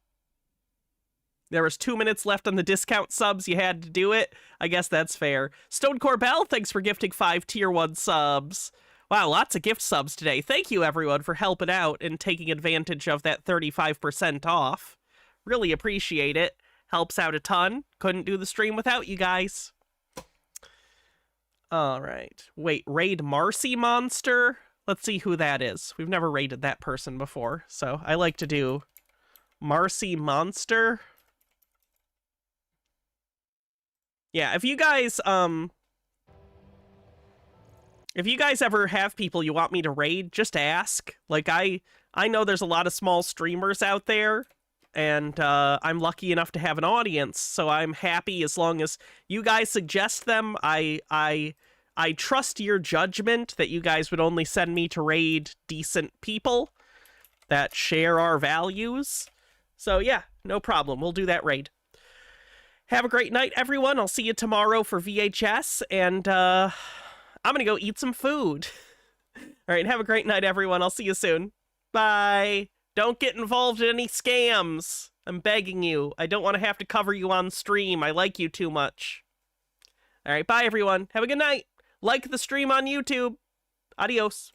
There was 2 minutes left on the discount subs. You had to do it. I guess that's fair. Stone Corbell, thanks for gifting 5 Tier 1 subs. Wow, lots of gift subs today. Thank you, everyone, for helping out and taking advantage of that 35% off. Really appreciate it. Helps out a ton. Couldn't do the stream without you guys. All right. Wait, raid Marcy Monster? Let's see who that is. We've never raided that person before, so I like to do Marcy Monster. Yeah, if you guys ever have people you want me to raid, just ask. Like, I know there's a lot of small streamers out there, and I'm lucky enough to have an audience, so I'm happy as long as you guys suggest them. I trust your judgment that you guys would only send me to raid decent people that share our values. So yeah, no problem. We'll do that raid. Have a great night, everyone. I'll see you tomorrow for VHS, and I'm going to go eat some food. All right, have a great night, everyone. I'll see you soon. Bye. Don't get involved in any scams. I'm begging you. I don't want to have to cover you on stream. I like you too much. All right, bye, everyone. Have a good night. Like the stream on YouTube. Adios.